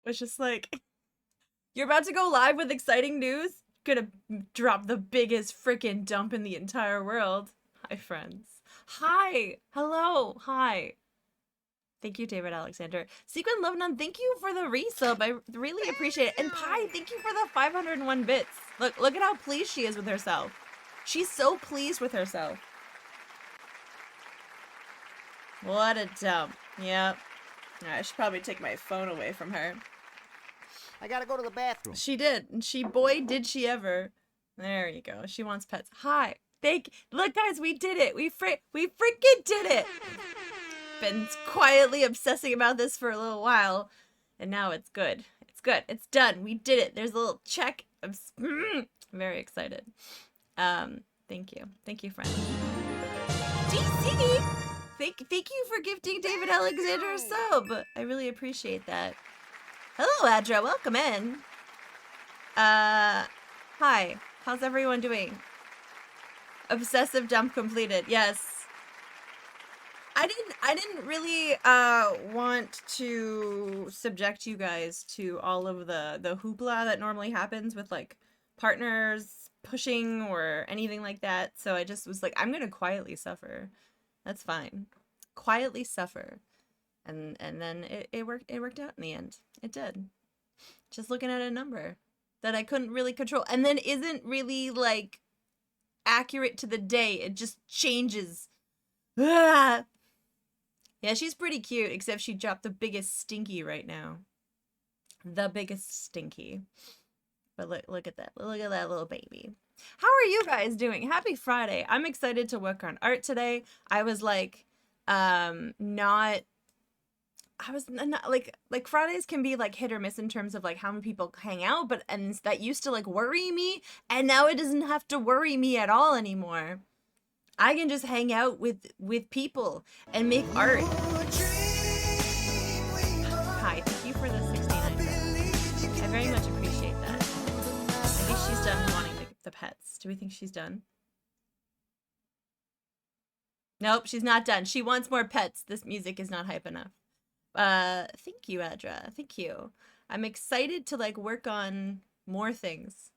was just like, you're about to go live with exciting news? Gonna drop the biggest freaking dump in the entire world. Hi, friends. Hi. Hello. Hi. Thank you, David Alexander. Sequin Lovenon, thank you for the resub. I really appreciate it. And Pi, thank you for the 501 bits. Look at how pleased she is with herself. She's so pleased with herself. What a dump. Yep. I should probably take my phone away from her. I gotta go to the bathroom. She did. And boy, did she ever. There you go. She wants pets. Hi. Look, guys, we did it. We freaking did it. Been quietly obsessing about this for a little while, and now it's good. It's good. It's done. We did it. There's a little check. I'm very excited. Thank you. Thank you, friend. DC! Thank you for gifting David Alexander a sub. I really appreciate that. Hello, Adra. Welcome in. Hi. How's everyone doing? Obsessive dump completed. Yes. I didn't really want to subject you guys to all of the hoopla that normally happens with like partners pushing or anything like that. So I just was like, I'm gonna quietly suffer. That's fine. Quietly suffer. And then it worked out in the end. It did. Just looking at a number that I couldn't really control and then isn't really like accurate to the day. It just changes. Ah! Yeah, she's pretty cute, except she dropped the biggest stinky right now. The biggest stinky. But look at that. Look at that little baby. How are you guys doing? Happy Friday. I'm excited to work on art today. I was like, not like Fridays can be like hit or miss in terms of like how many people hang out, and that used to like worry me, and now it doesn't have to worry me at all anymore. I can just hang out with people and make art. Hi, thank you for the 69 bits. I very much appreciate that. I guess she's done wanting the pets. Do we think she's done? Nope, she's not done. She wants more pets. This music is not hype enough. Thank you, Adra. Thank you. I'm excited to like work on more things.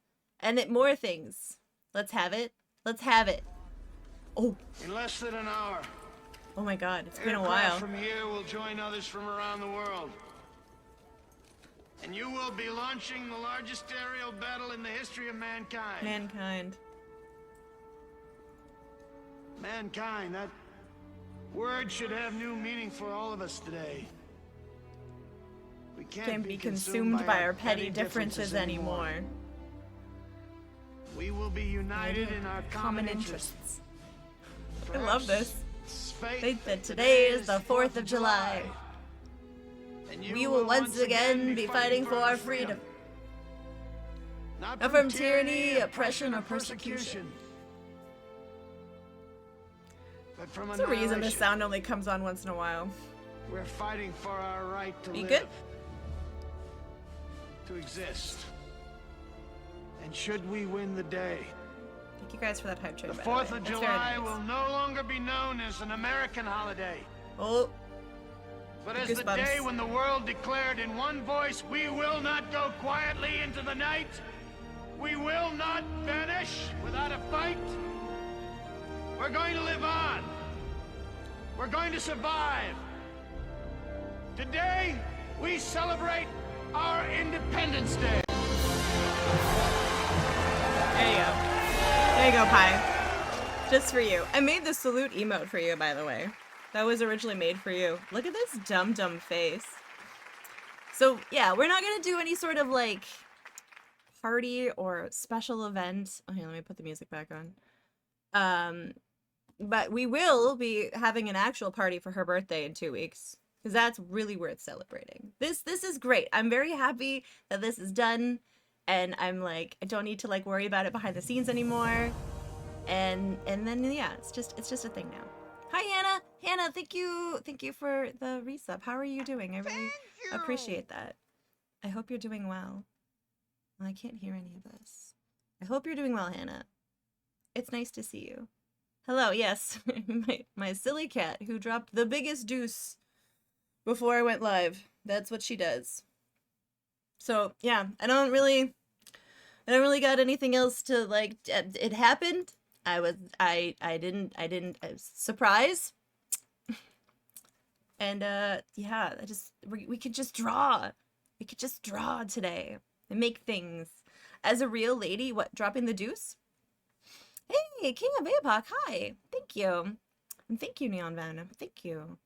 More things. Let's have it. Let's have it. Oh. In less than an hour. Oh my god, it's been a while. From here will join others from around the world. And you will be launching the largest aerial battle in the history of mankind. Mankind, that word should have new meaning for all of us today. We can't be consumed by our petty differences anymore. We will be united in our common interests. I love this. Faith that today is the 4th of July. We will once again be fighting for our freedom. Not from tyranny, oppression, or persecution. But from There's a reason this sound only comes on once in a while. We're fighting for our right to live. Good? To exist. And should we win the day, thank you guys for that hype train. The 4th of July will no longer be known as an American holiday. Oh. But as the day when the world declared in one voice, we will not go quietly into the night. We will not vanish without a fight. We're going to live on. We're going to survive. Today, we celebrate our Independence Day. There you go. There you go, Pi. Just for you. I made the salute emote for you, by the way. That was originally made for you. Look at this dumb face. So, yeah, we're not gonna do any sort of, like, party or special event. Okay, let me put the music back on. But we will be having an actual party for her birthday in 2 weeks. Because that's really worth celebrating. This is great. I'm very happy that this is done. And I'm like, I don't need to like worry about it behind the scenes anymore. And then yeah, it's just a thing now. Hi Hannah. Hannah, thank you for the resub. How are you doing? I really appreciate that. I hope you're doing well. I can't hear any of this. I hope you're doing well, Hannah. It's nice to see you. Hello, yes. my silly cat who dropped the biggest deuce before I went live. That's what she does. So yeah, I don't really got anything else to like. It happened. I didn't surprise. And yeah, we could just draw. We could just draw today and make things. As a real lady, what, dropping the deuce? Hey, King of Apoc, hi. Thank you. And thank you, Neon Venom. Thank you.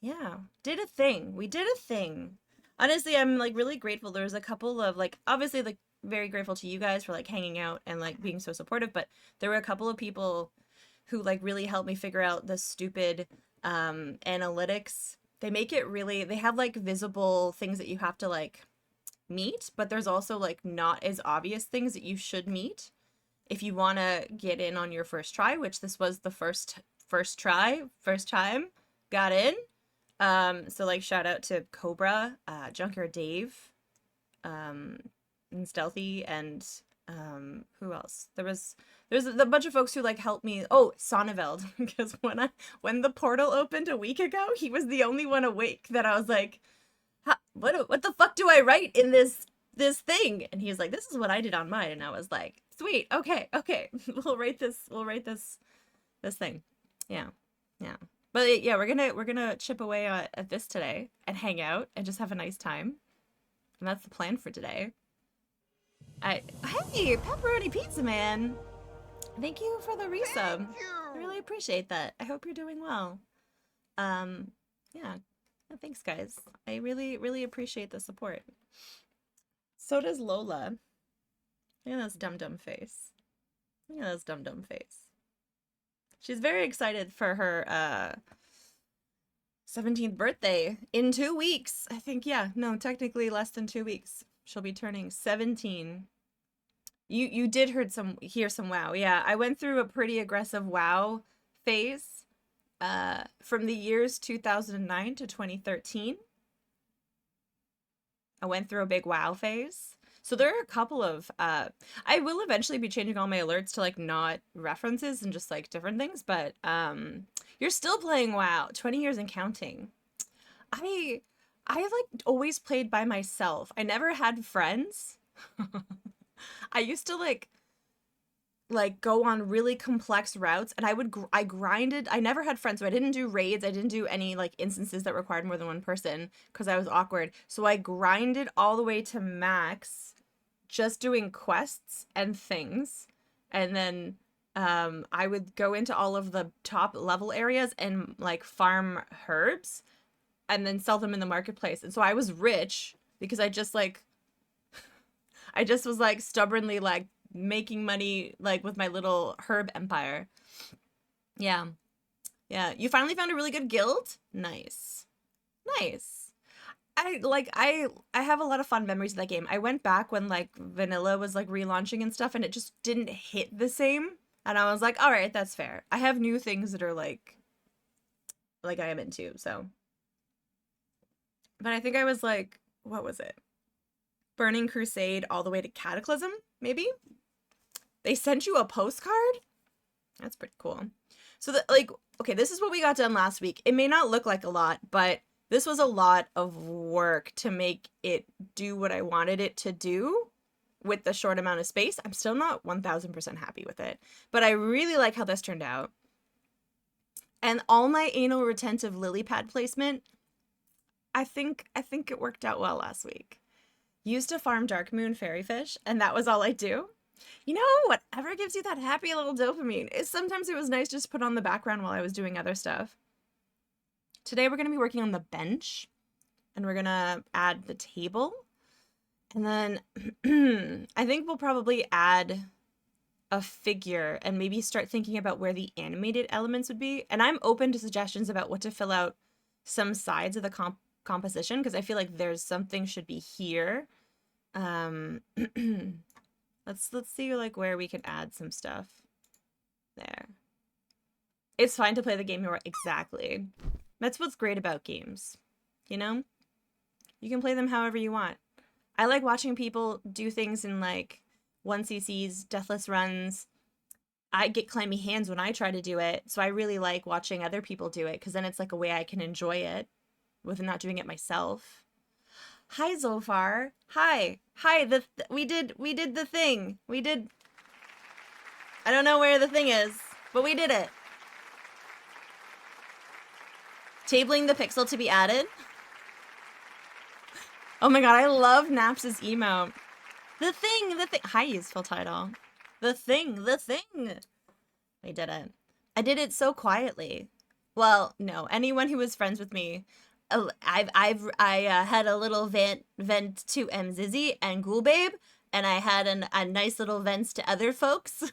Yeah, did a thing. We did a thing. Honestly, I'm like really grateful. There was a couple of like, obviously like very grateful to you guys for like hanging out and like being so supportive, but there were a couple of people who like really helped me figure out the stupid analytics. They make it really, they have like visible things that you have to like meet, but there's also like not as obvious things that you should meet if you want to get in on your first try, which this was the first time got in. So like shout out to Cobra, Junkyard Dave, and Stealthy, and who else? There's a bunch of folks who like helped me. Oh, Sonneveld, because when the portal opened a week ago, he was the only one awake that I was like, what the fuck do I write in this thing? And he was like, this is what I did on mine, and I was like, sweet, okay, we'll write this thing. Yeah. But yeah, we're gonna chip away at this today and hang out and just have a nice time, and that's the plan for today. Hey, Pepperoni Pizza Man, thank you for the resub. I really appreciate that. I hope you're doing well. Yeah, thanks guys. I really appreciate the support. So does Lola. Look at this dumb face. Look at this dumb face. She's very excited for her 17th birthday in 2 weeks. I think, yeah, no, technically less than 2 weeks. She'll be turning 17. You did hear some WoW. Yeah, I went through a pretty aggressive WoW phase from the years 2009 to 2013. I went through a big WoW phase. So there are a couple of, I will eventually be changing all my alerts to like not references and just like different things, but you're still playing WoW, 20 years and counting. I like always played by myself. I never had friends. I used to like go on really complex routes, and I grinded. I never had friends, so I didn't do raids. I didn't do any like instances that required more than one person because I was awkward. So I grinded all the way to max, just doing quests and things, and then I would go into all of the top level areas and like farm herbs and then sell them in the marketplace. And so I was rich because I just was like stubbornly like making money like with my little herb empire. Yeah. You finally found a really good guild? Nice. I have a lot of fun memories of that game. I went back when like vanilla was like relaunching and stuff, and it just didn't hit the same, and I was like, all right, that's fair. I have new things that are like I am into, so. But I think I was like, what was it? Burning Crusade all the way to Cataclysm, maybe? They sent you a postcard? That's pretty cool. So, okay, this is what we got done last week. It may not look like a lot, but this was a lot of work to make it do what I wanted it to do with the short amount of space. I'm still not 1000% happy with it, but I really like how this turned out. And all my anal retentive lily pad placement, I think it worked out well last week. Used to farm Dark Moon fairy fish, and that was all I do. You know, whatever gives you that happy little dopamine. Sometimes it was nice just to put on the background while I was doing other stuff. Today we're going to be working on the bench, and we're going to add the table. And then I think we'll probably add a figure and maybe start thinking about where the animated elements would be. And I'm open to suggestions about what to fill out some sides of the composition, because I feel like there's something should be here. Let's see like where we can add some stuff. There. It's fine to play the game more. Exactly. That's what's great about games. You know? You can play them however you want. I like watching people do things in like 1cc's, deathless runs. I get clammy hands when I try to do it, so I really like watching other people do it, because then it's like a way I can enjoy it with not doing it myself. Hi, Zofar. Hi. Hi, we did the thing. We did... I don't know where the thing is, but we did it. Tabling the pixel to be added. Oh my god, I love Naps's emote. The thing. Hi, useful title. The thing. We did it. I did it so quietly. Well, no, anyone who was friends with me, I had a little vent to Mzizzy and Ghoulbabe, and I had a nice little vents to other folks.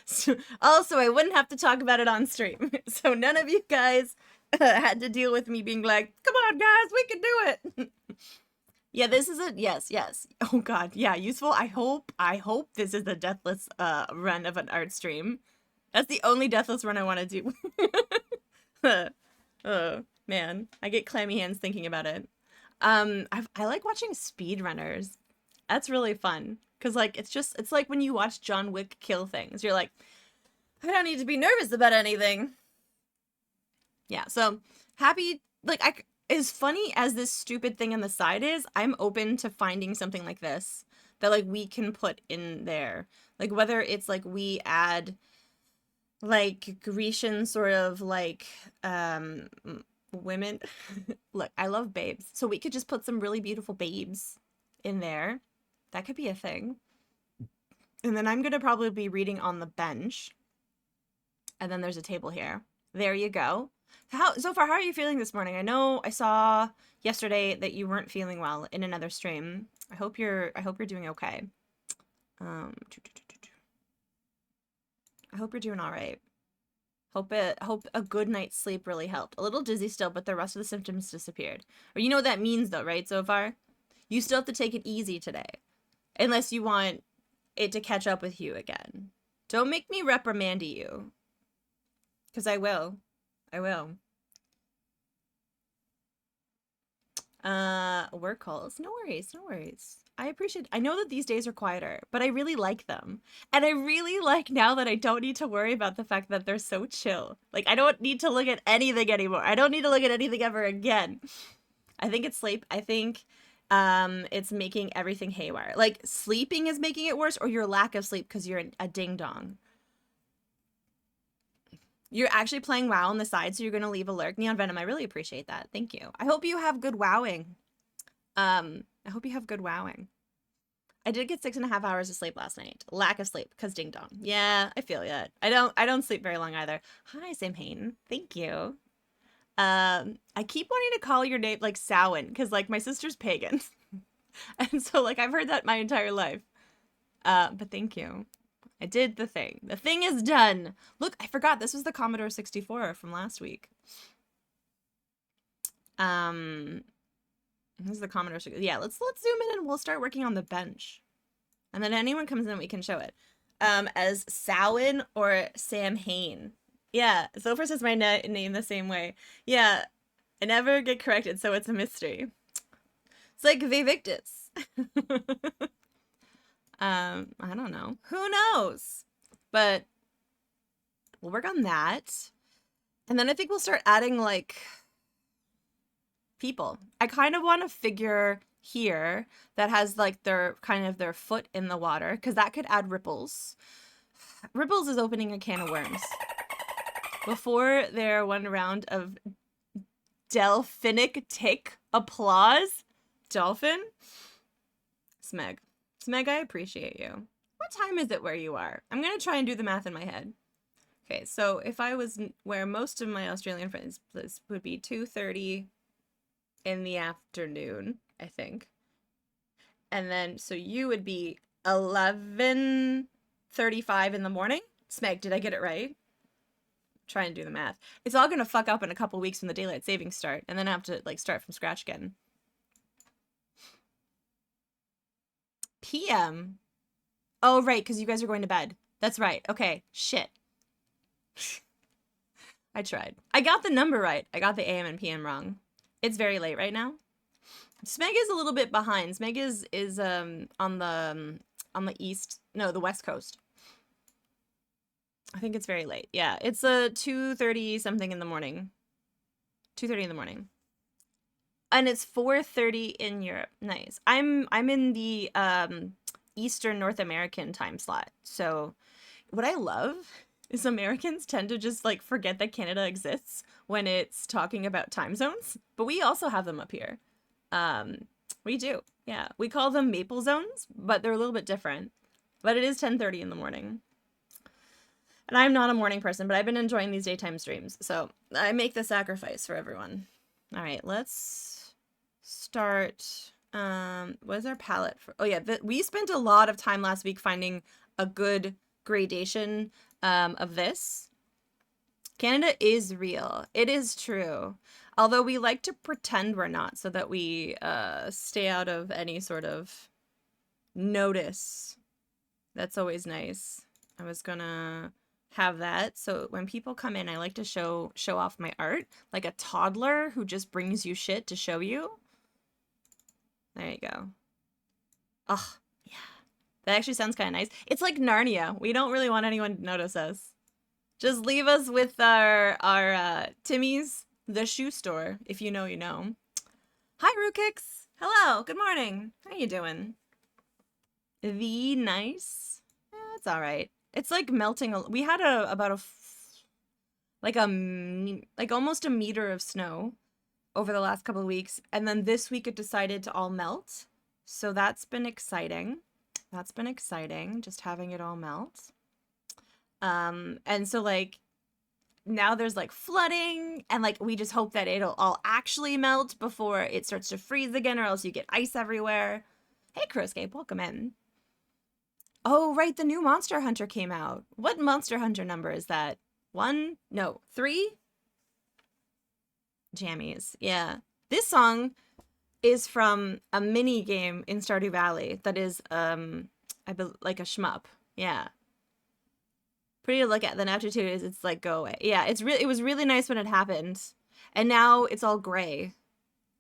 So, also, I wouldn't have to talk about it on stream. So none of you guys had to deal with me being like, come on guys, we can do it. Yeah, this is a yes. Oh god, yeah, useful. I hope this is the deathless run of an art stream. That's the only deathless run I want to do. Oh man, I get clammy hands thinking about it. I like watching speedrunners. That's really fun because like it's like when you watch John Wick kill things. You're like, I don't need to be nervous about anything. Yeah, so happy. Like, as funny as this stupid thing on the side is, I'm open to finding something like this that like we can put in there. Like whether it's like we add like Grecian sort of like women. Look, I love babes. So we could just put some really beautiful babes in there. That could be a thing. And then I'm going to probably be reading on the bench. And then there's a table here. There you go. So far, how are you feeling this morning? I know I saw yesterday that you weren't feeling well in another stream. I hope you're doing okay. I hope you're doing all right. Hope a good night's sleep really helped. A little dizzy still, but the rest of the symptoms disappeared. Or you know what that means though, right, so far? You still have to take it easy today. Unless you want it to catch up with you again. Don't make me reprimand you. Because I will. I will. Work calls. No worries, no worries. I know that these days are quieter, but I really like them. And I really like now that I don't need to worry about the fact that they're so chill. Like, I don't need to look at anything anymore. I don't need to look at anything ever again. I think it's sleep. I think it's making everything haywire. Like, sleeping is making it worse, or your lack of sleep because you're a ding-dong. You're actually playing WoW on the side, so you're going to leave a lurk. Neon Venom, I really appreciate that. Thank you. I hope you have good wowing. I hope you have good wowing. I did get 6.5 hours of sleep last night. Lack of sleep, because ding dong. Yeah, I feel it. I don't sleep very long either. Hi, Sam Hayden. Thank you. I keep wanting to call your name like Samhain, because like my sister's pagan. And so like I've heard that my entire life. But thank you. I did the thing. The thing is done. Look, I forgot this was the Commodore 64 from last week. This is the Commodore 64. Yeah, let's zoom in and we'll start working on the bench. And then anyone comes in, we can show it. As Samhain or Sam Hain. Yeah, Zofar says my name the same way. Yeah, I never get corrected, so it's a mystery. It's like Vivictus. I don't know. Who knows? But we'll work on that. And then I think we'll start adding, like, people. I kind of want a figure here that has, like, their foot in the water, because that could add Ripples. Ripples is opening a can of worms. Before their one round of delphinic tick applause. Dolphin? Smeg, I appreciate you. What time is it where you are? I'm going to try and do the math in my head. Okay, so if I was where most of my Australian friends, this would be 2:30 in the afternoon, I think. And then, so you would be 11:35 in the morning? Smeg, did I get it right? Try and do the math. It's all going to fuck up in a couple weeks when the daylight savings start, and then I have to, like, start from scratch again. PM? Oh, right, because you guys are going to bed. That's right. Okay, shit. I tried. I got the number right. I got the AM and PM wrong. It's very late right now. Smeg is a little bit behind. Smeg is on the east, no, the west coast. I think it's very late. Yeah, it's 2:30 something in the morning. 2:30 in the morning. And it's 4:30 in Europe. Nice. I'm in the Eastern North American time slot. So what I love is Americans tend to just like forget that Canada exists when it's talking about time zones, but we also have them up here. We do. Yeah. We call them maple zones, but they're a little bit different. But it is 10:30 in the morning. And I'm not a morning person, but I've been enjoying these daytime streams. So I make the sacrifice for everyone. All right, let's start. What is our palette for? Oh yeah, we spent a lot of time last week finding a good gradation of this. Canada is real. It is true. Although we like to pretend we're not so that we stay out of any sort of notice. That's always nice. I was gonna have that so when people come in, I like to show off my art like a toddler who just brings you shit to show you. There you go. Oh yeah, that actually sounds kind of nice. It's like Narnia. We don't really want anyone to notice us. Just leave us with our Timmy's the shoe store. If you know, you know. Hi Rukix. Hello, good morning. How you doing? The nice. It's all right. It's like melting. We had like almost a meter of snow over the last couple of weeks, and then this week it decided to all melt. So that's been exciting. That's been exciting, just having it all melt. And so like now there's like flooding, and like we just hope that it'll all actually melt before it starts to freeze again, or else you get ice everywhere. Hey Crowscape, welcome in. Oh, right, the new Monster Hunter came out. What Monster Hunter number is that? 1? No, 3? Jammies, yeah. This song is from a mini game in Stardew Valley that is, like a shmup. Yeah. Pretty to look at. Then after 2 days, it's like, go away. Yeah, it was really nice when it happened. And now it's all gray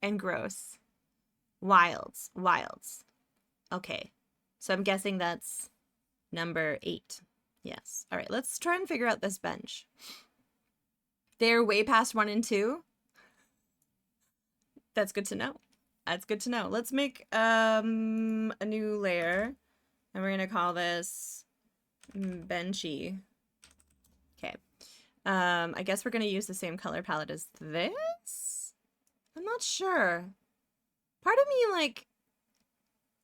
and gross. Wilds. Okay. So I'm guessing that's number 8. Yes. All right, let's try and figure out this bench. They're way past 1 and 2. That's good to know. That's good to know. Let's make a new layer. And we're going to call this Benchy. Okay. I guess we're going to use the same color palette as this? I'm not sure. Part of me, like,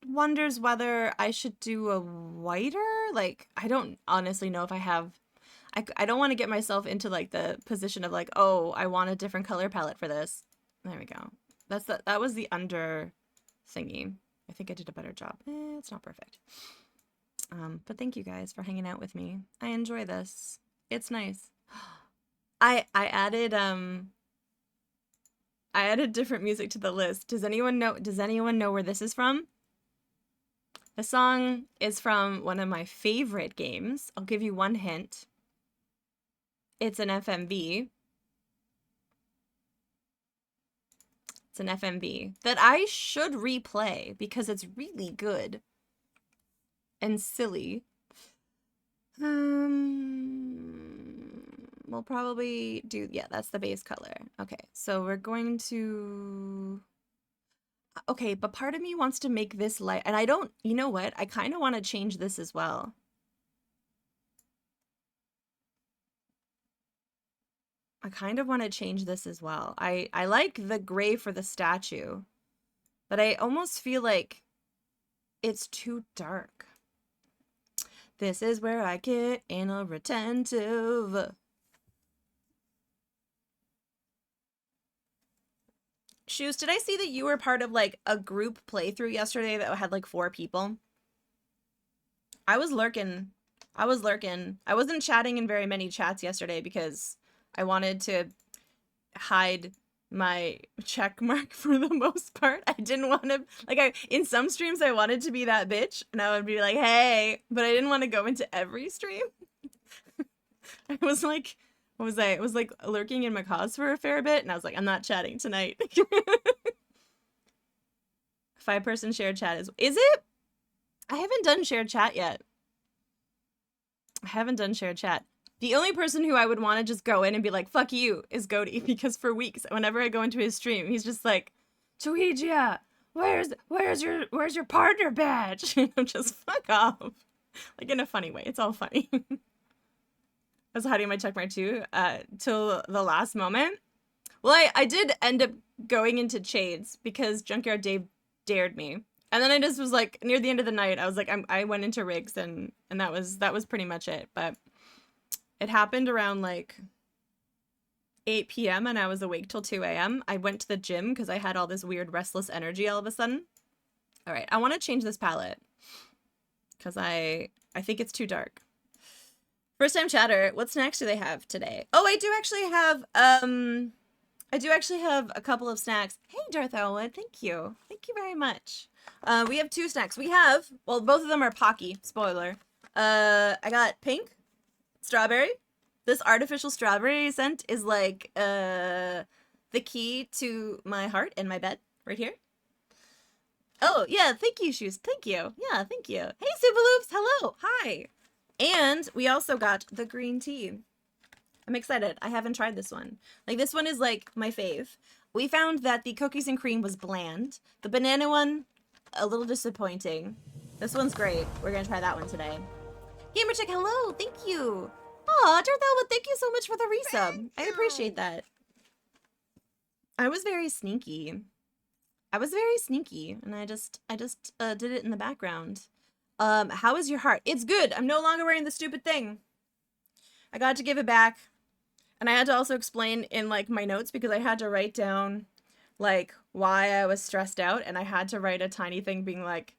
wonders whether I should do a whiter. Like, I don't honestly know if I have... I don't want to get myself into, like, the position of, like, oh, I want a different color palette for this. There we go. That was the under thingy. I think I did a better job. It's not perfect. But thank you guys for hanging out with me. I enjoy this. It's nice. I added different music to the list. Does anyone know where this is from? The song is from one of my favorite games. I'll give you one hint. It's an FMV. It's an FMV that I should replay because it's really good and silly. We'll probably do, yeah, that's the base color. Okay, so we're going to... Okay, but part of me wants to make this light, and I don't, you know what? I kind of want to change this as well. I kind of want to change this as well. I like the gray for the statue, but I almost feel like it's too dark. This is where I get anal retentive. Shoes, did I see that you were part of like a group playthrough yesterday that had like 4 people? I was lurking. I wasn't chatting in very many chats yesterday because I wanted to hide my check mark for the most part. I didn't want to, like, in some streams I wanted to be that bitch and I would be like, hey, but I didn't want to go into every stream. I was like, what was I? It was like lurking in my cause for a fair bit and I was like, I'm not chatting tonight. 5-person shared chat is it? I haven't done shared chat yet. The only person who I would want to just go in and be like, fuck you, is Goaty, because for weeks, whenever I go into his stream, he's just like, Chuijia, where's your partner badge? Just fuck off. Like in a funny way. It's all funny. I was hiding my checkmark too, till the last moment. Well, I did end up going into Chades because Junkyard Dave dared me. And then I just was like, near the end of the night, I was like, I went into Riggs and that was pretty much it. But it happened around like 8 p.m. and I was awake till 2 a.m. I went to the gym because I had all this weird restless energy all of a sudden. All right, I want to change this palette because I think it's too dark. First time chatter, what snacks do they have today? Oh, I do actually have a couple of snacks. Hey, Darth Elwood, thank you. Thank you very much. We have 2 snacks. We have, well, both of them are Pocky, spoiler. I got pink, strawberry. This artificial strawberry scent is like, the key to my heart and my bed, right here. Oh, yeah, thank you, Shoes. Thank you. Yeah, thank you. Hey, Supaloops, hello, hi. And we also got the green tea. I'm excited. I haven't tried this one. Like, this one is, like, my fave. We found that the cookies and cream was bland. The banana one, a little disappointing. This one's great. We're gonna try that one today. Gamerchick, hello! Thank you! Aw, Darth Elwood, thank you so much for the resub. I appreciate that. I was very sneaky. And I just did it in the background. How is your heart? It's good. I'm no longer wearing the stupid thing. I got to give it back. And I had to also explain in, like, my notes because I had to write down, like, why I was stressed out. And I had to write a tiny thing being like,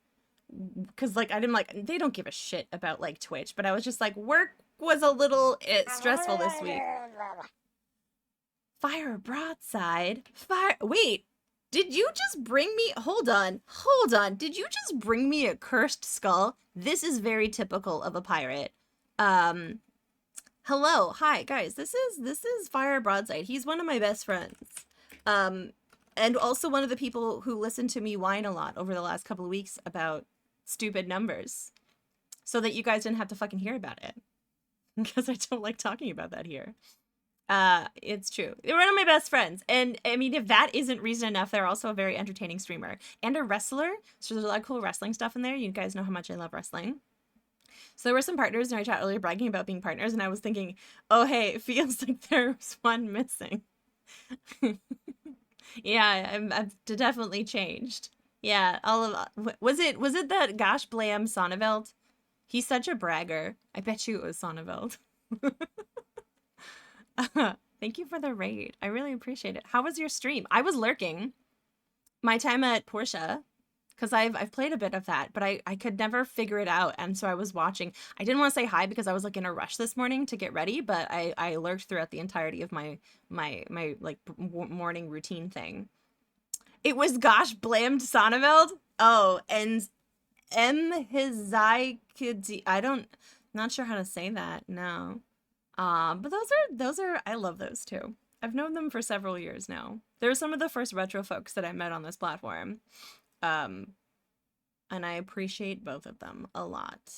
because, like, I didn't, like, they don't give a shit about, like, Twitch. But I was just like, work was a little stressful this week. Fire broadside. Wait, did you just bring me, hold on. Did you just bring me a cursed skull? This is very typical of a pirate. Hello, hi guys. This is Fire Broadside. He's one of my best friends. And also one of the people who listened to me whine a lot over the last couple of weeks about stupid numbers. So that you guys didn't have to fucking hear about it. Because I don't like talking about that here. It's true. They're one of my best friends. And I mean, if that isn't reason enough, they're also a very entertaining streamer. And a wrestler. So there's a lot of cool wrestling stuff in there. You guys know how much I love wrestling. So there were some partners in our chat earlier bragging about being partners, and I was thinking, oh hey, it feels like there's one missing. Yeah, I've definitely changed. Yeah, all of was it that Gosh Blam Sonneveld? He's such a bragger. I bet you it was Sonneveld. Thank you for the raid. I really appreciate it. How was your stream? I was lurking. My time at Portia. Because I've played a bit of that, but I could never figure it out, and so I was watching. I didn't want to say hi because I was like in a rush this morning to get ready, but I lurked throughout the entirety of my like morning routine thing. It was Gosh Blamed Sonneveld. Oh, and Hizai not sure how to say that. No, but those are I love those too. I've known them for several years now. They're some of the first retro folks that I met on this platform. And I appreciate both of them a lot.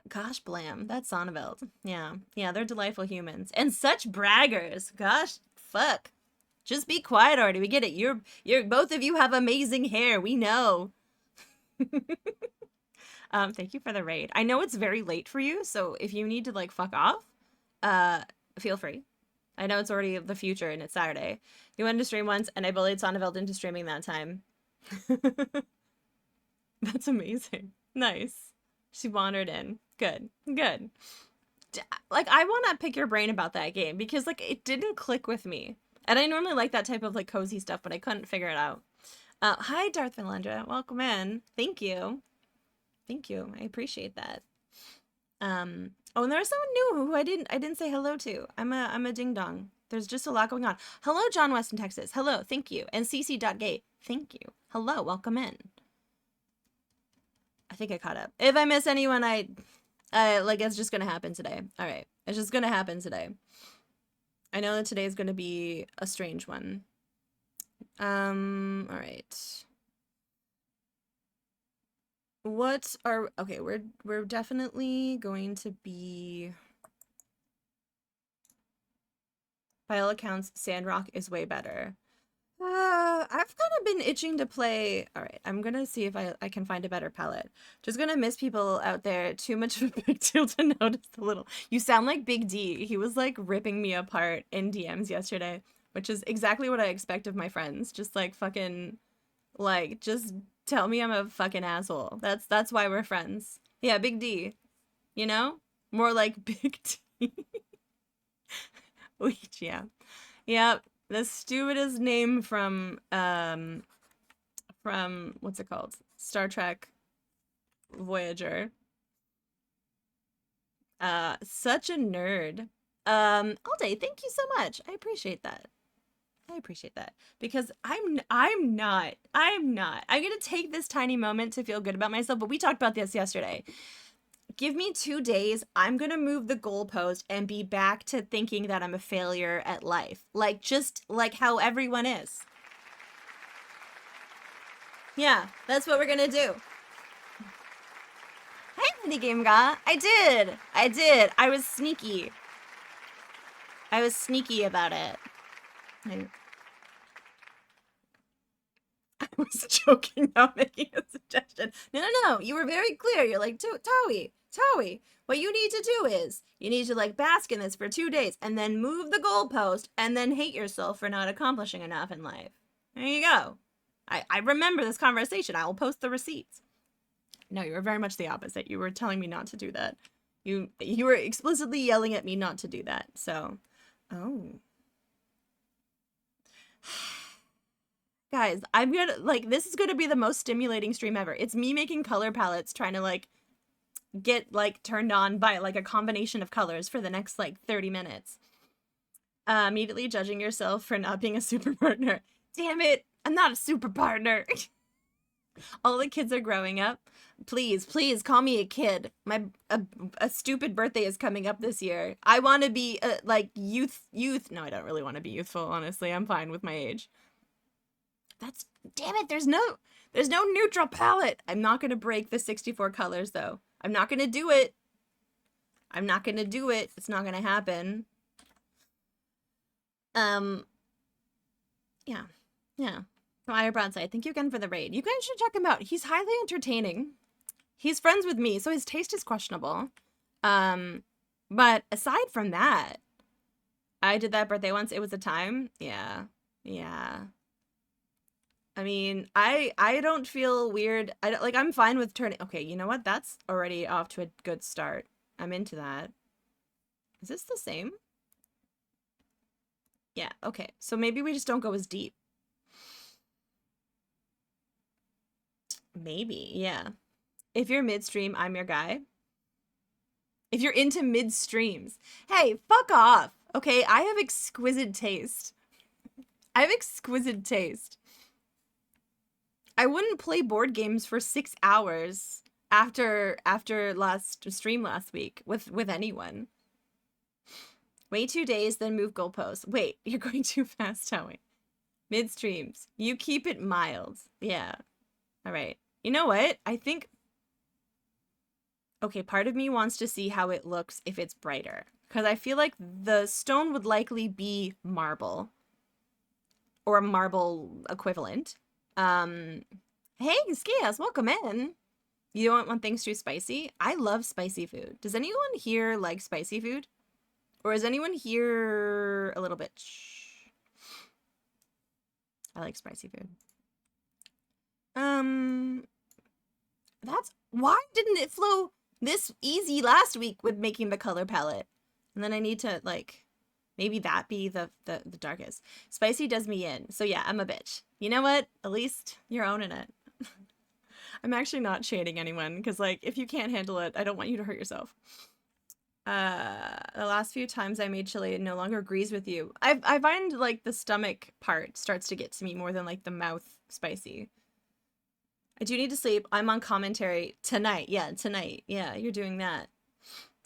Gosh Blam, that's Sonneveld. Yeah, they're delightful humans. And such braggers. Gosh, fuck. Just be quiet already, we get it. You're both of you have amazing hair, we know. Thank you for the raid. I know it's very late for you, so if you need to, like, fuck off, feel free. I know it's already the future and it's Saturday. You went to stream once, and I bullied Sonneveld into streaming that time. That's amazing. Nice. She wandered in. Good. Like, I want to pick your brain about that game because, like, it didn't click with me. And I normally like that type of, like, cozy stuff, but I couldn't figure it out. Hi, Darth Valendra. Welcome in. Thank you. I appreciate that. Oh, and there was someone new who I didn't say hello to. I'm a ding dong. There's just a lot going on. Hello, John West in Texas. Hello, thank you. And cc.gay. Thank you. Hello, welcome in. I think I caught up. If I miss anyone, I like, it's just gonna happen today. All right, it's just gonna happen today. I know that today is gonna be a strange one. All right. Okay, we're definitely going to be, by all accounts, Sandrock is way better. I've kind of been itching to play. All right, I'm gonna see if I can find a better palette. Just gonna miss people out there. Too much of a big deal to notice the little. You sound like Big D. He was like ripping me apart in DMs yesterday, which is exactly what I expect of my friends. Just like fucking, like just tell me I'm a fucking asshole. That's why we're friends. Yeah, Big D. You know, more like Big D. Wait, yeah. Yep, the stupidest name from what's it called? Star Trek Voyager. Such a nerd. All day, thank you so much. I appreciate that. I appreciate that because I'm not. I'm gonna take this tiny moment to feel good about myself, but we talked about this yesterday. Give me 2 days, I'm gonna move the goalpost and be back to thinking that I'm a failure at life. Like, just like how everyone is. Yeah, that's what we're gonna do. Hey, Mini Game Guy. I did. I was sneaky. I was sneaky about it. I was joking, not making a suggestion. No. You were very clear. You're like, Towie, what you need to do is you need to like bask in this for 2 days and then move the goalpost and then hate yourself for not accomplishing enough in life. There you go. I remember this conversation. I will post the receipts. No, you were very much the opposite. You were telling me not to do that. You were explicitly yelling at me not to do that. So, oh. Guys, I'm gonna, like, this is gonna be the most stimulating stream ever. It's me making color palettes, trying to, like, get, like, turned on by, like, a combination of colors for the next, like, 30 minutes. Immediately judging yourself for not being a super partner. Damn it, I'm not a super partner. All the kids are growing up. Please call me a kid. A stupid birthday is coming up this year. I want to be, like, youth. No, I don't really want to be youthful, honestly. I'm fine with my age. Damn it, there's no neutral palette. I'm not gonna break the 64 colors though. I'm not gonna do it. It's not gonna happen. Yeah. Fire Broadside, thank you again for the raid. You guys should check him out. He's highly entertaining. He's friends with me, so his taste is questionable. But aside from that, I did that birthday once. It was a time. Yeah. I mean, I don't feel weird. I'm fine with turning. Okay, you know what? That's already off to a good start. I'm into that. Is this the same? Yeah, okay. So maybe we just don't go as deep. Maybe, yeah. If you're midstream, I'm your guy. If you're into mid-streams. Hey, fuck off. Okay, I have exquisite taste. I wouldn't play board games for 6 hours after last stream last week with anyone. Wait 2 days, then move goalposts. Wait, you're going too fast, Howie. Mid streams. You keep it mild. Yeah. All right. You know what? I think. Okay, part of me wants to see how it looks if it's brighter, because I feel like the stone would likely be marble or a marble equivalent. Hey, Skias, welcome in. You don't want things too spicy? I love spicy food. Does anyone here like spicy food? Or is anyone here a little bit? I like spicy food. That's why didn't it flow this easy last week with making the color palette? And then I need to like maybe that be the darkest. Spicy does me in. So yeah, I'm a bitch. You know what? At least you're owning it. I'm actually not shading anyone because like if you can't handle it, I don't want you to hurt yourself. The last few times I made chili, it no longer agrees with you. I find like the stomach part starts to get to me more than like the mouth spicy. I do need to sleep. I'm on commentary tonight. Yeah, tonight. Yeah, you're doing that.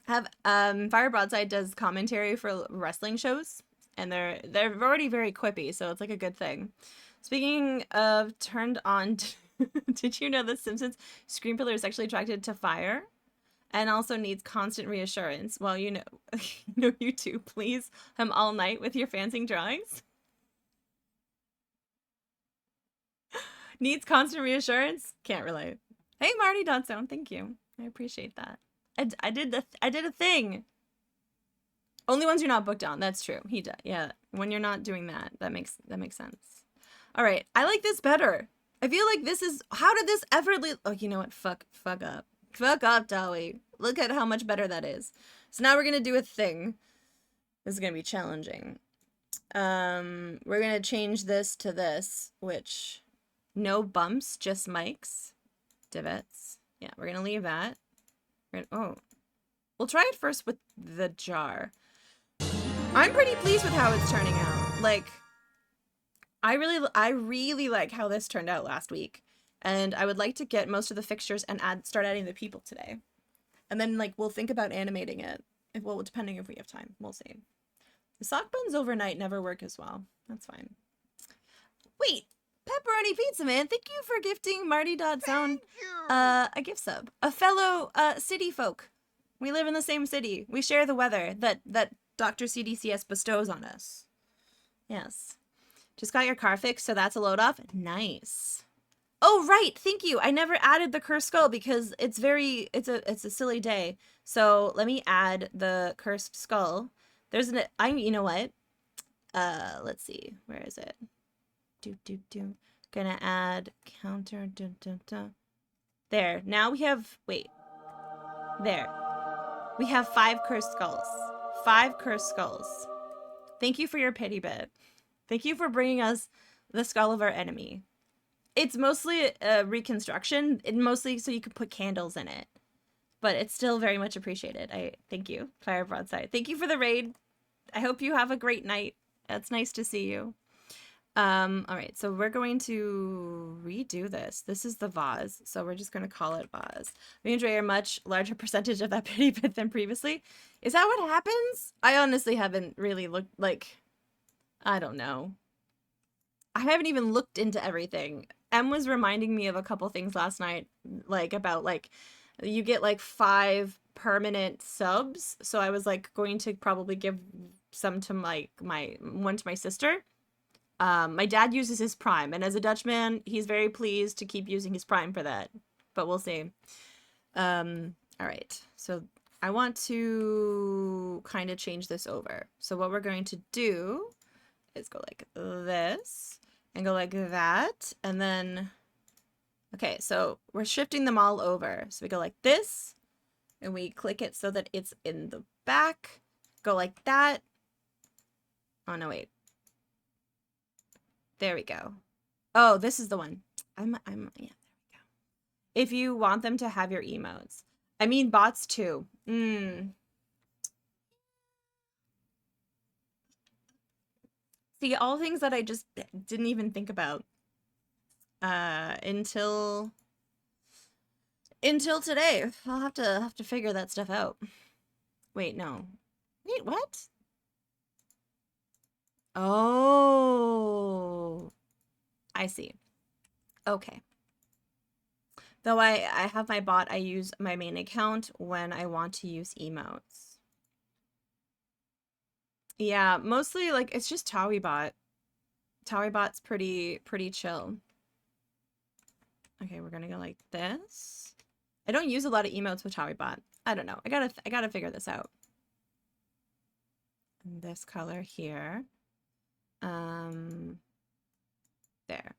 Have Fire Broadside does commentary for wrestling shows, and they're already very quippy, so it's like a good thing. Speaking of turned on, did you know the Simpsons screen pillar is actually attracted to fire? And also needs constant reassurance. Well, you know, you two, please, all night with your fancy drawings. Needs constant reassurance? Can't relate. Hey, Marty Dotsound, thank you. I appreciate that. I did a thing. Only ones you're not booked on. That's true. He did. Yeah, when you're not doing that, that makes sense. All right, I like this better. I feel like this is, how did this effortlessly, oh, you know what? Fuck up, Dolly. Look at how much better that is. So now we're gonna do a thing. This is gonna be challenging. We're gonna change this to this, which no bumps, just mics, divots. Yeah, we're gonna leave that. Oh, we'll try it first with the jar. I'm pretty pleased with how it's turning out. Like, I really like how this turned out last week, and I would like to get most of the fixtures and start adding the people today, and then like we'll think about animating it. Well, depending if we have time, we'll see. The sock buns overnight never work as well. That's fine. Wait, Pepperoni Pizza Man, thank you for gifting Marty.Sound a gift sub. A fellow city folk. We live in the same city. We share the weather that Dr. CDCS bestows on us. Yes. Just got your car fixed, so that's a load off. Nice. Oh, right. Thank you. I never added the cursed skull because it's a silly day. So let me add the cursed skull. There's you know what? Let's see. Where is it? Gonna add counter. There. Now we have, wait. There. We have 5 cursed skulls. 5 cursed skulls. Thank you for your pity bit. Thank you for bringing us the skull of our enemy. It's mostly a reconstruction, mostly so you can put candles in it. But it's still very much appreciated. Thank you, Fire Broadside. Thank you for the raid. I hope you have a great night. It's nice to see you. All right, so we're going to redo this. This is the vase, so we're just going to call it vase. We enjoy a much larger percentage of that pity bit than previously. Is that what happens? I honestly haven't really looked, like, I don't know. I haven't even looked into everything. Em was reminding me of a couple things last night, like about like you get like 5 permanent subs. So I was like going to probably give some to my one to my sister. My dad uses his Prime, and as a Dutchman, he's very pleased to keep using his Prime for that. But we'll see. All right. So I want to kind of change this over. So what we're going to do is go like this and go like that, and then okay, so we're shifting them all over. So we go like this and we click it so that it's in the back, go like that. Oh no, wait, there we go. Oh, this is the one. Yeah, there we go. If you want them to have your emotes, I mean bots too. See, all things that I just didn't even think about until today. I'll have to figure that stuff out. Wait, no. Wait, what? Oh, I see. Okay. Though I have my bot, I use my main account when I want to use emotes. Yeah, mostly like it's just ToweeBot. ToweeBot's pretty chill. Okay, we're gonna go like this. I don't use a lot of emotes with ToweeBot. I don't know. I gotta figure this out. And this color here. There.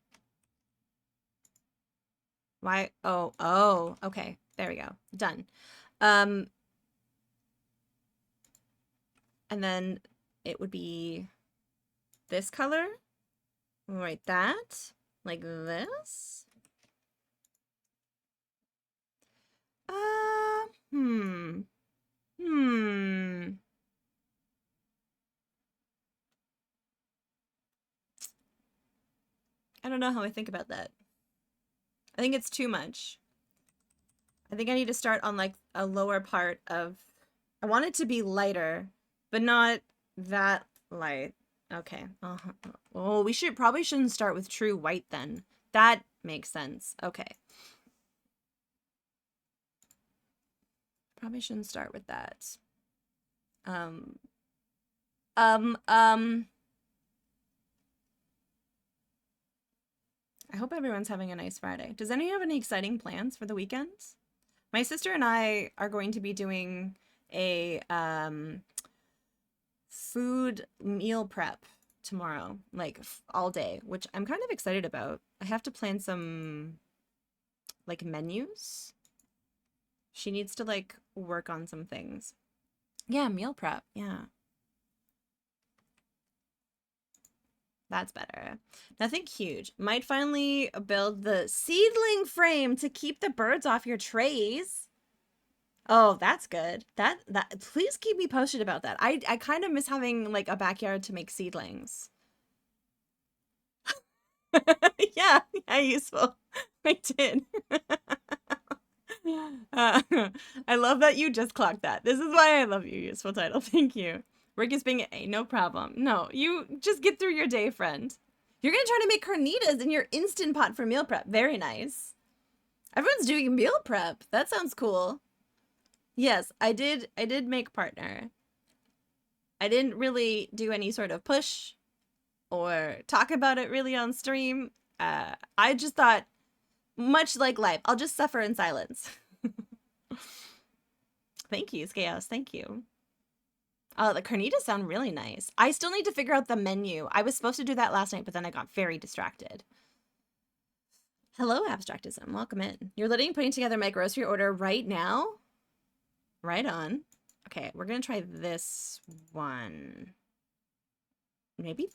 Why? Oh, okay. There we go. Done. And then it would be this color, right? That, like this. I don't know how I think about that. I think it's too much. I think I need to start on like a lower part of, I want it to be lighter, but not that light. Okay. Oh, we probably shouldn't start with true white then. That makes sense. Okay. Probably shouldn't start with that. I hope everyone's having a nice Friday. Does anyone have any exciting plans for the weekends? My sister and I are going to be doing a food meal prep tomorrow, like all day, which I'm kind of excited about. I have to plan some like menus. She needs to like work on some things. Yeah, meal prep. Yeah. That's better. Nothing huge. Might finally build the seedling frame to keep the birds off your trays. Oh, that's good. That please keep me posted about that. I kind of miss having like a backyard to make seedlings. Yeah, useful. I did. I love that you just clocked that. This is why I love you, useful title. Thank you. Rick is being a no problem. No, you just get through your day, friend. You're gonna try to make carnitas in your Instant Pot for meal prep. Very nice. Everyone's doing meal prep. That sounds cool. Yes, I did make partner. I didn't really do any sort of push or talk about it really on stream. I just thought, much like life, I'll just suffer in silence. Thank you, Skaos. Thank you. The carnitas sound really nice. I still need to figure out the menu. I was supposed to do that last night, but then I got very distracted. Hello, Abstractism. Welcome in. You're literally putting together my grocery order right now? Right on. Okay, we're going to try this one. Maybe...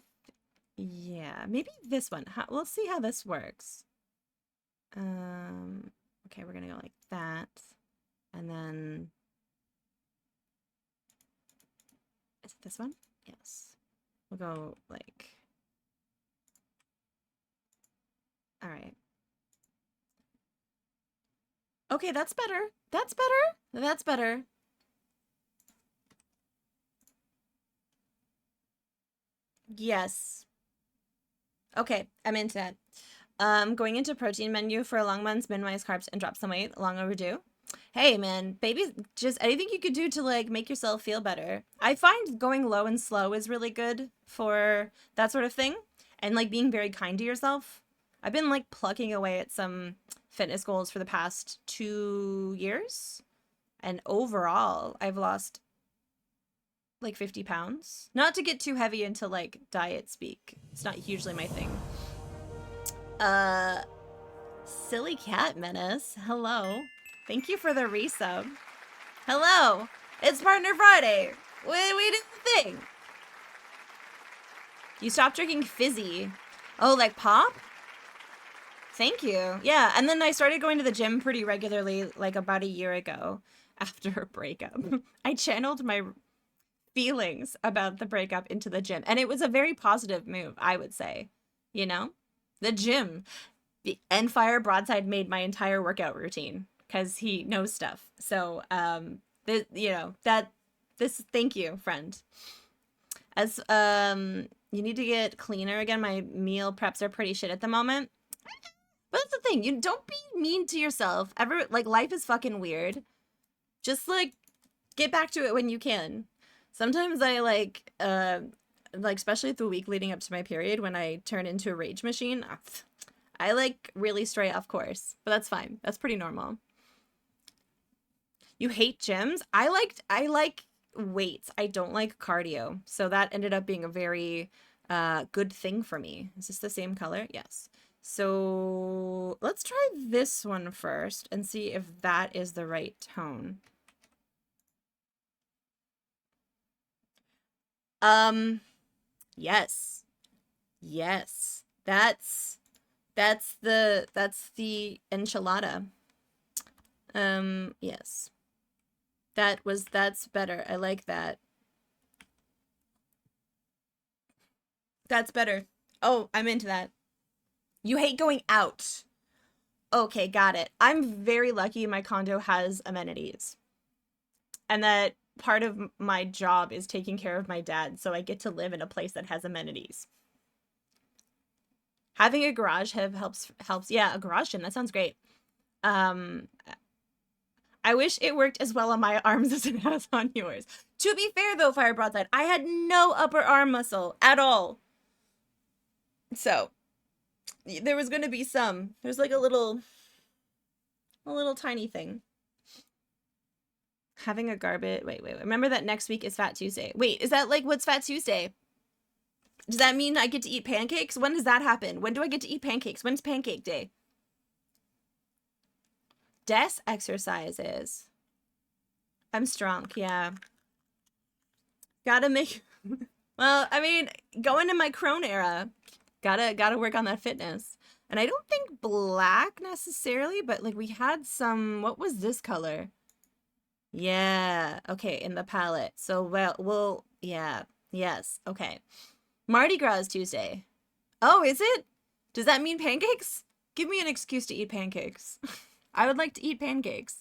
yeah, maybe this one. We'll see how this works. Okay, we're going to go like that. And then... is it this one? Yes. We'll go like... all right. Okay, that's better. That's better. That's better. Yes. Okay, I'm into that. Going into protein menu for long months, minimize carbs and drop some weight. Long overdue. Hey, man, baby, just anything you could do to, like, make yourself feel better. I find going low and slow is really good for that sort of thing. And, like, being very kind to yourself. I've been, like, plugging away at some fitness goals for the past 2 years. And overall, I've lost, like, 50 pounds. Not to get too heavy into, like, diet speak. It's not hugely my thing. Silly Cat Menace. Hello. Thank you for the resub. Hello. It's Partner Friday. We do the thing. You stopped drinking fizzy. Oh, like pop? Thank you. Yeah, and then I started going to the gym pretty regularly, like about a year ago after a breakup. I channeled my feelings about the breakup into the gym, and it was a very positive move, I would say. You know? The gym. The Endfire Broadside made my entire workout routine because he knows stuff. So, you know, thank you, friend. As, you need to get cleaner again. My meal preps are pretty shit at the moment. But that's the thing. You don't be mean to yourself. Like, life is fucking weird. Just, like, get back to it when you can. Sometimes I, like, especially the week leading up to my period, when I turn into a rage machine, I, like, really stray off course. But that's fine. That's pretty normal. You hate gyms? I like weights. I don't like cardio. So that ended up being a very good thing for me. Is this the same color? Yes. So let's try this one first and see if that is the right tone. Yes. Yes. That's the enchilada. Yes. That's better. I like that. That's better. Oh, I'm into that. You hate going out. Okay, got it. I'm very lucky my condo has amenities. And that part of my job is taking care of my dad, so I get to live in a place that has amenities. Having a garage helps. Yeah, a garage gym. That sounds great. I wish it worked as well on my arms as it has on yours. To be fair, though, Fire Broadside, I had no upper arm muscle at all. So, There was gonna be some. There's like a little tiny thing. Having a garbage. Wait. Remember that next week is Fat Tuesday. Wait, is that like what's Fat Tuesday? Does that mean I get to eat pancakes? When does that happen? When do I get to eat pancakes? When's pancake day? Desk exercises. I'm strong, yeah. Gotta make... Well, I mean, going in my crone era, gotta work on that fitness. And I don't think black necessarily, but like we had some... What was this color? Yeah, okay, in the palette. So, well, yeah, yes, okay. Mardi Gras is Tuesday. Oh, is it? Does that mean pancakes? Give me an excuse to eat pancakes. I would like to eat pancakes.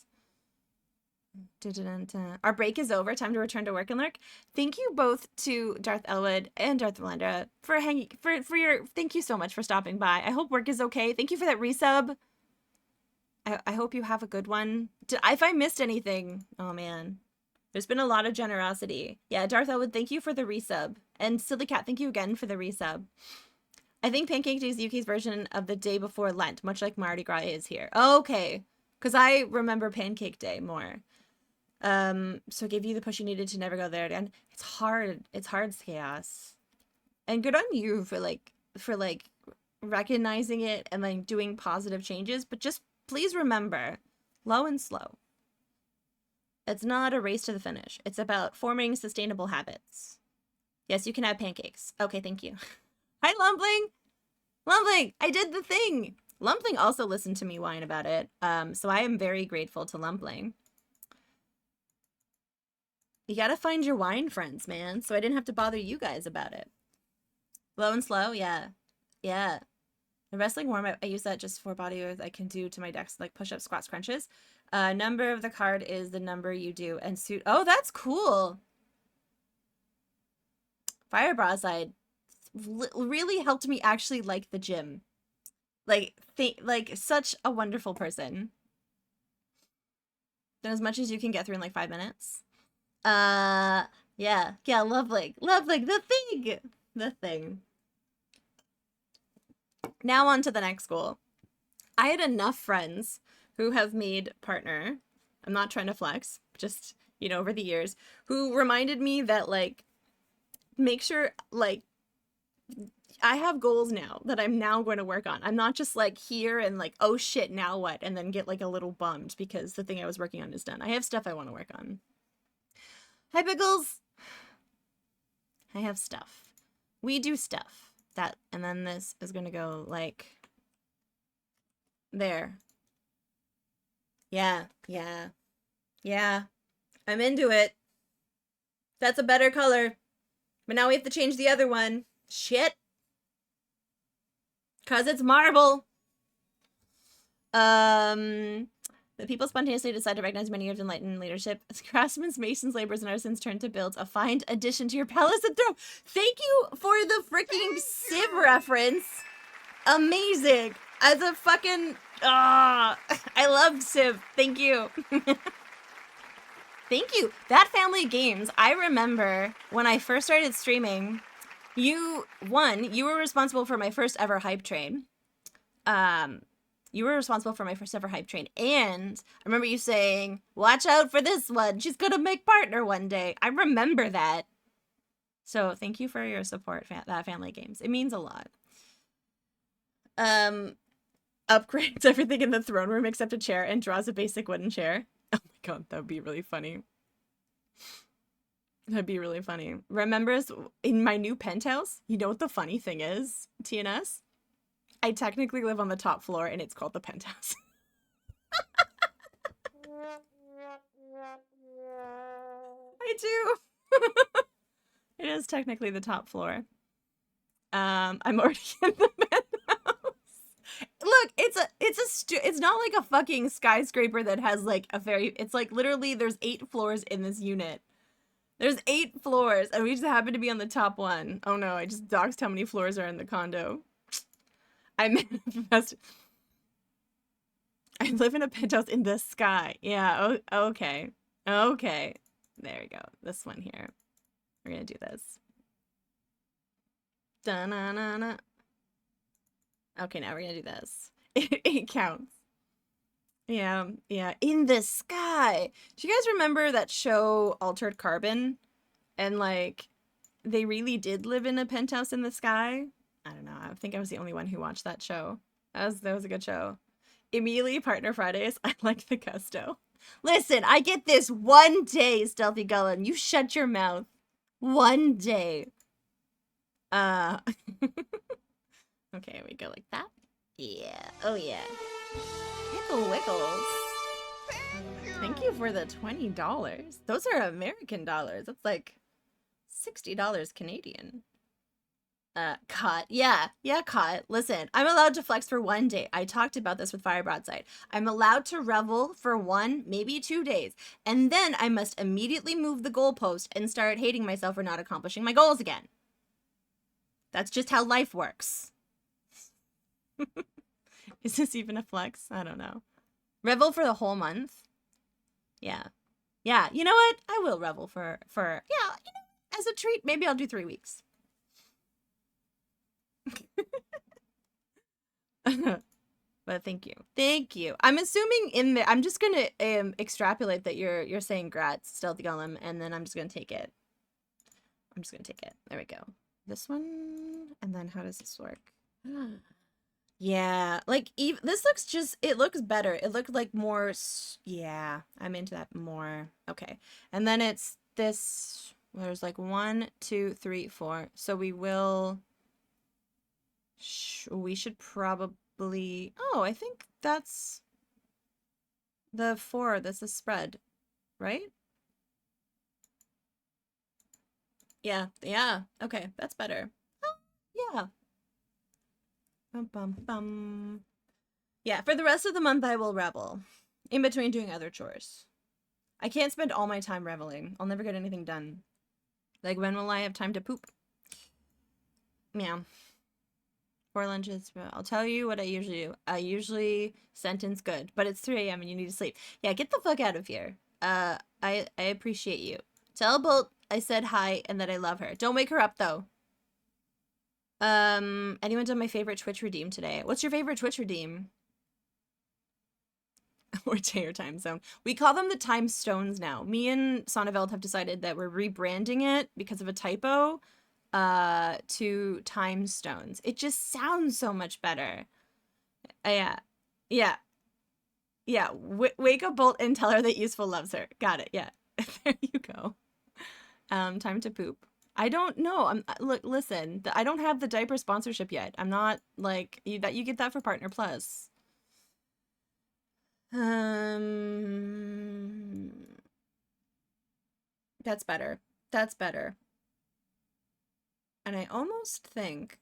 Our break is over. Time to return to work and lurk. Thank you both to Darth Elwood and Darth Valendra for hanging for your. Thank you so much for stopping by. I hope work is okay. Thank you for that resub. I hope you have a good one. If I missed anything, oh man, there's been a lot of generosity. Yeah, Darth Elwood, thank you for the resub, and Silly Cat, thank you again for the resub. I think Pancake Day is the UK's version of the day before Lent, much like Mardi Gras is here. Okay, because I remember Pancake Day more. So it gave you the push you needed to never go there again. It's hard. It's hard, Chaos. And good on you for recognizing it and like doing positive changes. But just please remember, low and slow. It's not a race to the finish. It's about forming sustainable habits. Yes, you can have pancakes. Okay, thank you. Hi, Lumpling. Lumpling, I did the thing. Lumpling also listened to me whine about it. So I am very grateful to Lumpling. You gotta find your wine friends, man. So I didn't have to bother you guys about it. Low and slow, yeah. Yeah. The wrestling warm-up, I use that just for body weight I can do to my decks, like push-ups, squats, crunches. Number of the card is the number you do, and suit. Oh, that's cool. Fire Broadside really helped me actually like the gym. Like such a wonderful person. Done as much as you can get through in like 5 minutes. Yeah, Loveling, the thing. Now on to the next goal. I had enough friends who have made partner. I'm not trying to flex, just, you know, over the years, who reminded me that, like, make sure, like, I have goals now that I'm now going to work on. I'm not just, like, here and, like, oh shit, now what? And then get, like, a little bummed because the thing I was working on is done. I have stuff I want to work on. Hi, Pickles! I have stuff. We do stuff. That, and then this is gonna go, like, there. Yeah. I'm into it. That's a better color. But now we have to change the other one. Shit. 'Cause it's marble. The people spontaneously decide to recognize many years of enlightened leadership. As craftsmen, masons, laborers, and artisans turn to build a fine addition to your palace and throne. Thank you for the freaking Civ reference. Amazing. As a fucking... I love Civ. Thank you. Thank you. That Family Games, I remember when I first started streaming, you were responsible for my first ever hype train. You were responsible for my first ever hype train. And I remember you saying, watch out for this one. She's going to make partner one day. I remember that. So thank you for your support, that Family Games. It means a lot. Upgrades everything in the throne room except a chair and draws a basic wooden chair. Oh my god, that would be really funny. That'd be really funny. Remember in my new penthouse? You know what the funny thing is, TNS? I technically live on the top floor, and it's called the penthouse. I do. It is technically the top floor. I'm already in the penthouse. Look, it's not like a fucking skyscraper that has like it's like literally there's 8 floors in this unit. There's 8 floors, and we just happen to be on the top one. Oh no, I just doxed how many floors are in the condo. I live in a penthouse in the sky. Yeah, okay. Okay. There we go. This one here. We're gonna do this. Da-na-na-na. Okay, now we're gonna do this. It counts. Yeah, yeah. In the sky. Do you guys remember that show Altered Carbon? And like, they really did live in a penthouse in the sky? I don't know. I think I was the only one who watched that show. That was a good show. Immediately, Partner Fridays. I like the gusto. Listen, I get this one day, Stealthy Gullen. You shut your mouth. One day. Okay, we go like that. Yeah. Oh, yeah. Pickle Wiggles. Thank you for the $20. Those are American dollars. That's like $60 Canadian. Cut. Yeah, cut. Listen, I'm allowed to flex for one day. I talked about this with Fire Broadside. I'm allowed to revel for 1, maybe 2 days. And then I must immediately move the goalpost and start hating myself for not accomplishing my goals again. That's just how life works. Is this even a flex? I don't know. Revel for the whole month? Yeah. Yeah, you know what? I will revel for yeah, you know, as a treat, maybe I'll do 3 weeks. But thank you. I'm assuming in the I'm just gonna extrapolate that you're saying grats, Stealthy Golem, and then I'm just gonna take it. There we go. This one, and then how does this work? Yeah, like this looks it looks better. It looked like more. Yeah, I'm into that more. Okay, and then it's this. There's like 1, 2, 3, 4. So we will. We should probably. Oh, I think that's the 4. That's the spread, right? Yeah. Okay, that's better. Oh, yeah. Bum, bum. Yeah, for the rest of the month, I will revel. In between doing other chores. I can't spend all my time reveling. I'll never get anything done. Like, when will I have time to poop? Yeah. 4 lunches. I'll tell you what I usually do. I usually sentence good, but it's 3 a.m. and you need to sleep. Yeah, get the fuck out of here. I appreciate you. Tell Bolt I said hi and that I love her. Don't wake her up, though. Anyone done my favorite Twitch redeem today? What's your favorite Twitch redeem? Or day or time zone. We call them the time stones now. Me and Sonneveld have decided that we're rebranding it because of a typo to time stones. It just sounds so much better. Yeah. Wake up Bolt and tell her that Useful loves her. Got it. Yeah. There you go. Time to poop. I don't know. Look, listen. I don't have the diaper sponsorship yet. I'm not like you get that for Partner Plus. That's better. That's better. And I almost think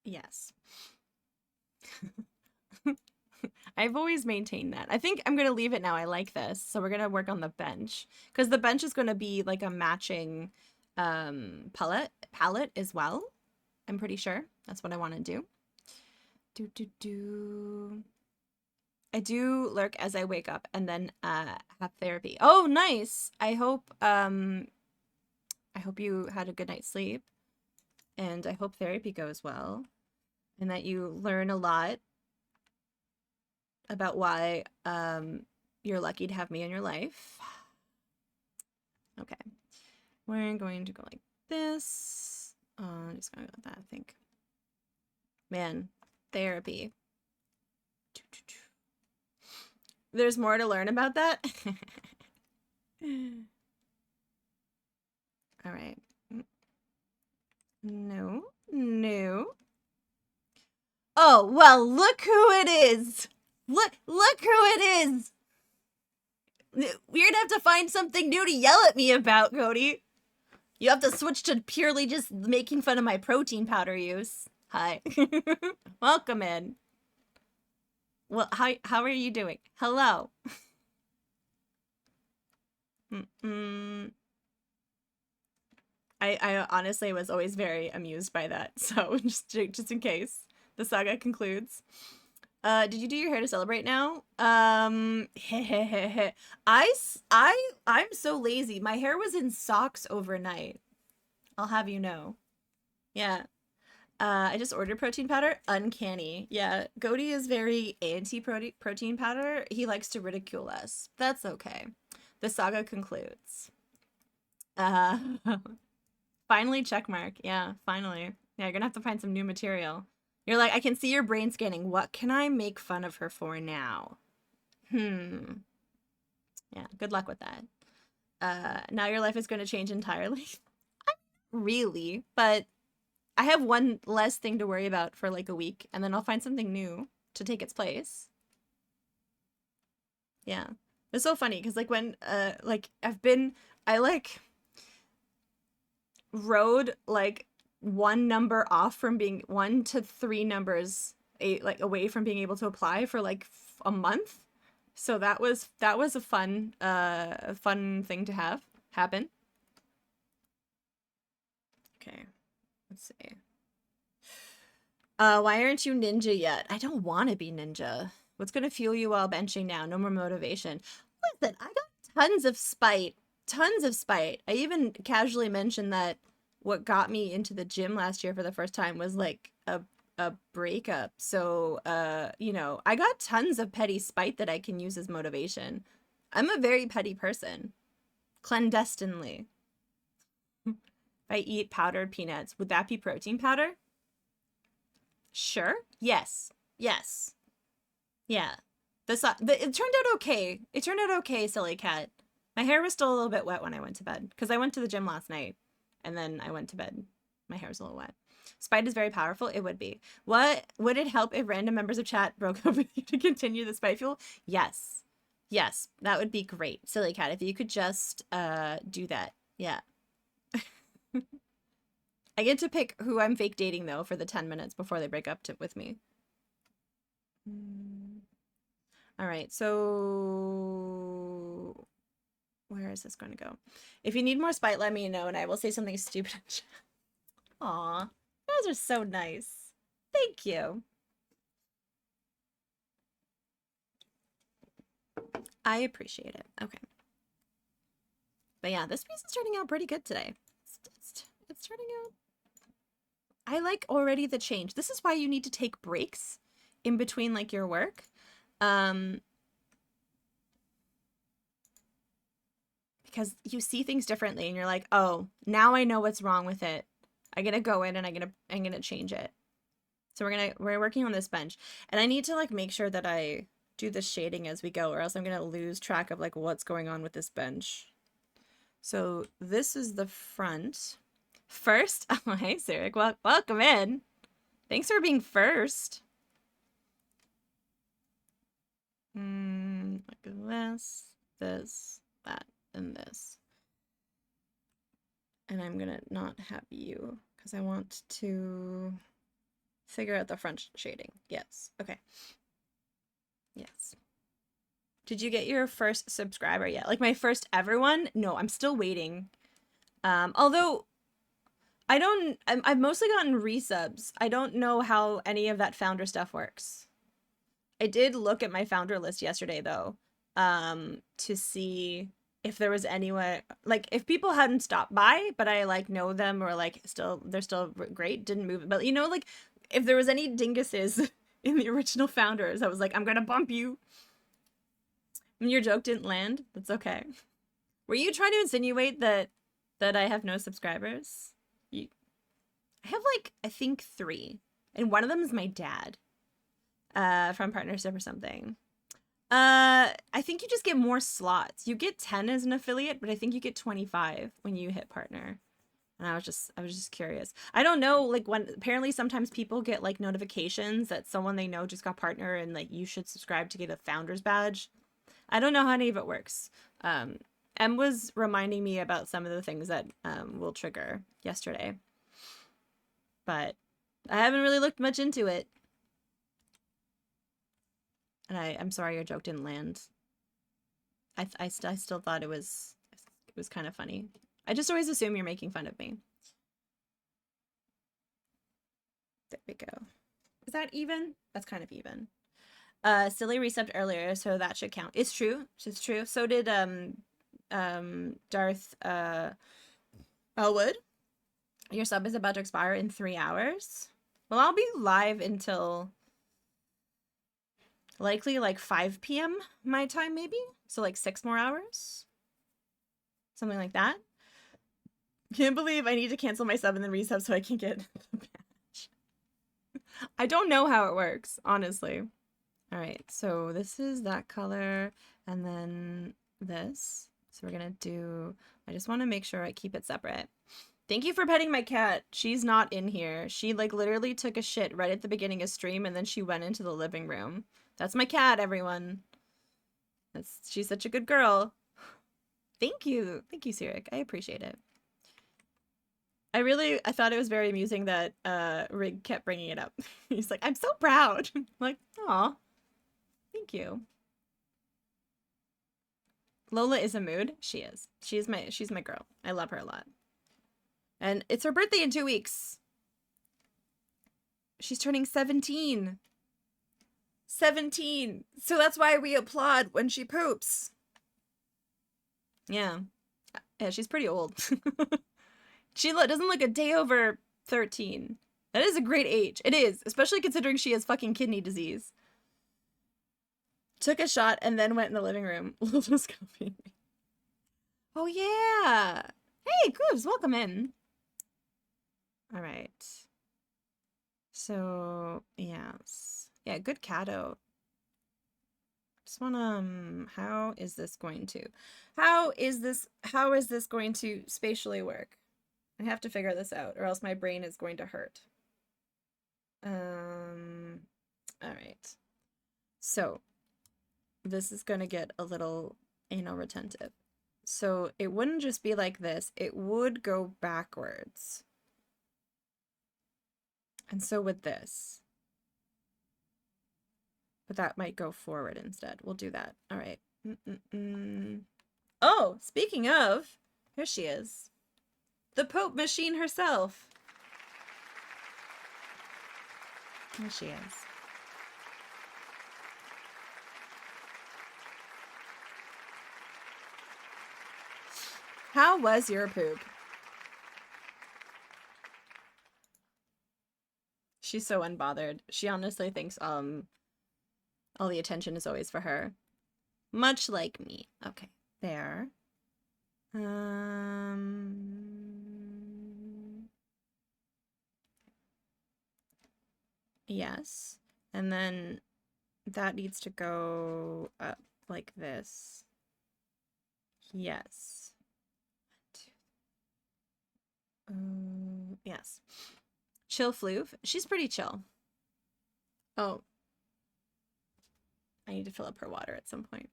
yes. I've always maintained that. I think I'm going to leave it now. I like this. So we're going to work on the bench because the bench is going to be like a matching palette as well. I'm pretty sure that's what I want to do. I do lurk as I wake up and then have therapy. Oh, nice. I hope you had a good night's sleep and I hope therapy goes well and that you learn a lot about why you're lucky to have me in your life. Okay. We're going to go like this. I'm just going to go with that, I think. Man, therapy. There's more to learn about that? All right. No. Oh, well, look who it is. Look who it is. We're gonna have to find something new to yell at me about, Cody. You have to switch to purely just making fun of my protein powder use. Hi. Welcome in. Well, how are you doing? Hello. I honestly was always very amused by that. So just in case the saga concludes. Did you do your hair to celebrate now? I'm so lazy. My hair was in socks overnight. I'll have you know. Yeah. I just ordered protein powder. Uncanny. Yeah, Goaty is very anti-protein powder. He likes to ridicule us. That's okay. The saga concludes. Uh, finally, checkmark. Yeah, finally. Yeah, you're gonna have to find some new material. You're like, I can see your brain scanning. What can I make fun of her for now? Yeah, good luck with that. Now your life is going to change entirely. Really, but I have one less thing to worry about for like a week, and then I'll find something new to take its place. Yeah. It's so funny because like when like I like rode like one number off from being 1 to 3 numbers like away from being able to apply for like a month. So that was a fun thing to have happen. Okay. Let's see. Why aren't you ninja yet? I don't want to be ninja. What's going to fuel you while benching now? No more motivation. Listen, I got tons of spite. Tons of spite. I even casually mentioned that what got me into the gym last year for the first time was like a breakup. So, you know, I got tons of petty spite that I can use as motivation. I'm a very petty person. Clandestinely. If I eat powdered peanuts, would that be protein powder? Sure. Yes. Yes. Yeah. It turned out okay. It turned out okay, silly cat. My hair was still a little bit wet when I went to bed because I went to the gym last night and then I went to bed. My hair was a little wet. Spite is very powerful. It would be. What would it help if random members of chat broke up with you to continue the spite fuel? Yes. Yes, that would be great. Silly cat, if you could just do that. Yeah. I get to pick who I'm fake dating though for the 10 minutes before they break up with me. All right, so where is this going to go? If you need more spite, let me know and I will say something stupid in chat. Aw, you guys are so nice. Thank you. I appreciate it. Okay. But yeah, this piece is turning out pretty good today. It's turning out. I like already the change. This is why you need to take breaks in between like your work. Because you see things differently and you're like, oh, now I know what's wrong with it. I'm gonna go in and I'm gonna change it. So we're working on this bench. And I need to like make sure that I do the shading as we go, or else I'm gonna lose track of like what's going on with this bench. So this is the front. First, oh hey Sarek, welcome in. Thanks for being first. Look at this, that, and this. And I'm gonna not have you because I want to figure out the front shading. Yes, okay. Yes. Did you get your first subscriber yet? Like my first ever one? No, I'm still waiting. Although I've mostly gotten resubs. I don't know how any of that founder stuff works. I did look at my founder list yesterday though, to see if there was anyone, like if people hadn't stopped by, but I like know them or like they're still great, didn't move. But you know, like if there was any dinguses in the original founders, I was like, I'm gonna bump you. And your joke didn't land. That's okay. Were you trying to insinuate that I have no subscribers? I have like, I think 3. And one of them is my dad. From partnership or something. I think you just get more slots. You get 10 as an affiliate, but I think you get 25 when you hit partner. And I was just curious. I don't know, like when apparently sometimes people get like notifications that someone they know just got partner and like you should subscribe to get a founder's badge. I don't know how any of it works. Em was reminding me about some of the things that will trigger yesterday. But I haven't really looked much into it. And I'm sorry your joke didn't land. I still thought it was kind of funny. I just always assume you're making fun of me. There we go. Is that even? That's kind of even. Silly resubbed earlier, so that should count. It's true. It's true. So did Darth Elwood. Your sub is about to expire in 3 hours. Well, I'll be live until likely like 5 p.m. my time, maybe. So like 6 more hours. Something like that. Can't believe I need to cancel my sub and then resub so I can get the badge. I don't know how it works, honestly. All right, so this is that color and then this. So we're gonna do, I just want to make sure I keep it separate. Thank you for petting my cat. She's not in here. She like literally took a shit right at the beginning of stream and then she went into the living room. That's my cat, everyone. She's such a good girl. Thank you. Thank you, Sirik. I appreciate it. I thought it was very amusing that Rig kept bringing it up. He's like, I'm so proud. I'm like, aw, thank you. Lola is a mood. She is. She's my girl. I love her a lot. And it's her birthday in 2 weeks. She's turning 17. 17. So that's why we applaud when she poops. Yeah. Yeah, she's pretty old. She doesn't look a day over 13. That is a great age. It is, especially considering she has fucking kidney disease. Took a shot and then went in the living room. Lola's coming. Oh yeah. Hey, Goobs, welcome in. All right. So, yes. Yeah, good catto. Just wanna, how is this going to spatially work? I have to figure this out or else my brain is going to hurt. All right. So this is going to get a little anal retentive. So it wouldn't just be like this. It would go backwards. And so would this. But that might go forward instead. We'll do that. All right. Oh, speaking of, here she is. The Pope machine herself. Here she is. How was your poop? She's so unbothered. She honestly thinks all the attention is always for her. Much like me. Okay, there. Yes. And then that needs to go up like this. Yes. Yes. Chill Floof. She's pretty chill. Oh. I need to fill up her water at some point.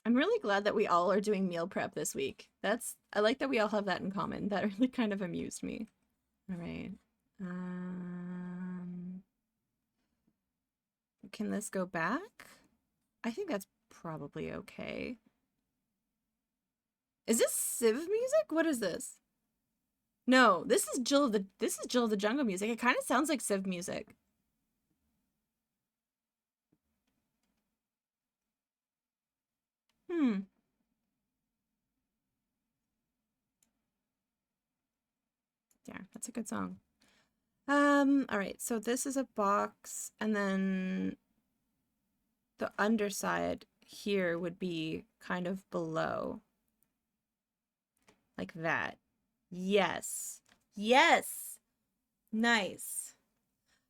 I'm really glad that we all are doing meal prep this week. I like that we all have that in common. That really kind of amused me. All right. Can this go back? I think that's probably okay. Is this Civ music? What is this? No, this is Jill of the Jungle music. It kind of sounds like Civ music. Yeah, that's a good song. All right, so this is a box, and then the underside here would be kind of below. Like that. Yes. Yes. Nice.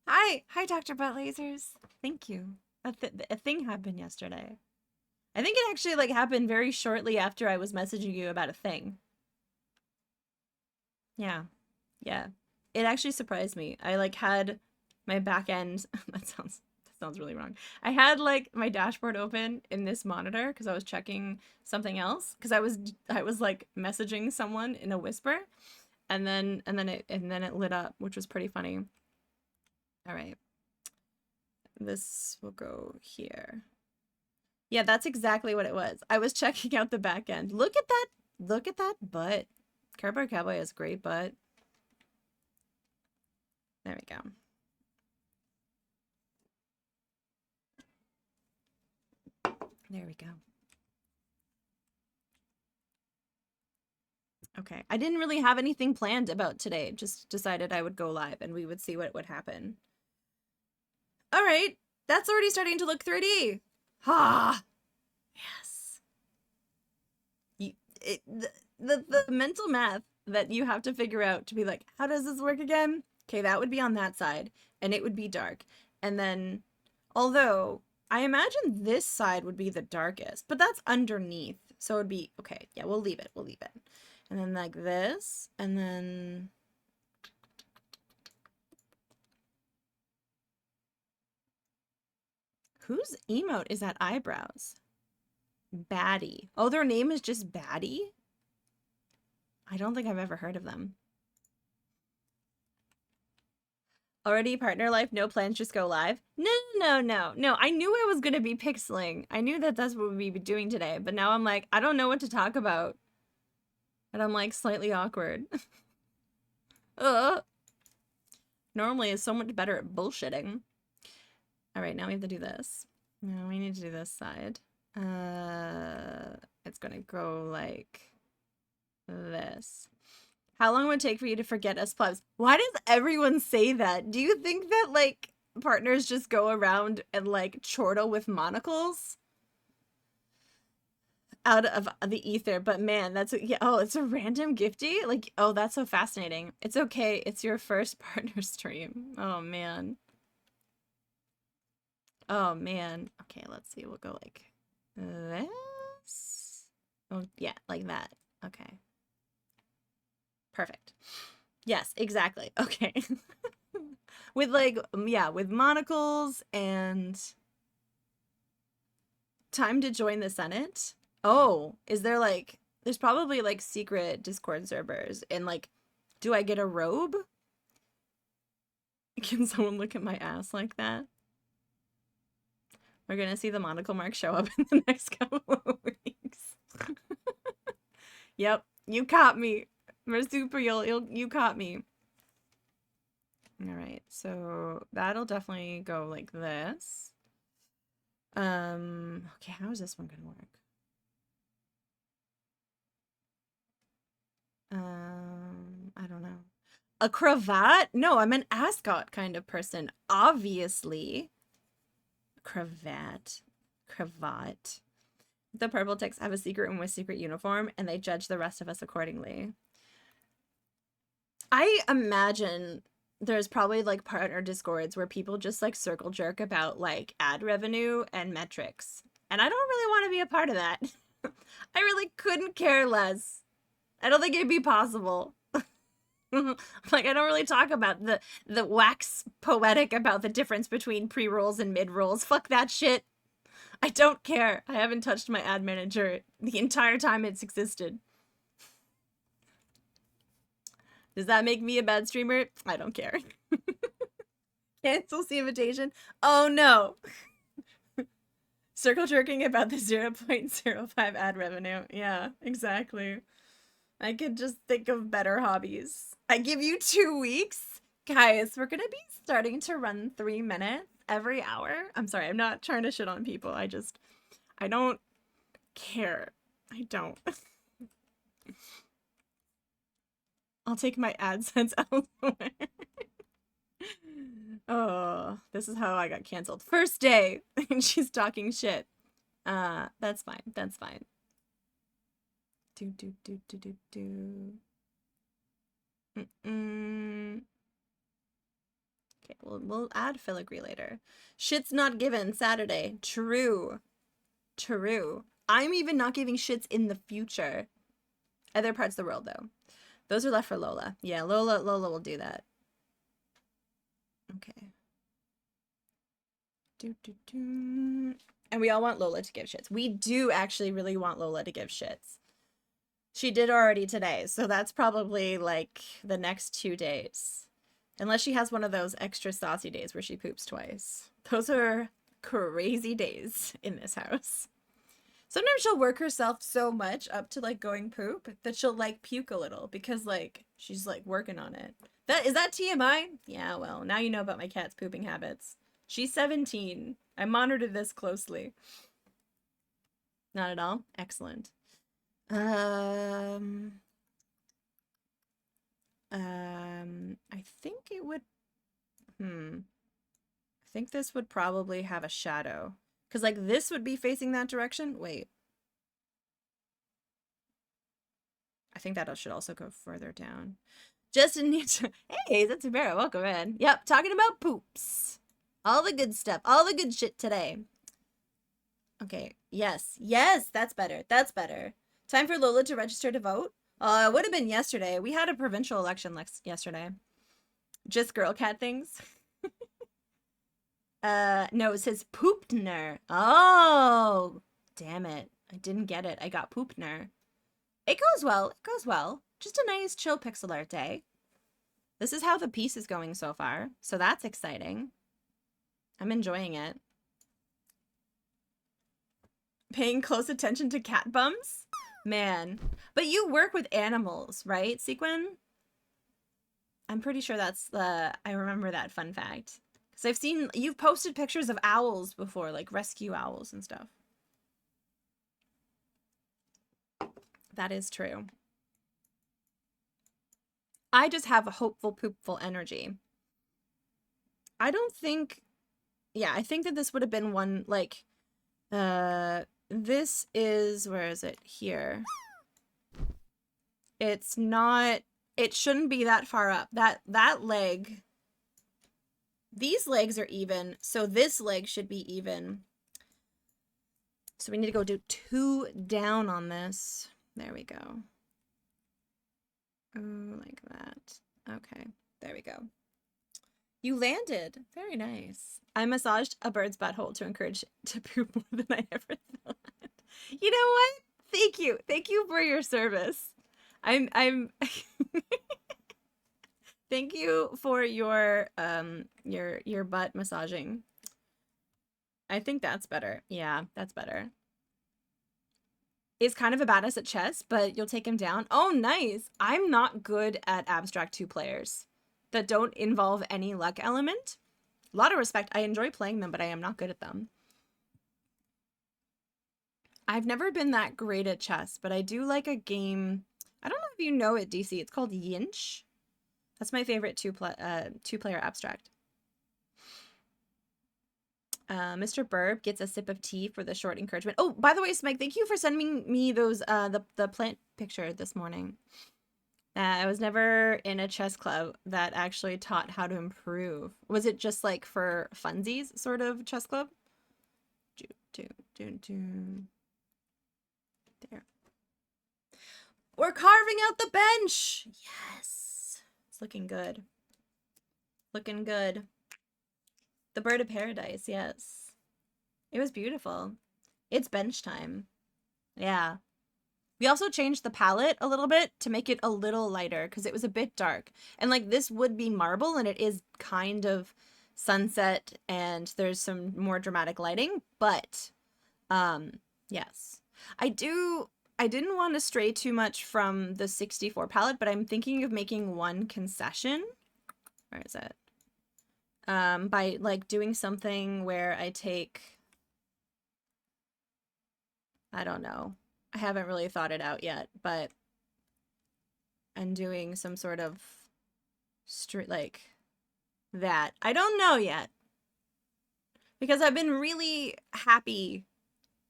Hi, Dr. Butt Lasers. Thank you. A thing happened yesterday. I think it actually like happened very shortly after I was messaging you about a thing. Yeah. Yeah. It actually surprised me. I like had my back end that sounds really wrong. I had like my dashboard open in this monitor because I was checking something else because I was like messaging someone in a whisper, and then it lit up, which was pretty funny. All right. This will go here. Yeah, that's exactly what it was. I was checking out the back end. Look at that. Look at that butt. Cardboard Cowboy has great butt. There we go. There we go. Okay. I didn't really have anything planned about today. Just decided I would go live and we would see what would happen. All right. That's already starting to look 3D. Ah. Yes. The mental math that you have to figure out to be like, how does this work again? Okay, that would be on that side and it would be dark. And then, although I imagine this side would be the darkest, but that's underneath. So it would be, okay, yeah, we'll leave it. We'll leave it. And then like this, and then... Whose emote is that eyebrows? Baddie. Oh, their name is just Baddie? I don't think I've ever heard of them. Already partner life, no plans, just go live? No. I knew I was going to be pixeling. I knew that that's what we'd be doing today, but now I'm like, I don't know what to talk about. And I'm like slightly awkward. Normally it's so much better at bullshitting. All right, now we have to do this. No, we need to do this side. It's gonna go like this. How long would it take for you to forget us plebs? Why does everyone say that? Do you think that like partners just go around and like chortle with monocles out of the ether? But man, that's yeah. Oh, it's a random gifty. Like, oh, that's so fascinating. It's okay. It's your first partner stream. Oh man. Oh man. Okay, let's see. We'll go like this. Oh yeah, like that. Okay. Perfect. Yes, exactly. Okay. With like, yeah, with monocles and time to join the Senate. Oh, is there like, there's probably like secret Discord servers and like, do I get a robe? Can someone look at my ass like that? We're gonna see the monocle mark show up in the next couple of weeks. Yep, you caught me. Marsupial, you caught me. All right, so that'll definitely go like this. Okay, how is this one gonna work? I don't know. A cravat? No, I'm an ascot kind of person, obviously. Cravat. The purple ticks have a secret and with secret uniform, and they judge the rest of us accordingly. I imagine there's probably like partner discords where people just like circle jerk about like ad revenue and metrics. And I don't really want to be a part of that. I really couldn't care less. I don't think it'd be possible. Like, I don't really talk about the wax poetic about the difference between pre-rolls and mid-rolls. Fuck that shit. I don't care. I haven't touched my ad manager the entire time it's existed. Does that make me a bad streamer? I don't care. Cancels the invitation. Oh no. Circle jerking about the 0.05 ad revenue. Yeah, exactly. I could just think of better hobbies. I give you 2 weeks. Guys, we're gonna be starting to run 3 minutes every hour. I'm sorry, I'm not trying to shit on people. I don't care. I don't. I'll take my AdSense elsewhere. Oh, this is how I got canceled. First day, and she's talking shit. That's fine. That's fine. Okay, we'll add filigree later. Shit's not given Saturday. True. I'm even not giving shits in the future. Other parts of the world, though. Those are left for Lola. Yeah, Lola will do that. Okay. And we all want Lola to give shits. We do actually really want Lola to give shits. She did already today, so that's probably like the next 2 days. Unless she has one of those extra saucy days where she poops twice. Those are crazy days in this house. Sometimes she'll work herself so much up to like going poop that she'll like puke a little because like she's like working on it. Is that TMI? Yeah, well, now you know about my cat's pooping habits. She's 17. I monitored this closely. Not at all? Excellent. I think it would, I think this would probably have a shadow. Because, like, this would be facing that direction. Wait. I think that should also go further down. Justin needs to... Hey, that's Vera. Welcome in. Yep, talking about poops. All the good stuff. All the good shit today. Okay, yes. Yes, that's better. That's better. Time for Lola to register to vote? It would have been yesterday. We had a provincial election yesterday. Just girl cat things. No, it says Poopner. Oh, damn it. I didn't get it. I got Poopner. It goes well. It goes well. Just a nice chill pixel art day. This is how the piece is going so far. So that's exciting. I'm enjoying it. Paying close attention to cat bums? Man. But you work with animals, right, Sequin? I'm pretty sure that's I remember that fun fact. Because I've seen, you've posted pictures of owls before, like rescue owls and stuff. That is true. I just have a hopeful, poopful energy. I don't think, yeah, I think that this would have been one, like, this is, where is it? Here. It's not, it shouldn't be that far up. That leg, these legs are even, so this leg should be even. So we need to go do 2 down on this. There we go. Oh, like that. Okay, there we go. You landed. Very nice. I massaged a bird's butthole to encourage to poop more than I ever thought. You know what? Thank you. Thank you for your service. I'm Thank you for your butt massaging. I think that's better. Yeah, that's better. Is kind of a badass at chess, but you'll take him down. Oh, nice. I'm not good at abstract 2 players that don't involve any luck element. A lot of respect. I enjoy playing them, but I am not good at them. I've never been that great at chess, but I do like a game. I don't know if you know it, DC. It's called Yinch. That's my favorite two-player abstract. Mr. Burb gets a sip of tea for the short encouragement. Oh, by the way, Smike, thank you for sending me those the plant picture this morning. I was never in a chess club that actually taught how to improve. Was it just like for funsies sort of chess club? There. We're carving out the bench. Yes. It's looking good. Looking good. The bird of paradise, yes. It was beautiful. It's bench time. Yeah. We also changed the palette a little bit to make it a little lighter because it was a bit dark. And like this would be marble and it is kind of sunset and there's some more dramatic lighting, but yes. I didn't want to stray too much from the 64 palette, but I'm thinking of making one concession. Where is it? By like doing something where I take, I don't know. I haven't really thought it out yet, but I'm doing some sort of street like that. I don't know yet. Because I've been really happy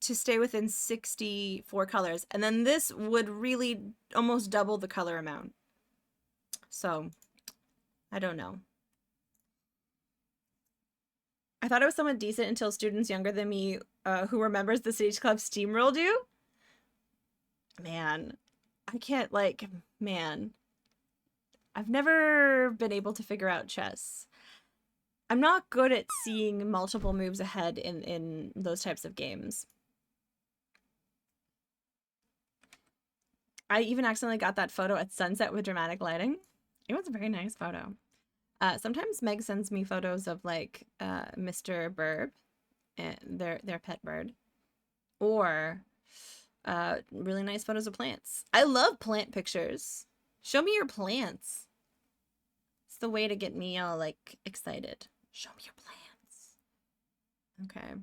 to stay within 64 colors, and then this would really almost double the color amount. So, I don't know. I thought it was somewhat decent until students younger than me who were members of the Stage Club steamrolled you. Man, I can't, like, man. I've never been able to figure out chess. I'm not good at seeing multiple moves ahead in those types of games. I even accidentally got that photo at sunset with dramatic lighting. It was a very nice photo. Sometimes Meg sends me photos of like Mr. Burb and their pet bird, or really nice photos of plants. I love plant pictures. Show me your plants. It's the way to get me all like excited. Show me your plants. Okay.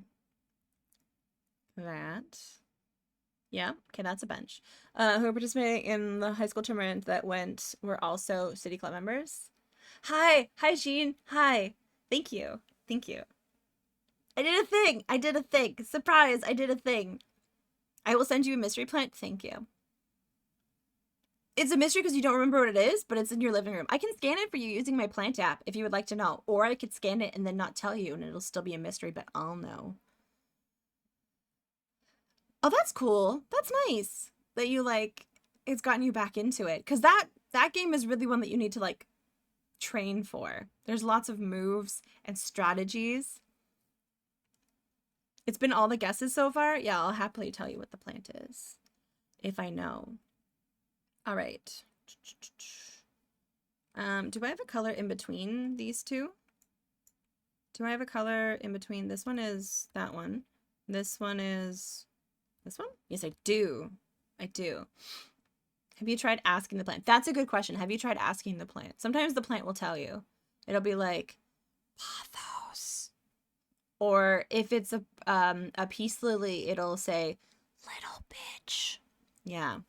That. Yeah, okay, that's a bench. Who are participating in the high school tournament that were also City Club members. Hi, Jean. Hi. Thank you. Thank you. I did a thing. I did a thing. Surprise, I did a thing. I will send you a mystery plant. Thank you. It's a mystery because you don't remember what it is, but it's in your living room. I can scan it for you using my plant app if you would like to know. Or I could scan it and then not tell you and it'll still be a mystery, but I'll know. Oh, that's cool. That's nice that you like it's gotten you back into it. Cause that game is really one that you need to like train for. There's lots of moves and strategies. It's been all the guesses so far. Yeah, I'll happily tell you what the plant is if I know. All right. Do I have a color in between these two? Do I have a color in between? This one is that one. This one is this one? Yes, I do. I do. Have you tried asking the plant? That's a good question. Have you tried asking the plant? Sometimes the plant will tell you. It'll be like, Pothos. Or if it's a peace lily, it'll say, little bitch. Yeah.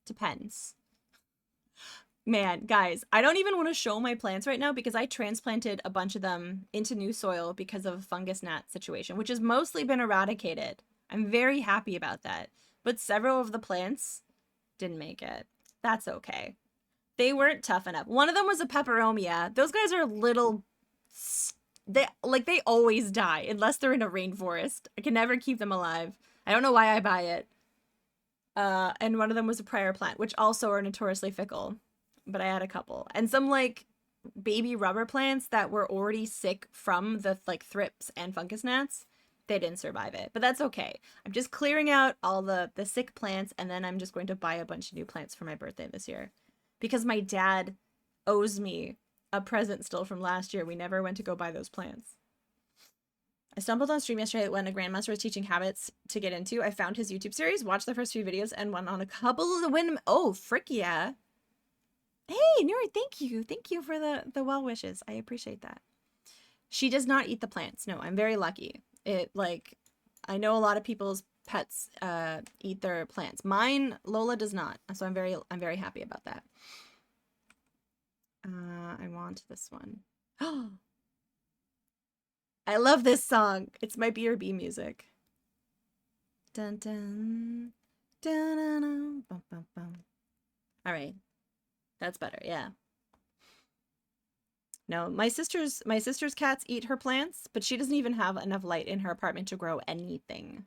Depends. Man, guys, I don't even want to show my plants right now because I transplanted a bunch of them into new soil because of a fungus gnat situation, which has mostly been eradicated. I'm very happy about that. But several of the plants didn't make it. That's okay. They weren't tough enough. One of them was a peperomia. Those guys are little... They always die unless they're in a rainforest. I can never keep them alive. I don't know why I buy it. And one of them was a prior plant, which also are notoriously fickle. But I had a couple. And some, like, baby rubber plants that were already sick from the, like, thrips and fungus gnats. They didn't survive it. But that's okay. I'm just clearing out all the sick plants, and then I'm just going to buy a bunch of new plants for my birthday this year. Because my dad owes me a present still from last year. We never went to go buy those plants. I stumbled on stream yesterday when a grandmaster was teaching habits to get into. I found his YouTube series, watched the first few videos, and went on a couple of the win. Oh, frick yeah. Hey, Nuri, thank you. Thank you for the well wishes. I appreciate that. She does not eat the plants. No, I'm very lucky. I know a lot of people's pets eat their plants. Mine, Lola does not. So I'm very happy about that. I want this one. Oh. I love this song. It's my BRB music. Dun dun dun dun dun bum bum bum. All right. That's better. Yeah. No, my sister's cats eat her plants, but she doesn't even have enough light in her apartment to grow anything.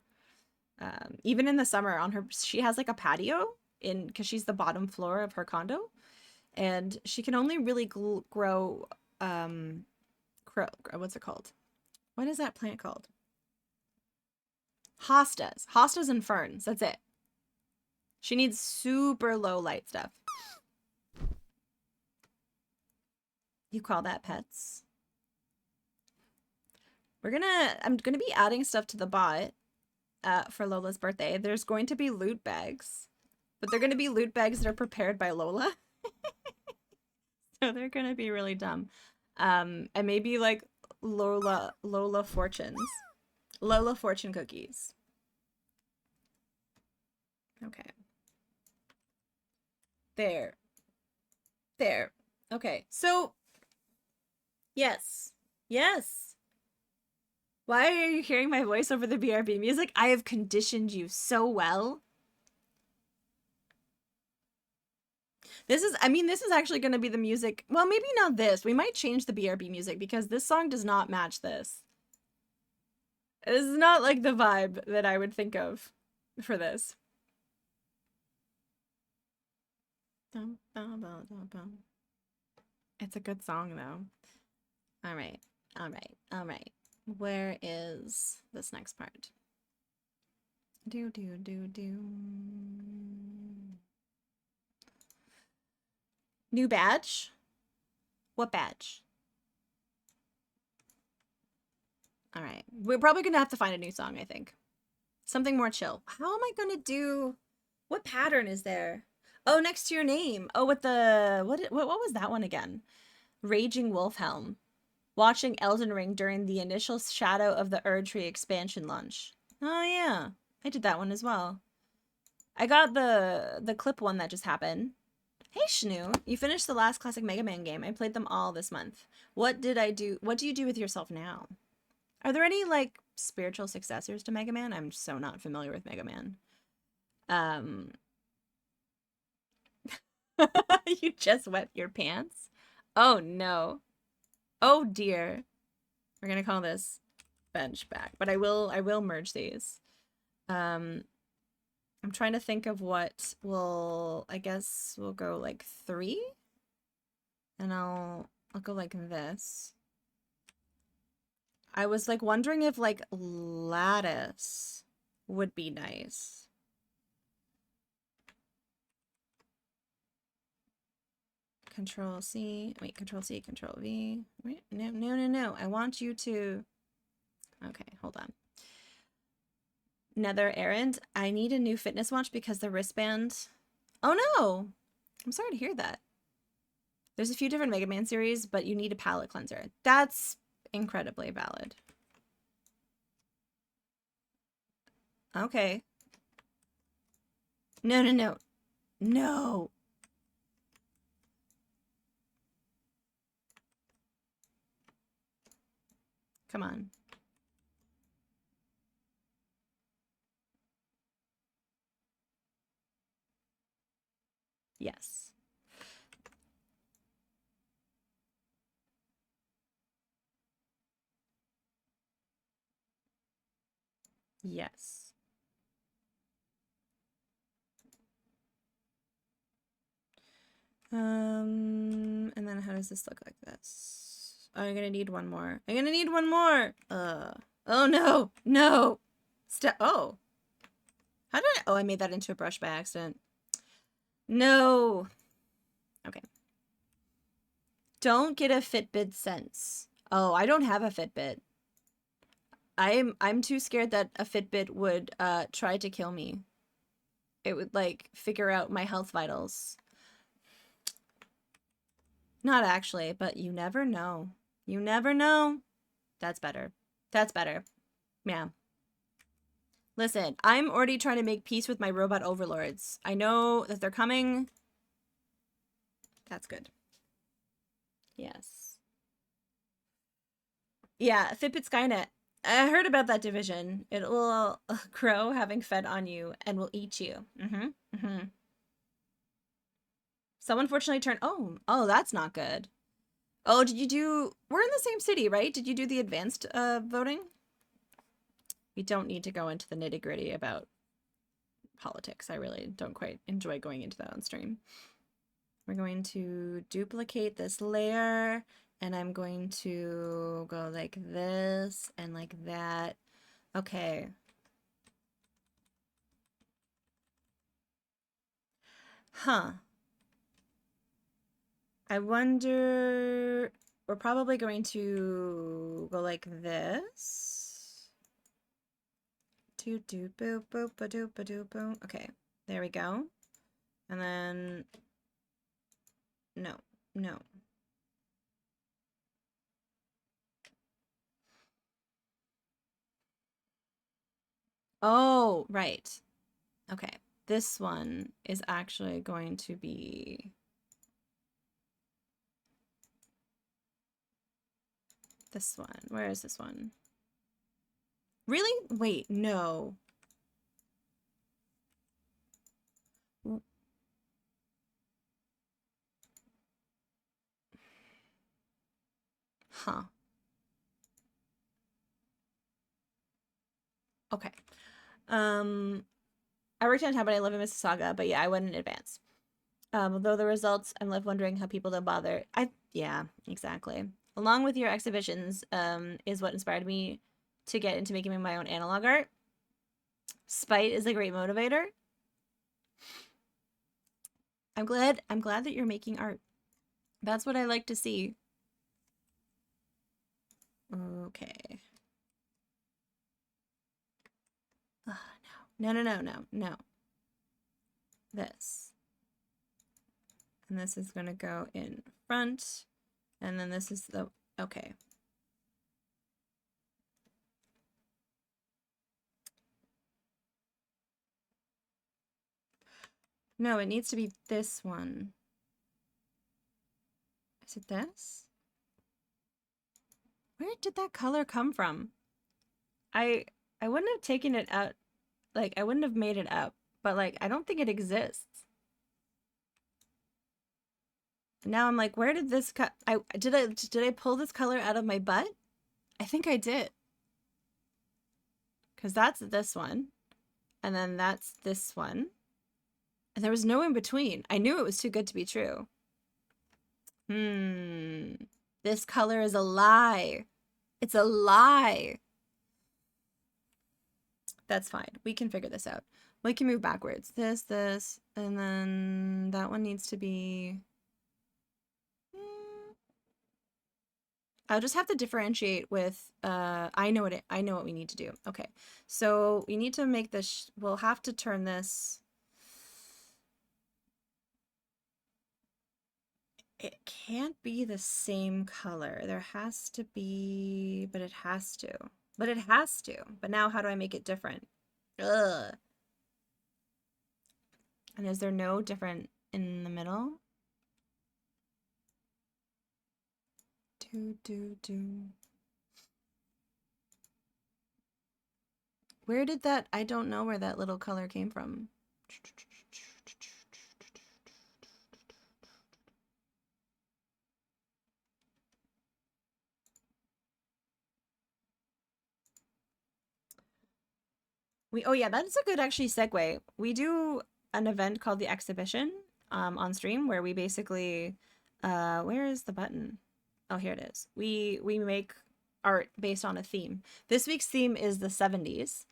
Even in the summer she has like a patio because she's the bottom floor of her condo, and she can only really grow what's it called? What is that plant called? Hostas and ferns. That's it. She needs super low light stuff. You call that pets? I'm gonna be adding stuff to the bot for Lola's birthday. There's going to be loot bags, but they're gonna be loot bags that are prepared by Lola. So they're gonna be really dumb. And maybe like Lola fortunes. Lola fortune cookies. Okay. There. Okay, so yes. Why are you hearing my voice over the BRB music? I have conditioned you so well. This is actually going to be the music. Well, maybe not this. We might change the BRB music because this song does not match this. This is not like the vibe that I would think of for this. It's a good song though. All right. Where is this next part? Do. New badge? What badge? All right. We're probably going to have to find a new song, I think. Something more chill. How am I going to do... What pattern is there? Oh, next to your name. Oh, with the... What was that one again? Raging Wolfhelm. Watching Elden Ring during the initial Shadow of the Erdtree expansion launch. Oh, yeah. I did that one as well. I got the clip one that just happened. Hey Shnu, you finished the last classic Mega Man game. I played them all this month. What do you do with yourself now? Are there any like spiritual successors to Mega Man? I'm so not familiar with Mega Man. You just wet your pants? Oh no. Oh dear. We're gonna call this bench back, but I will merge these. I'm trying to think of what I guess we'll go like 3. And I'll go like this. I was like wondering if like lattice would be nice. Control C, wait, Control C, Control V. Wait, no. I want you to, okay, hold on. Nether errand. I need a new fitness watch because the wristband. Oh no! I'm sorry to hear that. There's a few different Mega Man series, but you need a palate cleanser. That's incredibly valid. Okay. No. No! Come on. Yes. Yes. And then how does this look like this? Oh, I'm gonna need one more. I'm gonna need one more! Oh no! No! Oh! How did I? Oh, I made that into a brush by accident. No! Okay. Don't get a Fitbit sense. Oh, I don't have a Fitbit. I'm too scared that a Fitbit would try to kill me. It would like figure out my health vitals. Not actually, but you never know. You never know. That's better. That's better. Yeah. Listen, I'm already trying to make peace with my robot overlords. I know that they're coming. That's good. Yes. Yeah, Fitbit Skynet. I heard about that division. It will grow having fed on you and will eat you. Someone fortunately turned... Oh, that's not good. Oh, did you do... We're in the same city, right? Did you do the advanced voting? We don't need to go into the nitty-gritty about politics. I really don't quite enjoy going into that on stream. We're going to duplicate this layer, and I'm going to go like this and like that. Okay. Huh. I wonder... We're probably going to go like this. Do do boop boop ba doop ba doop boop. Okay, there we go. And then no. Oh, right. Okay. This one is actually going to be this one. Where is this one? Really? Wait, no. Huh. Okay. I worked downtown, but I live in Mississauga. But yeah, I went in advance. Although the results, I'm left wondering how people don't bother. Yeah, exactly. Along with your exhibitions, is what inspired me to get into making my own analog art. Spite is a great motivator. I'm glad that you're making art. That's what I like to see. Okay. No. This. And this is gonna go in front. And then this is the, okay. No, it needs to be this one. Is it this? Where did that color come from? I wouldn't have taken it out, like, I wouldn't have made it up, but, like, I don't think it exists. Now I'm like, where did this did I pull this color out of my butt? I think I did. Because that's this one. And then that's this one. And there was no in between. I knew it was too good to be true. This color is a lie. It's a lie. That's fine. We can figure this out. We can move backwards. This, and then that one needs to be... I'll just have to differentiate with, I know what we need to do. Okay, so we need to make this, we'll have to turn this. It can't be the same color. There has to be, but it has to. But it has to. But now how do I make it different? Ugh. And is there no different in the middle? Where did that, I don't know where that little color came from. Oh yeah, that's a good actually segue. We do an event called the Exhibition on stream where we basically, where is the button? Oh, here it is. We make art based on a theme. This week's theme is the 70s.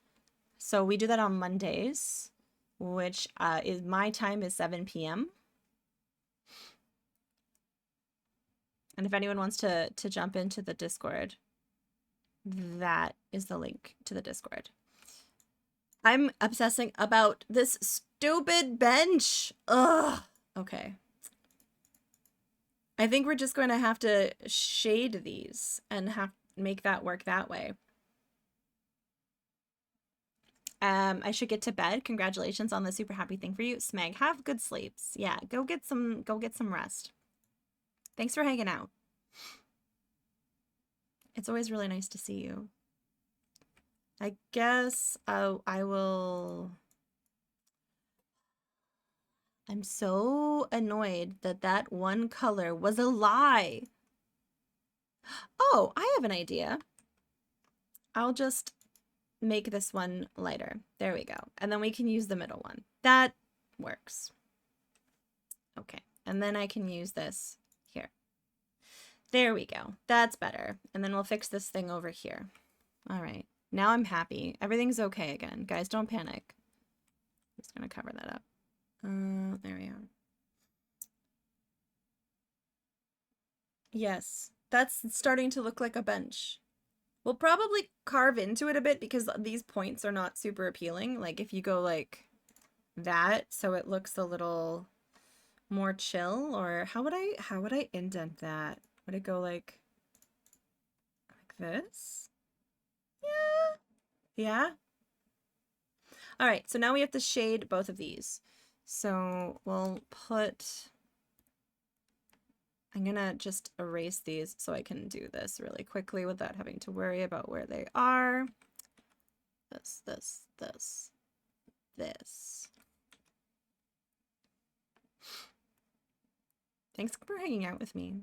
So we do that on Mondays, which is my time is 7 p.m. And if anyone wants to jump into the Discord, that is the link to the Discord. I'm obsessing about this stupid bench. Ugh. Okay. I think we're just going to have to shade these and make that work that way. I should get to bed. Congratulations on the super happy thing for you. Smeg, have good sleeps. Yeah, go get some rest. Thanks for hanging out. It's always really nice to see you. I guess I will... I'm so annoyed that that one color was a lie. Oh, I have an idea. I'll just make this one lighter. There we go. And then we can use the middle one. That works. Okay. And then I can use this here. There we go. That's better. And then we'll fix this thing over here. All right. Now I'm happy. Everything's okay again. Guys, don't panic. I'm just going to cover that up. There we are. Yes, that's starting to look like a bench. We'll probably carve into it a bit because these points are not super appealing. Like if you go like that, so it looks a little more chill, or how would I indent that? Would it go like this? Yeah. Yeah. All right, so now we have to shade both of these. So we'll put, I'm gonna just erase these so I can do this really quickly without having to worry about where they are. This. Thanks for hanging out with me.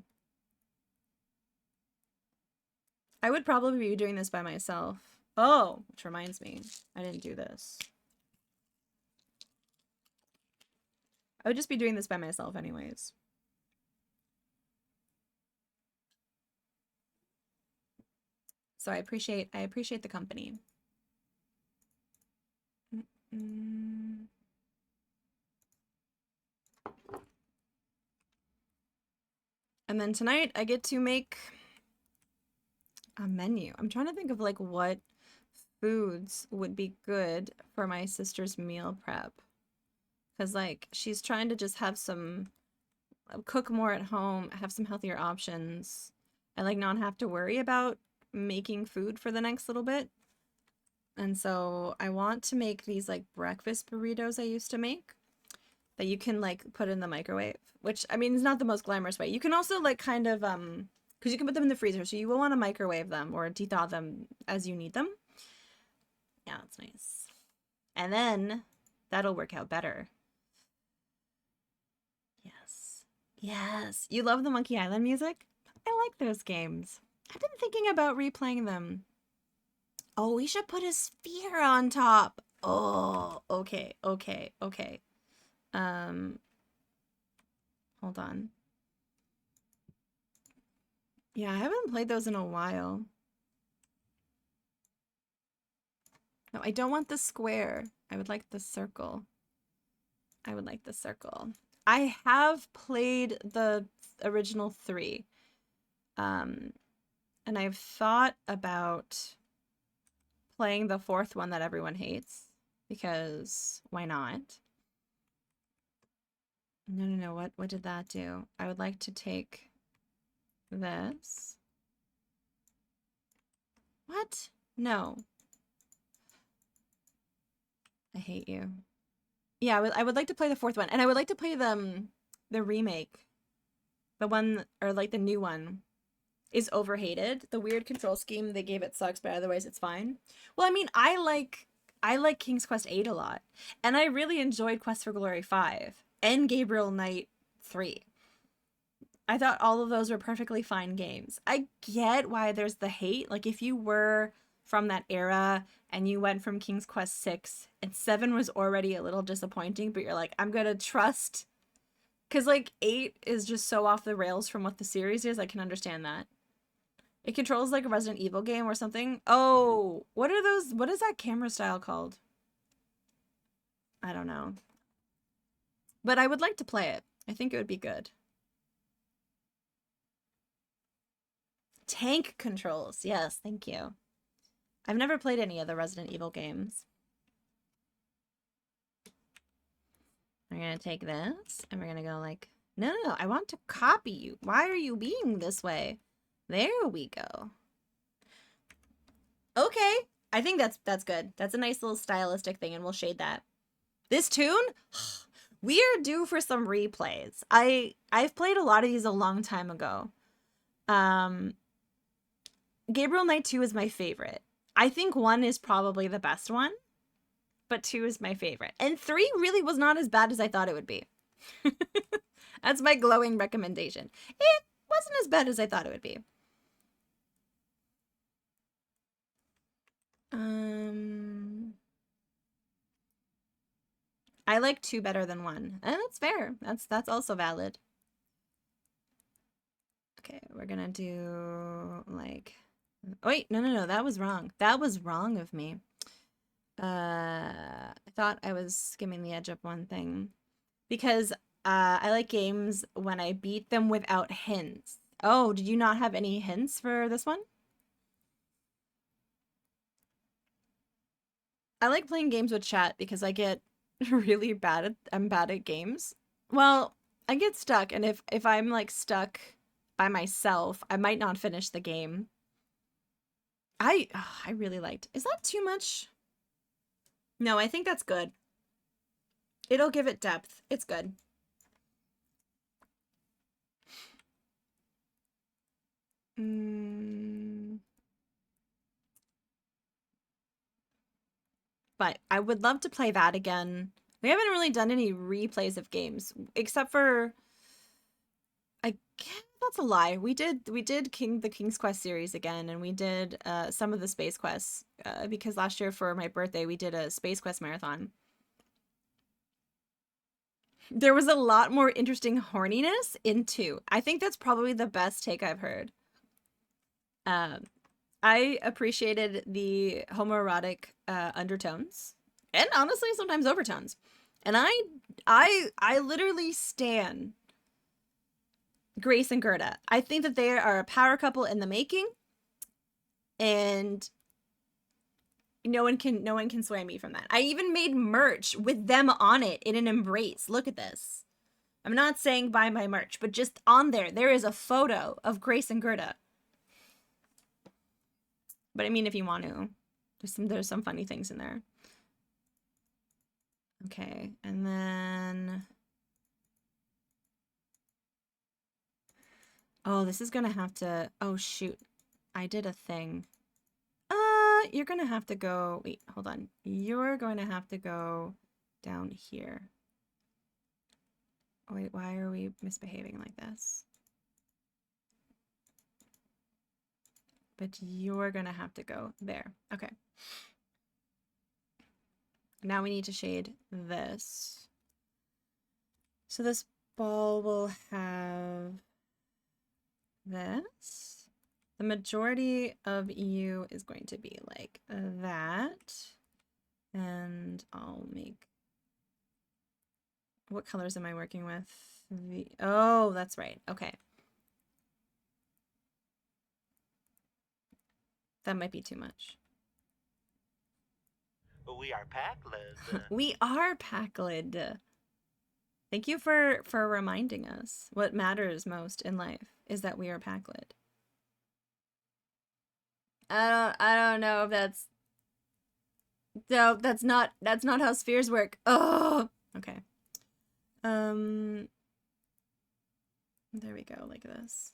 I would probably be doing this by myself. Oh, which reminds me, I didn't do this. I would just be doing this by myself anyways. So I appreciate the company. And then tonight I get to make a menu. I'm trying to think of like what foods would be good for my sister's meal prep. Because like she's trying to just have some, cook more at home, have some healthier options, and like not have to worry about making food for the next little bit. And so I want to make these like breakfast burritos I used to make. that you can like put in the microwave, which I mean is not the most glamorous way. You can also like kind of because you can put them in the freezer, so you will want to microwave them or de-thaw them as you need them. Yeah, that's nice. And then that'll work out better. Yes. Yes. You love the Monkey Island music? I like those games. I've been thinking about replaying them. Oh, we should put a sphere on top. Oh, okay, okay, okay. Hold on. Yeah, I haven't played those in a while. No, I don't want the square. I would like the circle. I would like the circle. I have played the original 3. And I've thought about playing the 4th one that everyone hates. Because why not? No. What did that do? I would like to take this. What? No. I hate you. Yeah, I would like to play the 4th one, and I would like to play the remake. The one, or like the new one, is overhated. The weird control scheme they gave it sucks, but otherwise it's fine. Well, I mean, I like King's Quest 8 a lot, and I really enjoyed Quest for Glory 5 and Gabriel Knight 3. I thought all of those were perfectly fine games. I get why there's the hate. Like, if you were from that era and you went from King's Quest 6 and 7 was already a little disappointing, but you're like, I'm gonna trust, because like 8 is just so off the rails from what the series is. I can understand that. It controls like a Resident Evil game or something. Oh, what are those? What is that camera style called? I don't know. But I would like to play it. I think it would be good. Tank controls. Yes, thank you. I've never played any of the Resident Evil games. We're gonna take this and we're gonna go like, no, I want to copy you. Why are you being this way? There we go. Okay, I think that's good. That's a nice little stylistic thing, and we'll shade that. This tune? We are due for some replays. I've played a lot of these a long time ago. Gabriel Knight 2 is my favorite. I think 1 is probably the best one, but 2 is my favorite. And 3 really was not as bad as I thought it would be. That's my glowing recommendation. It wasn't as bad as I thought it would be. I like 2 better than 1. And that's fair. That's also valid. Okay, we're gonna do like, wait, no, that was wrong. That was wrong of me. I thought I was skimming the edge of one thing, because I like games when I beat them without hints. Oh, did you not have any hints for this one? I like playing games with chat because I get really bad at, I'm bad at games. Well, I get stuck, and if I'm like stuck by myself, I might not finish the game. I really liked. Is that too much? No, I think that's good. It'll give it depth. It's good. But I would love to play that again. We haven't really done any replays of games, except for, that's a lie. We did the King's Quest series again, and we did some of the Space Quests, because last year for my birthday we did a Space Quest marathon. There was a lot more interesting horniness in 2. I think that's probably the best take I've heard. I appreciated the homoerotic undertones, and honestly sometimes overtones. And I literally stan Grace and Gerda. I think that they are a power couple in the making, and no one can sway me from that. I even made merch with them on it in an embrace. Look at this. I'm not saying buy my merch, but just on there is a photo of Grace and Gerda. But I mean, if you want to, there's some funny things in there. Okay, and then Oh, this is gonna have to... Oh, shoot. I did a thing. You're gonna have to go... Wait, hold on. You're going to have to go down here. Oh, wait, why are we misbehaving like this? But you're gonna have to go there. Okay. Now we need to shade this. So this ball will have this. The majority of you is going to be like that. And I'll make... What colors am I working with? Oh, that's right. Okay. That might be too much. We are Packlid. We are Packlid. Thank you for reminding us. What matters most in life is that we are Packlid. I don't know if that's... No, that's not how spheres work. Oh, okay. There we go, like this.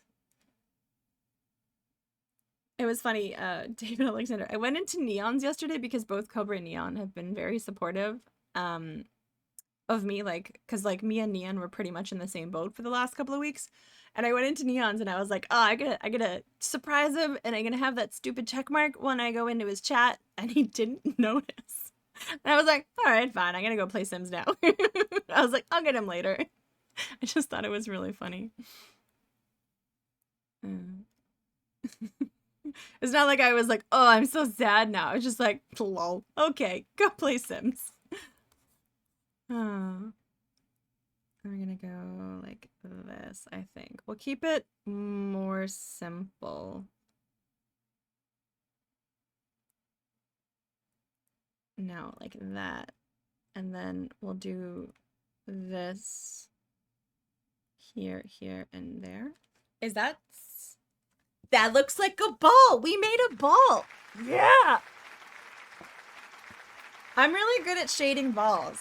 It was funny, David Alexander. I went into Neon's yesterday because both Cobra and Neon have been very supportive of me, like, because like me and Neon were pretty much in the same boat for the last couple of weeks. And I went into Neon's and I was like, oh, I gotta surprise him and I'm gonna have that stupid check mark when I go into his chat, and he didn't notice. And I was like, all right, fine, I'm gonna go play Sims now. I was like, I'll get him later. I just thought it was really funny. It's not like I was like, oh, I'm so sad now. I was just like, lol. Okay, go play Sims. Oh. We're gonna go like this, I think. We'll keep it more simple. No, like that. And then we'll do this here, here, and there. Is that... That looks like a ball! We made a ball! Yeah! I'm really good at shading balls.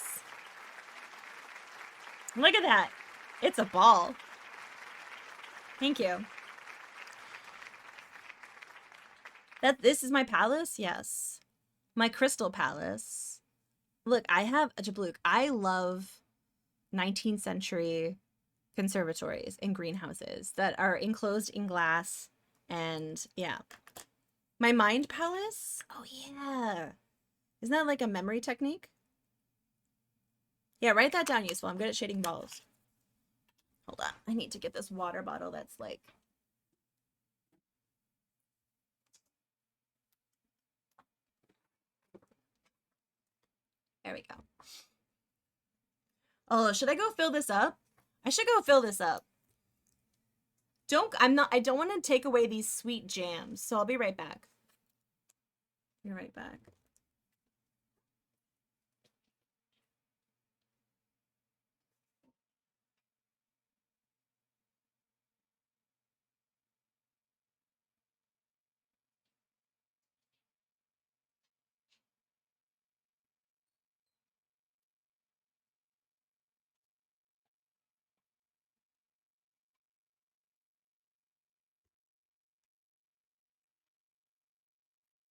Look at that. It's a ball. Thank you. This is my palace? Yes. My crystal palace. Look, I have a Jablook. I love 19th century conservatories and greenhouses that are enclosed in glass. And yeah. My mind palace? Oh yeah. Isn't that like a memory technique? Yeah, write that down, Useful. I'm good at shading balls. Hold on. I need to get this water bottle that's like... There we go. Oh, should I go fill this up? I should go fill this up. I don't want to take away these sweet jams, so I'll be right back. Be right back.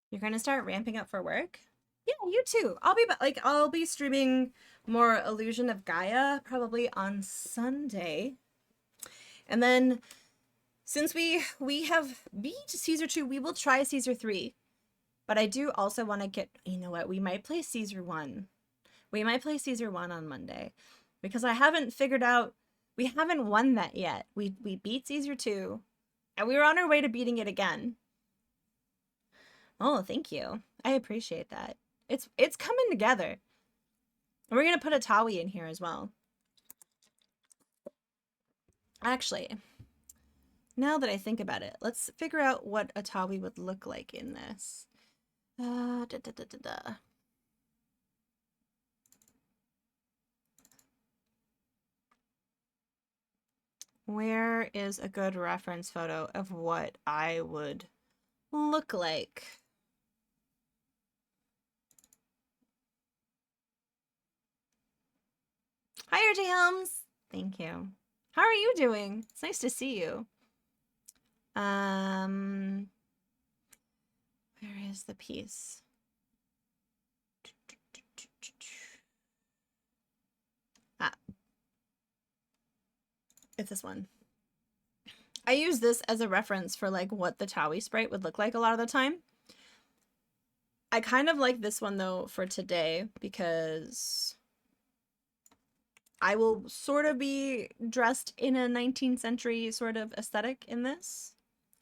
You're gonna start ramping up for work? Yeah, you too. I'll be streaming more Illusion of Gaia probably on Sunday. And then since we have beat Caesar 2, we will try Caesar 3. But I do also want to get, you know what, we might play Caesar 1. We might play Caesar 1 on Monday. Because I haven't figured out, we haven't won that yet. We beat Caesar 2. And we were on our way to beating it again. Oh, thank you. I appreciate that. It's coming together. And we're gonna put a Tawi in here as well. Actually, now that I think about it, let's figure out what a Tawi would look like in this. Where is a good reference photo of what I would look like? Hi, RJ Helms. Thank you. How are you doing? It's nice to see you. Where is the piece? Ah. It's this one. I use this as a reference for like what the Towie sprite would look like a lot of the time. I kind of like this one though for today because I will sort of be dressed in a 19th century sort of aesthetic in this.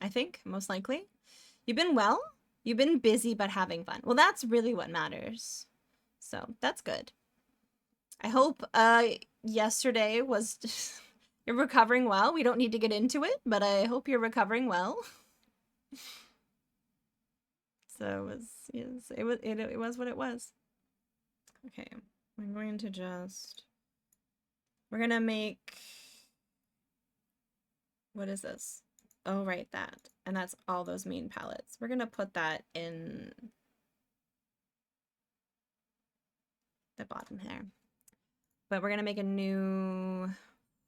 I think, most likely. You've been well? You've been busy but having fun. Well, that's really what matters. So, that's good. I hope yesterday was... You're recovering well. We don't need to get into it, but I hope you're recovering well. So it was what it was. Okay, I'm going to just... We're gonna make... What is this? Oh, right, that. And that's all those main palettes. We're gonna put that in the bottom there. But we're gonna make a new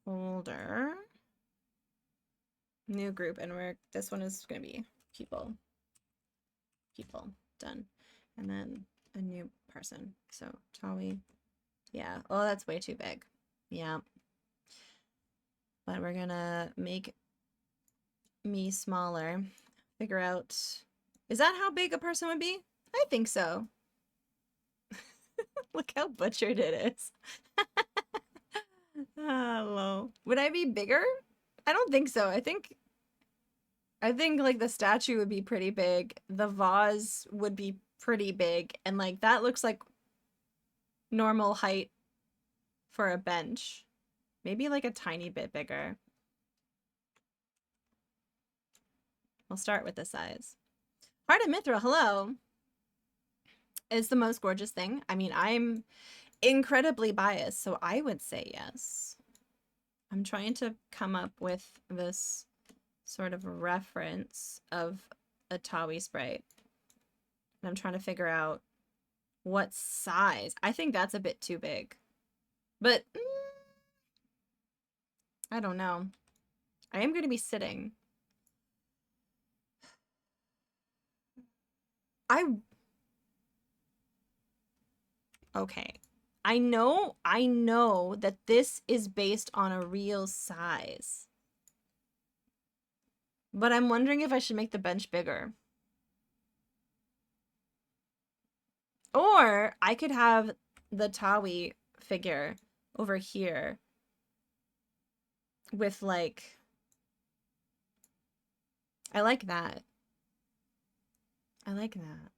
folder. New group, and this one is gonna be people. People. Done. And then a new person. So, Towie. Yeah. Oh, that's way too big. Yeah. But we're gonna make me smaller. Figure out... Is that how big a person would be? I think so. Look how butchered it is. Hello. Would I be bigger? I don't think so. I think like the statue would be pretty big. The vase would be pretty big. And like that looks like normal height for a bench. Maybe like a tiny bit bigger. We'll start with the size. Heart of Mithril, hello. Is the most gorgeous thing. I mean, I'm incredibly biased, so I would say yes. I'm trying to come up with this sort of reference of a Towie sprite. And I'm trying to figure out what size. I think that's a bit too big. But I don't know. I am going to be sitting. Okay. I know that this is based on a real size. But I'm wondering if I should make the bench bigger. Or I could have the Towie figure over here with like... I like that. I like that.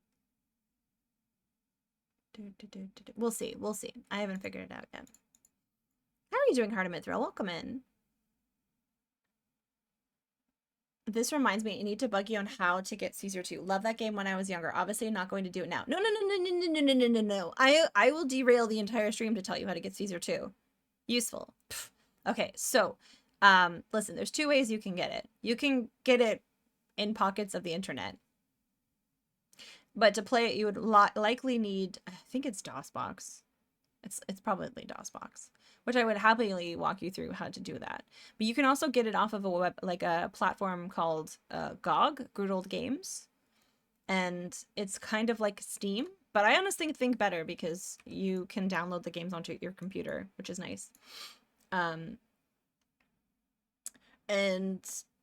We'll see. We'll see. I haven't figured it out yet. How are you doing, Heart of Mithril? Welcome in. This reminds me, I need to bug you on how to get Caesar 2. Love that game when I was younger. Obviously, I'm not going to do it now. No. I will derail the entire stream to tell you how to get Caesar 2. Useful. Pfft. Okay, so, listen, there's two ways you can get it. You can get it in pockets of the internet. But to play it, you would likely need, I think it's DOSBox. It's probably DOSBox, which I would happily walk you through how to do that. But you can also get it off of a web, like a platform called GOG, Good Old Games. And it's kind of like Steam, but I honestly think better because you can download the games onto your computer, which is nice. And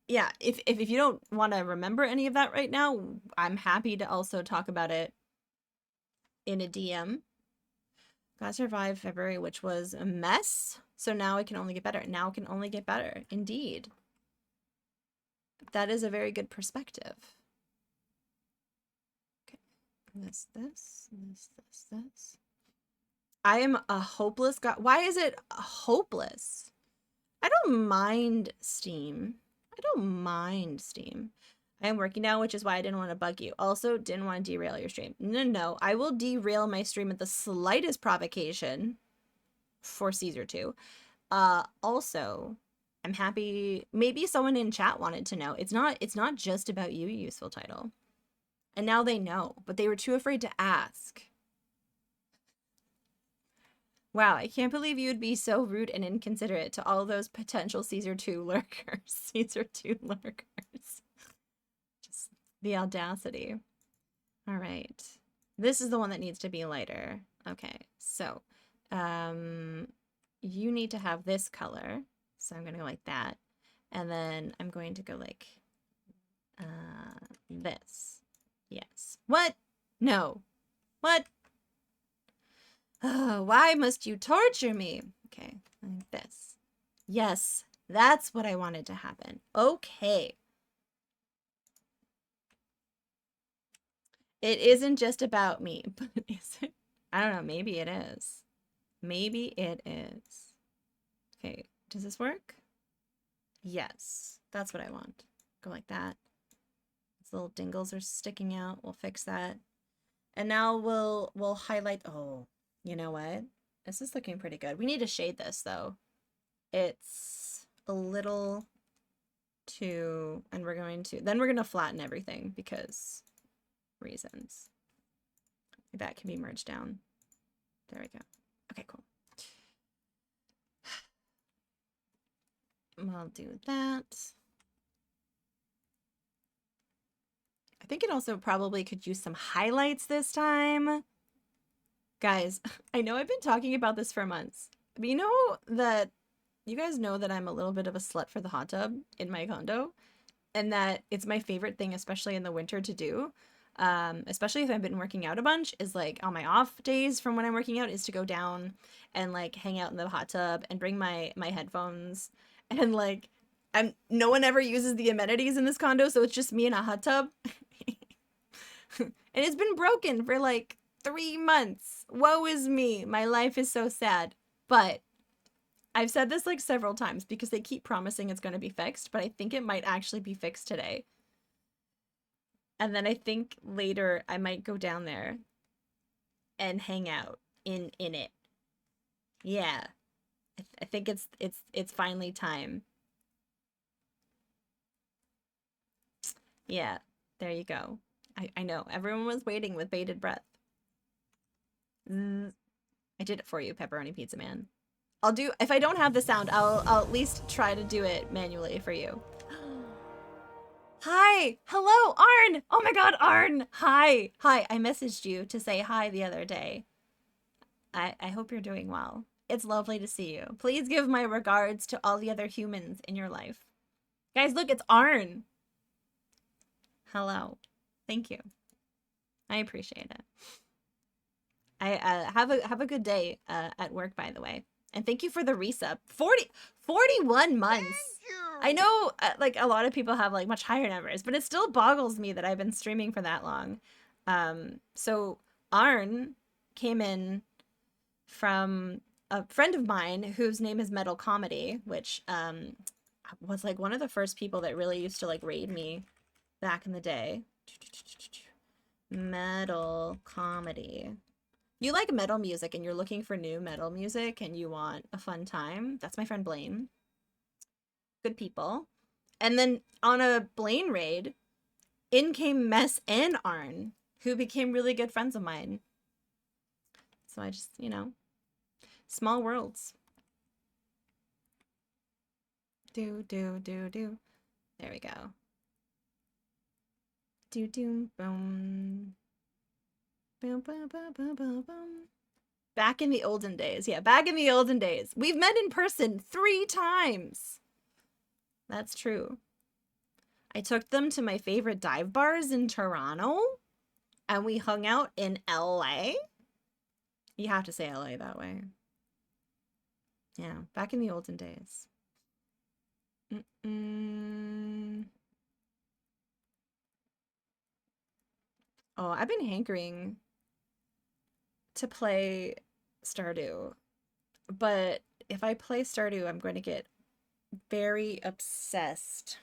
yeah, if you don't want to remember any of that right now, I'm happy to also talk about it in a DM. Got to survive February, which was a mess. So now it can only get better. Now it can only get better. Indeed. That is a very good perspective. Okay. This. I am a hopeless guy. Why is it hopeless? I don't mind Steam. I am working now, which is why I didn't want to bug you. Also, didn't want to derail your stream. No. I will derail my stream at the slightest provocation for Caesar 2. Also, I'm happy. Maybe someone in chat wanted to know. It's not just about you, Useful Title. And now they know, but they were too afraid to ask. Wow, I can't believe you would be so rude and inconsiderate to all those potential Caesar 2 lurkers. Caesar 2 lurkers. The audacity. All right. This is the one that needs to be lighter. Okay, so you need to have this color. So I'm going to go like that. And then I'm going to go like this. Yes. What? No. What? Oh, why must you torture me? Okay, like this. Yes, that's what I wanted to happen. Okay. It isn't just about me, but is it? I don't know. Maybe it is. Maybe it is. Okay, does this work? Yes, that's what I want. Go like that. These little dingles are sticking out. We'll fix that. And now we'll highlight. Oh, you know what? This is looking pretty good. We need to shade this though. It's a little too, and we're going to flatten everything because reasons. That can be merged down. There we go. Okay, cool. I'll do that. I think it also probably could use some highlights this time. Guys, I know I've been talking about this for months, but you guys know that I'm a little bit of a slut for the hot tub in my condo, and that it's my favorite thing, especially in the winter, to do. Especially if I've been working out a bunch, is like on my off days from when I'm working out is to go down and like hang out in the hot tub and bring my headphones, and like no one ever uses the amenities in this condo, so it's just me in a hot tub. And it's been broken for like 3 months. Woe is me. My life is so sad. But I've said this like several times because they keep promising it's going to be fixed, but I think it might actually be fixed today. And then I think later I might go down there and hang out in it. Yeah. I think it's finally time. Yeah, there you go. I know. Everyone was waiting with bated breath. I did it for you, Pepperoni Pizza Man. If I don't have the sound, I'll at least try to do it manually for you. Hi! Hello, Arn! Oh my god, Arn! Hi! Hi, I messaged you to say hi the other day. I hope you're doing well. It's lovely to see you. Please give my regards to all the other humans in your life. Guys, look, it's Arn! Hello. Thank you. I appreciate it. I have a good day at work, by the way. And thank you for the resub. 41 months. I know like a lot of people have like much higher numbers, but it still boggles me that I've been streaming for that long. So Arn came in from a friend of mine whose name is Metal Comedy, which was like one of the first people that really used to like raid me back in the day. Metal Comedy. You like metal music and you're looking for new metal music and you want a fun time. That's my friend Blaine. Good people. And then on a Blaine raid, in came Mess and Arn, who became really good friends of mine. So I just, you know, small worlds. Do. There we go. Do boom. Boom, boom, boom, boom, boom, boom. Back in the olden days. Yeah, back in the olden days. We've met in person 3 times. That's true. I took them to my favorite dive bars in Toronto, and we hung out in LA. You have to say LA that way. Yeah, back in the olden days. Oh, I've been hankering to play Stardew, but if I play Stardew, I'm going to get very obsessed.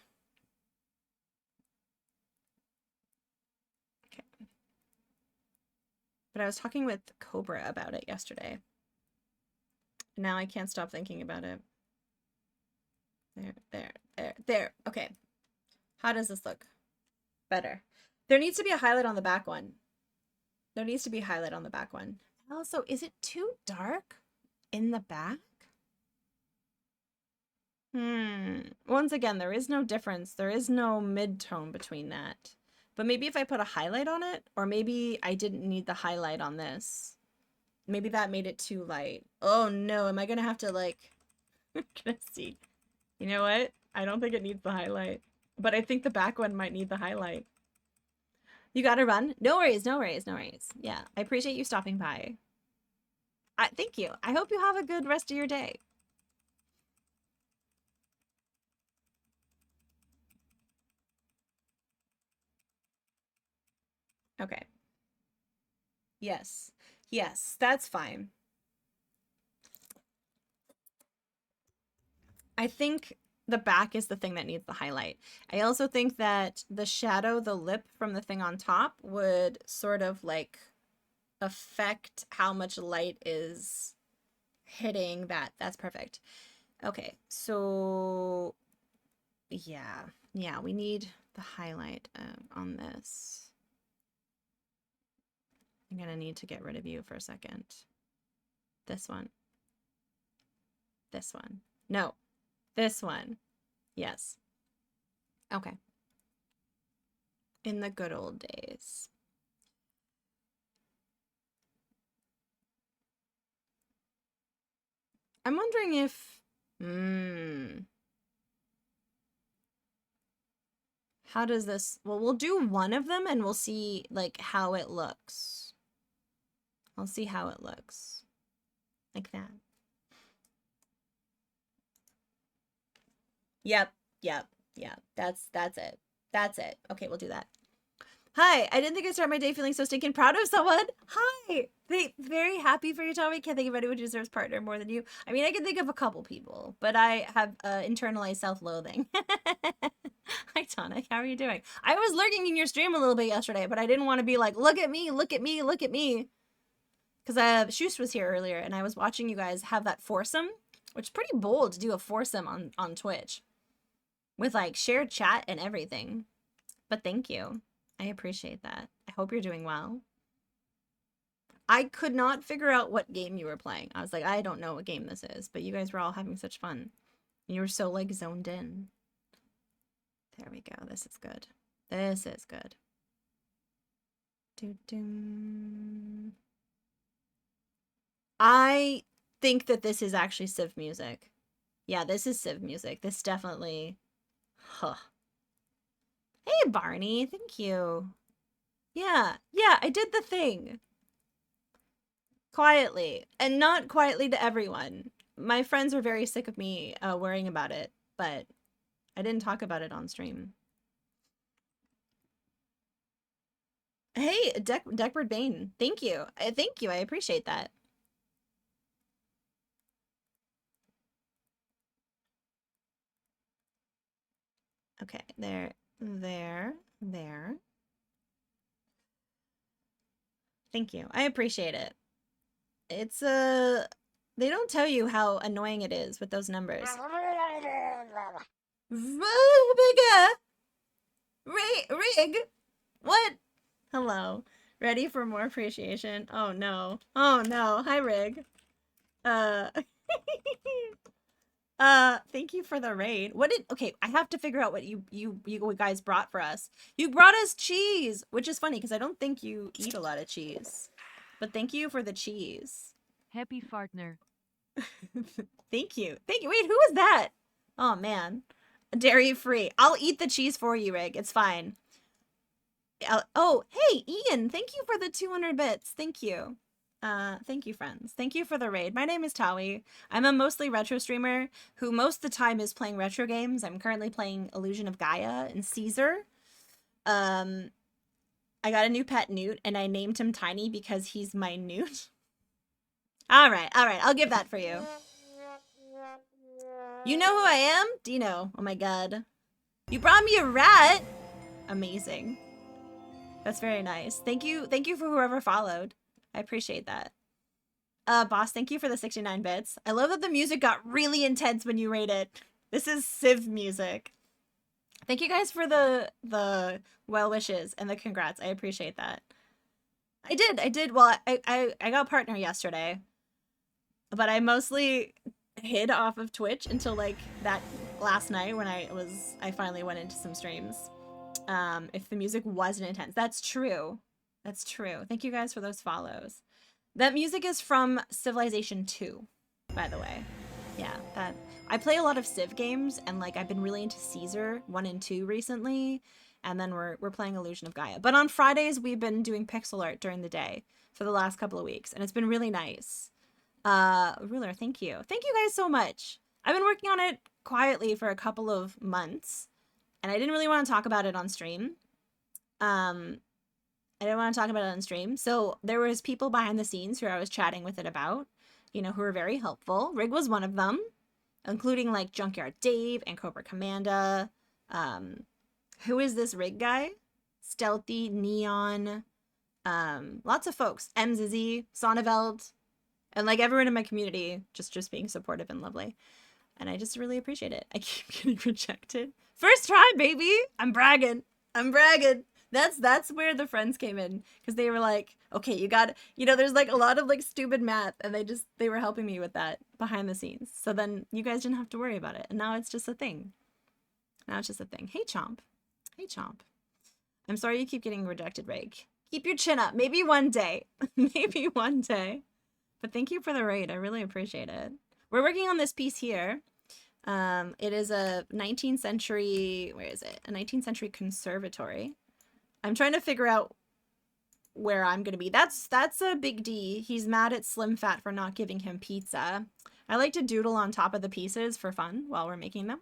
Okay. But I was talking with Cobra about it yesterday. Now I can't stop thinking about it. There. Okay. How does this look? Better. There needs to be a highlight on the back one. There needs to be a highlight on the back one. Also, is it too dark in the back? Once again, there is no difference. There is no mid-tone between that. But maybe if I put a highlight on it, or maybe I didn't need the highlight on this. Maybe that made it too light. Oh no, am I gonna have to like, gonna see. You know what? I don't think it needs the highlight, but I think the back one might need the highlight. You gotta run? No worries, no worries, no worries. Yeah, I appreciate you stopping by. Thank you. I hope you have a good rest of your day. Okay. Yes. Yes, that's fine. I think the back is the thing that needs the highlight. I also think that the shadow, the lip from the thing on top would sort of like affect how much light is hitting that. That's perfect. Okay, so yeah, we need the highlight on this. I'm gonna need to get rid of you for a second. This one. This one. No, this one. Yes. Okay. In the good old days. I'm wondering if... How does this... Well, we'll do one of them and we'll see, like, how it looks. I'll see how it looks. Like that. Yep. That's it. That's it. Okay, we'll do that. Hi, I didn't think I'd start my day feeling so stinking proud of someone. Hi! Very happy for you, Tommy. Can't think of anyone who deserves partner more than you. I mean, I can think of a couple people, but I have internalized self-loathing. Hi, Tonic. How are you doing? I was lurking in your stream a little bit yesterday, but I didn't want to be like, look at me, look at me, look at me. Because Shoost was here earlier, and I was watching you guys have that foursome, which is pretty bold to do a foursome on Twitch. With, like, shared chat and everything. But thank you. I appreciate that. I hope you're doing well. I could not figure out what game you were playing. I was like, I don't know what game this is, but you guys were all having such fun. You were so, like, zoned in. There we go. This is good. This is good. Doo-doo. I think that this is actually Civ music. Yeah, this is Civ music. This definitely... Huh. Hey, Barney. Thank you. Yeah, I did the thing. Quietly. And not quietly to everyone. My friends were very sick of me worrying about it, but I didn't talk about it on stream. Hey, Deckbird Bane. Thank you. Thank you. I appreciate that. Okay, there. Thank you. I appreciate it. It's they don't tell you how annoying it is with those numbers. Rig. What? Hello. Ready for more appreciation? Oh no. Oh no. Hi, Rig. Thank you for the raid. Okay, I have to figure out what you guys brought for us. You brought us cheese, which is funny because I don't think you eat a lot of cheese. But thank you for the cheese. Happy partner. Thank you. Wait, who was that? Oh man. Dairy free. I'll eat the cheese for you, Rig. It's fine. Oh, hey, Ian. Thank you for the 200 bits. Thank you. Thank you, friends. Thank you for the raid. My name is Tawi. I'm a mostly retro streamer who most of the time is playing retro games. I'm currently playing Illusion of Gaia and Caesar. I got a new pet newt, and I named him Tiny because he's my newt. All right. I'll give that for you. You know who I am? Dino. Oh my god. You brought me a rat. Amazing. That's very nice. Thank you for whoever followed. I appreciate that. Boss, thank you for the 69 bits. I love that the music got really intense when you rated. This is Civ music. Thank you guys for the well wishes and the congrats. I appreciate that. I did. Well, I got partner yesterday, but I mostly hid off of Twitch until like that last night when I finally went into some streams. if the music wasn't intense. That's true. That's true. Thank you guys for those follows. That music is from Civilization 2, by the way. Yeah, that I play a lot of Civ games, and like I've been really into Caesar 1 and 2 recently, and then we're playing Illusion of Gaia. But on Fridays we've been doing pixel art during the day for the last couple of weeks, and it's been really nice. Ruler, thank you. Thank you guys so much. I've been working on it quietly for a couple of months, and I didn't really want to talk about it on stream. I didn't want to talk about it on stream. So there was people behind the scenes who I was chatting with it about, you know, who were very helpful. Rig was one of them, including like Junkyard Dave and Cobra Commanda. Who is this Rig guy? Stealthy, Neon, lots of folks. MZZ, Sonneveld, and like everyone in my community just being supportive and lovely. And I just really appreciate it. I keep getting rejected. First try, baby! I'm bragging. I'm bragging. That's where the friends came in, because they were like, okay, you got, you know, there's like a lot of like stupid math, and they were helping me with that behind the scenes. So then you guys didn't have to worry about it, and now it's just a thing. Now it's just a thing. Hey, Chomp. Hey, Chomp. I'm sorry you keep getting rejected, Rig. Keep your chin up. Maybe one day. Maybe one day. But thank you for the raid. I really appreciate it. We're working on this piece here. It is a 19th century, where is it? A 19th century conservatory. I'm trying to figure out where I'm going to be. That's a Big D. He's mad at Slim Fat for not giving him pizza. I like to doodle on top of the pieces for fun while we're making them.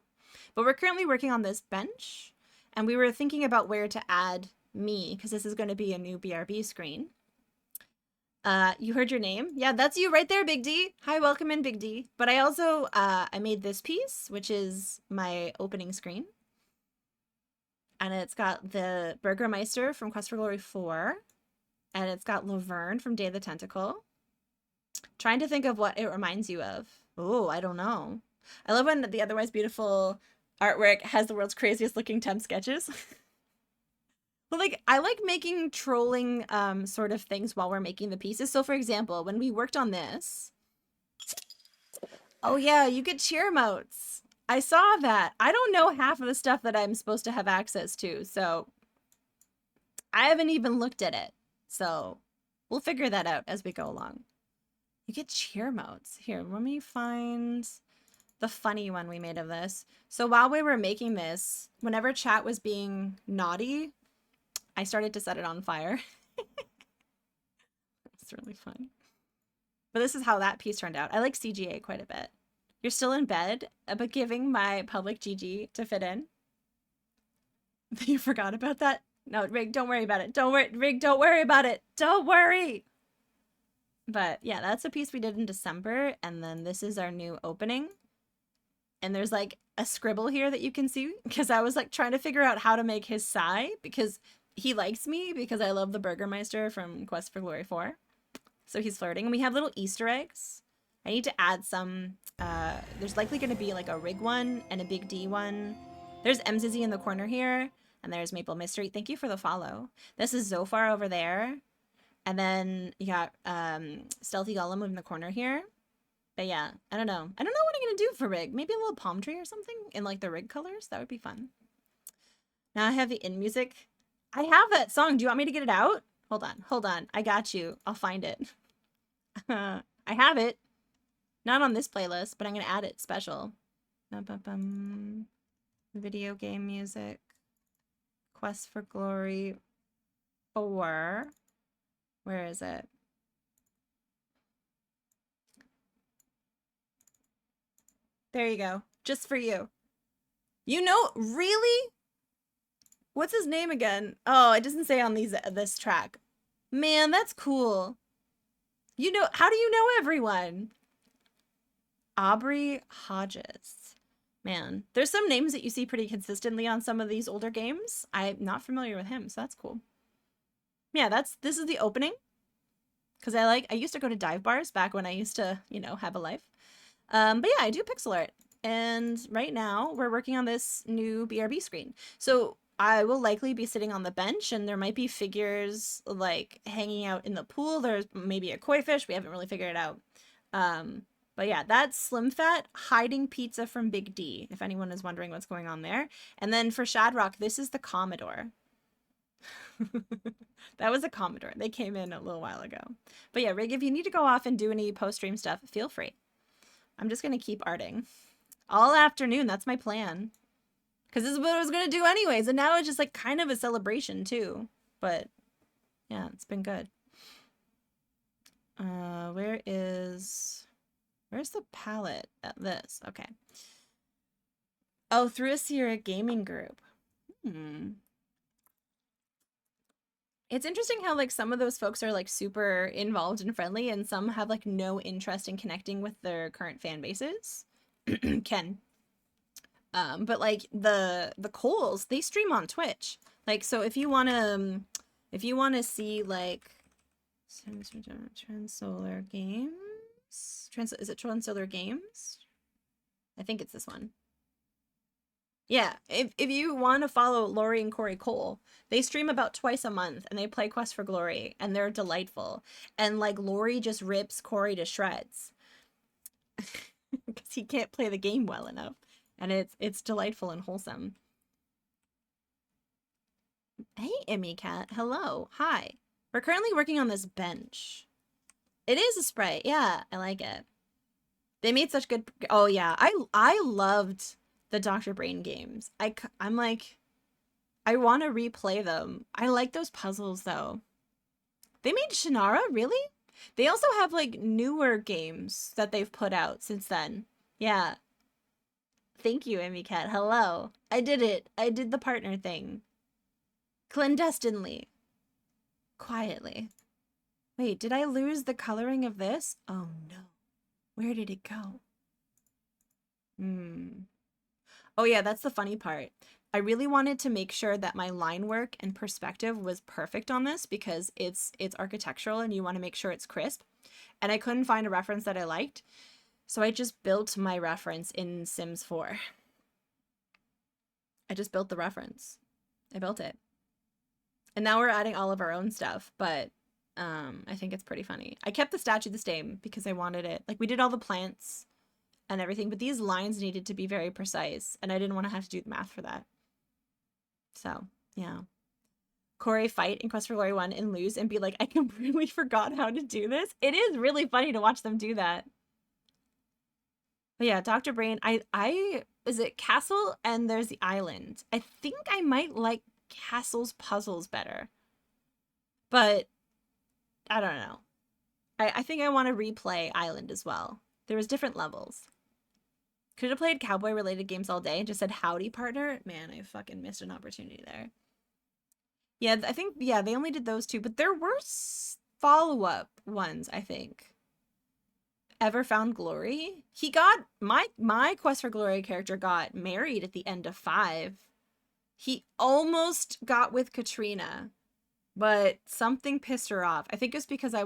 But we're currently working on this bench, and we were thinking about where to add me, because this is going to be a new BRB screen. You heard your name? Yeah, that's you right there, Big D. Hi, welcome in, Big D. But I also, I made this piece, which is my opening screen. And it's got the Burgermeister from Quest for Glory 4. And it's got Laverne from Day of the Tentacle. Trying to think of what it reminds you of. Oh, I don't know. I love when the otherwise beautiful artwork has the world's craziest looking temp sketches. But like, I like making trolling sort of things while we're making the pieces. So for example, when we worked on this, oh yeah, you get cheer emotes. I saw that. I don't know half of the stuff that I'm supposed to have access to, so I haven't even looked at it. So we'll figure that out as we go along. You get cheer emotes. Here, let me find the funny one we made of this. So while we were making this, whenever chat was being naughty, I started to set it on fire. It's really fun. But this is how that piece turned out. I like CGA quite a bit. You're still in bed, but giving my public GG to fit in. You forgot about that? No, Rig, don't worry about it. Don't worry, Rig, don't worry about it. Don't worry. But yeah, that's a piece we did in December, and then this is our new opening. And there's like a scribble here that you can see, because I was like trying to figure out how to make his sigh, because he likes me because I love the Burgermeister from Quest for Glory 4. So he's flirting. And we have little Easter eggs. I need to add some. There's likely going to be like a Rig one and a Big D one. There's MZZ in the corner here. And there's Maple Mystery. Thank you for the follow. This is Zofar over there. And then you got Stealthy Gollum in the corner here. But yeah, I don't know. I don't know what I'm going to do for Rig. Maybe a little palm tree or something in like the Rig colors. That would be fun. Now I have the in music. I have that song. Do you want me to get it out? Hold on. Hold on. I got you. I'll find it. I have it. Not on this playlist, but I'm going to add it special. Video game music. Quest for Glory 4. Where is it? There you go. Just for you. You know, really? What's his name again? Oh, it doesn't say on this track. Man, that's cool. You know, how do you know everyone? Aubrey Hodges. Man, there's some names that you see pretty consistently on some of these older games. I'm not familiar with him, so that's cool. Yeah, this is the opening. Because I used to go to dive bars back when I used to, you know, have a life. But yeah, I do pixel art. And right now we're working on this new BRB screen. So I will likely be sitting on the bench, and there might be figures like hanging out in the pool. There's maybe a koi fish. We haven't really figured it out. But yeah, that's Slim Fat hiding pizza from Big D, if anyone is wondering what's going on there. And then for Shadrock, this is the Commodore. That was a Commodore. They came in a little while ago. But yeah, Rig, if you need to go off and do any post-stream stuff, feel free. I'm just going to keep arting. All afternoon, that's my plan. Because this is what I was going to do anyways. And now it's just like kind of a celebration too. But yeah, it's been good. Where's the palette at this? Okay. Oh, through a Sierra gaming group. It's interesting how like some of those folks are like super involved and friendly and some have like no interest in connecting with their current fan bases. Ken. But like the Coles, they stream on Twitch. Like, so if you want to see like Transolar Games, is it Transolar Games? I think it's this one. Yeah, if you want to follow Lori and Corey Cole, they stream about twice a month and they play Quest for Glory and they're delightful. And like Lori just rips Corey to shreds because he can't play the game well enough. And it's delightful and wholesome. Hey, Emmy Cat. Hello. Hi. We're currently working on this bench. It is a sprite. Yeah, I like it. They made such good... Oh, yeah. I loved the Dr. Brain games. I'm like... I want to replay them. I like those puzzles, though. They made Shannara? Really? They also have, like, newer games that they've put out since then. Yeah. Thank you, Emmy Cat. Hello. I did it. I did the partner thing. Clandestinely. Quietly. Wait, did I lose the coloring of this? Oh no. Where did it go? Oh yeah, that's the funny part. I really wanted to make sure that my line work and perspective was perfect on this because it's architectural and you want to make sure it's crisp. And I couldn't find a reference that I liked. So I just built my reference in Sims 4. I just built the reference. I built it. And now we're adding all of our own stuff, but I think it's pretty funny. I kept the statue the same because I wanted it. Like, we did all the plants and everything, but these lines needed to be very precise, and I didn't want to have to do the math for that. So, yeah. Corey fight in Quest for Glory 1 and lose and be like, I completely forgot how to do this. It is really funny to watch them do that. But yeah, Dr. Brain, is it Castle and there's the island. I think I might like Castle's puzzles better. But I don't know. I think I want to replay Island as well. There was different levels. Could have played cowboy-related games all day and just said, howdy, partner. Man, I fucking missed an opportunity there. Yeah, I think, yeah, they only did those two. But there were follow-up ones, I think. Ever Found Glory? He got, my Quest for Glory character got married at the end of 5. He almost got with Katrina, but something pissed her off. I think it was because I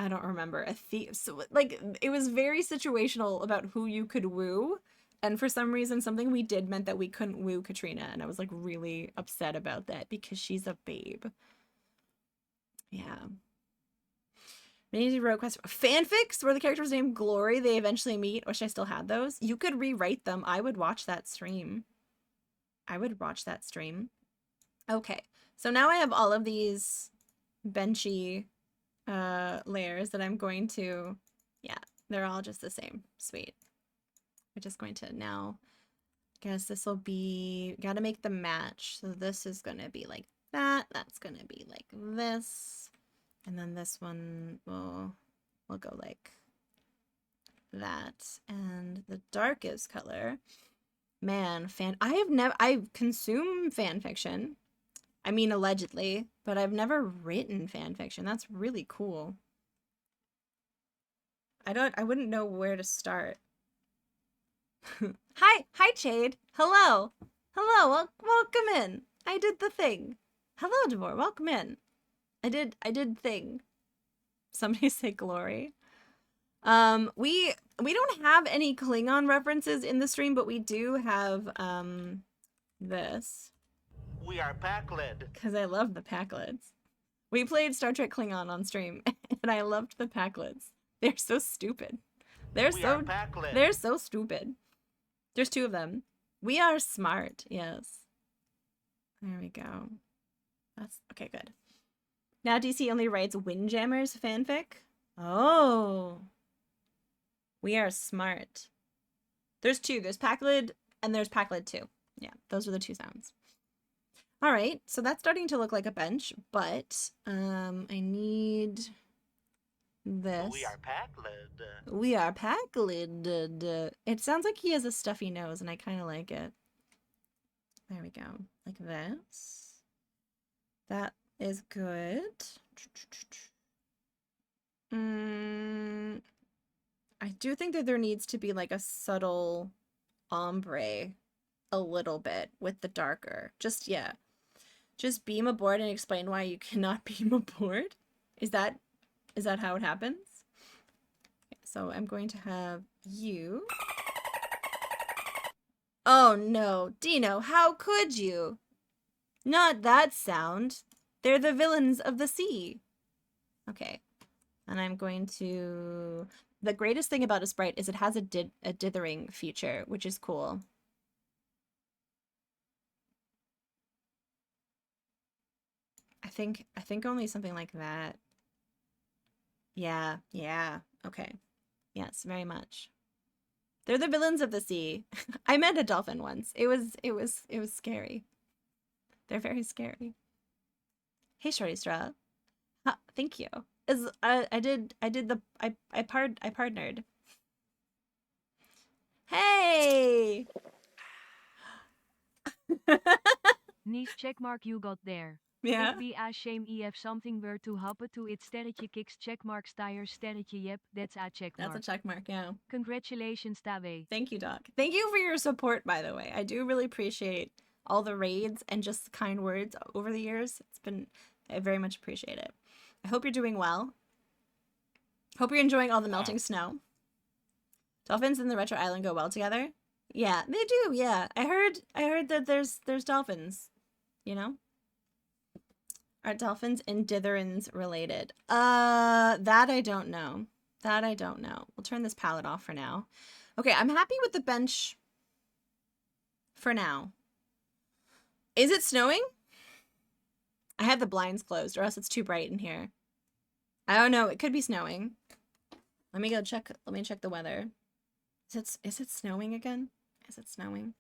don't remember, a thief. So, like, it was very situational about who you could woo. And for some reason, something we did meant that we couldn't woo Katrina. And I was, like, really upset about that because she's a babe. Yeah. Many wrote quest fanfics where the character was named Glory. They eventually meet. Wish I still had those. You could rewrite them. I would watch that stream. Okay. So now I have all of these benchy layers that I'm going to, yeah, they're all just the same. Sweet. We're just going to now, I guess this will be, gotta make them match. So this is going to be like that. That's going to be like this. And then this one will go like that. And the darkest color, man, I consume fan fiction. I mean, allegedly, but I've never written fan fiction. That's really cool. I wouldn't know where to start. Hi, Chade. Hello. Welcome in. I did the thing. Hello, Devor. Welcome in. I did thing. Somebody say Glory. We don't have any Klingon references in the stream, but we do have this. We are Pakled. Because I love the Pakleds. We played Star Trek Klingon on stream, and I loved the Pakleds. They're so stupid. They're We are pack-led. they're so stupid. There's 2 of them. We are smart. Yes. There we go. That's okay, good. Now DC only writes Windjammers fanfic. Oh. We are smart. There's 2. There's Packlid and there's Packlid 2. Yeah, those are the 2 sounds. All right, so that's starting to look like a bench, but I need this. We are pack-led. We are Packlid. It sounds like he has a stuffy nose, and I kind of like it. There we go. Like this. That is good. I do think that there needs to be like a subtle ombre a little bit with the darker. Just, yeah. Just beam aboard and explain why you cannot beam aboard? Is that how it happens? Okay, so I'm going to have you. Oh no, Dino, how could you? Not that sound. They're the villains of the sea. Okay. And I'm going to... The greatest thing about a sprite is it has a dithering feature, which is cool. I think only something like that. Yeah, okay. Yes, very much. They're the villains of the sea. I met a dolphin once. It was scary. They're very scary. Hey, Shorty Straw. Thank you. I partnered. Hey! Nice checkmark you got there. Ja. Ik be a shame if something were to happen to it sterretje kicks checkmark stires sterretje yep, that's a checkmark. That's a checkmark, yeah. Congratulations, Tawe. Thank you, Doc. Thank you for your support, by the way. I do really appreciate all the raids and just kind words over the years. I very much appreciate it. I hope you're doing well. Hope you're enjoying all the melting snow. Dolphins and the retro island go well together. Yeah, they do. Yeah, I heard that there's dolphins. You know, are dolphins and ditherins related? That I don't know. That I don't know. We'll turn this palette off for now. Okay, I'm happy with the bench for now. Is it snowing? I have the blinds closed, or else it's too bright in here. I don't know. It could be snowing. Let me go check. Let me check the weather. Is it snowing again? Is it snowing?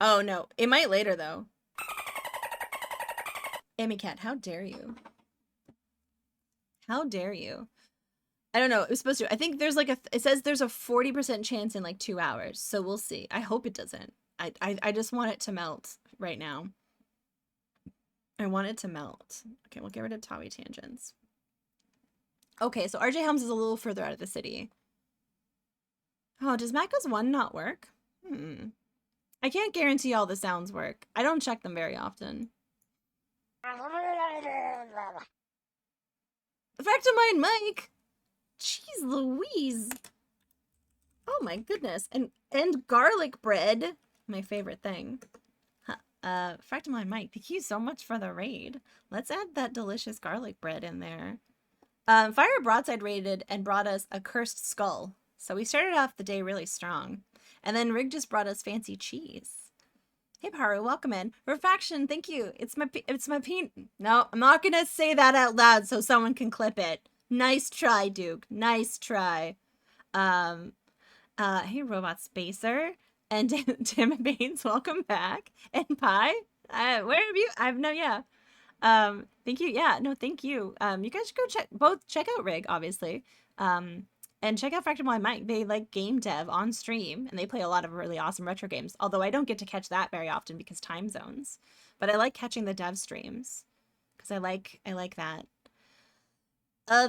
Oh no, it might later though. Amy Cat, how dare you? How dare you? I don't know. It was supposed to. I think there's like it says there's a 40% chance in like 2 hours. So we'll see. I hope it doesn't. I just want it to melt right now. I want it to melt. Okay, we'll get rid of Tawi tangents. Okay, so RJ Helms is a little further out of the city. Oh, does Macos 1 not work? I can't guarantee all the sounds work. I don't check them very often. Effectamine Mike! Jeez Louise! Oh my goodness. And garlic bread. My favorite thing. Fractamine Mike, thank you so much for the raid. Let's add that delicious garlic bread in there. Fire Broadside raided and brought us a cursed skull. So we started off the day really strong. And then Rig just brought us fancy cheese. Hey Paru, welcome in. Refaction, thank you. It's my No, I'm not gonna say that out loud so someone can clip it. Nice try, Duke. Nice try. Hey Robot Spacer. And Tim Baines, welcome back. And Pi, where have you? Thank you. Yeah, no, thank you. You guys should go check out Rig, obviously. And check out Fractal Mike. They like game dev on stream, and they play a lot of really awesome retro games. Although I don't get to catch that very often because time zones. But I like catching the dev streams because I like that.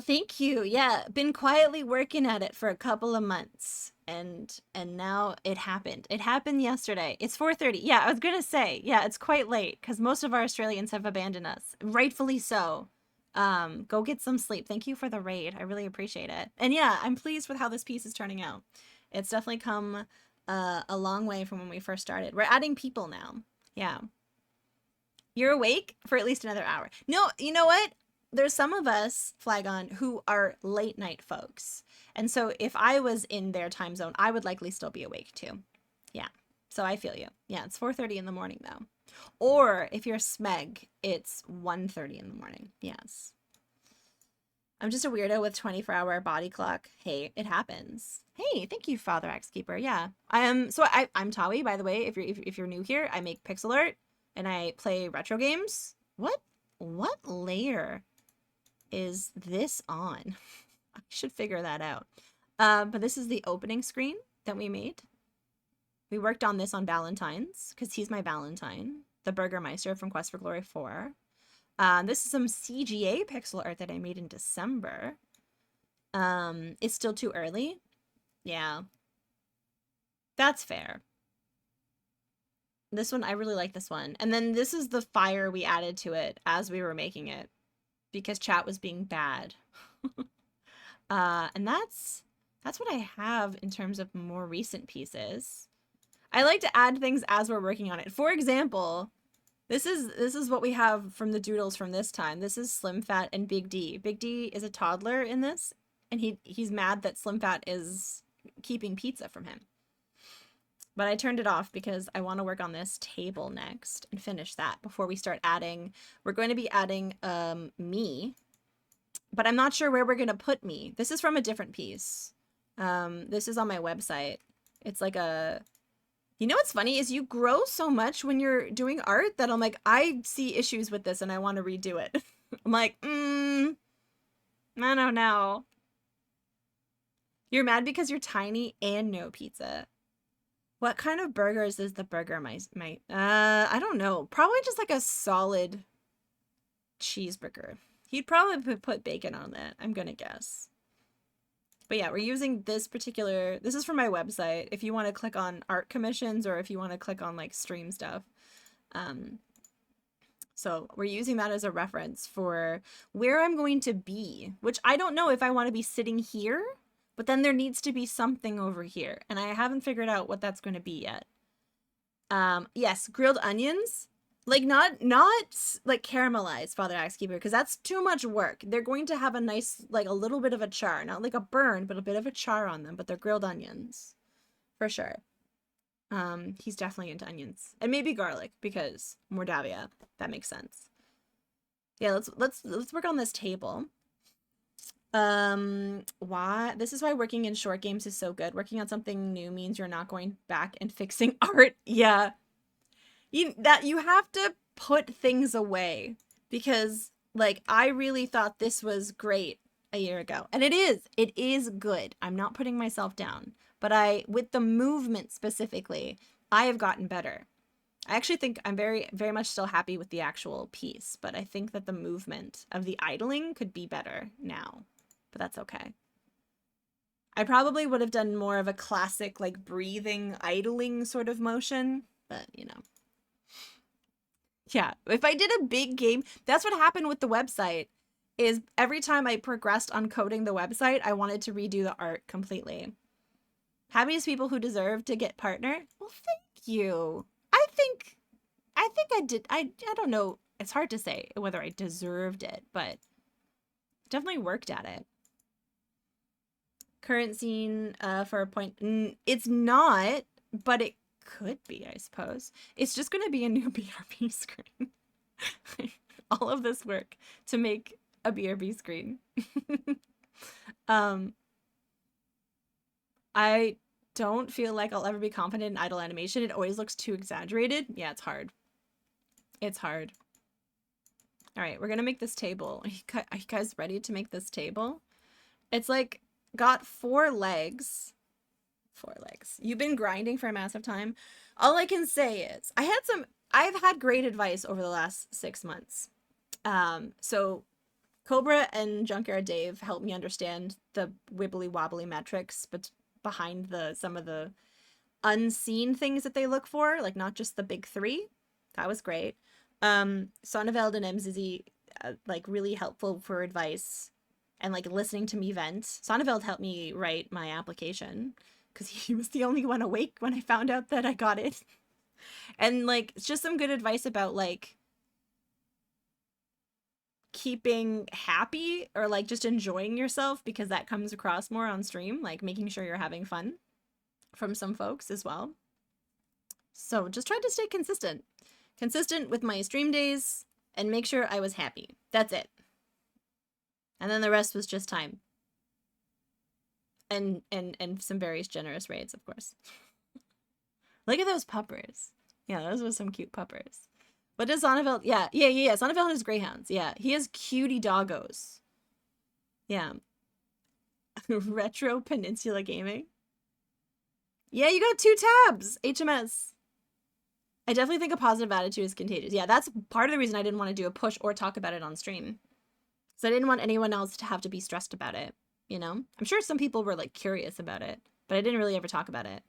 Thank you. Yeah, been quietly working at it for a couple of months. And now it happened. It happened yesterday. It's 4:30. Yeah, I was gonna say, yeah, it's quite late because most of our Australians have abandoned us. Rightfully so. Go get some sleep. Thank you for the raid. I really appreciate it. And yeah, I'm pleased with how this piece is turning out. It's definitely come a long way from when we first started. We're adding people now. Yeah. You're awake for at least another hour. No, you know what? there's some of us, Flagon, who are late night folks. And so if I was in their time zone, I would likely still be awake too. Yeah. So I feel you. Yeah, it's 4:30 in the morning though. Or if you're Smeg, it's 1:30 in the morning. Yes. I'm just a weirdo with 24-hour body clock. Hey, it happens. Hey, thank you, Father Axe Keeper. Yeah. I'm Tawi, by the way. If you're new here, I make pixel art and I play retro games. What layer is this on? I should figure that out. But this is the opening screen that we made. We worked on this on Valentine's because he's my Valentine, the Burgermeister from Quest for Glory 4. This is some CGA pixel art that I made in December. It's still too early. Yeah. That's fair. This one, I really like this one. And then this is the fire we added to it as we were making it because chat was being bad. And that's what I have in terms of more recent pieces. I like to add things as we're working on it. For example, this is what we have from the doodles from this time. This is Slim Fat and Big D. Big D is a toddler in this, and he's mad that Slim Fat is keeping pizza from him. But I turned it off because I want to work on this table next and finish that before we start adding. We're going to be adding me, but I'm not sure where we're going to put me. This is from a different piece. This is on my website. It's like a... You know what's funny is you grow so much when you're doing art that I'm like, I see issues with this and I want to redo it. I'm like, I don't know. You're mad because you're tiny and no pizza. What kind of burgers is the burger I don't know. Probably just like a solid cheeseburger. He'd probably put bacon on that, I'm gonna guess. But yeah, we're using this particular, this is from my website. If you want to click on art commissions or if you want to click on like stream stuff. So we're using that as a reference for where I'm going to be, which I don't know if I want to be sitting here. But then there needs to be something over here. And I haven't figured out what that's going to be yet. Yes, grilled onions. Like, not like caramelized, Father Axe Keeper, because that's too much work. They're going to have a nice, like, a little bit of a char. Not like a burn, but a bit of a char on them. But they're grilled onions. For sure. He's definitely into onions. And maybe garlic, because Mordavia. That makes sense. Yeah, let's work on this table. Why this is why working in short games is so good. Working on something new means you're not going back and fixing art. Yeah, you have to put things away because like I really thought this was great a year ago, and it is good. I'm not putting myself down, but with the movement specifically, I have gotten better. I actually think I'm very, very much still happy with the actual piece, but I think that the movement of the idling could be better now. But that's okay. I probably would have done more of a classic, like, breathing, idling sort of motion. But, you know. Yeah, if I did a big game... That's what happened with the website, is every time I progressed on coding the website, I wanted to redo the art completely. Happiest people who deserve to get partner? Well, thank you. I think I did... I don't know. It's hard to say whether I deserved it, but definitely worked at it. Current scene for a point. It's not, but it could be, I suppose. It's just going to be a new BRB screen. All of this work to make a BRB screen. I don't feel like I'll ever be confident in idle animation. It always looks too exaggerated. Yeah, it's hard. It's hard. All right, we're going to make this table. Are you guys ready to make this table? It's like... got 4 legs. 4 legs. You've been grinding for a massive time. All I can say is I've had great advice over the last 6 months. So Cobra and Junkyard Dave helped me understand the wibbly wobbly metrics, but behind some of the unseen things that they look for, like not just the big 3. That was great. Sonneveld and MZZ, like really helpful for advice. And like listening to me vent. Sonneveld helped me write my application because he was the only one awake when I found out that I got it. And like, it's just some good advice about like keeping happy or like just enjoying yourself, because that comes across more on stream, like making sure you're having fun from some folks as well. So just tried to stay consistent with my stream days and make sure I was happy. That's it. And then the rest was just time. And some various generous raids, of course. Look at those puppers. Yeah, those were some cute puppers. What does Sonneville? Yeah. Sonneville has greyhounds. Yeah, he has cutie doggos. Yeah. Retro Peninsula Gaming. Yeah, you got 2 tabs. HMS. I definitely think a positive attitude is contagious. Yeah, that's part of the reason I didn't want to do a push or talk about it on stream. So I didn't want anyone else to have to be stressed about it, you know? I'm sure some people were like curious about it, but I didn't really ever talk about it.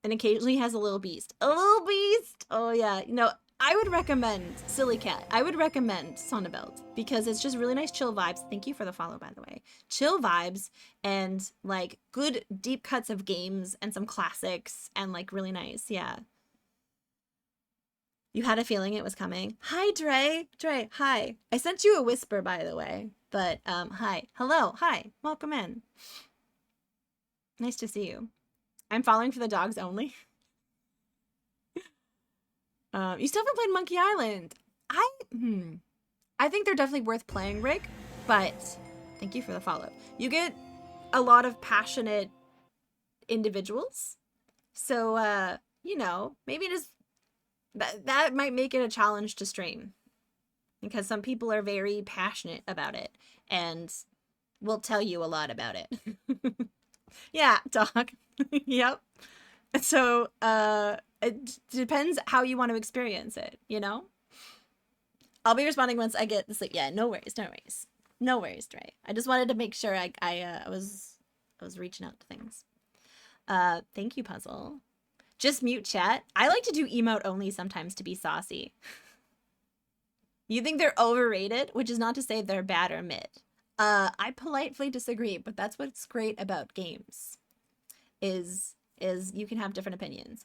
And occasionally has a little beast. A little beast! Oh yeah, no, I would recommend Silly Cat. I would recommend Sonneveld because it's just really nice chill vibes. Thank you for the follow, by the way. Chill vibes and like good deep cuts of games and some classics and like really nice. Yeah. You had a feeling it was coming. Hi, Dre. Dre, hi. I sent you a whisper, by the way. But, hi. Hello. Hi. Welcome in. Nice to see you. I'm following for the dogs only. You still haven't played Monkey Island. I think they're definitely worth playing, Rick. But, thank you for the follow. You get a lot of passionate individuals. So, you know, maybe just... That might make it a challenge to stream because some people are very passionate about it and will tell you a lot about it. Yeah, dog. Yep. So, it depends how you want to experience it, you know? I'll be responding once I get the sleep. Yeah, no worries, no worries. No worries, Dre. I just wanted to make sure I was reaching out to things. Thank you, Puzzle. Just mute chat. I like to do emote only sometimes to be saucy. You think they're overrated, which is not to say they're bad or mid. I politely disagree, but that's what's great about games. Is you can have different opinions.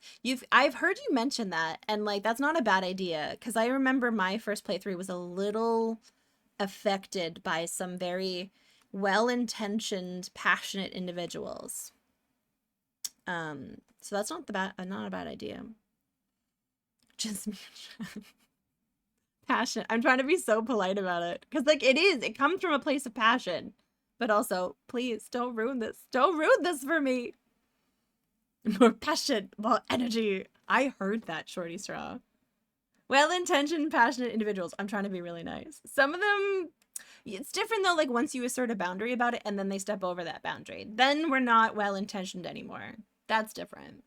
I've heard you mention that, and like that's not a bad idea, because I remember my first playthrough was a little affected by some very well-intentioned, passionate individuals. So that's not a bad idea. Just passion. I'm trying to be so polite about it because like it comes from a place of passion, but also please don't ruin this. Don't ruin this for me. More passion, more energy. I heard that, Shorty Straw. Well-intentioned, passionate individuals. I'm trying to be really nice. Some of them, it's different though. Like once you assert a boundary about it and then they step over that boundary, then we're not well-intentioned anymore. That's different.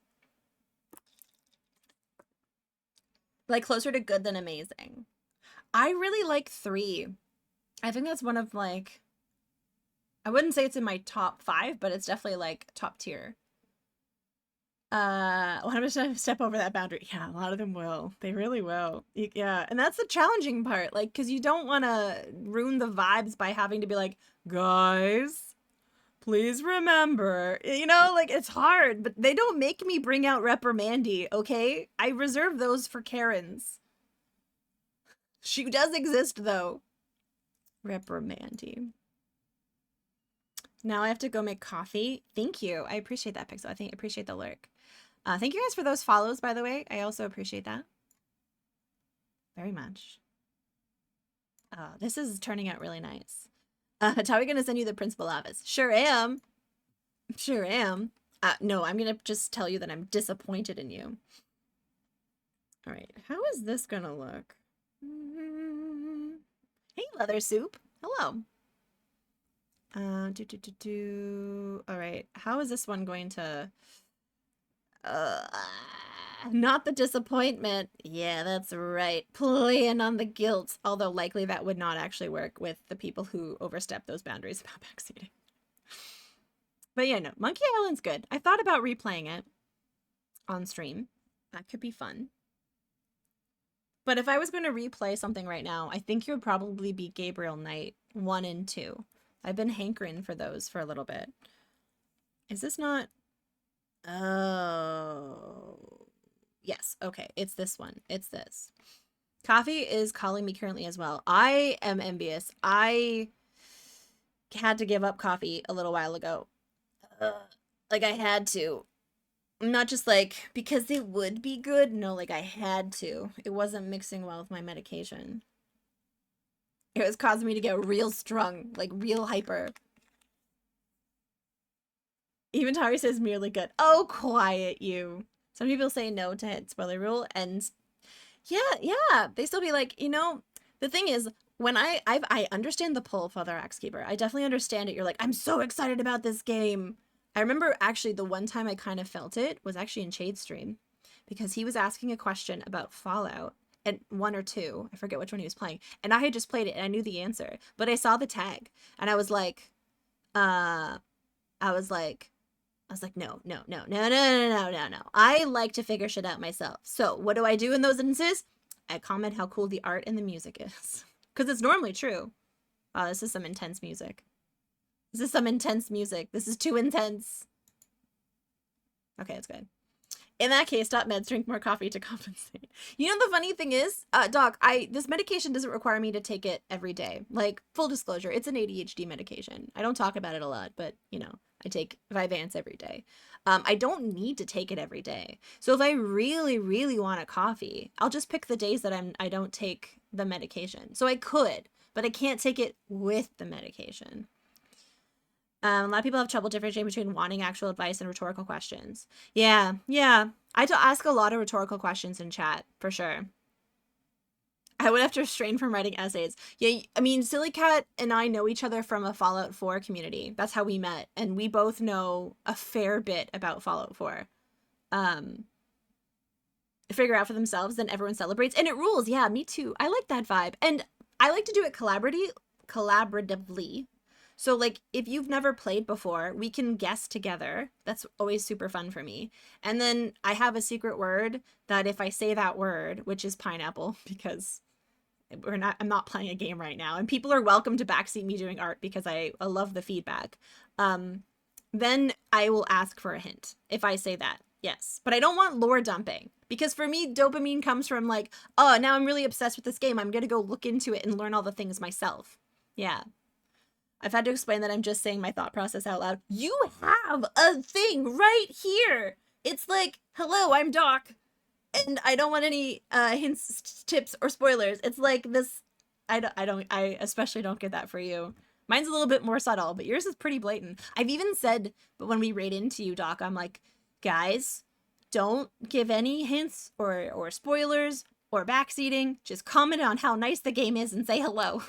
Like closer to good than amazing. I really like 3. I think that's one of like, I wouldn't say it's in my top 5, but it's definitely like top tier. 100% step over that boundary. Yeah, a lot of them will. They really will. Yeah, and that's the challenging part. Like, because you don't want to ruin the vibes by having to be like, guys, please remember, you know, like it's hard, but they don't make me bring out Reprimandy, okay? I reserve those for Karens. She does exist though. Reprimandy. Now I have to go make coffee. Thank you. I appreciate that, Pixel. I appreciate the lurk. Thank you guys for those follows, by the way. I also appreciate that. Very much. This is turning out really nice. How are we going to send you the Principal Office? Sure am. Sure am. No, I'm going to just tell you that I'm disappointed in you. All right. How is this going to look? Hey, Leather Soup. Hello. All right. How is this one going to... not the disappointment. Yeah, that's right. Playing on the guilt. Although likely that would not actually work with the people who overstep those boundaries about backseating. But yeah, no. Monkey Island's good. I thought about replaying it on stream. That could be fun. But if I was going to replay something right now, I think it would probably be Gabriel Knight 1 and 2. I've been hankering for those for a little bit. Is this not... Oh... Yes, okay, it's this one. It's this. Coffee is calling me currently as well. I am envious. I had to give up coffee a little while ago. Like, I had to. Not just like because it would be good. No, like I had to. It wasn't mixing well with my medication. It was causing me to get real strung, like real hyper. Even Tari says merely good. Oh, quiet you. Some people say no to hit spoiler rule, and yeah, they still be like, you know, the thing is, when I understand the pull, Father Axekeeper. I definitely understand it. You're like, I'm so excited about this game. I remember actually the one time I kind of felt it was actually in Shade's stream, because he was asking a question about Fallout, and 1 or 2, I forget which one he was playing, and I had just played it and I knew the answer, but I saw the tag and I was like, no. I like to figure shit out myself. So what do I do in those instances? I comment how cool the art and the music is, because it's normally true. Wow, this is some intense music. This is some intense music. This is too intense. Okay, it's good. In that case, stop meds, drink more coffee to compensate. You know, the funny thing is, Doc, this medication doesn't require me to take it every day. Like, full disclosure, it's an ADHD medication. I don't talk about it a lot, but, you know, I take Vyvanse every day. I don't need to take it every day. So if I really, really want a coffee, I'll just pick the days that I don't take the medication. So I could, but I can't take it with the medication. A lot of people have trouble differentiating between wanting actual advice and rhetorical questions. Yeah. I ask a lot of rhetorical questions in chat, for sure. I would have to restrain from writing essays. Yeah, I mean, Silly Cat and I know each other from a Fallout 4 community. That's how we met, and we both know a fair bit about Fallout 4. Figure out for themselves, then everyone celebrates, and it rules. Yeah, me too. I like that vibe, and I like to do it collaboratively. So, like, if you've never played before, we can guess together. That's always super fun for me. And then I have a secret word that if I say that word, which is pineapple, because I'm not playing a game right now, and people are welcome to backseat me doing art because I love the feedback. Then I will ask for a hint if I say that. Yes, but I don't want lore dumping, because for me, dopamine comes from like, oh, now I'm really obsessed with this game. I'm going to go look into it and learn all the things myself. Yeah. I've had to explain that I'm just saying my thought process out loud. You have a thing right here. It's like, hello, I'm Doc, and I don't want any hints, tips, or spoilers. It's like this. I especially don't get that for you. Mine's a little bit more subtle, but yours is pretty blatant. I've even said, but when we raid into you, Doc, I'm like, guys, don't give any hints or spoilers or backseating. Just comment on how nice the game is and say hello.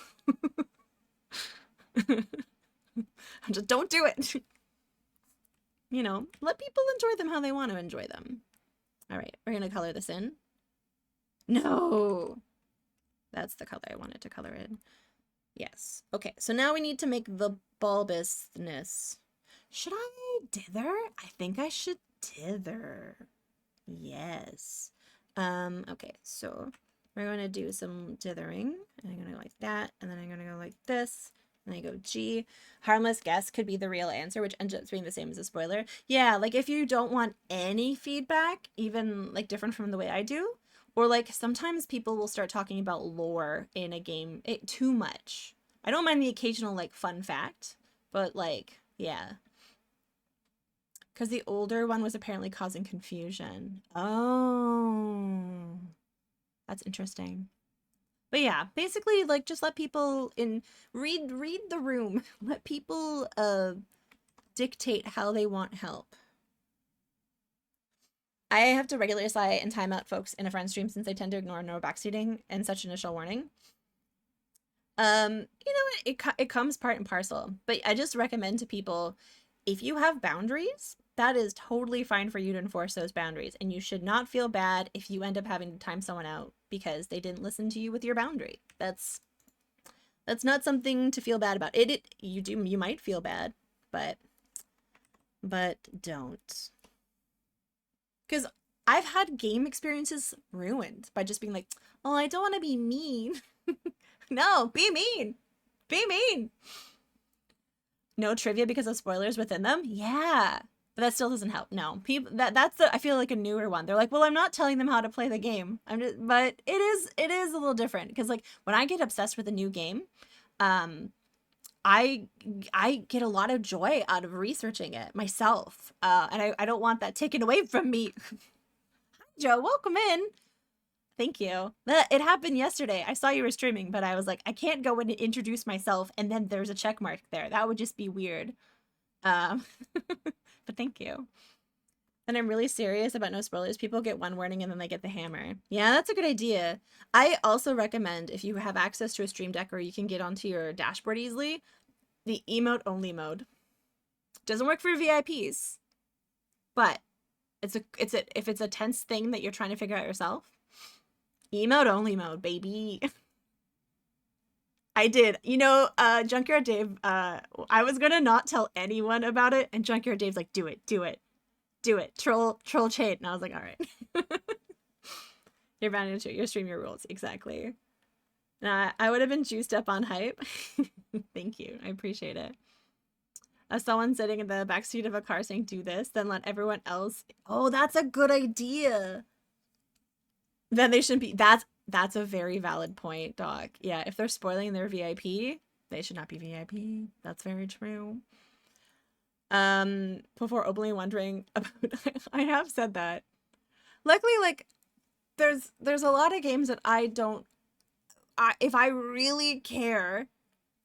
Just don't do it. You know, let people enjoy them how they want to enjoy them. All right, we're gonna color this in. No, that's the color I wanted to color in. Yes. Okay, so now we need to make the bulbousness. Should I dither? I think I should dither. Yes. Okay, so we're going to do some dithering. And I'm going to go like that, and then I'm going to go like this. And I go G. Harmless guess could be the real answer, which ends up being the same as a spoiler. Yeah, like if you don't want any feedback, even like different from the way I do, or like sometimes people will start talking about lore in a game too much. I don't mind the occasional like fun fact, but like, yeah. Because the older one was apparently causing confusion. Oh, that's interesting. But yeah, basically, like, just let people read the room. Let people dictate how they want help. I have to regularly slide and time out folks in a friend stream since I tend to ignore no backseating and such initial warning. You know what? It comes part and parcel. But I just recommend to people, if you have boundaries, that is totally fine for you to enforce those boundaries, and you should not feel bad if you end up having to time someone out because they didn't listen to you with your boundary. That's not something to feel bad about. You might feel bad, but don't. Because I've had game experiences ruined by just being like, oh, I don't want to be mean. No, be mean. Be mean. No trivia because of spoilers within them? Yeah. But that still doesn't help. No, people that's I feel like a newer one. They're like, well, I'm not telling them how to play the game. But it is a little different because like when I get obsessed with a new game, I get a lot of joy out of researching it myself, and I don't want that taken away from me. Hi, Joe, welcome in. Thank you. It happened yesterday. I saw you were streaming, but I was like, I can't go in and introduce myself, and then there's a check mark there. That would just be weird. But thank you. And I'm really serious about no spoilers. People get one warning and then they get the hammer. Yeah, that's a good idea. I also recommend if you have access to a Stream Deck or you can get onto your dashboard easily, the emote only mode. Doesn't work for VIPs, but if it's a tense thing that you're trying to figure out yourself, emote only mode, baby. I did. You know, Junkyard Dave, I was gonna not tell anyone about it, and Junkyard Dave's like, do it. Troll chain. And I was like, all right. You're bound into it. Your stream, your rules. Exactly. I would have been juiced up on hype. Thank you. I appreciate it. As someone sitting in the backseat of a car saying, do this, then let everyone else. Oh, that's a good idea. Then they shouldn't be. That's a very valid point, Doc. Yeah, if they're spoiling their VIP, they should not be VIP. That's very true. Before openly wondering about I have said that. Luckily, like, there's a lot of games that if I really care,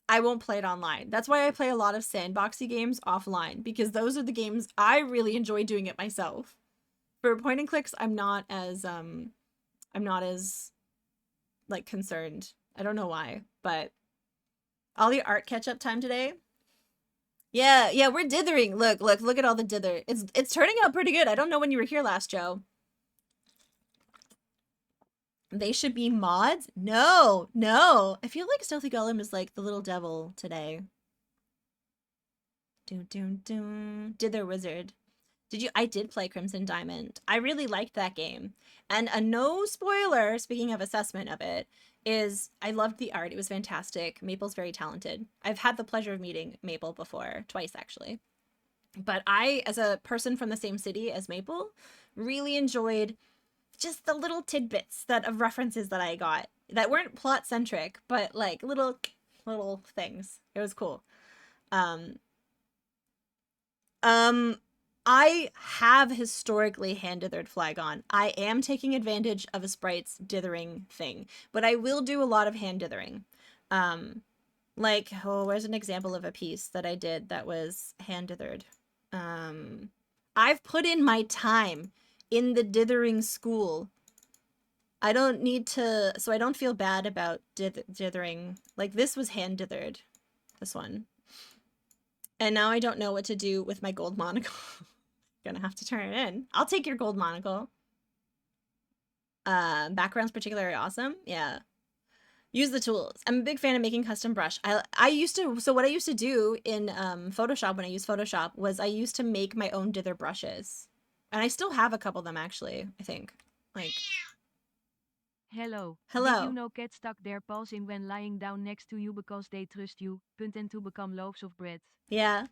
I won't play it online. That's why I play a lot of sandboxy games offline, because those are the games I really enjoy doing it myself. For point and clicks, I'm not as like concerned. I don't know why, but all the art catch-up time today. Yeah, we're dithering. Look at all the dither. It's turning out pretty good. I don't know when you were here last, Joe. They should be mods? No. I feel like Stealthy Golem is like the little devil today. Dither Wizard. I did play Crimson Diamond. I really liked that game. And a no spoiler, speaking of assessment of it, is I loved the art. It was fantastic. Maple's very talented. I've had the pleasure of meeting Maple before, twice actually. But I, as a person from the same city as Maple, really enjoyed just the little tidbits of references that I got that weren't plot centric, but like little things. It was cool. I have historically hand-dithered Flygon. I am taking advantage of a sprite's dithering thing, but I will do a lot of hand-dithering. Where's an example of a piece that I did that was hand-dithered? I've put in my time in the dithering school. I don't need to, so I don't feel bad about dithering. Like, this was hand-dithered, this one. And now I don't know what to do with my gold monocle. Gonna have to turn it in. I'll take your gold monocle. Background's particularly awesome. Yeah. Use the tools. I'm a big fan of making custom brush. What I used to do in Photoshop when I used Photoshop was I used to make my own dither brushes. And I still have a couple of them actually, I think. Like Hello. Hello. Did you know cats tuck their paws in when lying down next to you because they trust you, and to become loaves of bread? Yeah.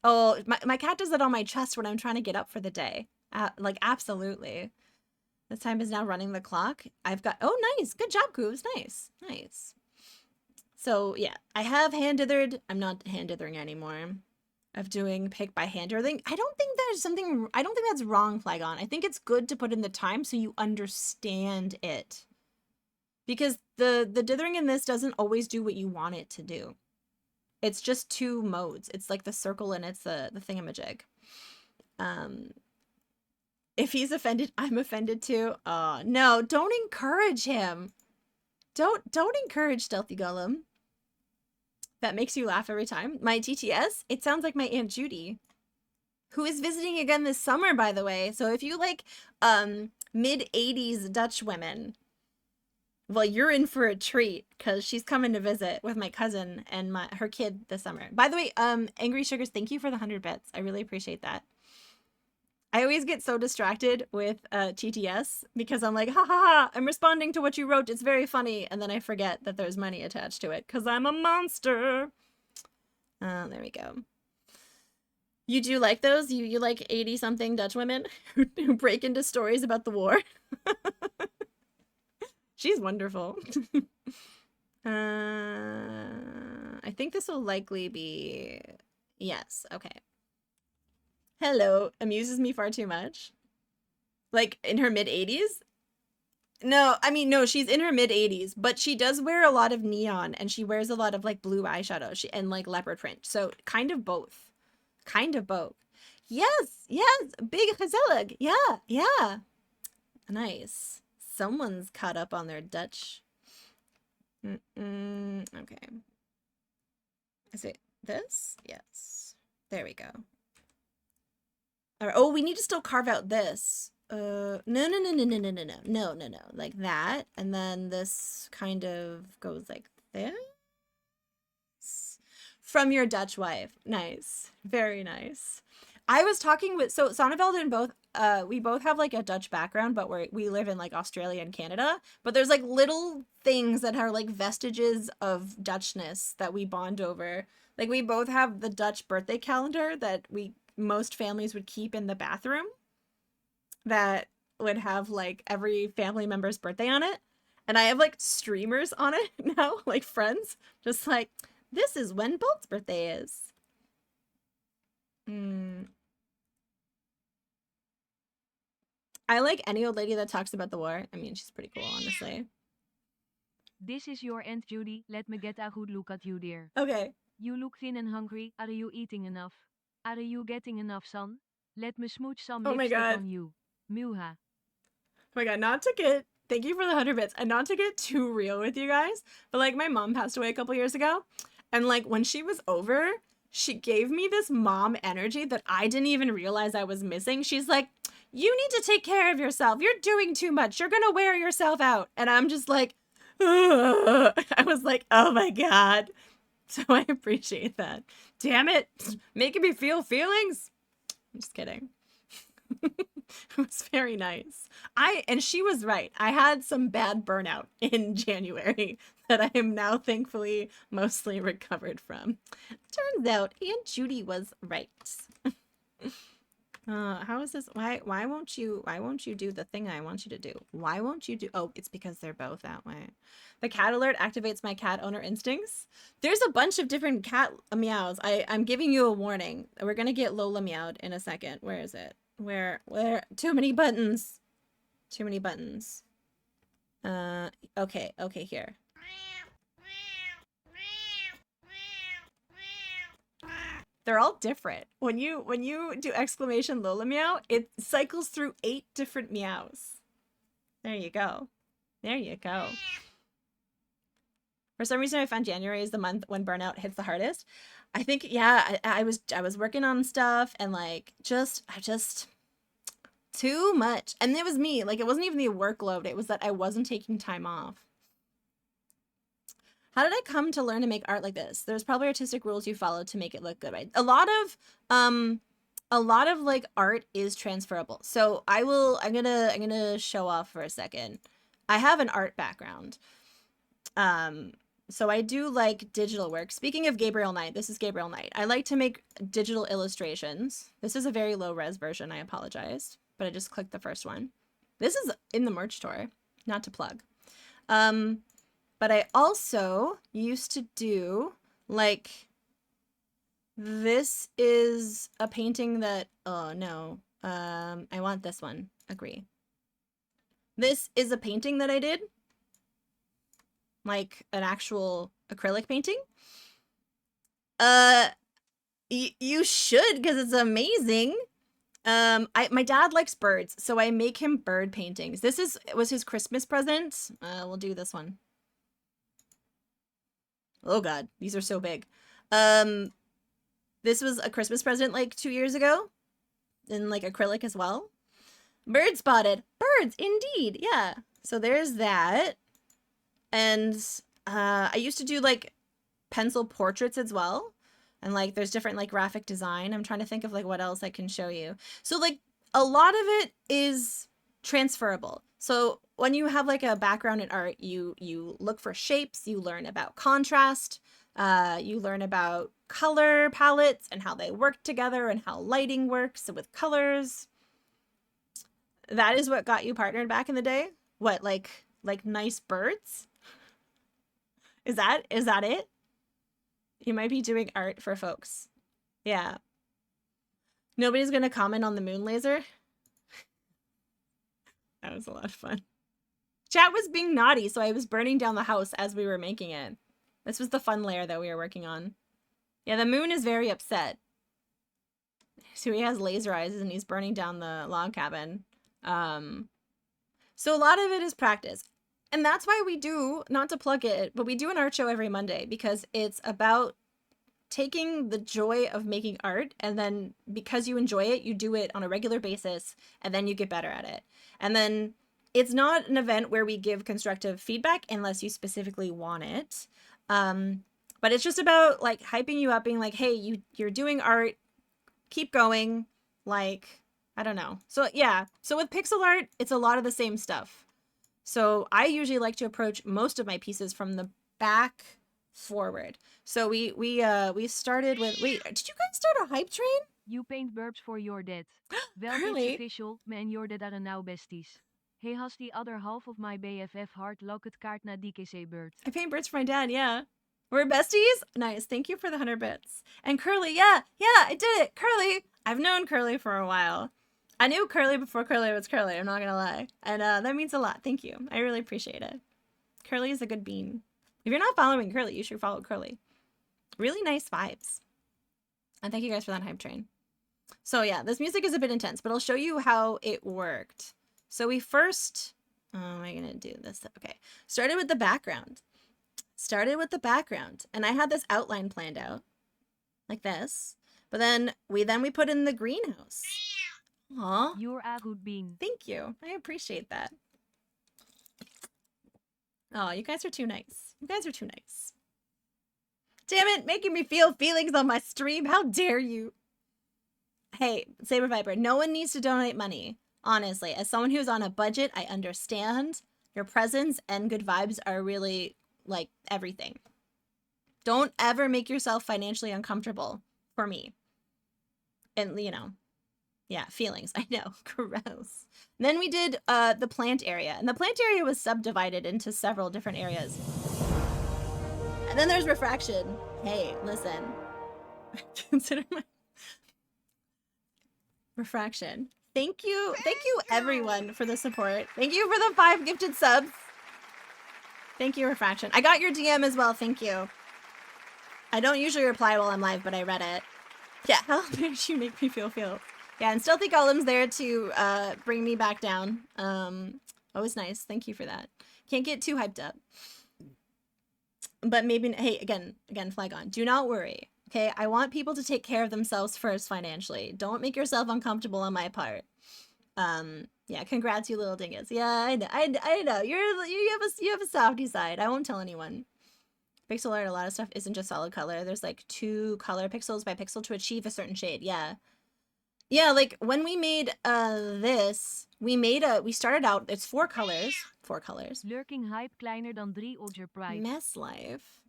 Oh, my cat does that on my chest when I'm trying to get up for the day. Like, absolutely. This time is now running the clock. I've got... Oh, nice. Good job, Goose. Nice. So, yeah. I have hand-dithered. I'm not hand-dithering anymore. Of doing pick by hand dithering. I don't think that's wrong, Flygon. I think it's good to put in the time so you understand it. Because the dithering in this doesn't always do what you want it to do. It's just two modes. It's like the circle and it's the thingamajig. If he's offended, I'm offended too. No, don't encourage him. Don't encourage Stealthy Golem. That makes you laugh every time. My TTS, it sounds like my Aunt Judy, who is visiting again this summer, by the way. So if you like mid-80s Dutch women, well, you're in for a treat because she's coming to visit with my cousin and her kid this summer. By the way, Angry Sugars, thank you for the 100 bits. I really appreciate that. I always get so distracted with TTS because I'm like, ha ha ha, I'm responding to what you wrote. It's very funny. And then I forget that there's money attached to it because I'm a monster. There we go. You do like those? You like 80-something Dutch women who break into stories about the war? She's wonderful. I think this will likely be... Yes, okay. Hello, amuses me far too much. Like, in her mid-80s? No, I mean, no, she's in her mid-80s, but she does wear a lot of neon, and she wears a lot of, like, blue eyeshadow and, like, leopard print. So, kind of both. Kind of both. Yes, yes, big gezellig. Yeah, yeah. Nice. Someone's caught up on their Dutch. Okay. Is it this? Yes. There we go. All right. Oh, we need to still carve out this. No. Like that. And then this kind of goes like this. From your Dutch wife. Nice. Very nice. I was talking with, so Sonneveld and both, we both have like a Dutch background, but we live in like Australia and Canada. But there's like little things that are like vestiges of Dutchness that we bond over. Like we both have the Dutch birthday calendar that most families would keep in the bathroom that would have like every family member's birthday on it. And I have like streamers on it now, like friends, just like, this is when Bolt's birthday is. I like any old lady that talks about the war. I mean, she's pretty cool, honestly. This is your end, Judy. Let me get a good look at you, dear. Okay. You look thin and hungry. Are you eating enough? Are you getting enough sun? Let me smooch some lipstick on you. Muha. Oh my god, not to get... Thank you for the 100 bits. And not to get too real with you guys, but like my mom passed away a couple years ago. And like when she was over, she gave me this mom energy that I didn't even realize I was missing. She's like, you need to take care of yourself. You're doing too much. You're gonna wear yourself out. And I'm just like, ugh. I was like, oh my god. So I appreciate that. Damn it. Making me feel feelings. I'm just kidding. It was very nice. And she was right. I had some bad burnout in January that I am now thankfully mostly recovered from. Turns out Aunt Judy was right. How is this? Why won't you do the thing I want you to do? Why won't you do? Oh, it's because they're both that way. The cat alert activates my cat owner instincts. There's a bunch of different cat meows. I'm giving you a warning. We're gonna get Lola meowed in a second. Where is it? Where? Too many buttons. Too many buttons. Okay, here. They're all different. When you do exclamation Lola meow, it cycles through 8 different meows. There you go. There you go. For some reason, I found January is the month when burnout hits the hardest. I think, yeah, I was working on stuff and like just too much. And it was me. Like it wasn't even the workload. It was that I wasn't taking time off. How did I come to learn to make art like this? There's probably artistic rules you followed to make it look good, right? A lot of like art is transferable. So I'm gonna show off for a second. I have an art background. So I do like digital work. Speaking of Gabriel Knight, this is Gabriel Knight. I like to make digital illustrations. This is a very low res version. I apologize, but I just clicked the first one. This is in the merch store, not to plug. But I also used to do, like, this is a painting that, oh no, I want this one, agree. This is a painting that I did, like an actual acrylic painting. You should, because it's amazing. My dad likes birds, so I make him bird paintings. This was his Christmas present. We'll do this one. Oh god, these are so big. This was a Christmas present like 2 years ago. In like acrylic as well. Bird spotted. Birds, indeed. Yeah. So there's that. And I used to do like pencil portraits as well. And like there's different like graphic design. I'm trying to think of like what else I can show you. So like a lot of it is transferable. So when you have like a background in art, you look for shapes, you learn about contrast. You learn about color palettes and how they work together and how lighting works with colors. That is what got you partnered back in the day? What, like nice birds? Is that it? You might be doing art for folks. Yeah. Nobody's gonna comment on the moon laser? That was a lot of fun. Chat was being naughty, so I was burning down the house as we were making it. This was the fun layer that we were working on. Yeah, the moon is very upset. So he has laser eyes and he's burning down the log cabin. So a lot of it is practice. And that's why we do, not to plug it, but we do an art show every Monday because it's about taking the joy of making art, and then because you enjoy it, you do it on a regular basis, and then you get better at it. And then it's not an event where we give constructive feedback unless you specifically want it. But it's just about like hyping you up, being like, hey, you're doing art, keep going. Like, I don't know. So yeah, so with pixel art, it's a lot of the same stuff. So I usually like to approach most of my pieces from the back forward. So we started with, wait, did you guys start a hype train? You paint burps for your dad. Well, Really? it's official, me en your dad are now besties. He has the other half of my BFF hard locket kaart na DKC-beurt. I paint birds for my dad, yeah. We're besties? Nice, thank you for the 100 bits. And Curly, yeah, I did it, Curly. I've known Curly for a while. I knew Curly before Curly was Curly, I'm not gonna lie. And that means a lot, thank you. I really appreciate it. Curly is a good bean. If you're not following Curly, you should follow Curly. Really nice vibes. And thank you guys for that hype train. So yeah, this music is a bit intense, but I'll show you how it worked. So we first, oh, am I gonna do this? Okay, started with the background. And I had this outline planned out like this, but then we put in the greenhouse. Aw, You're a good bean. thank you. I appreciate that. Oh, you guys are too nice. You guys are too nice. Damn it, making me feel feelings on my stream. How dare you? Hey, Saber Viper, no one needs to donate money. Honestly, as someone who's on a budget, I understand your presence and good vibes are really like everything. Don't ever make yourself financially uncomfortable for me. And you know, yeah, feelings. I know, gross. And then we did the plant area, and the plant area was subdivided into several different areas. And then there's refraction. Hey, listen. Consider my refraction. Thank you everyone for the support. Thank you for the 5 gifted subs. Thank you, refraction. I got your DM as well. Thank you. I don't usually reply while I'm live, but I read it. Yeah, how did you make me feel? Yeah, and Stealthy Golem's there to bring me back down. Always nice. Thank you for that. Can't get too hyped up. But maybe, hey, again, flag on. Do not worry. Okay, I want people to take care of themselves first financially. Don't make yourself uncomfortable on my part. Yeah, congrats, you little dingus. Yeah, I know. You have a softy side. I won't tell anyone. Pixel art, a lot of stuff isn't just solid color. There's like 2 color pixels by pixel to achieve a certain shade. Yeah. Yeah, like when we made this, we started out, it's 4 colors. 4 colors. Lurking hype kleiner dan 3 Odger Pride. Mess life.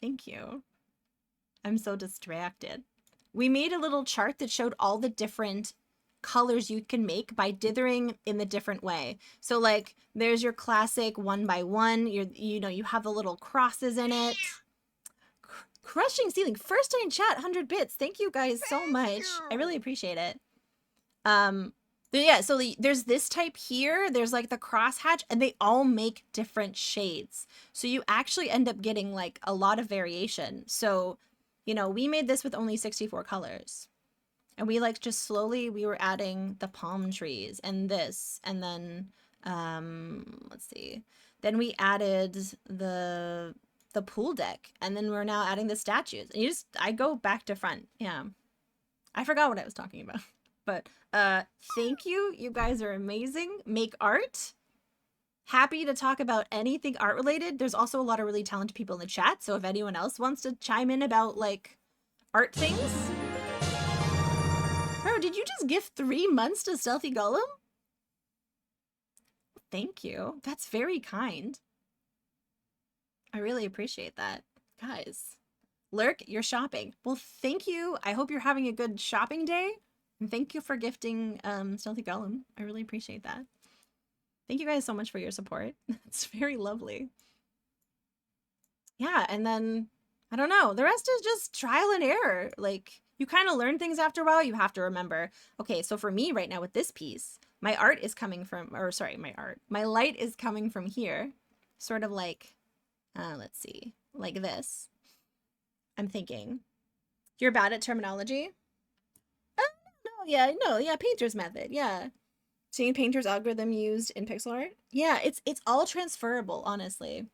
Thank you. I'm so distracted. We made a little chart that showed all the different colors you can make by dithering in the different way. So like there's your classic 1 by 1, you have the little crosses in it. Crushing Ceiling, first time in chat, 100 bits. Thank you guys so much. I really appreciate it. Yeah, so there's this type here, there's like the crosshatch, and they all make different shades. So you actually end up getting like a lot of variation. So, you know, we made this with only 64 colors. And we like just slowly, we were adding the palm trees and this, and then, let's see. Then we added the pool deck, and then we're now adding the statues. And I go back to front. Yeah. I forgot what I was talking about. But thank you. You guys are amazing. Make art. Happy to talk about anything art related. There's also a lot of really talented people in the chat. So if anyone else wants to chime in about like art things. Bro, did you just gift 3 months to Stealthy Golem? Thank you. That's very kind. I really appreciate that. Guys, Lurk, you're shopping. Well, thank you. I hope you're having a good shopping day. And thank you for gifting Stealthy Golem. I really appreciate that. Thank you guys so much for your support. It's very lovely. Yeah, and then, I don't know. The rest is just trial and error. Like, you kind of learn things after a while. You have to remember, okay, so for me right now with this piece, my art is coming from, or sorry, my light is coming from here. Sort of like, let's see, like this. I'm thinking. You're bad at terminology? No, yeah, Painter's method, yeah. Seeing Painter's algorithm used in pixel art? Yeah, it's all transferable, honestly.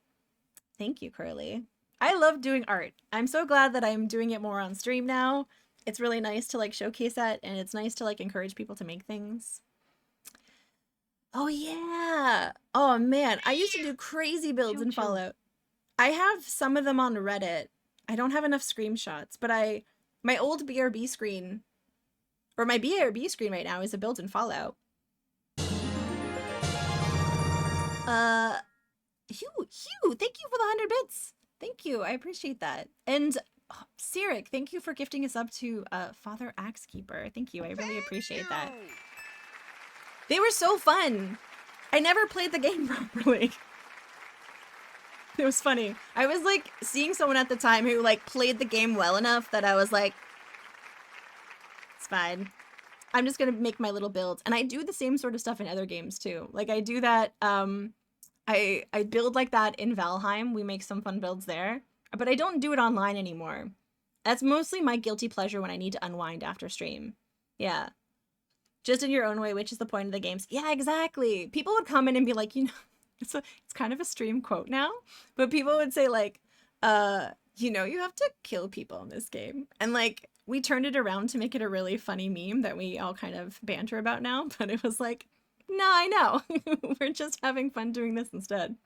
Thank you, Curly. I love doing art. I'm so glad that I'm doing it more on stream now. It's really nice to like showcase that, and it's nice to like encourage people to make things. Oh yeah. Oh man, I used to do crazy builds in Fallout. I have some of them on Reddit. I don't have enough screenshots, but my old BRB screen, or my BRB screen right now is a build in Fallout. Hugh, thank you for the 100 bits. Thank you, I appreciate that. And Cyric, thank you for gifting us up to Father Axekeeper. Thank you, I really appreciate that. They were so fun. I never played the game properly. It was funny. I was like seeing someone at the time who like played the game well enough that I was like, it's fine. I'm just gonna make my little builds. And I do the same sort of stuff in other games too. Like I do that, I build like that in Valheim. We make some fun builds there, but I don't do it online anymore. That's mostly my guilty pleasure when I need to unwind after stream. Yeah. Just in your own way, which is the point of the games. Yeah, exactly. People would come in and be like, you know, it's kind of a stream quote now, but people would say like, you know, you have to kill people in this game. And like, we turned it around to make it a really funny meme that we all kind of banter about now, but it was like, no, I know. We're just having fun doing this instead.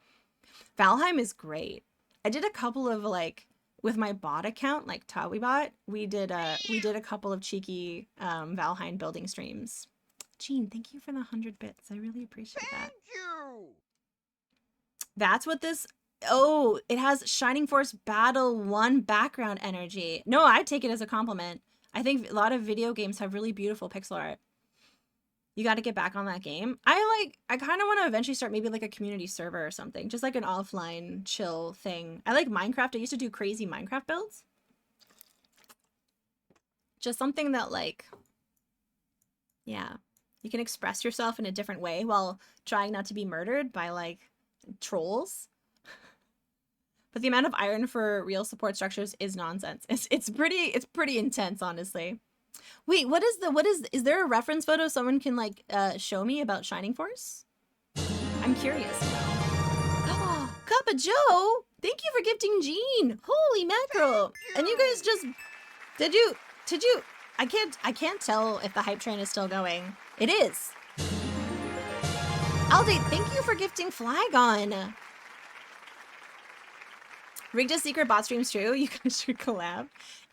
Valheim is great. I did a couple of like, with my bot account, like TawiBot, we did a couple of cheeky Valheim building streams. Jean, thank you for the 100 bits. I really appreciate that. Thank you. That's what this, oh, it has Shining Force Battle 1 background energy. No, I take it as a compliment. I think a lot of video games have really beautiful pixel art. You got to get back on that game. I kind of want to eventually start maybe like a community server or something. Just like an offline chill thing. I like Minecraft. I used to do crazy Minecraft builds. Just something that like, yeah, you can express yourself in a different way while trying not to be murdered by like trolls. But the amount of iron for real support structures is nonsense. It's pretty intense, honestly. Wait, is there a reference photo someone can like show me about Shining Force? I'm curious now. Kappa Joe, thank you for gifting Jean. Holy mackerel. And you guys just, did you, I can't tell if the hype train is still going. It is. Aldi, thank you for gifting Flygon. Rigged a secret bot streams true. You guys should collab.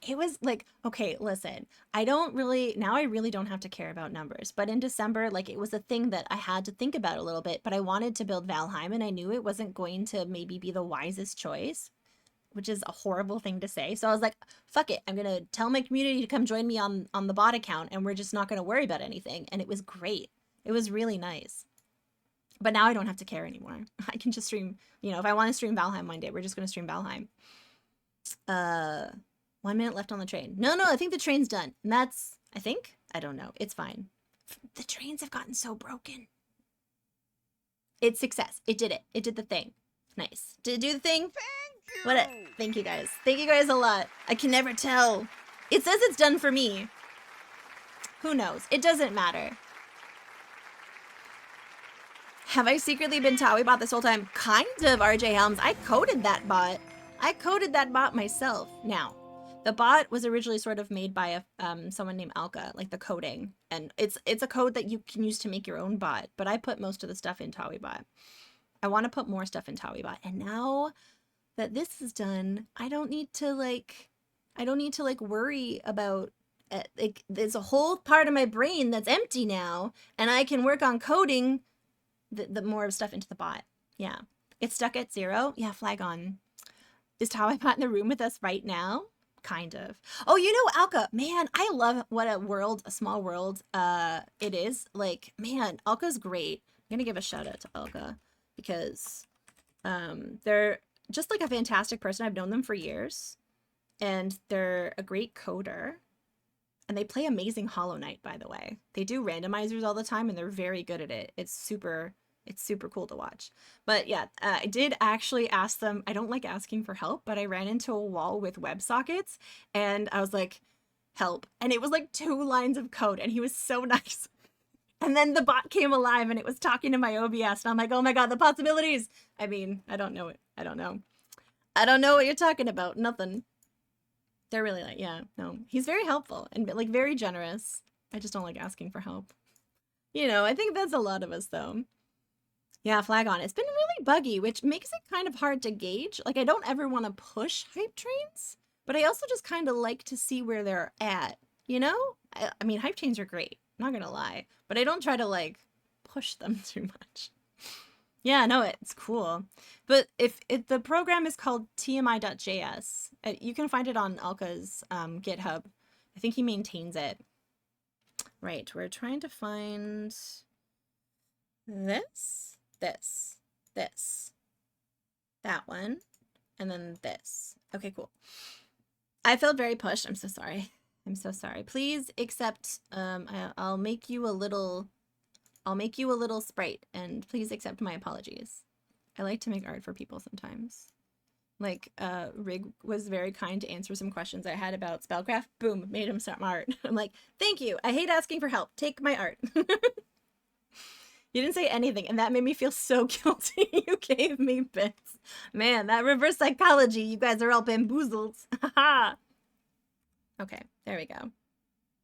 It was like, okay, listen, I really don't have to care about numbers, but in December, like it was a thing that I had to think about a little bit, but I wanted to build Valheim and I knew it wasn't going to maybe be the wisest choice, which is a horrible thing to say. So I was like, fuck it. I'm going to tell my community to come join me on the bot account and we're just not going to worry about anything. And it was great. It was really nice. But now I don't have to care anymore. I can just stream, you know, if I want to stream Valheim one day, we're just going to stream Valheim. 1 minute left on the train. No, I think the train's done. And that's, I don't know. It's fine. The trains have gotten so broken. It's success. It did it. It did the thing. Nice. Did it do the thing? Thank you. Thank you guys. Thank you guys a lot. I can never tell. It says it's done for me. Who knows? It doesn't matter. Have I secretly been TawiBot this whole time? Kind of, RJ Helms. I coded that bot. I coded that bot myself. Now, the bot was originally sort of made by someone named Alka, like the coding. And it's a code that you can use to make your own bot, but I put most of the stuff in TawiBot. I want to put more stuff in TawiBot. And now that this is done, I don't need to worry about like there's a whole part of my brain that's empty now, and I can work on coding the more stuff into the bot. Yeah. It's stuck at 0. Yeah, Flygon. Is Tawaipat in the room with us right now? Kind of. Oh, you know, Alka, man, I love what a small world it is. Like, man, Alka's great. I'm gonna give a shout out to Alka because they're just like a fantastic person. I've known them for years, and they're a great coder. And they play amazing Hollow Knight, by the way. They do randomizers all the time, and they're very good at it. It's super cool to watch. But yeah, I did actually ask them. I don't like asking for help, but I ran into a wall with WebSockets, and I was like, help. And it was like 2 lines of code, and he was so nice. And then the bot came alive, and it was talking to my OBS, and I'm like, oh my god, the possibilities! I mean, I don't know it. I don't know. I don't know what you're talking about. Nothing. They're really like, yeah, no. He's very helpful and like very generous. I just don't like asking for help. You know, I think that's a lot of us though. Yeah, flag on. It's been really buggy, which makes it kind of hard to gauge. Like, I don't ever want to push hype trains, but I also just kind of like to see where they're at, you know? I mean, hype trains are great, not gonna lie, but I don't try to like push them too much. Yeah, no, it's cool. But if the program is called TMI.js, you can find it on Alka's GitHub. I think he maintains it. Right, we're trying to find this, that one, and then this. Okay, cool. I felt very pushed. I'm so sorry. I'm so sorry. Please accept, I'll make you a little sprite, and please accept my apologies. I like to make art for people sometimes. Like, Rig was very kind to answer some questions I had about spellcraft. Boom, made him some art. I'm like, thank you. I hate asking for help. Take my art. You didn't say anything, and that made me feel so guilty. You gave me bits. Man, that reverse psychology. You guys are all bamboozled. Haha. Okay, there we go.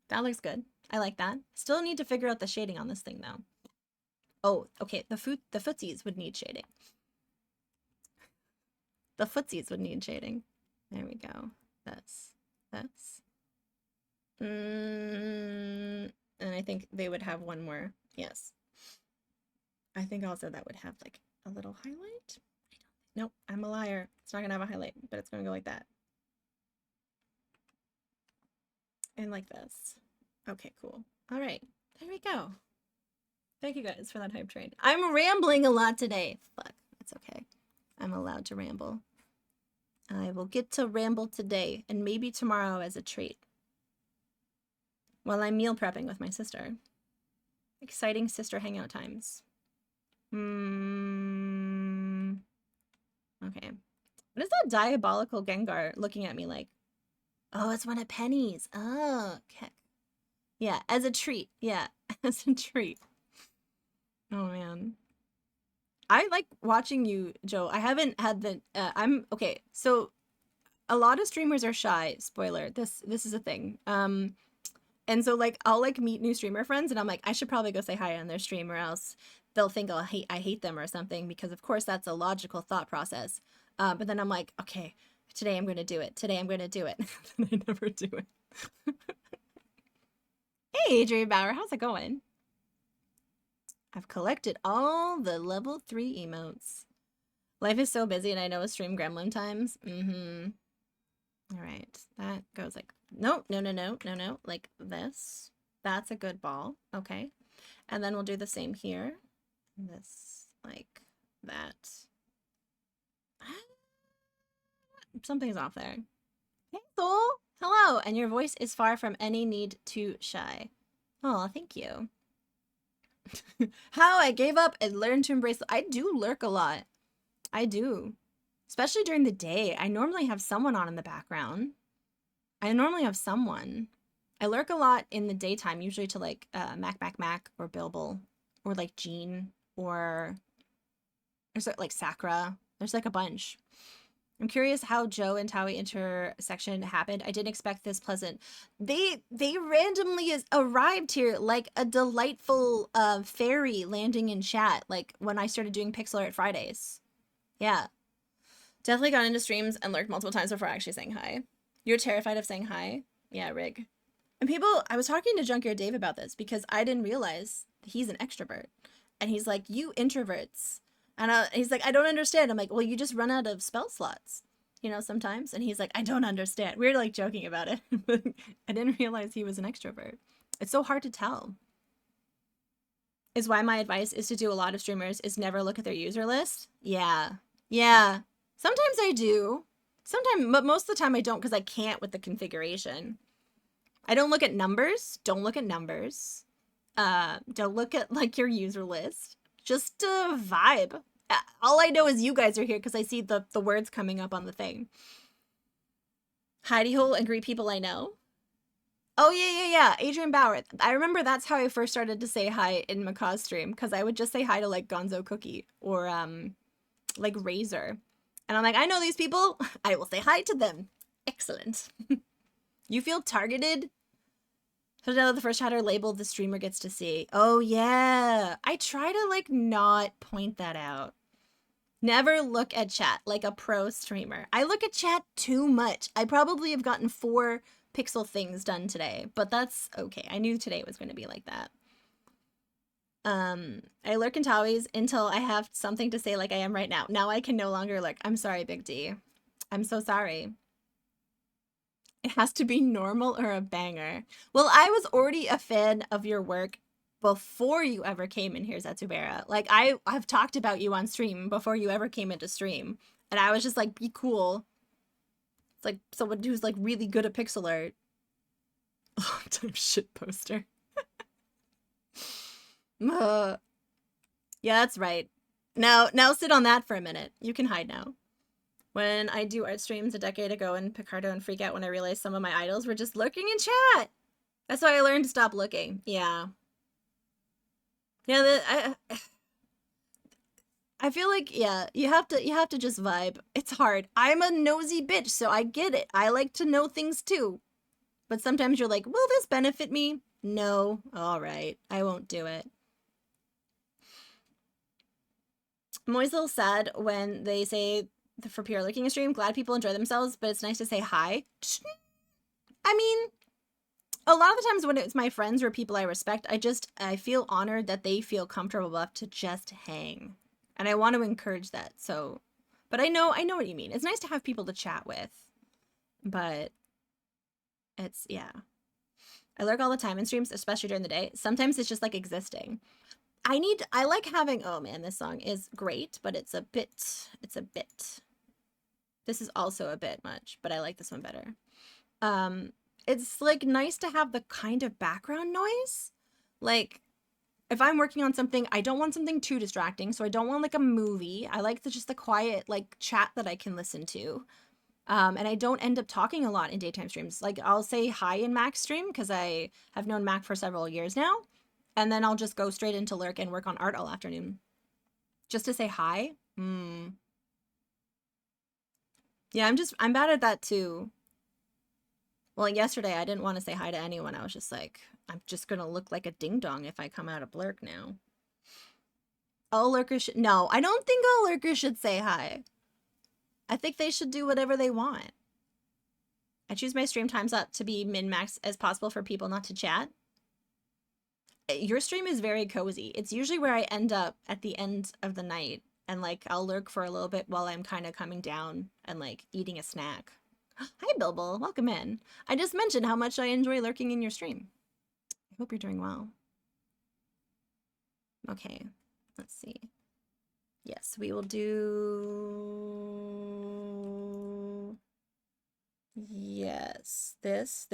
That looks good. I like that. Still need to figure out the shading on this thing, though. Oh, okay. The footsies would need shading. The footsies would need shading. There we go. This. And I think they would have one more. Yes. I think also that would have like a little highlight. Nope, I'm a liar. It's not gonna have a highlight, but it's gonna go like that. And like this. Okay, cool. All right, there we go. Thank you guys for that hype train. I'm rambling a lot today. Fuck, it's okay. I'm allowed to ramble. I will get to ramble today and maybe tomorrow as a treat. While I'm meal prepping with my sister. Exciting sister hangout times. Okay. What is that diabolical Gengar looking at me like? Oh, it's one of Penny's. Oh, okay. Yeah, as a treat. Yeah, as a treat. Oh, man. I like watching you, Joe. I haven't had the... okay, so a lot of streamers are shy. Spoiler. This is a thing. And so, like, I'll, like, meet new streamer friends, and I'm like, I should probably go say hi on their stream, or else they'll think I hate them or something, because, of course, that's a logical thought process. But then I'm like, okay, today I'm going to do it. Today I'm going to do it. And I never do it. Hey, Adrian Bauer, how's it going? I've collected all the level 3 emotes. Life is so busy, and I know it's stream gremlin times. All right, that goes like, no, like this. That's a good ball. Okay. And then we'll do the same here. This, like that. Something's off there. Hey, Soul. Hello. And your voice is far from any need to shy. Oh, thank you. How I gave up and learned to embrace. I do lurk a lot. I do. Especially during the day. I normally have someone on in the background. I normally have someone. I lurk a lot in the daytime, usually to like Mac, or Bilbil, or like Jean, or there's like Sakura. There's like a bunch. I'm curious how Joe and Taui intersection happened. I didn't expect this pleasant. They randomly arrived here like a delightful fairy landing in chat, like when I started doing Pixel Art Fridays. Yeah. Definitely got into streams and lurked multiple times before actually saying hi. You're terrified of saying hi? Yeah, Rig. And people, I was talking to Junkyard Dave about this because I didn't realize he's an extrovert. And he's like, you introverts. And he's like, I don't understand. I'm like, well, you just run out of spell slots. you know, sometimes. And he's like, I don't understand. We were like joking about it. I didn't realize he was an extrovert. It's so hard to tell. Is why my advice is to do a lot of streamers is never look at their user list. Yeah. Yeah. Sometimes I do. Sometimes, but most of the time I don't because I can't with the configuration. I don't look at numbers. Don't look at numbers. Don't look at like your user list. Just vibe. All I know is you guys are here because I see the words coming up on the thing. Hidey hole and greet people I know. Oh, yeah. Adrian Bauer. I remember that's how I first started to say hi in Macaw's stream, because I would just say hi to, like, Gonzo Cookie or, like, Razor. And I'm like, I know these people. I will say hi to them. Excellent. You feel targeted? So the first chatter labeled the streamer gets to see. Oh, yeah. I try to, like, not point that out. Never look at chat like a pro streamer. I look at chat too much. I probably have gotten 4 pixel things done today, but that's okay. I knew today was going to be like that. I lurk in Towies until I have something to say like I am right now. Now I can no longer lurk. I'm sorry, Big D. I'm so sorry. It has to be normal or a banger. Well, I was already a fan of your work before you ever came in here, Zetsubera. Like, I've talked about you on stream before you ever came into stream. And I was just like, be cool. It's like someone who's like really good at pixel art. Long-time shit poster. Yeah, that's right. Now sit on that for a minute. You can hide now. When I do art streams a decade ago in Picardo and freak out when I realized some of my idols were just lurking in chat. That's why I learned to stop looking. Yeah. Yeah, I feel like, yeah, you have to just vibe. It's hard. I'm a nosy bitch, so I get it. I like to know things too. But sometimes you're like, will this benefit me? No. All right. I won't do it. I'm always a little sad when they say for PR lurking a stream, glad people enjoy themselves, but it's nice to say hi. I mean, a lot of the times when it's my friends or people I respect, I feel honored that they feel comfortable enough to just hang. And I want to encourage that. So, but I know what you mean. It's nice to have people to chat with, but it's, yeah. I lurk all the time in streams, especially during the day. Sometimes it's just like existing. I like having, oh man, this song is great, but it's a bit. This is also a bit much, but I like this one better. It's like nice to have the kind of background noise. Like, if I'm working on something, I don't want something too distracting, so I don't want like a movie. I like just the quiet like chat that I can listen to. And I don't end up talking a lot in daytime streams. Like, I'll say hi in Mac's stream because I have known Mac for several years now. And then I'll just go straight into lurk and work on art all afternoon. Just to say hi? Yeah, I'm bad at that too. Well, yesterday I didn't want to say hi to anyone. I was just like, I'm just gonna look like a ding-dong if I come out of lurk now. All lurkers should... No, I don't think all lurkers should say hi. I think they should do whatever they want. I choose my stream times up to be min-max as possible for people not to chat. Your stream is very cozy. It's usually where I end up at the end of the night. And, like, I'll lurk for a little bit while I'm kind of coming down and, like, eating a snack. Hi, Bilbo. Welcome in. I just mentioned how much I enjoy lurking in your stream. I hope you're doing well. Okay. Let's see. Yes, we will do... Yes. This.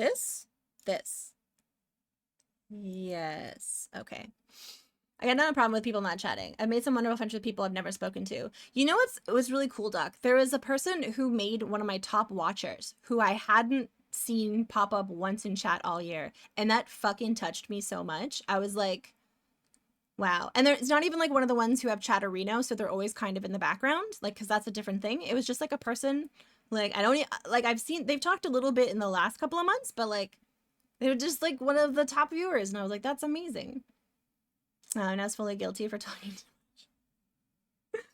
Yes. Okay. I got another problem with people not chatting. I've made some wonderful friends with people I've never spoken to. You know it was really cool, Doc? There was a person who made one of my top watchers who I hadn't seen pop up once in chat all year. And that fucking touched me so much. I was like, wow. And it's not even like one of the ones who have Chatterino, so they're always kind of in the background, like, because that's a different thing. It was just like a person, like, they've talked a little bit in the last couple of months, but like, they were just like one of the top viewers. And I was like, that's amazing. And I was fully guilty for talking too much.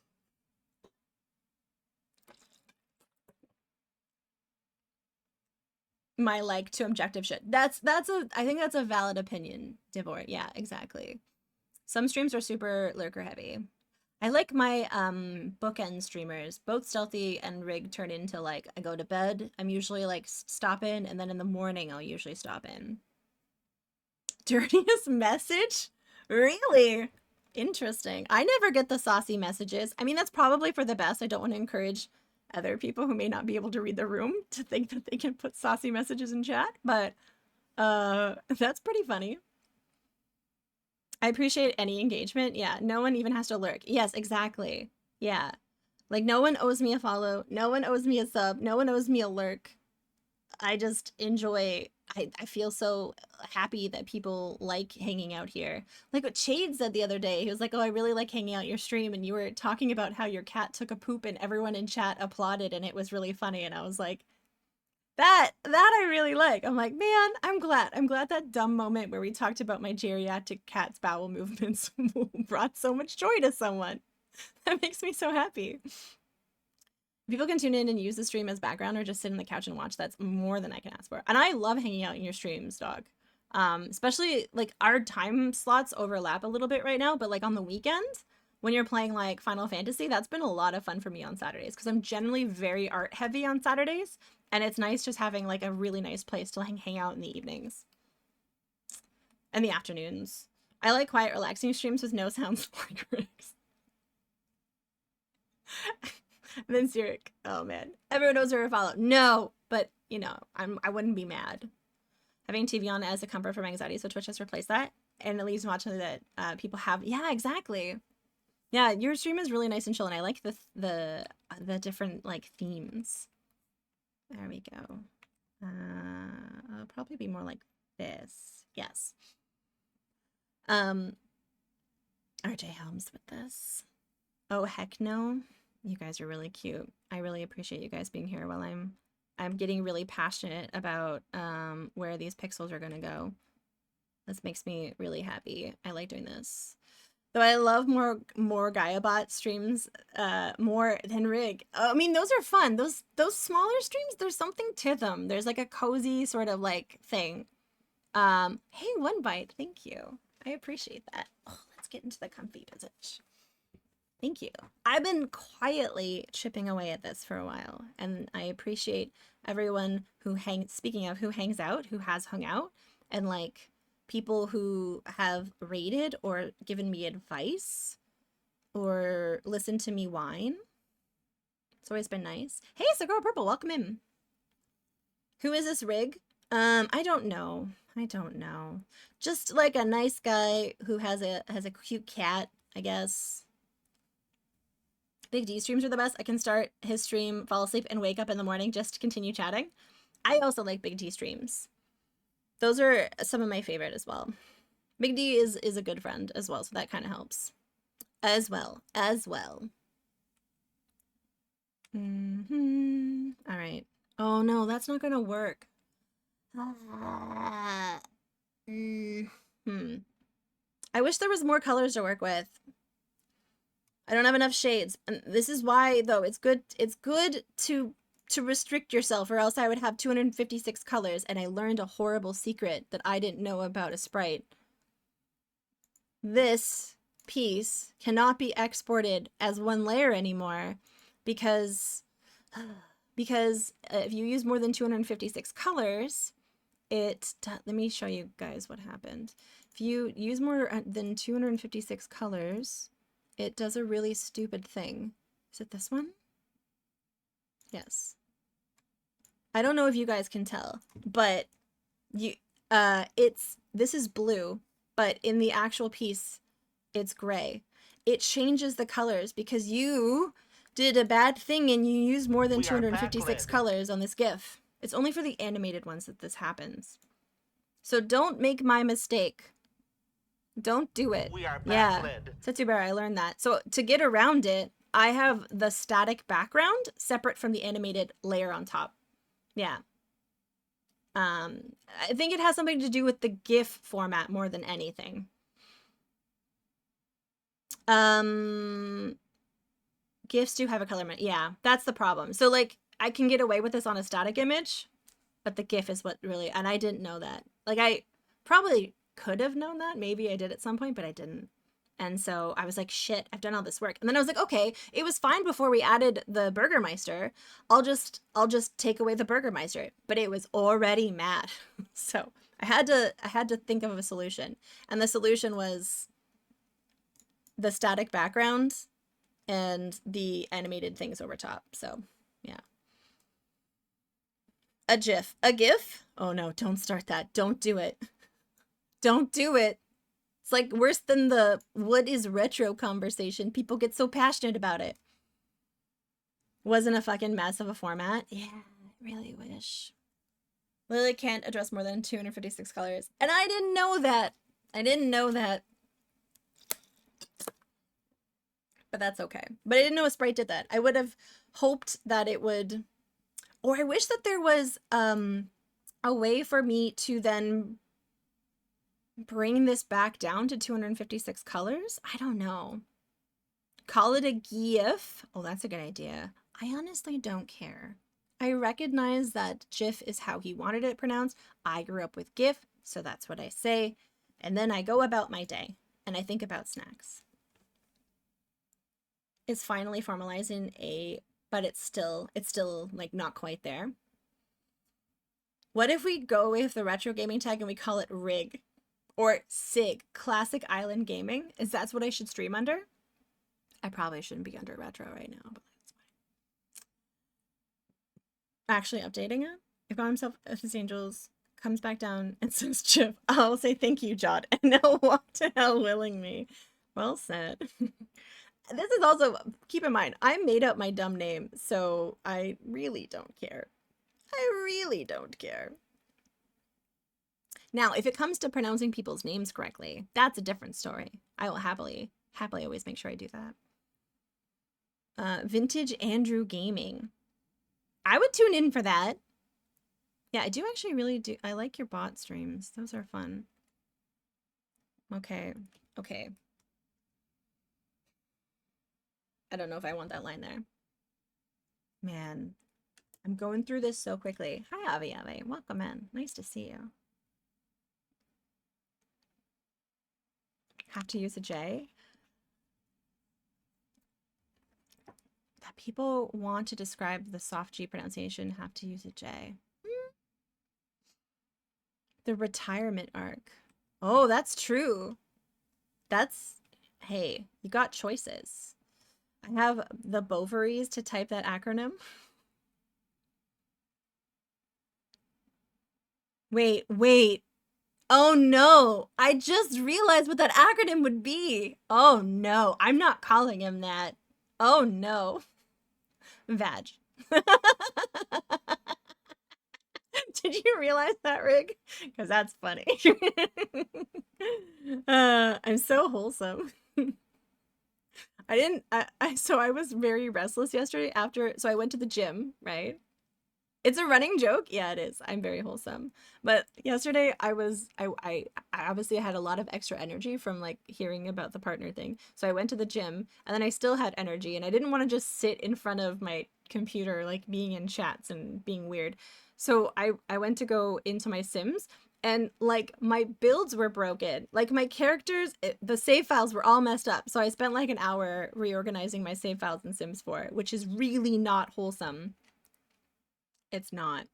My like to objective shit. I think that's a valid opinion, Divor. Yeah, exactly. Some streams are super lurker heavy. I like my bookend streamers. Both Stealthy and Rig turn into like I go to bed. I'm usually like stop in, and then in the morning I'll usually stop in. Dirtiest message? Really? Interesting. I never get the saucy messages. I mean, that's probably for the best. I don't want to encourage other people who may not be able to read the room to think that they can put saucy messages in chat, but that's pretty funny. I appreciate any engagement. Yeah, no one even has to lurk. Yes, exactly. Yeah. Like, no one owes me a follow. No one owes me a sub. No one owes me a lurk. I just enjoy... I feel so happy that people like hanging out here. Like what Chade said the other day. He was like, oh, I really like hanging out your stream. And you were talking about how your cat took a poop and everyone in chat applauded and it was really funny. And I was like, that I really like. I'm like, man, I'm glad. I'm glad that dumb moment where we talked about my geriatric cat's bowel movements brought so much joy to someone. That makes me so happy. People can tune in and use the stream as background or just sit on the couch and watch. That's more than I can ask for. And I love hanging out in your streams, dog. Especially like our time slots overlap a little bit right now, but like on the weekend when you're playing like Final Fantasy, that's been a lot of fun for me on Saturdays because I'm generally very art heavy on Saturdays. And it's nice just having like a really nice place to hang out in the evenings and the afternoons. I like quiet, relaxing streams with no sounds like Rick's. Then Zurich, oh man, everyone knows where to follow. No, but you know, I wouldn't be mad. Having TV on as a comfort from anxiety, so Twitch has replaced that, and it leaves watching that people have. Yeah, exactly. Yeah, your stream is really nice and chill, and I like the different like themes. There we go. I'll probably be more like this. Yes. RJ Helms with this. Oh heck no. You guys are really cute. I really appreciate you guys being here while I'm getting really passionate about where these pixels are gonna go. This makes me really happy. I like doing this. Though I love more GaiaBot streams more than Rig. I mean, those are fun. Those smaller streams, there's something to them. There's like a cozy sort of like thing. Hey, One Bite, thank you. I appreciate that. Oh, let's get into the comfy position. Thank you. I've been quietly chipping away at this for a while, and I appreciate everyone who who hangs out, who has hung out, and like people who have rated or given me advice or listened to me whine. It's always been nice. Hey, Sakura Purple, welcome in. Who is this Rig? I don't know. I don't know. Just like a nice guy who has a cute cat, I guess. Big D streams are the best. I can start his stream, fall asleep, and wake up in the morning just to continue chatting. I also like Big D streams. Those are some of my favorite as well. Big D is a good friend as well, so that kind of helps. As well. All right. Oh no, that's not gonna work. I wish there was more colors to work with. I don't have enough shades. And this is why, though, it's good to restrict yourself, or else I would have 256 colors, and I learned a horrible secret that I didn't know about a sprite. This piece cannot be exported as one layer anymore because if you use more than 256 colors, let me show you guys what happened. If you use more than 256 colors, it does a really stupid thing. Is it this one? Yes. I don't know if you guys can tell, but this is blue, but in the actual piece, it's gray. It changes the colors because you did a bad thing and you used more than 256 colors on this GIF. It's only for the animated ones that this happens. So don't make my mistake. Don't do it. We are yeah, backlit. Setsubear, I learned that. So to get around it, I have the static background separate from the animated layer on top. Yeah. I think it has something to do with the GIF format more than anything. GIFs do have a color. Yeah, that's the problem. So like, I can get away with this on a static image, but the GIF is what really, and I didn't know that. Like I probably could have known that. Maybe I did at some point, but I didn't. And so I was like, shit, I've done all this work. And then I was like, okay, it was fine before we added the Burgermeister. I'll just take away the Burgermeister. But it was already mad. So I had to think of a solution. And the solution was the static background and the animated things over top. So yeah. A GIF. A GIF? Oh no, don't start that. Don't do it. Don't do it. It's like worse than the what is retro conversation. People get so passionate about it. Wasn't a fucking mess of a format. Yeah, I really wish. Lily can't address more than 256 colors. And I didn't know that. I didn't know that. But that's okay. But I didn't know a sprite did that. I would have hoped that it would... Or I wish that there was a way for me to then bring this back down to 256 colors. I don't know. Call it a GIF. Oh, that's a good idea. I honestly don't care. I recognize that GIF is how he wanted it pronounced. I grew up with GIF, so that's what I say. And then I go about my day and I think about snacks. It's finally formalizing a, but it's still like not quite there. What if we go with the retro gaming tag and we call it RIG or SIG, Classic Island Gaming? Is that what I should stream under? I probably shouldn't be under retro right now, but that's fine. Actually updating it. If God himself, if his angels comes back down and says Chip, I'll say thank you, Jod, and he'll walk to hell willingly. Well said. This is also, keep in mind, I made up my dumb name, so I really don't care. I really don't care. Now, if it comes to pronouncing people's names correctly, that's a different story. I will happily always make sure I do that. Vintage Andrew Gaming. I would tune in for that. Yeah, I do actually really do. I like your bot streams. Those are fun. Okay. Okay. I don't know if I want that line there. Man, I'm going through this so quickly. Hi, Avi Avi. Welcome in. Nice to see you. Have to use a J? That people want to describe the soft G pronunciation have to use a J. The retirement arc. Oh, that's true. That's, hey, you got choices. I have the Bovaries to type that acronym. Wait. Oh no, I just realized what that acronym would be. Oh no, I'm not calling him that. Oh no. Vag. Did you realize that, Rig? Because that's funny. I'm so wholesome. So I was very restless yesterday so I went to the gym, right? It's a running joke. Yeah, it is. I'm very wholesome. But yesterday I obviously had a lot of extra energy from like hearing about the partner thing. So I went to the gym and then I still had energy and I didn't want to just sit in front of my computer, like being in chats and being weird. So I went to go into my Sims and like my builds were broken. Like my characters, the save files were all messed up. So I spent like an hour reorganizing my save files in Sims 4, which is really not wholesome. It's not.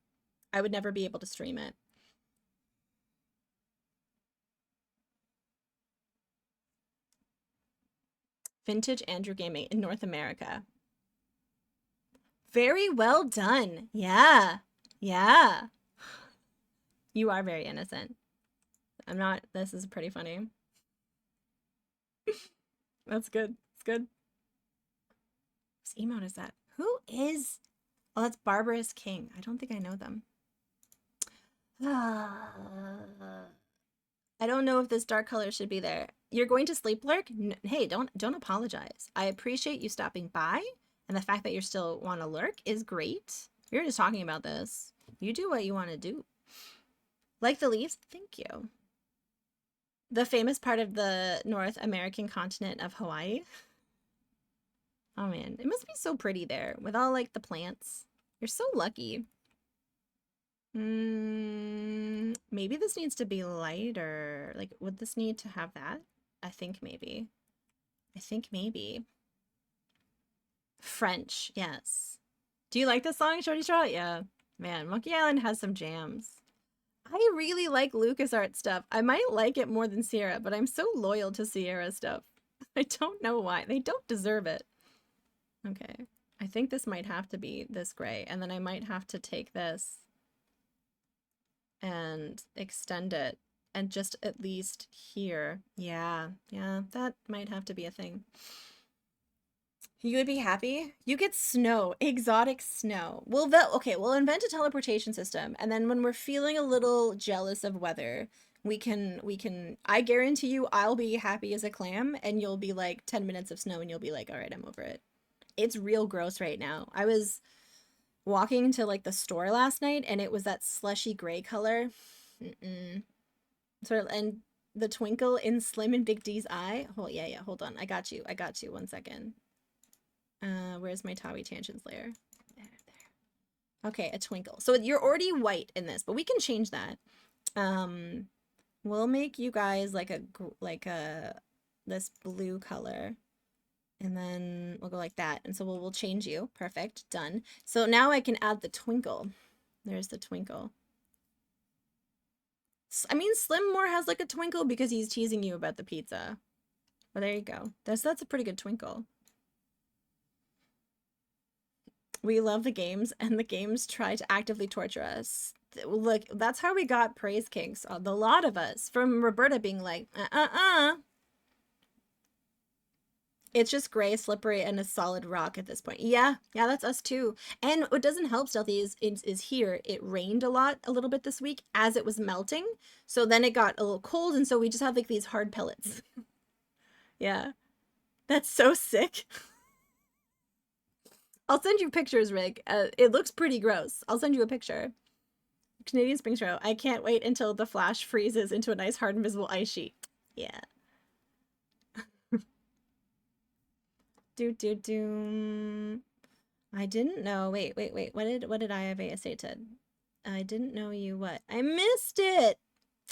I would never be able to stream it. Vintage Andrew Gaming in North America. Very well done. Yeah. Yeah. You are very innocent. I'm not. This is pretty funny. That's good. It's good. Whose emote is that? Who is... Oh, that's Barbarous King. I don't think I know them. I don't know if this dark color should be there. You're going to sleep, Lurk? Hey, don't apologize. I appreciate you stopping by, and the fact that you still want to lurk is great. We were just talking about this. You do what you want to do. Like the leaves? Thank you. The famous part of the North American continent of Hawaii. Oh man, it must be so pretty there with all like the plants. You're so lucky. Maybe this needs to be lighter. Like, would this need to have that? I think maybe. I think maybe. French, yes. Do you like this song, Shorty Straw? Yeah. Man, Monkey Island has some jams. I really like LucasArts stuff. I might like it more than Sierra, but I'm so loyal to Sierra stuff. I don't know why. They don't deserve it. Okay. I think this might have to be this gray, and then I might have to take this and extend it, and just at least here. Yeah, that might have to be a thing. You would be happy? You get snow, exotic snow. We'll invent a teleportation system, and then when we're feeling a little jealous of weather, we can, I guarantee you I'll be happy as a clam, and you'll be like 10 minutes of snow, and you'll be like, all right, I'm over it. It's real gross right now. I was walking to like the store last night, and it was that slushy gray color. Sort of, and the twinkle in Slim and Big D's eye. Oh yeah, hold on. I got you. 1 second. Where's my Tawi Tangents layer? There. Okay, a twinkle. So you're already white in this, but we can change that. We'll make you guys like this blue color, and then we'll go like that. And so we'll change you. Perfect. Done. So now I can add the twinkle. There's the twinkle. I mean, Slim more has like a twinkle because he's teasing you about the pizza. Well, there you go. That's a pretty good twinkle. We love the games, and the games try to actively torture us. Look, that's how we got praise kinks. The lot of us, from Roberta being like, It's just gray, slippery, and a solid rock at this point. Yeah, that's us too. And what doesn't help, Stealthy, is here. It rained a little bit this week as it was melting. So then it got a little cold, and so we just have like these hard pellets. Yeah. That's so sick. I'll send you pictures, Rig. It looks pretty gross. I'll send you a picture. Canadian Spring Trail. I can't wait until the Flash freezes into a nice hard invisible ice sheet. Yeah. Do. I didn't know. Wait. What did IFA say to? I didn't know you what? I missed it.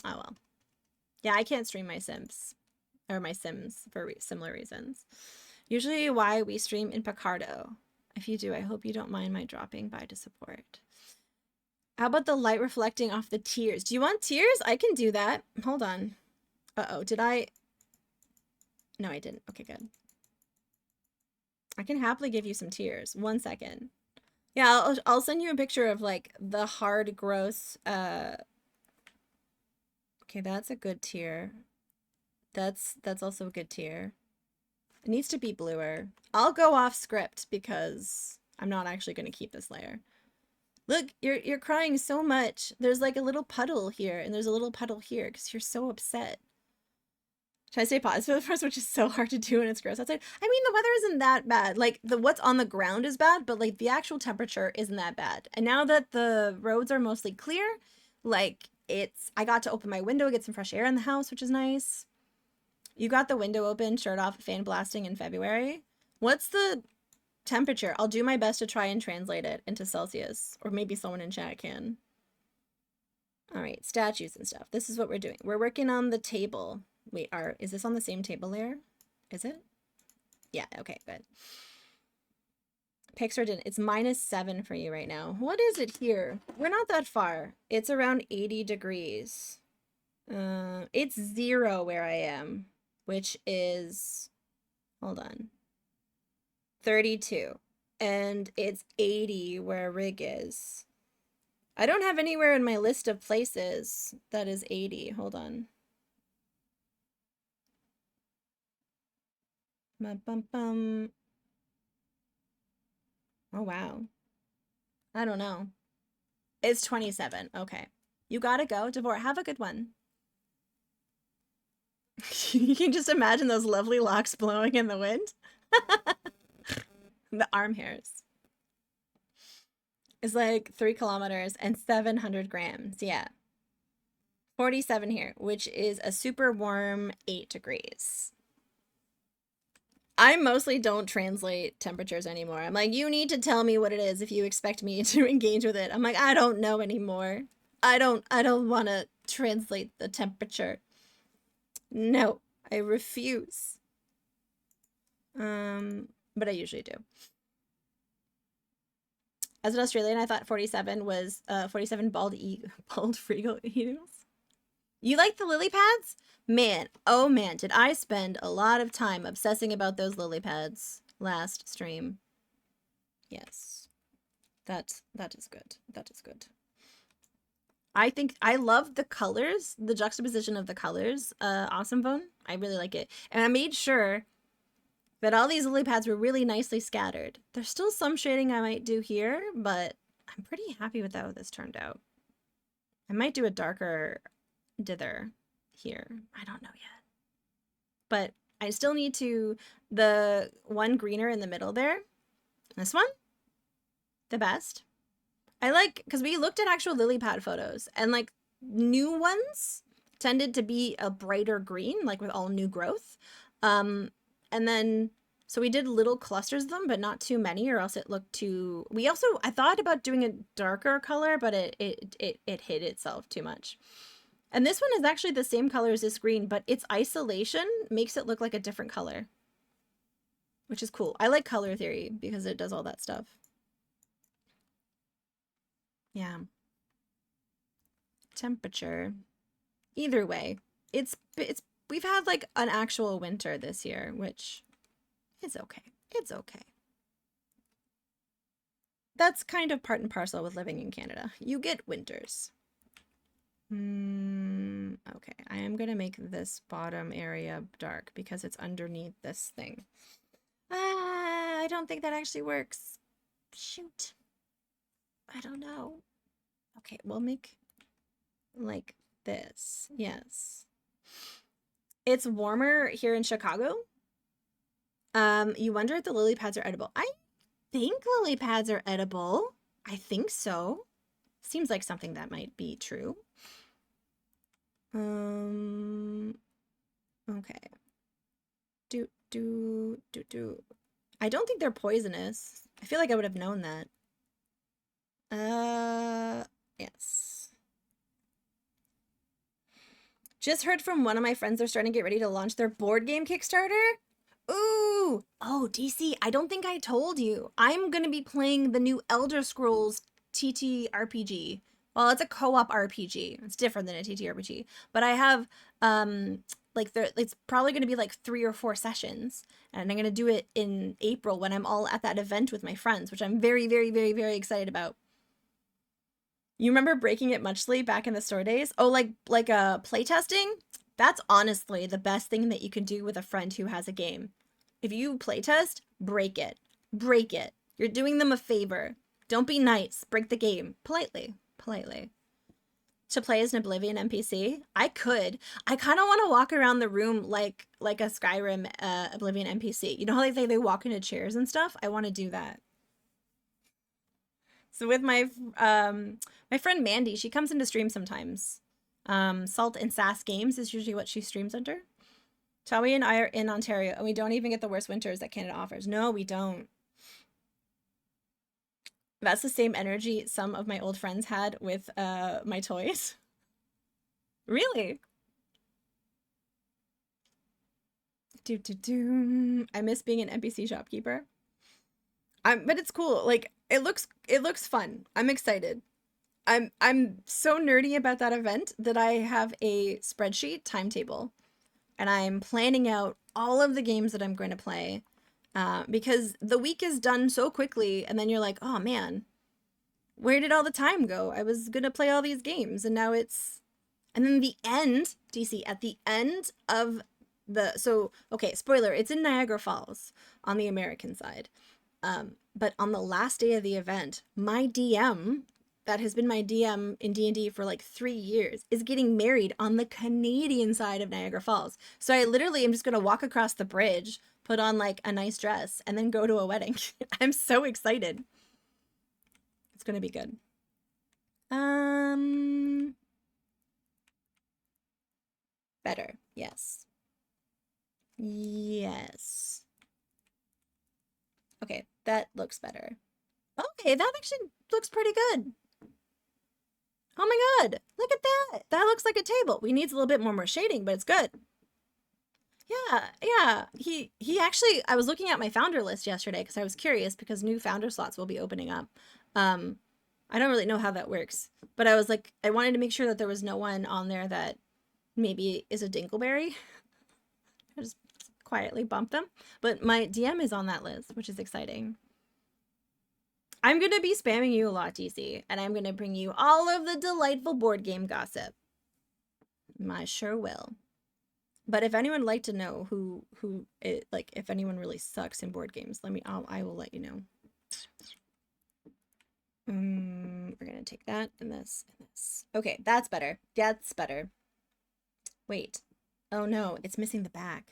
Oh well. Yeah, I can't stream my Sims. Or my Sims for similar reasons. Usually why we stream in Picardo. If you do, I hope you don't mind my dropping by to support. How about the light reflecting off the tears? Do you want tears? I can do that. Hold on. Uh-oh, did I? No, I didn't. Okay, good. I can happily give you some tears. 1 second. Yeah, I'll send you a picture of like the hard, gross. Okay, that's a good tear. That's also a good tear. It needs to be bluer. I'll go off script because I'm not actually going to keep this layer. Look, you're crying so much. There's like a little puddle here, and there's a little puddle here because you're so upset. Should I stay positive at first, which is so hard to do and it's gross outside? I mean, the weather isn't that bad. Like, what's on the ground is bad, but like the actual temperature isn't that bad. And now that the roads are mostly clear, like I got to open my window, get some fresh air in the house, which is nice. You got the window open, shirt off, fan blasting in February. What's the temperature? I'll do my best to try and translate it into Celsius, or maybe someone in chat can. All right, statues and stuff. This is what we're doing. We're working on the table. Wait, is this on the same table layer? Is it? Yeah, okay, good. Pixar didn't. It's -7 for you right now. What is it here? We're not that far. It's around 80 degrees. It's 0 where I am, which is, hold on, 32. And it's 80 where Rig is. I don't have anywhere in my list of places that is 80. Hold on. Bum. Oh, wow. I don't know. It's 27. Okay. You gotta go. Devor, have a good one. You can just imagine those lovely locks blowing in the wind. The arm hairs. It's like 3 kilometers and 700 grams. Yeah. 47 here, which is a super warm 8 degrees. I mostly don't translate temperatures anymore. I'm like, you need to tell me what it is if you expect me to engage with it. I'm like, I don't know anymore. I don't want to translate the temperature. No, I refuse. But I usually do. As an Australian, I thought 47 was 47 bald Frigo eagles. You like the lily pads? Man, oh man, did I spend a lot of time obsessing about those lily pads last stream. Yes. That is good. That is good. I think I love the colors, the juxtaposition of the colors. Awesome Bone. I really like it. And I made sure that all these lily pads were really nicely scattered. There's still some shading I might do here, but I'm pretty happy with how this turned out. I might do a darker dither here. I don't know yet. But I still need to, the one greener in the middle there, this one, the best. I like, because we looked at actual lily pad photos, and like new ones tended to be a brighter green, like with all new growth. And then, so we did little clusters of them, but not too many, or else it looked too, I thought about doing a darker color, but it hid itself too much. And this one is actually the same color as this green, but its isolation makes it look like a different color, which is cool. I like color theory because it does all that stuff. Yeah. Temperature. Either way, we've had like an actual winter this year, which is okay. It's okay. That's kind of part and parcel with living in Canada. You get winters. Okay, I am gonna make this bottom area dark because it's underneath this thing. I don't think that actually works. Shoot. I don't know. Okay, we'll make like this. Yes. It's warmer here in Chicago. You wonder if the lily pads are edible. I think lily pads are edible. I think so. Seems like something that might be true. Okay. I don't think they're poisonous. I feel like I would have known that. Yes. Just heard from one of my friends they're starting to get ready to launch their board game Kickstarter. Ooh! Oh, DC, I don't think I told you. I'm gonna be playing the new Elder Scrolls TTRPG. Well, it's a co-op RPG. It's different than a TTRPG. But I have, it's probably going to be like 3 or 4 sessions. And I'm going to do it in April when I'm all at that event with my friends, which I'm very, very, very, very excited about. You remember Breaking It Muchly back in the store days? Oh, like playtesting? That's honestly the best thing that you can do with a friend who has a game. If you playtest, break it. Break it. You're doing them a favor. Don't be nice. Break the game. Politely. To play as an Oblivion NPC? I could. I kind of want to walk around the room like a Skyrim Oblivion NPC. You know how they walk into chairs and stuff? I want to do that. So with my my friend Mandy, she comes into stream sometimes. Salt and Sass Games is usually what she streams under. Tawi and I are in Ontario, and we don't even get the worst winters that Canada offers. No, we don't. That's the same energy some of my old friends had with my toys. Really? I miss being an NPC shopkeeper. But it's cool. Like it looks fun. I'm excited. I'm so nerdy about that event that I have a spreadsheet timetable, and I'm planning out all of the games that I'm going to play. Because the week is done so quickly, and then you're like, oh man, where did all the time go? I was gonna play all these games, and now it's... And then the end, DC, at the end of the... So, okay, spoiler, it's in Niagara Falls on the American side. But on the last day of the event, my DM, that has been my DM in D&D for like 3 years, is getting married on the Canadian side of Niagara Falls. So I literally am just gonna walk across the bridge, put on like a nice dress, and then go to a wedding. I'm so excited. It's gonna be good. Better. Yes. Yes. Okay, that looks better. Okay, that actually looks pretty good. Oh my god, look at that. That looks like a table. We need a little bit more shading, but it's good. Yeah. He actually, I was looking at my founder list yesterday because I was curious because new founder slots will be opening up. I don't really know how that works, but I was like, I wanted to make sure that there was no one on there that maybe is a Dinkleberry. I just quietly bump them, but my DM is on that list, which is exciting. I'm going to be spamming you a lot, DC, and I'm going to bring you all of the delightful board game gossip. I sure will. But if anyone would like to know who it, like, if anyone really sucks in board games, I will let you know. We're going to take that and this and this. Okay, that's better. That's better. Wait. Oh no, it's missing the back.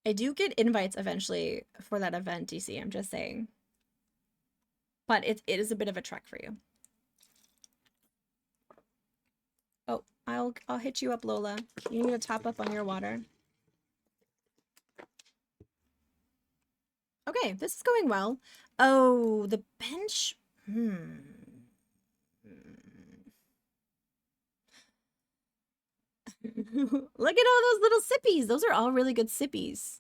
I do get invites eventually for that event, DC, I'm just saying. But it is a bit of a trek for you. Oh, I'll hit you up, Lola. You need to top up on your water. Okay, this is going well. Oh, the bench. Look at all those little sippies. Those are all really good sippies.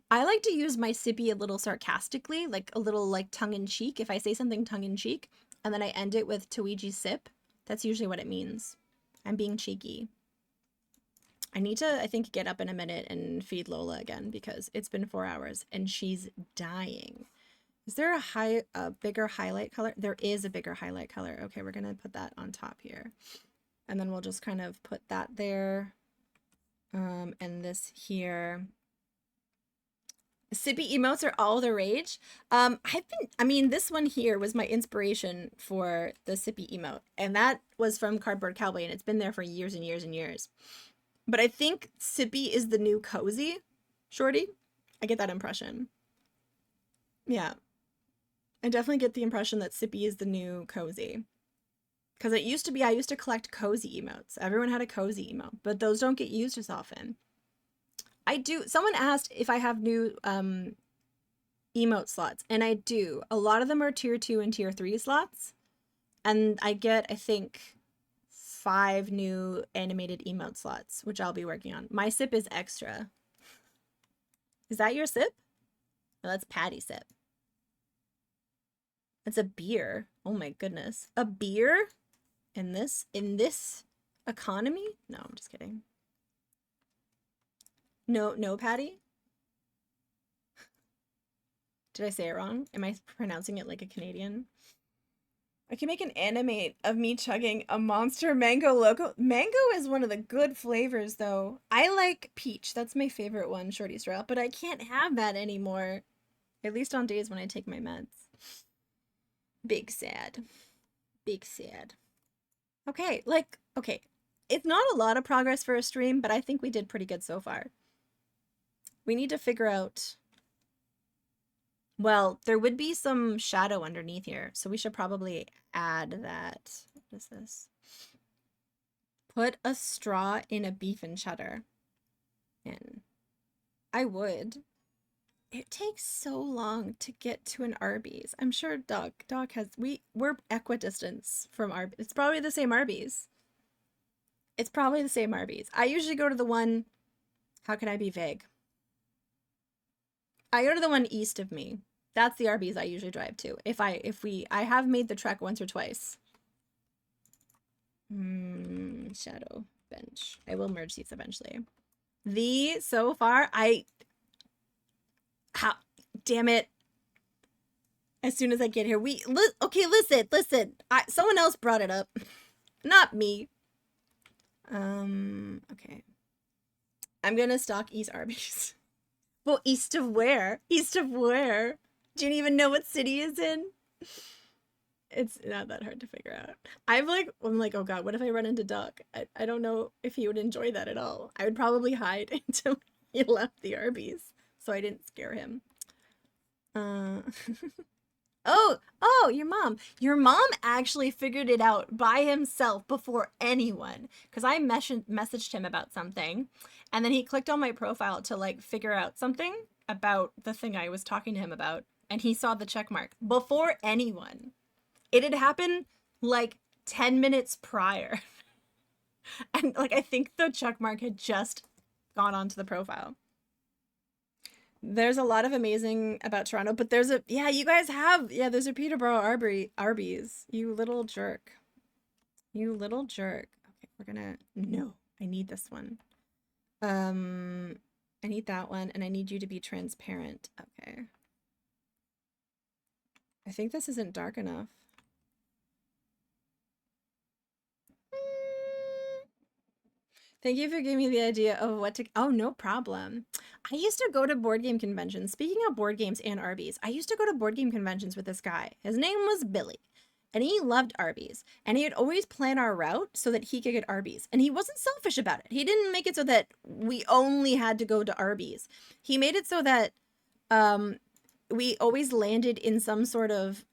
I like to use my sippy a little sarcastically, like a little like tongue-in-cheek. If I say something tongue-in-cheek and then I end it with Tuiji sip, that's usually what it means. I'm being cheeky. I need to, I think, get up in a minute and feed Lola again because it's been 4 hours and she's dying. Is there a bigger highlight color? There is a bigger highlight color. Okay, we're gonna put that on top here. And then we'll just kind of put that there. And this here. Sippy emotes are all the rage. I mean, this one here was my inspiration for the Sippy emote. And that was from Cardboard Cowboy, and it's been there for years and years and years. But I think Sippy is the new cozy, Shorty. I get that impression. Yeah. I definitely get the impression that Sippy is the new cozy. Because it used to be, I used to collect cozy emotes. Everyone had a cozy emote, but those don't get used as often. I do. Someone asked if I have new emote slots, and I do. A lot of them are tier 2 and tier 3 slots. And I get, I think, 5 new animated emote slots, which I'll be working on. My sip is extra. Is that your sip? No, that's Patty sip. It's a beer. Oh my goodness. A beer? In this economy? No, I'm just kidding. No, Patty? Did I say it wrong? Am I pronouncing it like a Canadian? I can make an animate of me chugging a Monster Mango Loco. Mango is one of the good flavors, though. I like peach. That's my favorite one, Shorty Straw, but I can't have that anymore. At least on days when I take my meds. Big sad. Big sad. Okay, okay. It's not a lot of progress for a stream, but I think we did pretty good so far. We need to figure out... Well, there would be some shadow underneath here, so we should probably add that. What is this? Put a straw in a beef and cheddar. And I would. It takes so long to get to an Arby's. I'm sure Doc has... We're equidistance from Arby's. It's probably the same Arby's. It's probably the same Arby's. I usually go to the one... How can I be vague? I go to the one east of me. That's the Arby's I usually drive to. I have made the trek once or twice. Shadow bench. I will merge these eventually. So far, damn it. As soon as I get here, okay, listen. Someone else brought it up. Not me. Okay. I'm gonna stalk East Arby's. Well, east of where? East of where? Do you even know what city is in? It's not that hard to figure out. I'm like, oh god, what if I run into Duck? I don't know if he would enjoy that at all. I would probably hide until he left the Arby's, so I didn't scare him. Oh, your mom. Your mom actually figured it out by himself before anyone. Because I messaged him about something, and then he clicked on my profile to like figure out something about the thing I was talking to him about, and he saw the check mark before anyone. It had happened like 10 minutes prior. And like, I think the check mark had just gone onto the profile. There's a lot of amazing about Toronto, but there's a, yeah, you guys have, yeah, there's a Peterborough Arby's. You little jerk. You little jerk. Okay, we're gonna, no, I need this one. I need that one, and I need you to be transparent. Okay. I think this isn't dark enough. Thank you for giving me the idea of what to... Oh, no problem. I used to go to board game conventions. Speaking of board games and Arby's, I used to go to board game conventions with this guy. His name was Billy, and he loved Arby's. And he would always plan our route so that he could get Arby's. And he wasn't selfish about it. He didn't make it so that we only had to go to Arby's. He made it so that we always landed in some sort of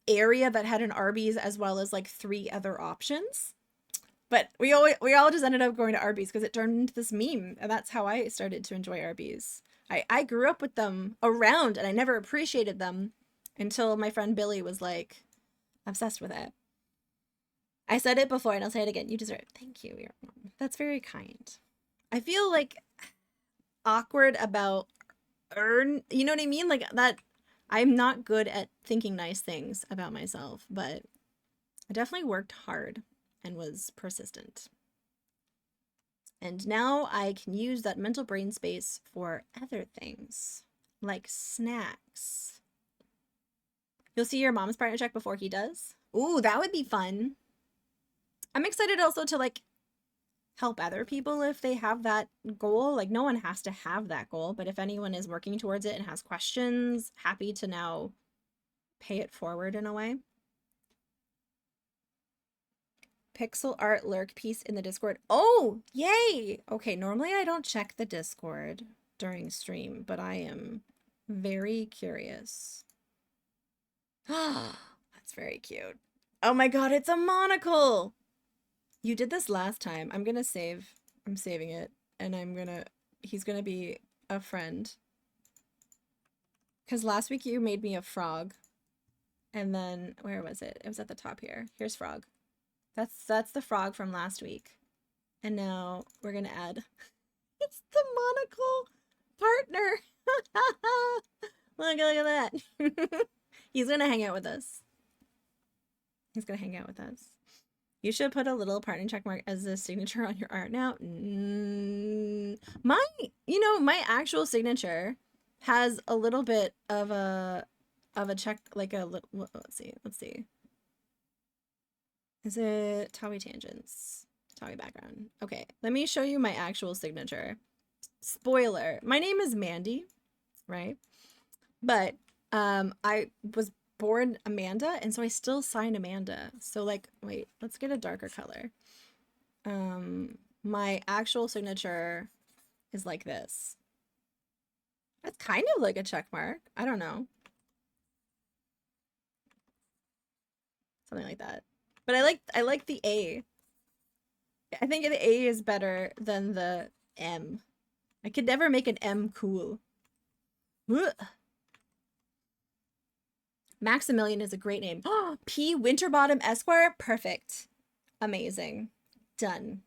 area that had an Arby's as well as like 3 other options. But we all just ended up going to Arby's because it turned into this meme, and that's how I started to enjoy Arby's. I grew up with them around, and I never appreciated them until my friend Billy was like obsessed with it. I said it before, and I'll say it again. You deserve it. Thank you, your mom. That's very kind. I feel like awkward about you know what I mean? Like that. I'm not good at thinking nice things about myself, but I definitely worked hard and was persistent. And now I can use that mental brain space for other things, like snacks. You'll see your mom's partner check before he does? Ooh, that would be fun. I'm excited also to like help other people if they have that goal. Like no one has to have that goal, but if anyone is working towards it and has questions, happy to now pay it forward in a way. Pixel art lurk piece in the Discord. Oh, yay! Okay, normally I don't check the Discord during stream, but I am very curious. That's very cute. Oh my god, it's a monocle! You did this last time. I'm saving it, and he's gonna be a friend. Because last week you made me a frog. And then, where was it? It was at the top here. Here's frog. That's the frog from last week. And now we're gonna add it's the monocle partner. Look at that. He's gonna hang out with us. He's gonna hang out with us. You should put a little partner check mark as a signature on your art now. My actual signature has a little bit of a check, like a little, let's see. Is it Tawi Tangents? Tawi background. Okay, let me show you my actual signature. Spoiler, my name is Mandy, right? But I was born Amanda, and so I still sign Amanda. So like, wait, let's get a darker color. My actual signature is like this. That's kind of like a check mark. I don't know. Something like that. But I like the A. I think the A is better than the M. I could never make an M cool. Ugh. Maximilian is a great name. P. Winterbottom Esquire? Perfect. Amazing. Done.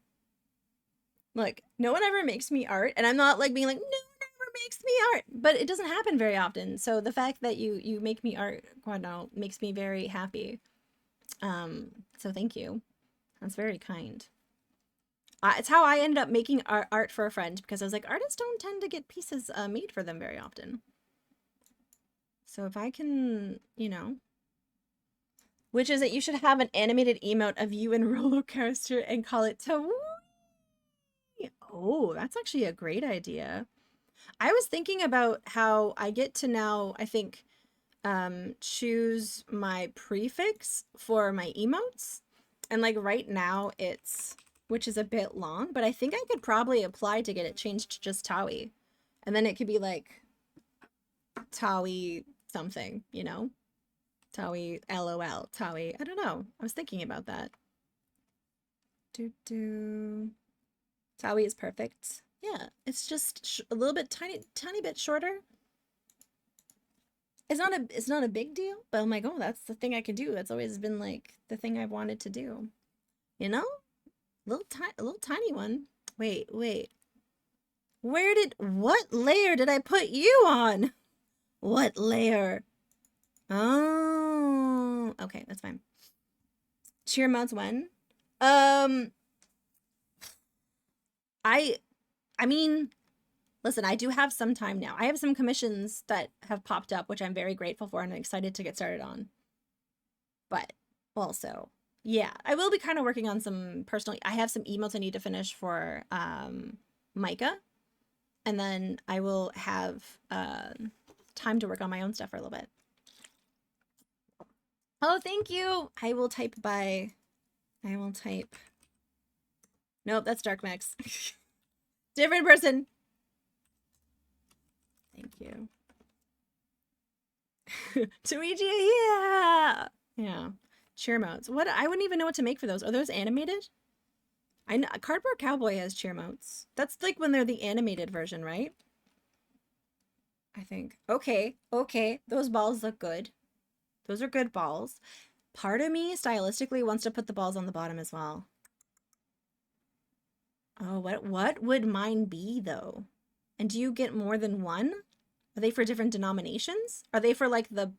Look, no one ever makes me art, and I'm not like being like, no one ever makes me art, but it doesn't happen very often. So the fact that you make me art, Guadal, makes me very happy. So thank you. That's very kind. It's how I ended up making art for a friend, because I was like, artists don't tend to get pieces made for them very often. So if I can, you know, which is that you should have an animated emote of you and Roller Coaster and call it Tawi. Oh, that's actually a great idea. I was thinking about how I get to now, I think, choose my prefix for my emotes. And like right now it's, which is a bit long, but I think I could probably apply to get it changed to just Tawi. And then it could be like Tawi something, you know? Tawi LOL, Tawi, I don't know. I was thinking about that. Tawi is perfect. Yeah, it's just a little bit tiny bit shorter. it's not a big deal, but I'm like, oh, that's the thing I can do. That's always been like the thing I've wanted to do. You know? Little tiny one. Wait. What layer did I put you on? What layer? Oh, okay, that's fine. Cheer mods when? I mean, listen, I do have some time now. I have some commissions that have popped up, which I'm very grateful for and I'm excited to get started on. But also, yeah, I will be kind of working on some personal... I have some emails I need to finish for Micah. And then I will have time to work on my own stuff for a little bit. Oh, thank you. I will type... Nope, that's Dark Max. Different person. Thank you. Luigi, yeah. Yeah. Cheer modes. What? I wouldn't even know what to make for those. Are those animated? I know Cardboard Cowboy has cheer modes. That's like when they're the animated version, right? I think. Okay. Those balls look good. Those are good balls. Part of me stylistically wants to put the balls on the bottom as well. Oh, what would mine be though? And do you get more than one? Are they for different denominations? Are they for like the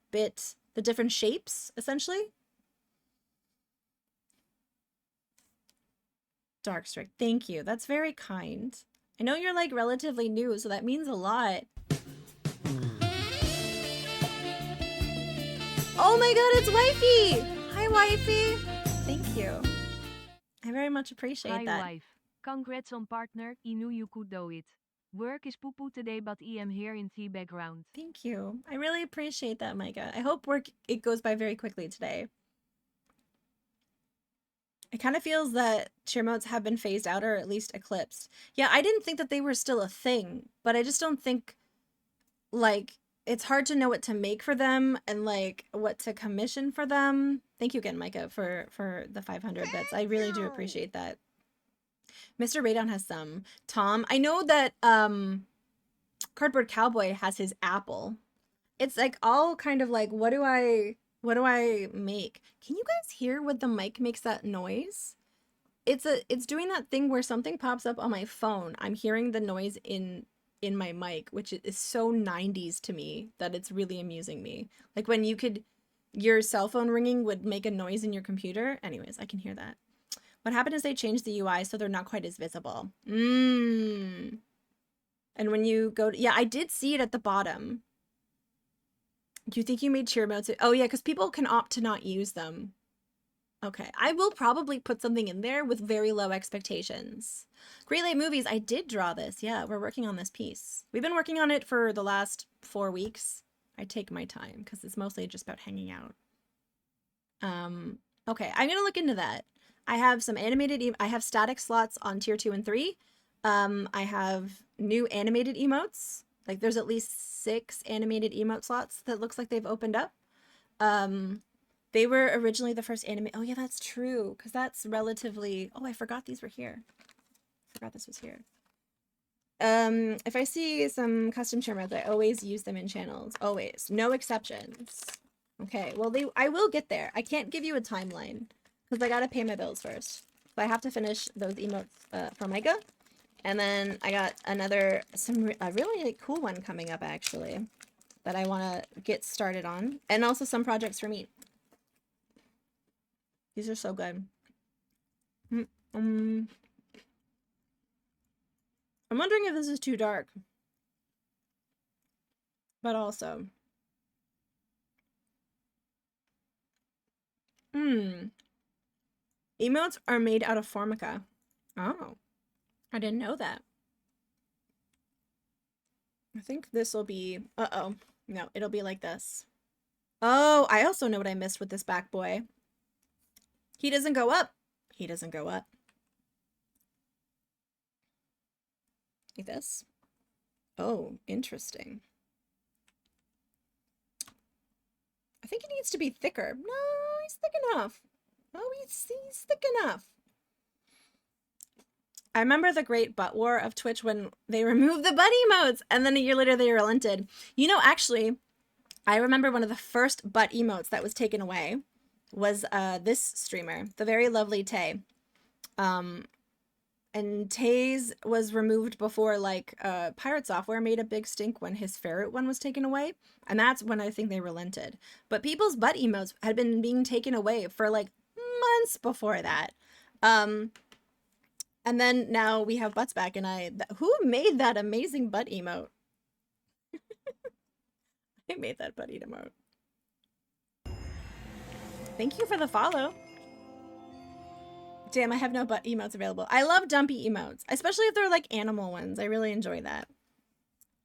different shapes essentially? Darkstrike, thank you. That's very kind. I know you're like relatively new, so that means a lot. Oh my god, it's Wifey! Hi, Wifey! Thank you. I very much appreciate that. Hi, wife. Congrats on partner. I knew you could do it. Work is poo-poo today, but I am here in the background. Thank you. I really appreciate that, Micah. I hope it goes by very quickly today. It kind of feels that cheer modes have been phased out or at least eclipsed. Yeah, I didn't think that they were still a thing, but I just don't think, like, it's hard to know what to make for them and, like, what to commission for them. Thank you again, Micah, for the 500 bits. I really do appreciate that. Mr. Radon has some. Tom, I know that Cardboard Cowboy has his apple. It's like all kind of like, what do I make? Can you guys hear when the mic makes that noise? It's doing that thing where something pops up on my phone. I'm hearing the noise in my mic, which is so 90s to me that it's really amusing me. Like when your cell phone ringing would make a noise in your computer. Anyways, I can hear that. What happened is they changed the UI so they're not quite as visible. And when you go to, yeah, I did see it at the bottom. Do you think you made cheer modes? Oh yeah, because people can opt to not use them. Okay, I will probably put something in there with very low expectations. Great Late Movies, I did draw this. Yeah, we're working on this piece. We've been working on it for the last 4 weeks. I take my time because it's mostly just about hanging out. Okay, I'm gonna look into that. I have some animated, I have static slots on tier 2 and 3. I have new animated emotes. Like there's at least 6 animated emote slots that looks like they've opened up. They were originally the first anime. Oh yeah, that's true. Cause that's relatively, oh, I forgot these were here. I forgot this was here. If I see some custom cheer modes, I always use them in channels. Always, no exceptions. Okay, well, I will get there. I can't give you a timeline. Because I gotta pay my bills first. So I have to finish those emotes for Micah. And then I got a really cool one coming up, actually. That I want to get started on. And also some projects for me. These are so good. I'm wondering if this is too dark. But also. Emotes are made out of Formica. Oh, I didn't know that. I think this will be, uh-oh. No, it'll be like this. Oh, I also know what I missed with this back boy. He doesn't go up. He doesn't go up. Like this. Oh, interesting. I think he needs to be thicker. No, he's thick enough. Oh, he's thick enough. I remember the great butt war of Twitch when they removed the buddy emotes and then a year later they relented. You know, actually, I remember one of the first butt emotes that was taken away was this streamer, the very lovely Tay. And Tay's was removed before, like, Pirate Software made a big stink when his ferret one was taken away. And that's when I think they relented. But people's butt emotes had been being taken away for, like, months before that. And then now we have butts back, and who made that amazing butt emote? I made that butt emote. Thank you for the follow. Damn, I have no butt emotes available. I love dumpy emotes, especially if they're like animal ones. I really enjoy that.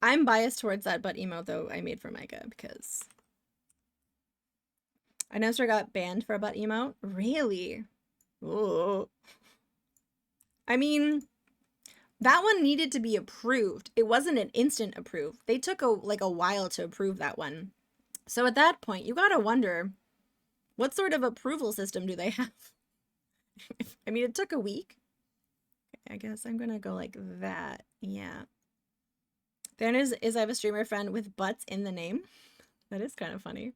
I'm biased towards that butt emote though I made for Micah because I noticed I got banned for a butt emote. Really? Ooh. I mean, that one needed to be approved. It wasn't an instant approve. They took a while to approve that one. So at that point, you gotta wonder, what sort of approval system do they have? I mean, it took a week. I guess I'm gonna go like that. Yeah. Then is I have a streamer friend with butts in the name. That is kind of funny.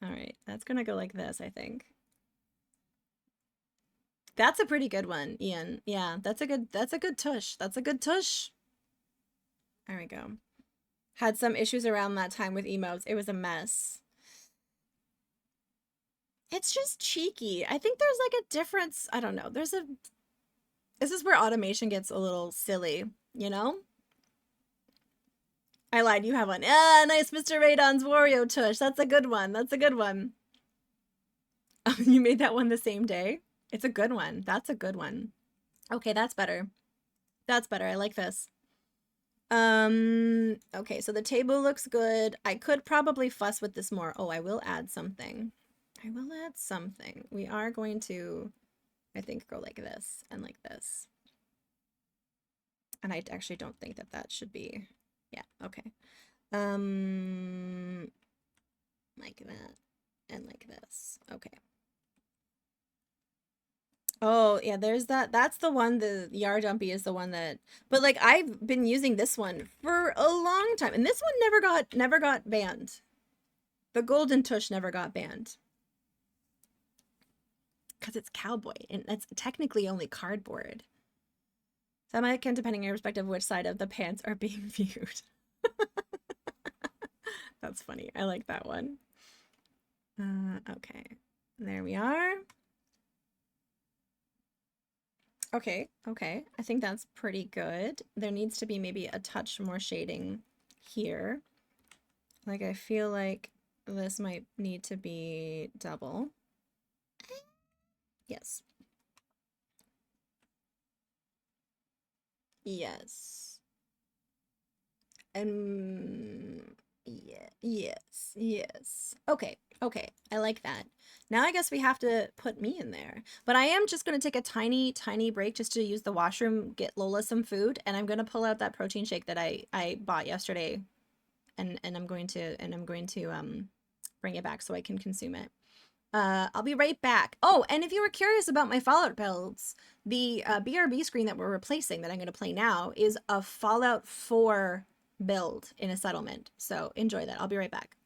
All right, that's gonna go like this, I think. That's a pretty good one, Ian. Yeah, that's a good tush. That's a good tush. There we go. Had some issues around that time with emotes. It was a mess. It's just cheeky. I think there's like a difference. I don't know. This is where automation gets a little silly, you know? I lied. You have one. Ah, nice, Mr. Radon's Wario tush. That's a good one. That's a good one. You made that one the same day? It's a good one. That's a good one. Okay, that's better. That's better. I like this. Okay, so the table looks good. I could probably fuss with this more. Oh, I will add something. I will add something. We are going to, I think, go like this and like this. And I actually don't think that that should be, yeah, okay. Like that and like this. Okay. Oh, yeah, there's that. That's the one, the Yar Dumpy is the one that, but like I've been using this one for a long time and this one never got banned. The golden tush never got banned. Because it's cowboy and that's technically only cardboard. So I can, depending on your perspective, which side of the pants are being viewed. That's funny. I like that one. Okay, there we are. Okay, okay. I think that's pretty good. There needs to be maybe a touch more shading here. Like I feel like this might need to be double. Yes. Yes. Yeah, yes. Okay, okay. I like that. Now I guess we have to put me in there. But I am just going to take a tiny, tiny break just to use the washroom, get Lola some food, and I'm going to pull out that protein shake that I bought yesterday. And I'm going to bring it back so I can consume it. I'll be right back. Oh, and if you were curious about my Fallout builds, the BRB screen that we're replacing that I'm going to play now is a Fallout 4 build in a settlement. So enjoy that. I'll be right back.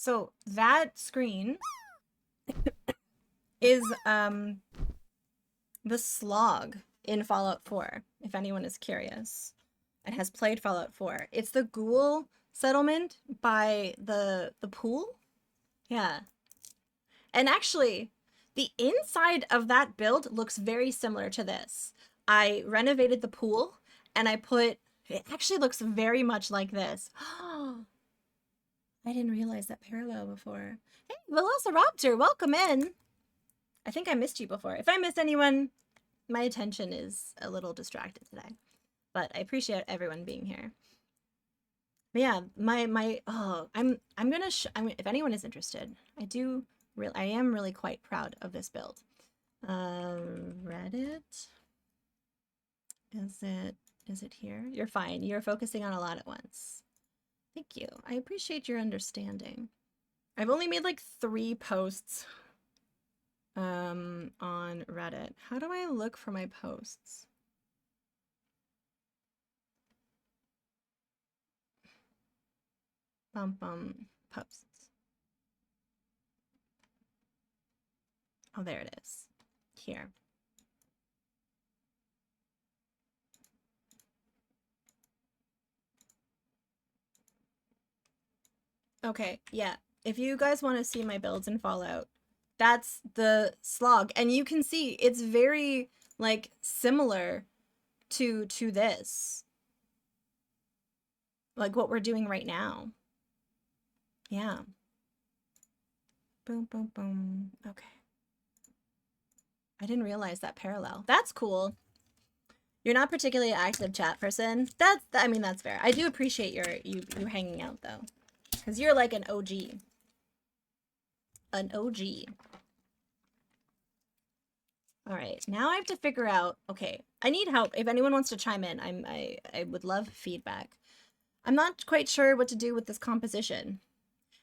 So that screen is the slog in Fallout 4, if anyone is curious and has played Fallout 4. It's the ghoul settlement by the pool. Yeah. And actually, the inside of that build looks very similar to this. I renovated the pool and it actually looks very much like this. I didn't realize that parallel before. Hey, Velociraptor, welcome in. I think I missed you before. If I missed anyone, my attention is a little distracted today. But I appreciate everyone being here. But yeah, if anyone is interested, I am really quite proud of this build. Reddit. Is it here? You're fine. You're focusing on a lot at once. Thank you. I appreciate your understanding. I've only made like 3 posts on Reddit. How do I look for my posts? Posts. Oh, there it is. Here. Okay, yeah. If you guys want to see my builds in Fallout, that's the slog. And you can see it's very, like, similar to this. Like what we're doing right now. Yeah. Boom, boom, boom. Okay. I didn't realize that parallel. That's cool. You're not particularly an active chat person. I mean, that's fair. I do appreciate you hanging out, though. Because you're like an OG. An OG. Alright, now I have to figure out... Okay, I need help. If anyone wants to chime in, I would love feedback. I'm not quite sure what to do with this composition.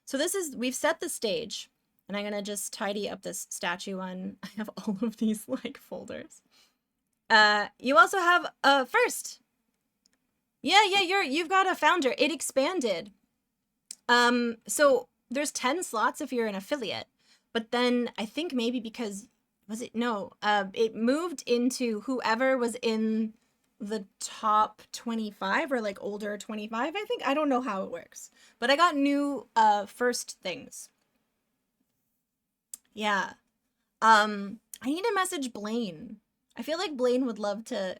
So we've set the stage. And I'm gonna just tidy up this statue one. I have all of these, like, folders. You also have, first. Yeah, you've got a founder. It expanded. So there's 10 slots if you're an affiliate, but then I think maybe because, it moved into whoever was in the top 25 or like older 25, I think. I don't know how it works, but I got new, first things. Yeah. I need to message Blaine. I feel like Blaine would love to,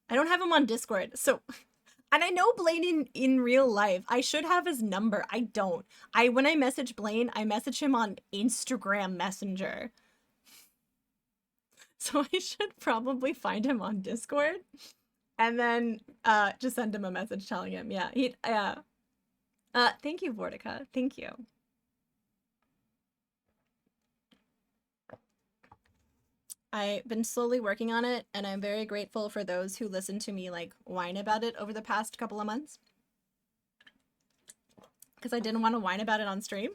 I don't have him on Discord, so... And I know Blaine in real life. I should have his number. I don't. When I message Blaine, I message him on Instagram Messenger. So I should probably find him on Discord. And then just send him a message telling him. Yeah. Thank you, Vortica. Thank you. I've been slowly working on it, and I'm very grateful for those who listen to me, like, whine about it over the past couple of months. Because I didn't want to whine about it on stream.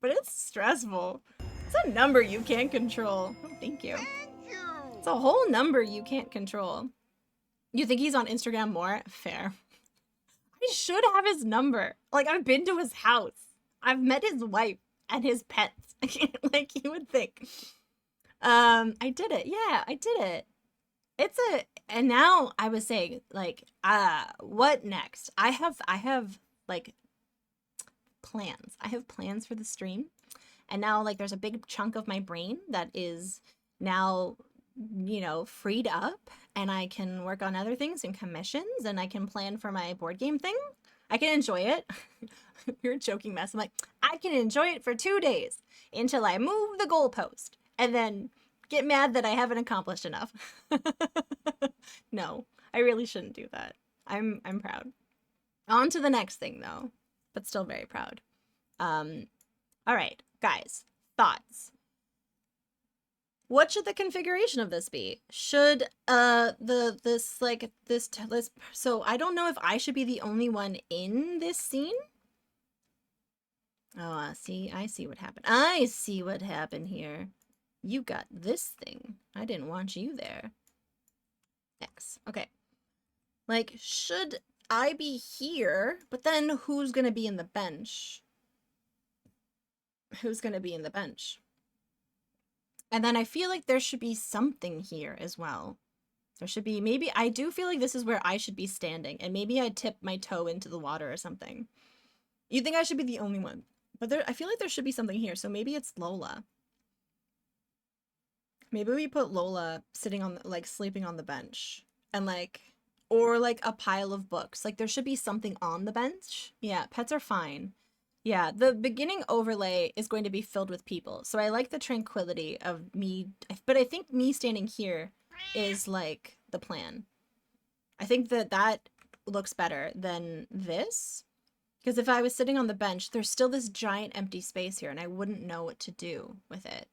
But it's stressful. It's a number you can't control. Oh, thank you. It's a whole number you can't control. You think he's on Instagram more? Fair. I should have his number. Like, I've been to his house. I've met his wife and his pets. Like, you would think. I did it. Yeah, I did it. And now I was saying, like, what next? I have like plans. I have plans for the stream. And now, like, there's a big chunk of my brain that is now, freed up, and I can work on other things and commissions, and I can plan for my board game thing. I can enjoy it. You're a joking mess. I'm like, I can enjoy it for 2 days until I move the goalpost. And then get mad that I haven't accomplished enough. No, I really shouldn't do that. I'm proud. On to the next thing, though, but still very proud. All right, guys, thoughts. What should the configuration of this be? Should this so I don't know if I should be the only one in this scene. Oh, see, I see what happened. I see what happened here. You got this thing. I didn't want you there. X. Okay. Like, should I be here? But then who's gonna be in the bench? who's going to be in the bench. And then I feel like there should be something here as well. There should be, maybe, I do feel like this is where I should be standing, and maybe I tip my toe into the water or something. You think I should be the only one, but I feel like there should be something here, so maybe it's Lola. Maybe we put Lola sitting on, like, sleeping on the bench, and, like, or, like, a pile of books. Like, there should be something on the bench. Yeah, pets are fine. Yeah, the beginning overlay is going to be filled with people. So I like the tranquility of me, but I think me standing here is like the plan. I think that looks better than this. Because if I was sitting on the bench, there's still this giant empty space here and I wouldn't know what to do with it.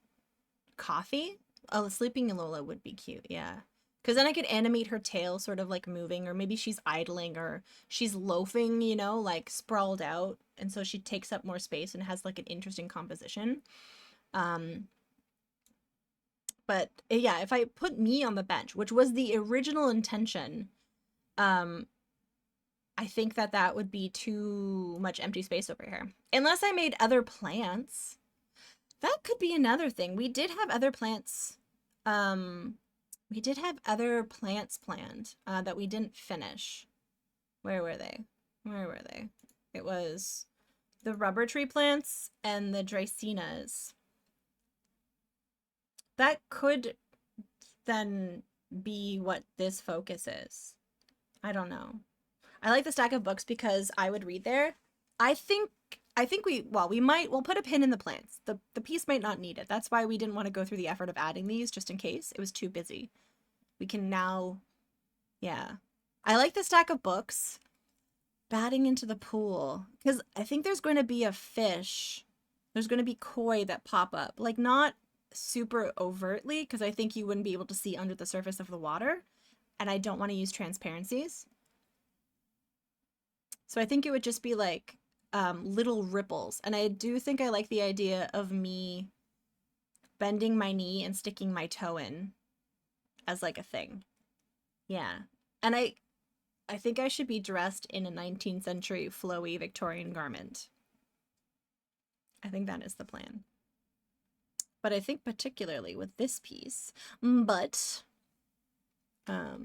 Coffee? Oh, sleeping Lola would be cute, yeah. Because then I could animate her tail sort of like moving, or maybe she's idling, or she's loafing, you know, like sprawled out. And so she takes up more space and has like an interesting composition. But yeah, if I put me on the bench, which was the original intention, I think that would be too much empty space over here. Unless I made other plants. That could be another thing. We did have other plants. We did have other plants planned that we didn't finish. Where were they? Where were they? It was the rubber tree plants and the Dracaenas. That could then be what this focus is. I don't know. I like the stack of books because I would read there. I think we'll put a pin in the plants. The piece might not need it. That's why we didn't want to go through the effort of adding these just in case. It was too busy. We can now, yeah. I like the stack of books. Batting into the pool. Because I think there's going to be a fish. There's going to be koi that pop up. Like, not super overtly, because I think you wouldn't be able to see under the surface of the water. And I don't want to use transparencies. So I think it would just be like little ripples. And I do think I like the idea of me bending my knee and sticking my toe in as like a thing. Yeah. And I think I should be dressed in a 19th century flowy Victorian garment. I think that is the plan. But I think particularly with this piece, but I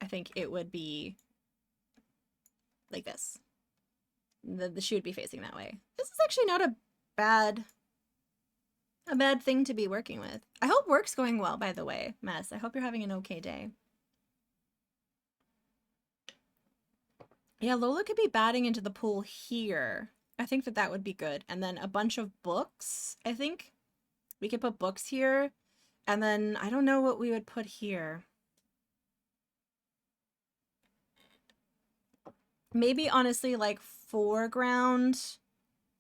think it would be like this. The shoe would be facing that way. This is actually not a bad thing to be working with. I hope work's going well, by the way, Mess. I hope you're having an okay day. Yeah, Lola could be batting into the pool here. I think that would be good. And then a bunch of books, I think. We could put books here. And then I don't know what we would put here. Maybe honestly like foreground,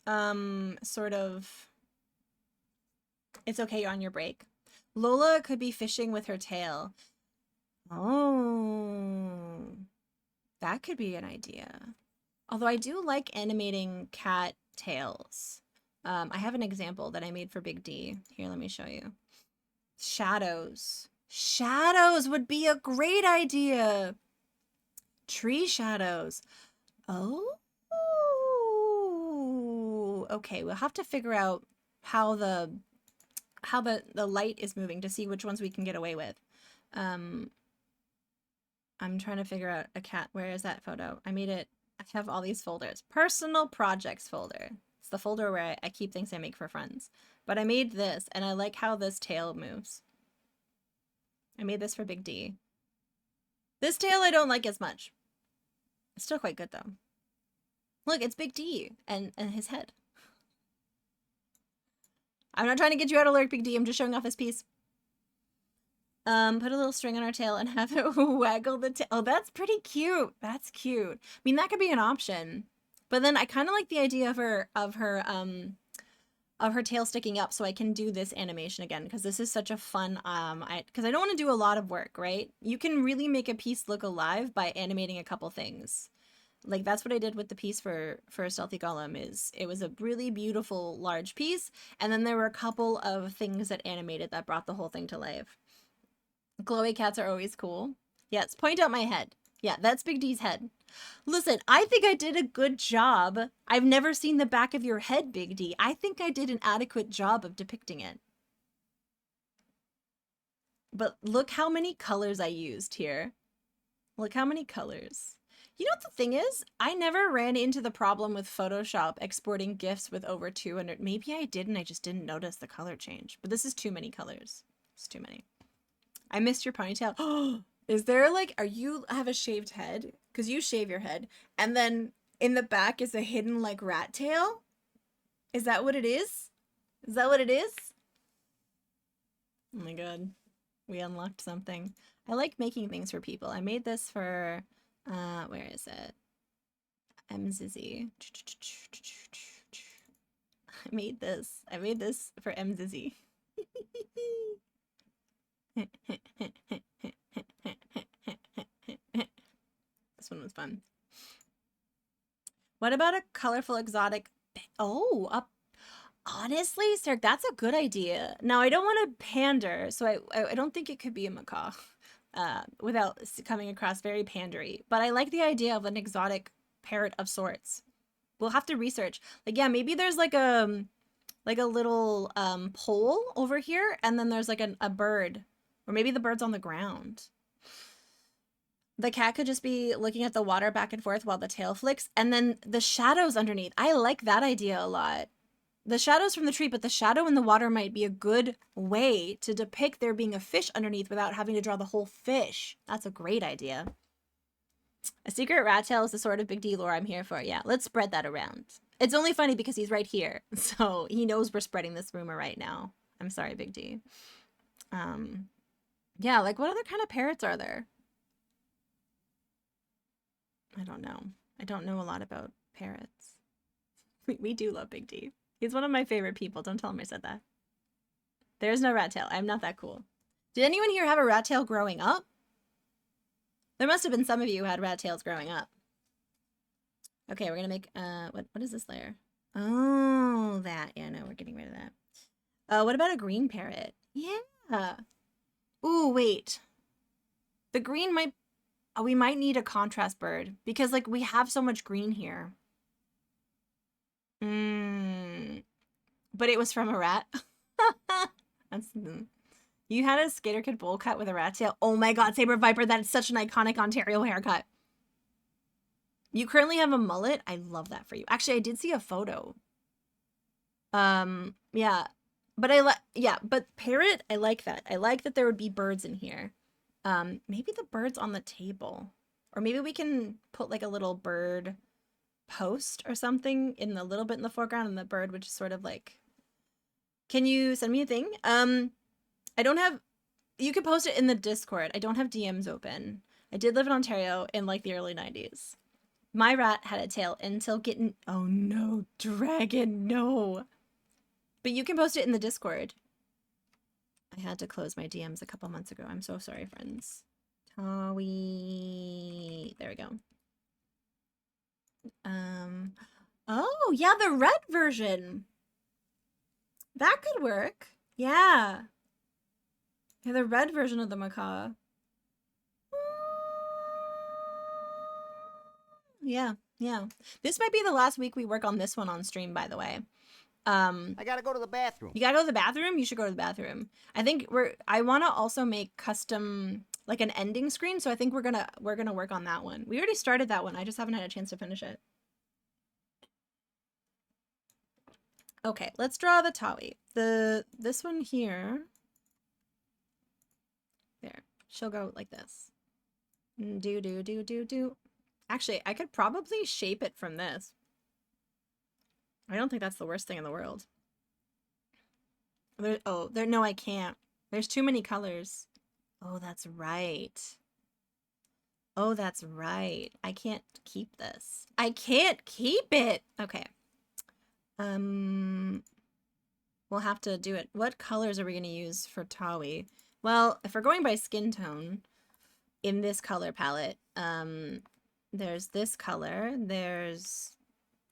sort of, it's okay, you're on your break. Lola could be fishing with her tail. Oh, that could be an idea. Although I do like animating cat tails. I have an example that I made for Big D. Here, let me show you. Shadows. Shadows would be a great idea. Tree shadows. Oh. Okay, we'll have to figure out how the light is moving to see which ones we can get away with. I'm trying to figure out a cat. Where is that photo? I made it. I have all these folders. Personal projects folder. It's the folder where I keep things I make for friends. But I made this, and I like how this tail moves. I made this for Big D. This tail I don't like as much. It's still quite good, though. Look, it's Big D and his head. I'm not trying to get you out of lyric, Big D. I'm just showing off his piece. Put a little string on our tail and have it waggle the tail. Oh, that's pretty cute. That's cute. I mean, that could be an option. But then I kind of like the idea of her tail sticking up, so I can do this animation again, because this is such a fun, because I don't want to do a lot of work, right? You can really make a piece look alive by animating a couple things. Like, that's what I did with the piece for Stealthy Golem. It was a really beautiful large piece, and then there were a couple of things that animated that brought the whole thing to life. Glowy cats are always cool. Yes, point out my head. Yeah, that's Big D's head. Listen, I think I did a good job. I've never seen the back of your head, Big D. I think I did an adequate job of depicting it. But look how many colors I used here. Look how many colors. You know what the thing is? I never ran into the problem with Photoshop exporting GIFs with over 200. Maybe I did and I just didn't notice the color change. But this is too many colors. It's too many. I missed your ponytail. Oh, is there like, are you have a shaved head? Because you shave your head. And then in the back is a hidden like rat tail? Is that what it is? Is that what it is? Oh my god. We unlocked something. I like making things for people. I made this for, where is it? MZizzy. I made this for MZizzy. This one was fun. What about a colorful exotic? Oh, up. Honestly, Sark, that's a good idea. Now, I don't want to pander, so I don't think it could be a macaw without coming across very pandery. But I like the idea of an exotic parrot of sorts. We'll have to research. Like, yeah, maybe there's like a little pole over here, and then there's like a bird. Or maybe the bird's on the ground. The cat could just be looking at the water back and forth while the tail flicks, and then the shadows underneath. I like that idea a lot. The shadows from the tree, but the shadow in the water might be a good way to depict there being a fish underneath without having to draw the whole fish. That's a great idea. A secret rat tail is the sort of Big D lore I'm here for. Yeah, let's spread that around. It's only funny because he's right here, so he knows we're spreading this rumor right now. I'm sorry, Big D. Yeah, like what other kind of parrots are there? I don't know. I don't know a lot about parrots. We do love Big D. He's one of my favorite people. Don't tell him I said that. There's no rat tail. I'm not that cool. Did anyone here have a rat tail growing up? There must have been some of you who had rat tails growing up. Okay, we're gonna make what is this layer? Oh, that. Yeah, no, we're getting rid of that. What about a green parrot? Yeah. Ooh, wait. The green might we might need a contrast bird because like we have so much green here. But it was from a rat. You had a Skater Kid bowl cut with a rat tail. Oh my god, Saber Viper, that is such an iconic Ontario haircut. You currently have a mullet? I love that for you. Actually, I did see a photo. Yeah. But but parrot, I like that. I like that there would be birds in here. Maybe the bird's on the table. Or maybe we can put like a little bird post or something in a little bit in the foreground, and the bird would just sort of like, can you send me a thing? I don't have, you could post it in the Discord. I don't have DMs open. I did live in Ontario in like the early 90s. My rat had a tail until getting, oh no, dragon, no. But you can post it in the Discord. I had to close my DMs a couple months ago. I'm so sorry, friends. Tawi, there we go. Oh, yeah, the red version. That could work. Yeah. Yeah, the red version of the macaw. Yeah, yeah. This might be the last week we work on this one on stream, by the way. I gotta go to the bathroom. You gotta go to the bathroom? You should go to the bathroom. I think I want to also make custom, like an ending screen, so I think we're gonna work on that one. We already started that one. I just haven't had a chance to finish it. Okay, let's draw the Tawi. This one here. There. She'll go like this. Do. Actually, I could probably shape it from this. I don't think that's the worst thing in the world. No, I can't. There's too many colors. Oh, that's right. Oh, that's right. I can't keep this. I can't keep it. Okay. We'll have to do it. What colors are we going to use for Tawi? Well, if we're going by skin tone in this color palette, there's this color, there's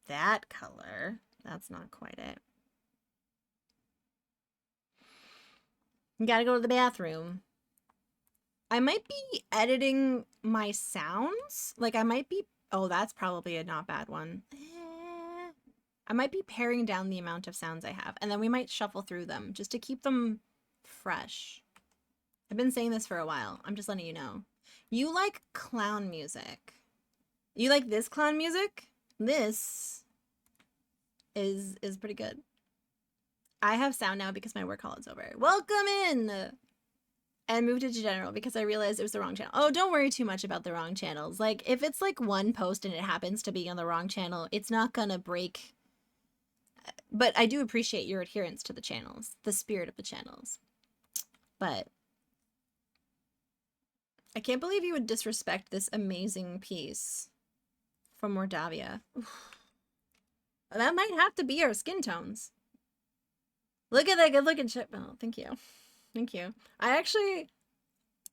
that color. That's not quite it. You gotta go to the bathroom. I might be editing my sounds. Like I might be, oh, that's probably a not bad one. I might be paring down the amount of sounds I have, and then we might shuffle through them just to keep them fresh. I've been saying this for a while. I'm just letting you know. You like clown music. You like this clown music? This is pretty good. I have sound now because my work call is over. Welcome in! And moved it to general because I realized it was the wrong channel. Oh, don't worry too much about the wrong channels. Like, if it's like one post and it happens to be on the wrong channel, it's not gonna break. But I do appreciate your adherence to the channels, the spirit of the channels. But I can't believe you would disrespect this amazing piece from Mordavia. Oof. That might have to be our skin tones. Look at that good looking shit. Oh, thank you. Thank you.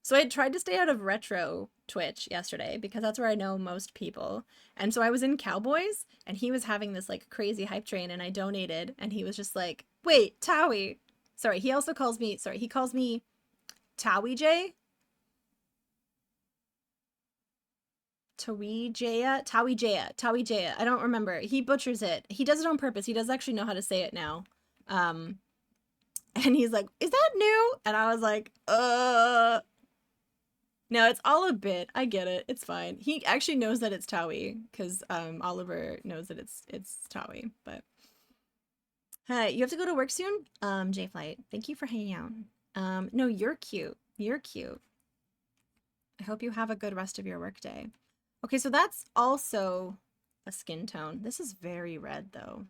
So I tried to stay out of retro Twitch yesterday because that's where I know most people. And so I was in Cowboys and he was having this like crazy hype train and I donated and he was just like, wait, Towie. Sorry, he also calls me, he calls me Towie J. Towie Jaya. I don't remember. He butchers it. He does it on purpose. He does actually know how to say it now. And he's like, is that new? And I was like, no, it's all a bit. I get it. It's fine. He actually knows that it's Towie because Oliver knows that it's Towie. But hey, you have to go to work soon? J-Flight, thank you for hanging out. No, you're cute. You're cute. I hope you have a good rest of your workday. Okay, so that's also a skin tone. This is very red though.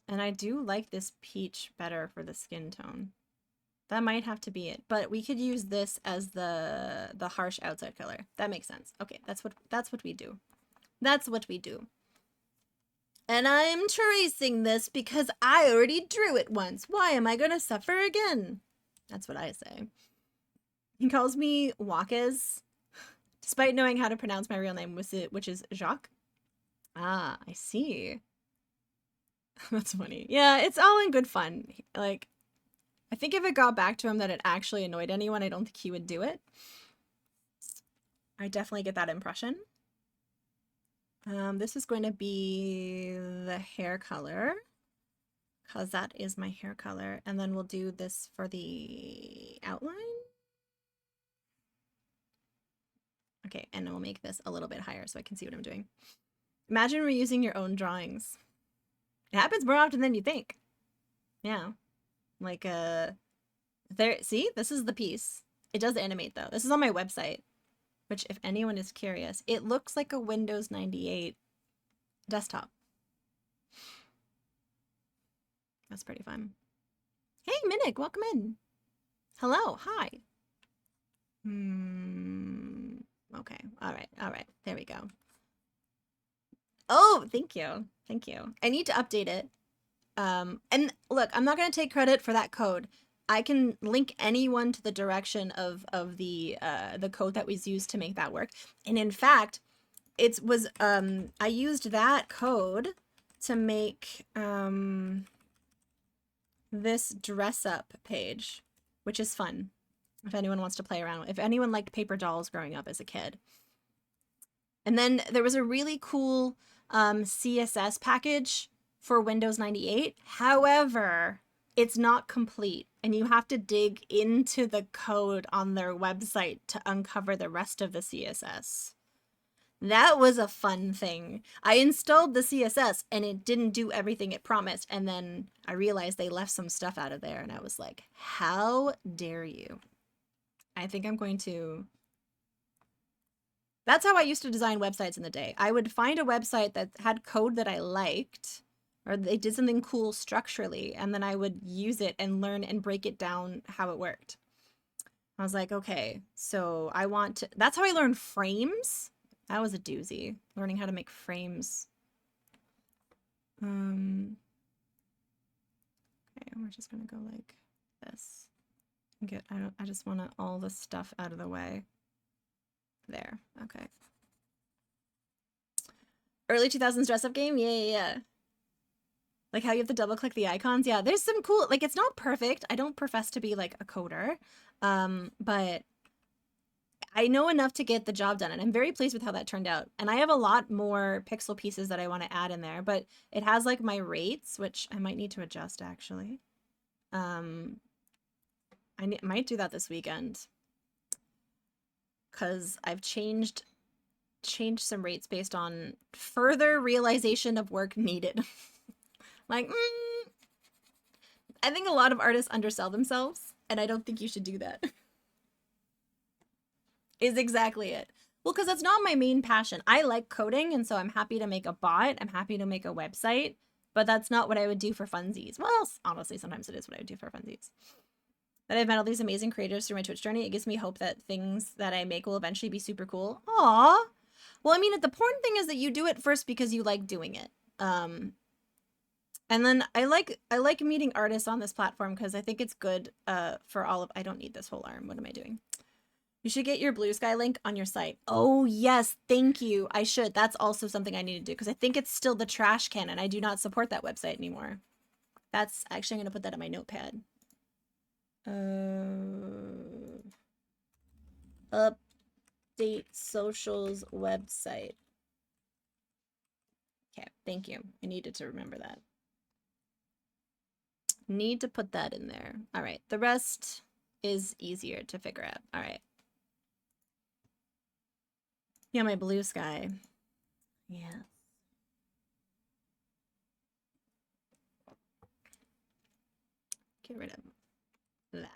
And I do like this peach better for the skin tone. That might have to be it, but we could use this as the harsh outside color. That makes sense. Okay, that's what we do. That's what we do. And I'm tracing this because I already drew it once. Why am I gonna suffer again? That's what I say. He calls me Wakez, despite knowing how to pronounce my real name, which is Jacques. Ah, I see. That's funny. Yeah, it's all in good fun. Like, I think if it got back to him that it actually annoyed anyone, I don't think he would do it. I definitely get that impression. This is going to be the hair color, because that is my hair color. And then we'll do this for the outline. Okay, and we'll make this a little bit higher so I can see what I'm doing. Imagine reusing your own drawings. It happens more often than you think. Yeah. Like, see? This is the piece. It does animate, though. This is on my website, which, if anyone is curious, it looks like a Windows 98 desktop. That's pretty fun. Hey, Minik, welcome in. Hello, hi. Okay, all right. There we go. Oh, thank you. Thank you. I need to update it. And look, I'm not going to take credit for that code. I can link anyone to the direction of the code that was used to make that work. And in fact, I used that code to make this dress up page, which is fun. If anyone wants to play around, if anyone liked paper dolls growing up as a kid. And then there was a really cool CSS package for Windows 98. However, it's not complete and you have to dig into the code on their website to uncover the rest of the CSS. That was a fun thing. I installed the CSS and it didn't do everything it promised. And then I realized they left some stuff out of there and I was like, how dare you? I think I'm going to... That's how I used to design websites in the day. I would find a website that had code that I liked, or they did something cool structurally, and then I would use it and learn and break it down how it worked. I was like, okay, so I want to... That's how I learned frames. That was a doozy, learning how to make frames. Okay, we're just gonna go like this. I just want all the stuff out of the way. There, okay. Early 2000s dress-up game? Yeah. Like how you have to double-click the icons? Yeah, there's some cool... Like, it's not perfect. I don't profess to be, like, a coder. But I know enough to get the job done, and I'm very pleased with how that turned out. And I have a lot more pixel pieces that I want to add in there, but it has like my rates, which I might need to adjust actually. Might do that this weekend because I've changed some rates based on further realization of work needed. Like, I think a lot of artists undersell themselves, and I don't think you should do that. Is exactly it. Well, because that's not my main passion. I like coding, and so I'm happy to make a bot. I'm happy to make a website, but that's not what I would do for funsies. Well, honestly, sometimes it is what I would do for funsies. That I've met all these amazing creators through my Twitch journey. It gives me hope that things that I make will eventually be super cool. Aww. Well, I mean, the important thing is that you do it first because you like doing it. And then I like meeting artists on this platform because I think it's good for all of... I don't need this whole arm. What am I doing? You should get your Blue Sky link on your site. Oh, yes. Thank you. I should. That's also something I need to do because I think it's still the trash can and I do not support that website anymore. That's actually, I'm going to put that on my notepad. Update socials website. Okay, thank you. I needed to remember that. Need to put that in there. All right, the rest is easier to figure out. All right. Yeah, my Blue Sky. Yeah. Get rid of that.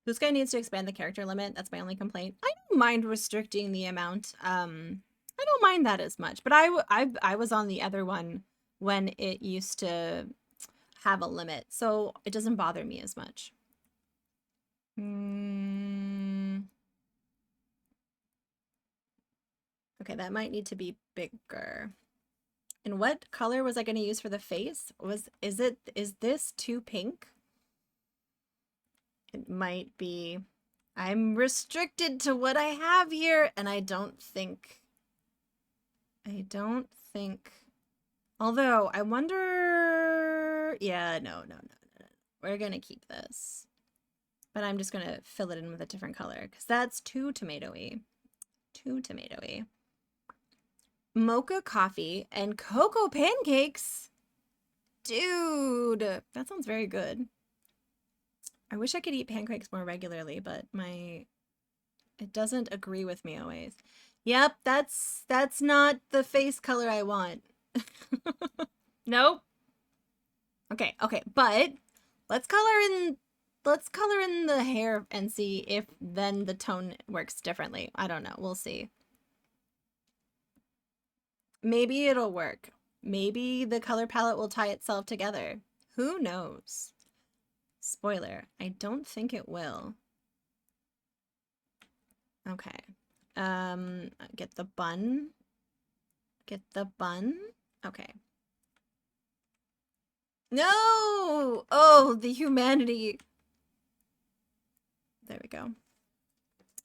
Blue Sky needs to expand the character limit. That's my only complaint. I don't mind restricting the amount. I don't mind that as much. But I was on the other one when it used to have a limit, so it doesn't bother me as much. Okay, that might need to be bigger. And what color was I going to use for the face? Is this too pink? It might be. I'm restricted to what I have here, and I don't think. Although I wonder. Yeah, no. We're gonna keep this, but I'm just gonna fill it in with a different color because that's too tomatoey. Mocha coffee and cocoa pancakes. Dude, that sounds very good. I wish I could eat pancakes more regularly, but it doesn't agree with me always. Yep, that's not the face color I want. Nope. Okay, but let's color in the hair and see if then the tone works differently. I don't know. We'll see. Maybe it'll work. Maybe the color palette will tie itself together. Who knows? Spoiler, I don't think it will. Okay. Get the bun. Okay. No! Oh, the humanity. There we go.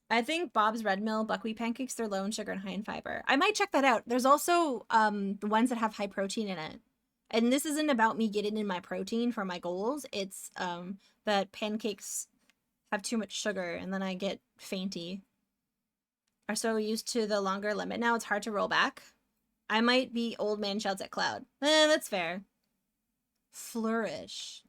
I think Bob's Red Mill buckwheat pancakes, they're low in sugar and high in fiber. I might check that out. There's also the ones that have high protein in it. And this isn't about me getting in my protein for my goals. It's that pancakes have too much sugar and then I get fainty. Are so used to the longer limit now it's hard to roll back. I might be old man shouts at cloud. That's fair. Flourish.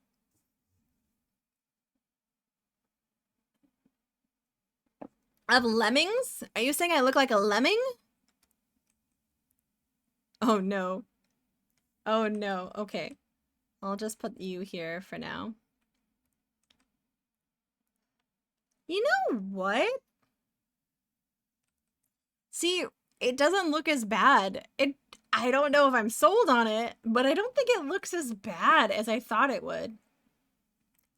Of lemmings? Are you saying I look like a lemming? Oh no. Oh no. Okay. I'll just put you here for now. You know what? See, it doesn't look as bad. I don't know if I'm sold on it, but I don't think it looks as bad as I thought it would.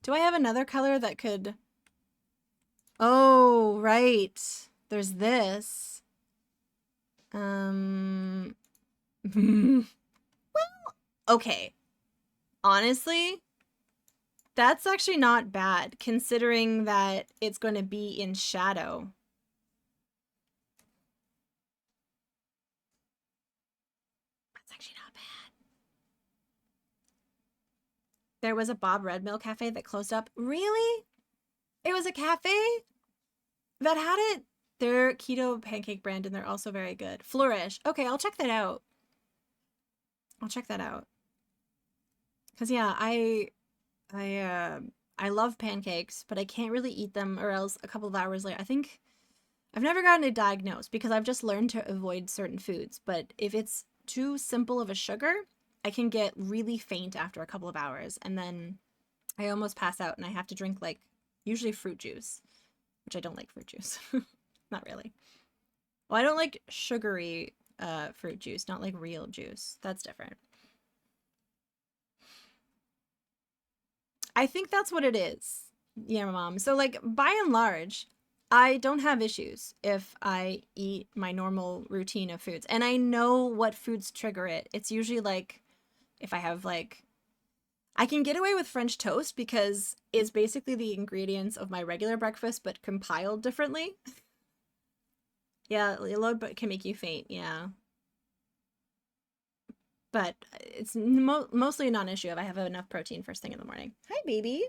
Do I have another color that could... Oh, right. There's this. Well, okay. Honestly, that's actually not bad, considering that it's going to be in shadow. That's actually not bad. There was a Bob Red Mill cafe that closed up. Really? It was a cafe that had it They're keto pancake brand and they're also very good. Flourish. Okay, I'll check that out. I'll check that out. Cause yeah, I love pancakes, but I can't really eat them or else a couple of hours later. I think I've never gotten it diagnosed because I've just learned to avoid certain foods. But if it's too simple of a sugar, I can get really faint after a couple of hours and then I almost pass out and I have to drink like usually fruit juice, which I don't like fruit juice. Not really. Well, I don't like sugary fruit juice, not like real juice. That's different. I think that's what it is. Yeah, Mom. So like by and large, I don't have issues if I eat my normal routine of foods. And I know what foods trigger it. It's usually like if I have like I can get away with French toast because it's basically the ingredients of my regular breakfast but compiled differently. Yeah, low but can make you faint, yeah. But it's mostly a non-issue if I have enough protein first thing in the morning. Hi, baby.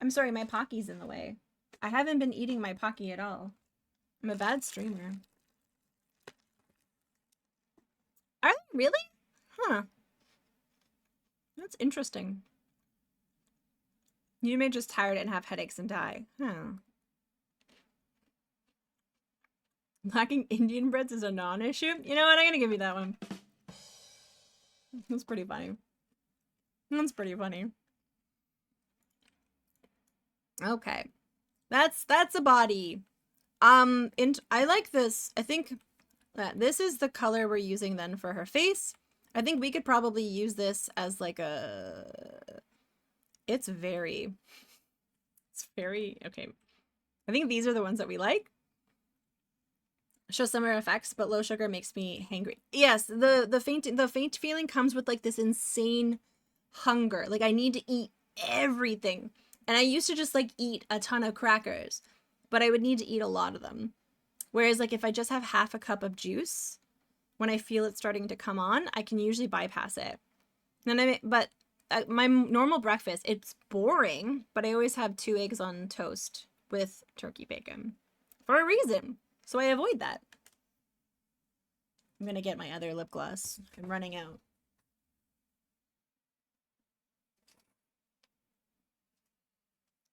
I'm sorry, my Pocky's in the way. I haven't been eating my Pocky at all. I'm a bad streamer. Are they really? Huh. That's interesting. You may just tired and have headaches and die. Huh. Lacking Indian breads is a non-issue? You know what? I'm gonna give you that one. That's pretty funny. That's pretty funny. Okay. That's a body. I like this. I think that this is the color we're using then for her face. I think we could probably use this as like a... It's very... Okay. I think these are the ones that we like. Show similar effects, but low sugar makes me hangry. Yes, the faint feeling comes with like this insane hunger. Like I need to eat everything. And I used to just like eat a ton of crackers, but I would need to eat a lot of them. Whereas like if I just have half a cup of juice, when I feel it starting to come on, I can usually bypass it. But my normal breakfast, it's boring, but I always have 2 eggs on toast with turkey bacon for a reason. So I avoid that. I'm gonna get my other lip gloss. I'm running out.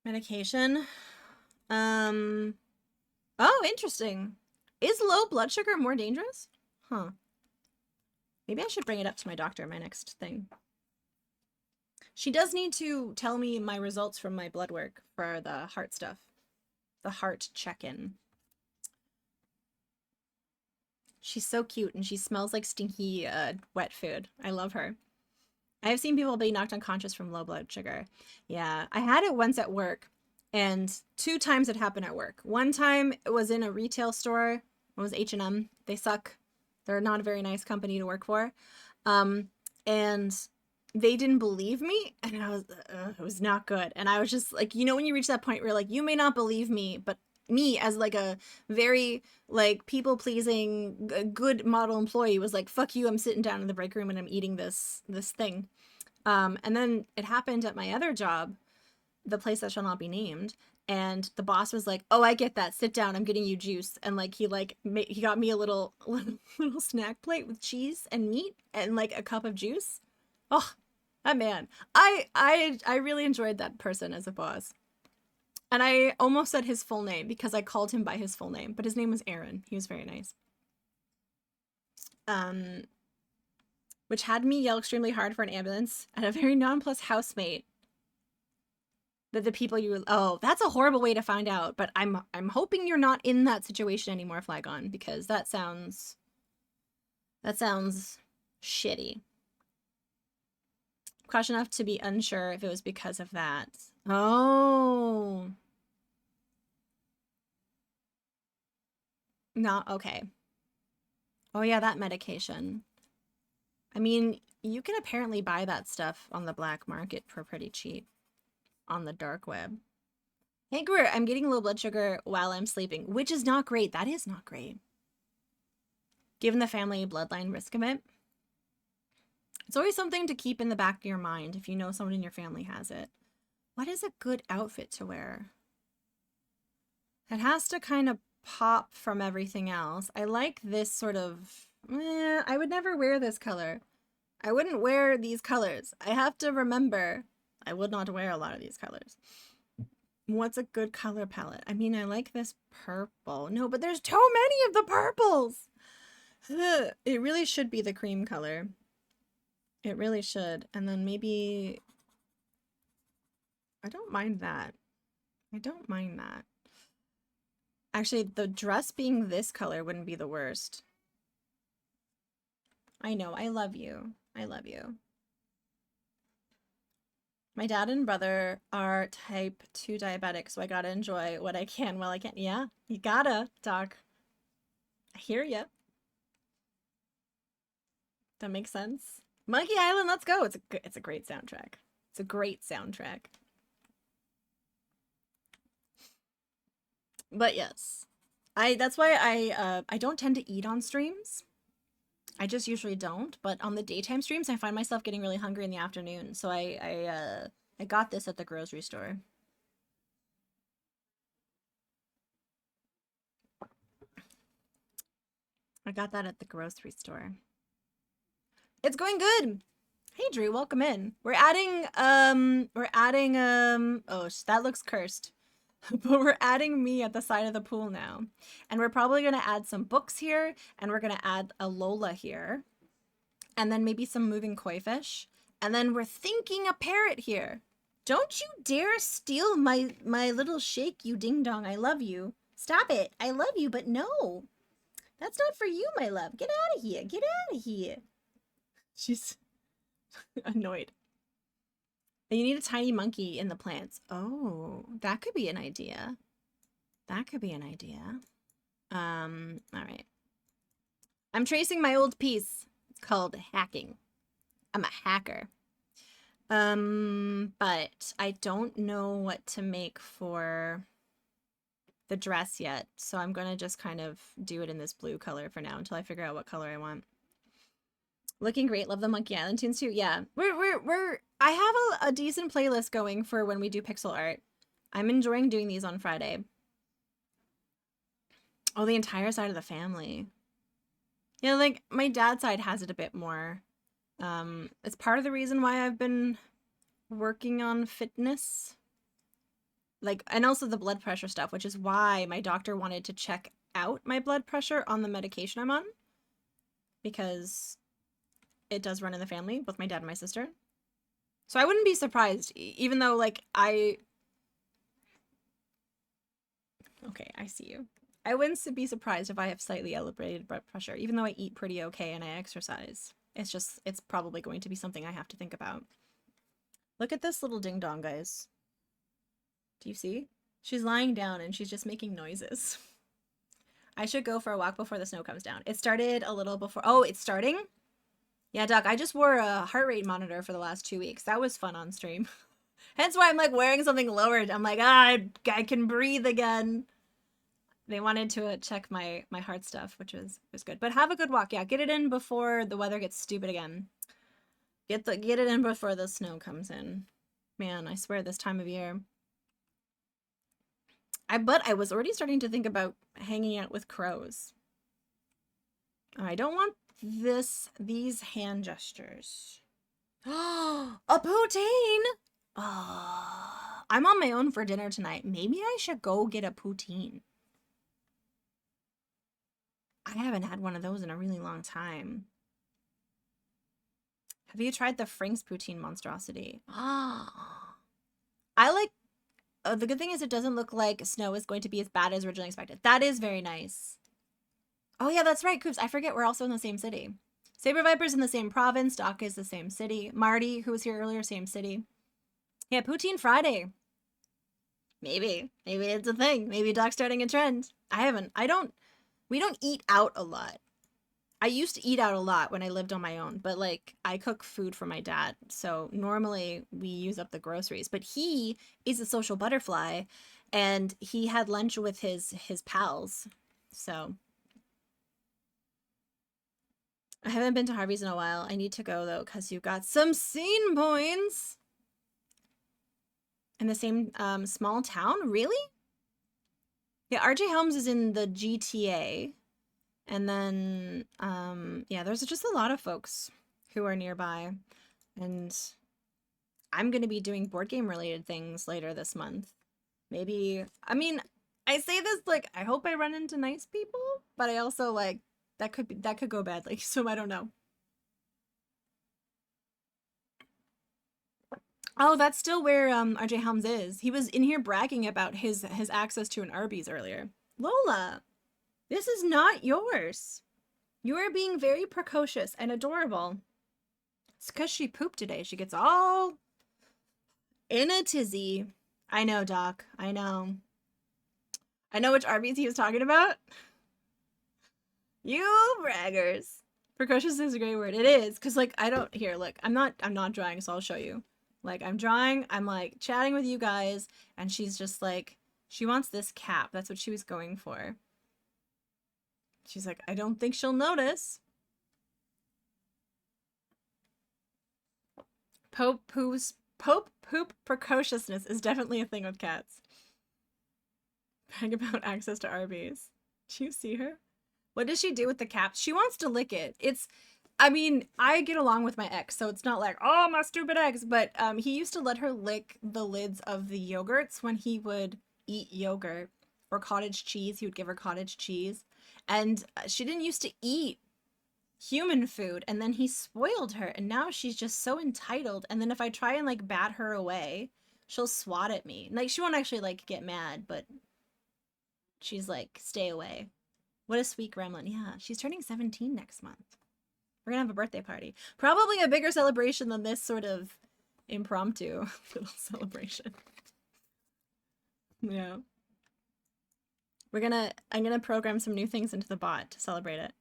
Medication. Oh, interesting. Is low blood sugar more dangerous? Huh. Maybe I should bring it up to my doctor, my next thing. She does need to tell me my results from my blood work for the heart stuff. The heart check-in. She's so cute and she smells like stinky wet food. I love her. I have seen people be knocked unconscious from low blood sugar. Yeah, I had it once at work and 2 times it happened at work. One time it was in a retail store. It was H&M. They suck. They're not a very nice company to work for. And they didn't believe me and it was not good. And I was just like, you know, when you reach that point where like, you may not believe me, but me as like a very like people-pleasing good model employee was like, fuck you, I'm sitting down in the break room and I'm eating this thing. And then it happened at my other job, the place that shall not be named, and the boss was like, oh, I get that, sit down, I'm getting you juice. And like he got me a little snack plate with cheese and meat and like a cup of juice. Oh, that man. I really enjoyed that person as a boss. And I almost said his full name because I called him by his full name, but his name was Aaron. He was very nice. Which had me yell extremely hard for an ambulance at a very nonplussed housemate. That the people you... Oh, that's a horrible way to find out, but I'm hoping you're not in that situation anymore, Flygon, because that sounds shitty. Cautious enough to be unsure if it was because of that. Oh. Not okay. Oh yeah, that medication. I mean, you can apparently buy that stuff on the black market for pretty cheap on the dark web. Hey, Greer, I'm getting low blood sugar while I'm sleeping, which is not great. That is not great. Given the family bloodline risk of it. It's always something to keep in the back of your mind if you know someone in your family has it. What is a good outfit to wear? It has to kind of pop from everything else. I like this sort of... I would never wear this color. I wouldn't wear these colors. I have to remember I would not wear a lot of these colors. What's a good color palette? I mean, I like this purple. No, but there's too many of the purples! Ugh, it really should be the cream color. It really should. And then maybe... I don't mind that. I don't mind that. Actually, the dress being this color wouldn't be the worst. I know. I love you. I love you. My dad and brother are type 2 diabetic, so I gotta enjoy what I can while I can. Yeah, you gotta, Doc. I hear ya. That makes sense. Monkey Island, let's go. It's a great soundtrack. It's a great soundtrack. But yes, that's why I don't tend to eat on streams. I just usually don't, but on the daytime streams, I find myself getting really hungry in the afternoon. So I got this at the grocery store. I got that at the grocery store. It's going good. Hey Drew, welcome in. We're adding oh, that looks cursed. But we're adding me at the side of the pool now. And we're probably going to add some books here. And we're going to add a Lola here. And then maybe some moving koi fish. And then we're thinking a parrot here. Don't you dare steal my little shake, you ding-dong. I love you. Stop it. I love you, but no. That's not for you, my love. Get out of here. Get out of here. She's annoyed. You need a tiny monkey in the plants. Oh, that could be an idea. That could be an idea. All right. I'm tracing my old piece. It's called hacking. I'm a hacker. But I don't know what to make for the dress yet. So I'm going to just kind of do it in this blue color for now until I figure out what color I want. Looking great. Love the Monkey Island tunes too. Yeah, I have a decent playlist going for when we do pixel art. I'm enjoying doing these on Friday. Oh, the entire side of the family. Yeah, like my dad's side has it a bit more. It's part of the reason why I've been working on fitness. Like, and also the blood pressure stuff, which is why my doctor wanted to check out my blood pressure on the medication I'm on. Because it does run in the family, both my dad and my sister. So I wouldn't be surprised, even though, like, okay, I see you. I wouldn't be surprised if I have slightly elevated blood pressure, even though I eat pretty okay and I exercise. It's probably going to be something I have to think about. Look at this little ding-dong, guys. Do you see? She's lying down and she's just making noises. I should go for a walk before the snow comes down. It started a little before. Oh, it's starting? Yeah, Doc, I just wore a heart rate monitor for the last 2 weeks. That was fun on stream. Hence why I'm like wearing something lowered. I'm like, I can breathe again. They wanted to check my heart stuff, which was good. But have a good walk. Yeah, get it in before the weather gets stupid again. Get it in before the snow comes in. Man, I swear this time of year. But I was already starting to think about hanging out with crows. I don't want these hand gestures. A poutine! I'm on my own for dinner tonight. Maybe I should go get a poutine. I haven't had one of those in a really long time. Have you tried the Frank's poutine monstrosity? I like... the good thing is it doesn't look like snow is going to be as bad as originally expected. That is very nice. Oh yeah, that's right, Coops. I forget we're also in the same city. Saber Viper's in the same province. Doc is the same city. Marty, who was here earlier, same city. Yeah, Poutine Friday. Maybe it's a thing. Maybe Doc's starting a trend. We don't eat out a lot. I used to eat out a lot when I lived on my own, but like I cook food for my dad. So normally we use up the groceries, but he is a social butterfly and he had lunch with his pals. So I haven't been to Harvey's in a while. I need to go though, because you've got some scene points. In the same small town? Really? Yeah, RJ Helms is in the GTA. And then, yeah, there's just a lot of folks who are nearby. And I'm going to be doing board game related things later this month. Maybe, I mean, I say this like, I hope I run into nice people, but I also like, that could go badly. So I don't know. Oh, that's still where RJ Helms is. He was in here bragging about his access to an Arby's earlier. Lola, this is not yours. You are being very precocious and adorable. It's because she pooped today. She gets all in a tizzy. I know, Doc. I know. I know which Arby's he was talking about. You braggers. Precocious is a great word. It is, because like I don't here, look, I'm not drawing, so I'll show you. Like I'm drawing, I'm like chatting with you guys, and she's just like, she wants this cap. That's what she was going for. She's like, I don't think she'll notice. Pope poop precociousness is definitely a thing with cats. Brag about access to Arby's. Do you see her? What does she do with the cap? She wants to lick it. It's, I mean, I get along with my ex, so it's not like, oh, my stupid ex, but he used to let her lick the lids of the yogurts when he would eat yogurt or cottage cheese. He would give her cottage cheese. And she didn't used to eat human food, and then he spoiled her, and now she's just so entitled. And then if I try and like bat her away, she'll swat at me. Like she won't actually like get mad, but she's like, stay away. What a sweet gremlin. Yeah, she's turning 17 next month. We're gonna have a birthday party. Probably a bigger celebration than this sort of impromptu little celebration. Yeah. I'm gonna program some new things into the bot to celebrate it.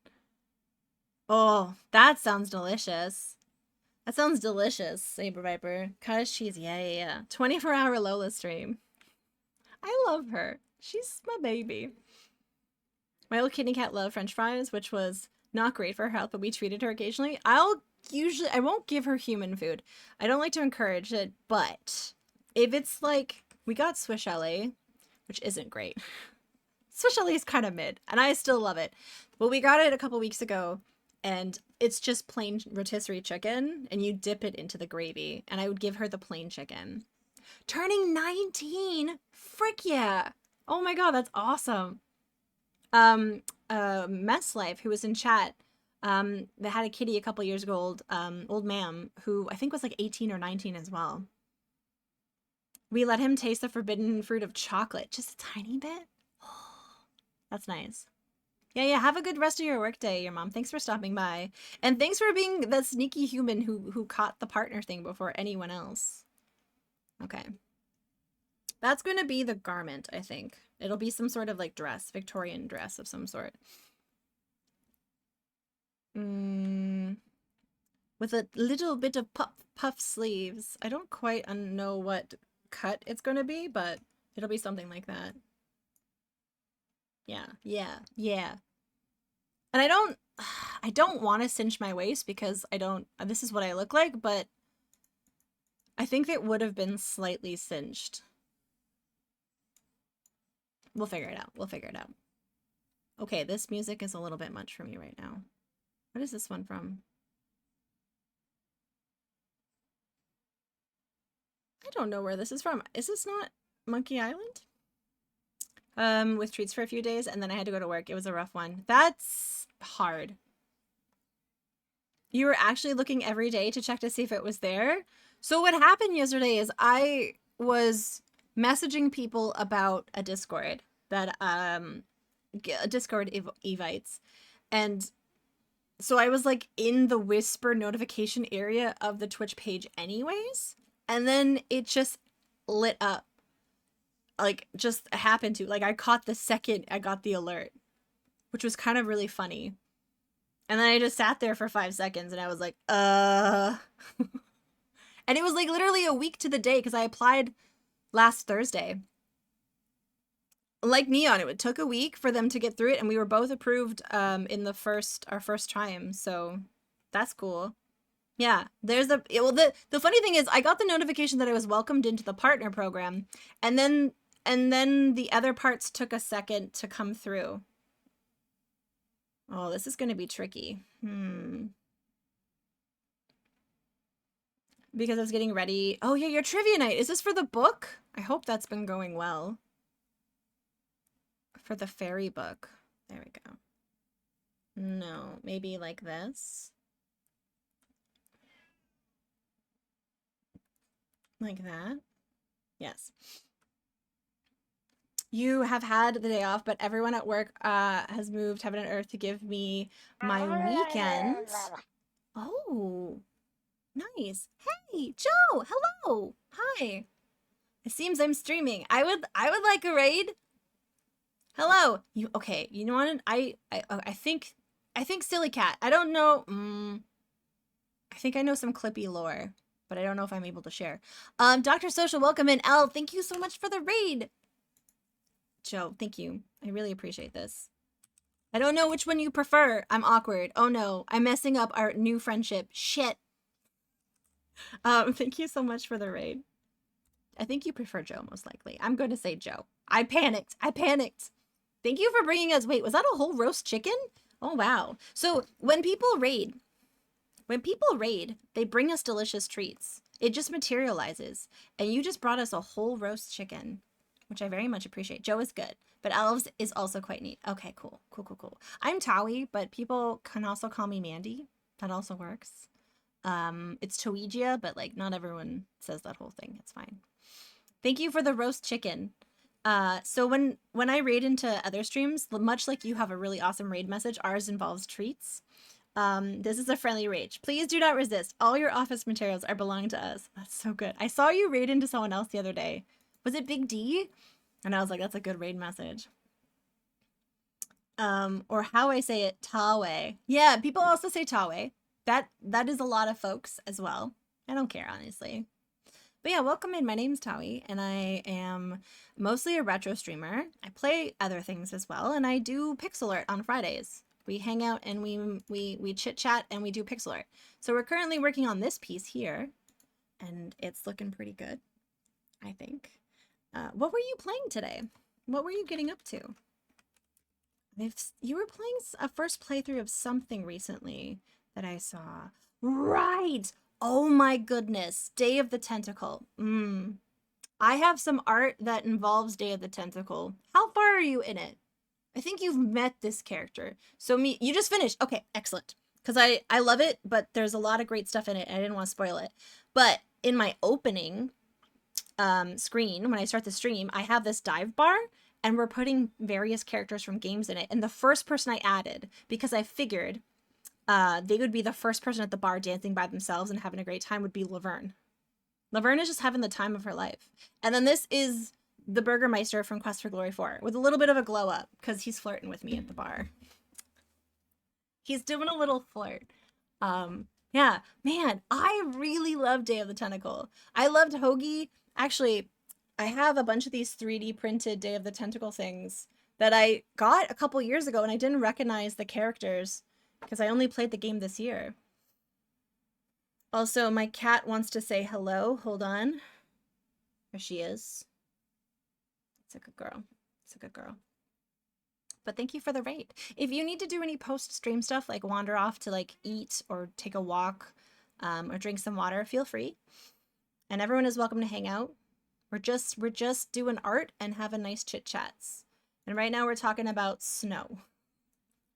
Oh, that sounds delicious. That sounds delicious, Saber Viper. Cottage cheese, yeah. 24-hour Lola stream. I love her. She's my baby. My old kitty cat loved French fries, which was not great for her health, but we treated her occasionally. I won't give her human food. I don't like to encourage it, but if it's like, we got Swiss chalet, which isn't great. Swiss chalet is kind of mid, and I still love it. But we got it a couple weeks ago, and it's just plain rotisserie chicken, and you dip it into the gravy, and I would give her the plain chicken. Turning 19? Frick yeah! Oh my god, that's awesome. Mess Life, who was in chat, they had a kitty a couple years ago, old ma'am, who I think was like 18 or 19 as well. We let him taste the forbidden fruit of chocolate, just a tiny bit. That's nice. Yeah, have a good rest of your workday, your mom. Thanks for stopping by. And thanks for being the sneaky human who caught the partner thing before anyone else. Okay. That's going to be the garment, I think. It'll be some sort of like dress, Victorian dress of some sort. With a little bit of puff sleeves. I don't quite know what cut it's going to be, but it'll be something like that. Yeah. And I don't want to cinch my waist because this is what I look like, but I think it would have been slightly cinched. We'll figure it out. Okay, this music is a little bit much for me right now. What is this one from? I don't know where this is from. Is this not Monkey Island? With treats for a few days, and then I had to go to work. It was a rough one. That's hard. You were actually looking every day to check to see if it was there? So what happened yesterday is I was messaging people about a Discord that, Discord evites. And so I was like in the whisper notification area of the Twitch page anyways. And then it just lit up. Like, just happened to. Like, I caught the second I got the alert. Which was kind of really funny. And then I just sat there for 5 seconds and I was like, And it was like literally a week to the day because I applied last Thursday. Like Neon, it took a week for them to get through it, and we were both approved in our first time, so that's cool. Yeah, there's the funny thing is I got the notification that I was welcomed into the partner program, and then and then the other parts took a second to come through. Oh, this is going to be tricky. Because I was getting ready. Oh yeah, your trivia night. Is this for the book? I hope that's been going well. For the fairy book. There we go. No, maybe like this. Like that. Yes. You have had the day off, but everyone at work has moved heaven and earth to give me my weekends. Oh, nice. Hey, Joe. Hello. Hi. It seems I'm streaming. I would like a raid. Hello. You okay? You know what? I think Silly Cat. I don't know. I think I know some Clippy lore, but I don't know if I'm able to share. Dr. Social, welcome in. Elle, thank you so much for the raid. Joe, thank you. I really appreciate this. I don't know which one you prefer. I'm awkward. Oh no, I'm messing up our new friendship. Shit. Thank you so much for the raid. I think you prefer Joe most likely. I'm going to say Joe. I panicked. Thank you for bringing us. Wait, was that a whole roast chicken? Oh wow. So when people raid, they bring us delicious treats. It just materializes. And you just brought us a whole roast chicken, which I very much appreciate. Joe is good, but Elves is also quite neat. Okay, cool. I'm Tawi, but people can also call me Mandy. That also works. It's Toegia, but like not everyone says that whole thing. It's fine. Thank you for the roast chicken. So when I raid into other streams, much like you have a really awesome raid message, ours involves treats. This is a friendly rage. Please do not resist. All your office materials are belong to us. That's so good. I saw you raid into someone else the other day. Was it Big D? And I was like, that's a good raid message. Or how I say it, Tawe. Yeah, people also say Tawe. That is a lot of folks as well. I don't care, honestly. But yeah, welcome in. My name's Tawi, and I am mostly a retro streamer. I play other things as well, and I do pixel art on Fridays. We hang out and we chit chat and we do pixel art. So we're currently working on this piece here, and it's looking pretty good, I think. What were you playing today? What were you getting up to? You were playing a first playthrough of something recently that I saw. Right! Oh my goodness. Day of the Tentacle. I have some art that involves Day of the Tentacle. How far are you in it? I think you've met this character. So you just finished. Okay, excellent. Because I love it, but there's a lot of great stuff in it, and I didn't want to spoil it. But in my opening screen, when I start the stream, I have this dive bar, and we're putting various characters from games in it. And the first person I added, because I figured they would be the first person at the bar dancing by themselves and having a great time, would be Laverne. Laverne is just having the time of her life. And then this is the Burgermeister from Quest for Glory 4 with a little bit of a glow up because he's flirting with me at the bar. He's doing a little flirt. Yeah, man, I really love Day of the Tentacle. I loved Hoagie. Actually, I have a bunch of these 3D printed Day of the Tentacle things that I got a couple years ago, and I didn't recognize the characters because I only played the game this year. Also, my cat wants to say hello. Hold on. There she is. It's a good girl. It's a good girl. But thank you for the raid. If you need to do any post-stream stuff, like wander off to like eat or take a walk or drink some water, feel free. And everyone is welcome to hang out. We're just doing art and having nice chit-chats. And right now we're talking about snow.